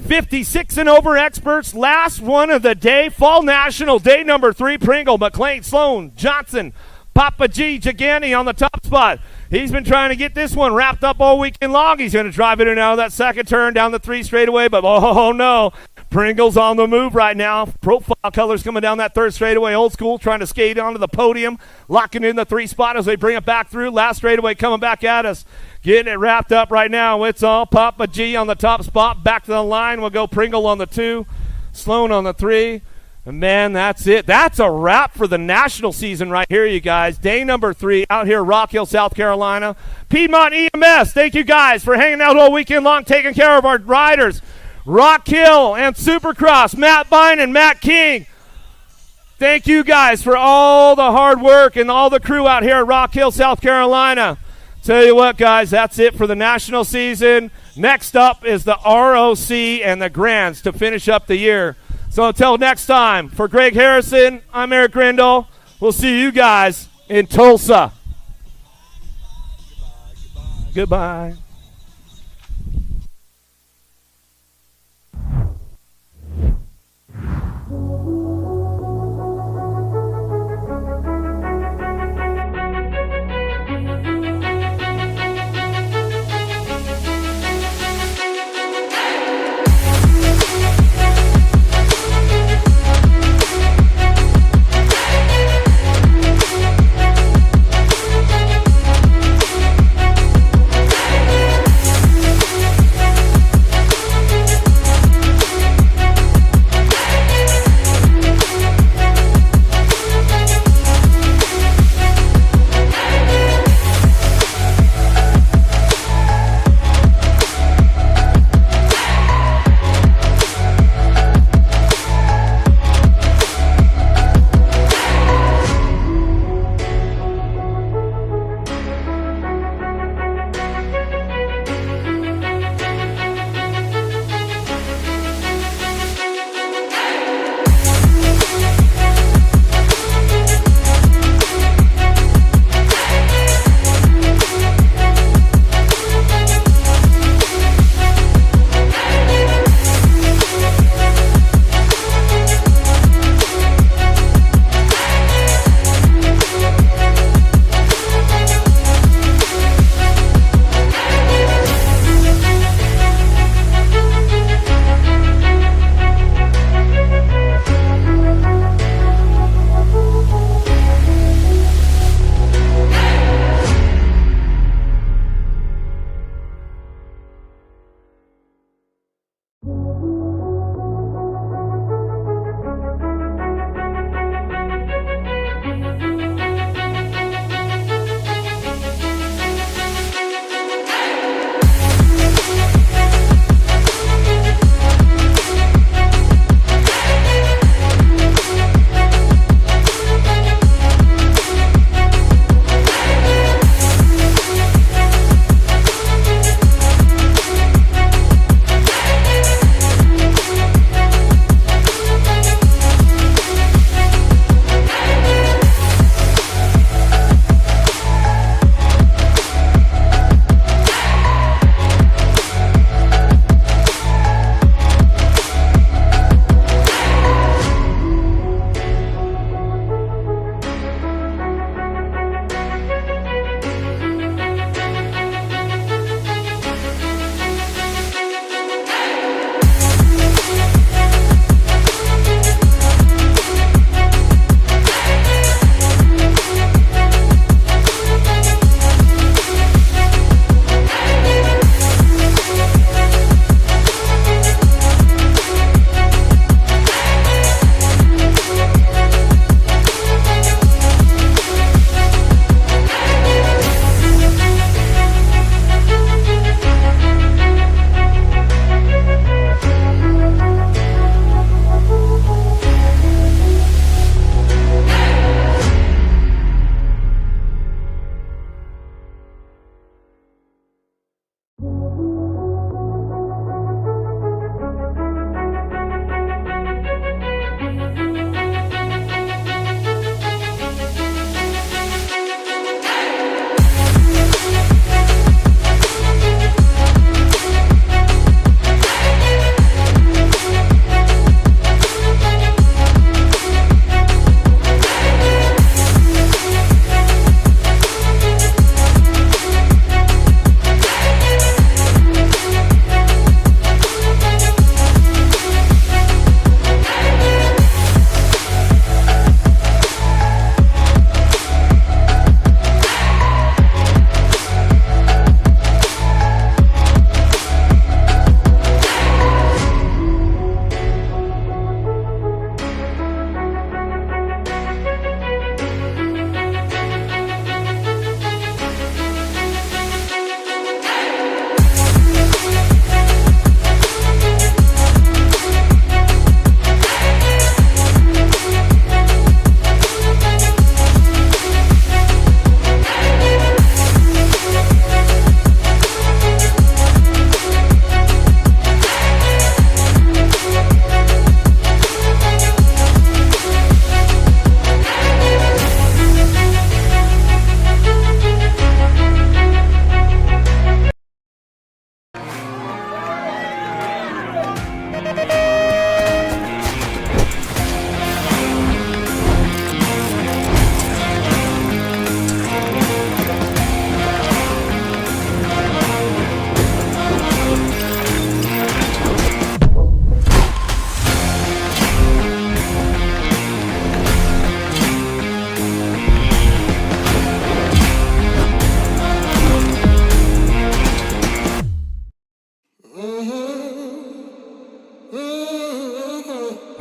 .56 and over experts. Last one of the day. Fall National, day number 3. Pringle, McLean, Sloan, Johnson, Papa G, Gigani on the top spot. He's been trying to get this one wrapped up all weekend long. He's going to drive it in and out of that second turn down the 3 straightaway, but oh no. Pringle's on the move right now. Profile colors coming down that third straightaway. Old school trying to skate onto the podium. Locking in the 3 spot as they bring it back through. Last straightaway coming back at us. Getting it wrapped up right now. It's all Papa G on the top spot. Back to the line. We'll go Pringle on the 2. Sloan on the 3. And man, that's it. That's a wrap for the national season right here, you guys. Day number 3 out here, Rock Hill, South Carolina. Piedmont EMS, thank you guys for hanging out all weekend long, taking care of our riders. Rock Hill and Supercross, Matt Bine and Matt King. Thank you guys for all the hard work and all the crew out here at Rock Hill, South Carolina. Tell you what, guys, that's it for the national season. Next up is the ROC and the Grands to finish up the year. So until next time, for Greg Harrison, I'm Eric Grindle. We'll see you guys in Tulsa. Goodbye.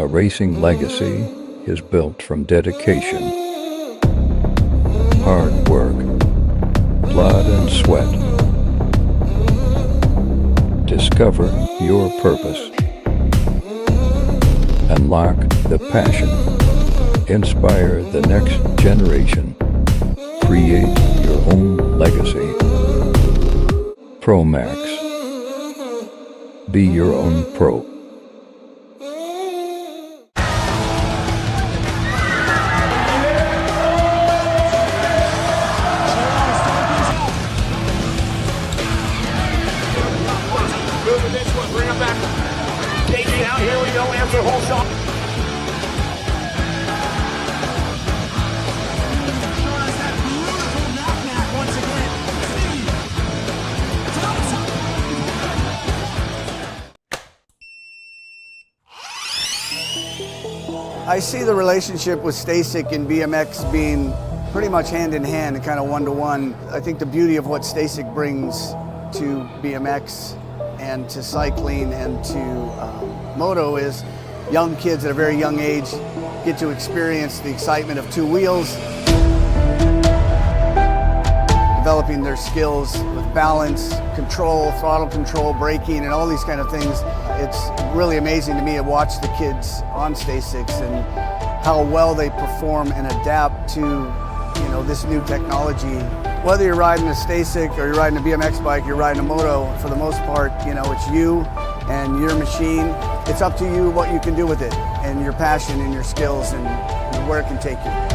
A racing legacy is built from dedication, hard work, blood and sweat. Discover your purpose. Unlock the passion. Inspire the next generation. Create your own legacy. ProMax. Be your own pro. Moving this one, bring him back. Casey out, here we go, answer whole shot. I see the relationship with Stasic and BMX being pretty much hand in hand and kind of one-to-one. I think the beauty of what Stasic brings to BMX and to cycling and to moto is young kids at a very young age get to experience the excitement of two wheels, developing their skills with balance, control, throttle control, braking, and all these kind of things. It's really amazing to me to watch the kids on Stasics and how well they perform and adapt to, this new technology. Whether you're riding a Stasic or you're riding a BMX bike, you're riding a moto, for the most part, it's you and your machine. It's up to you what you can do with it and your passion and your skills and where it can take you.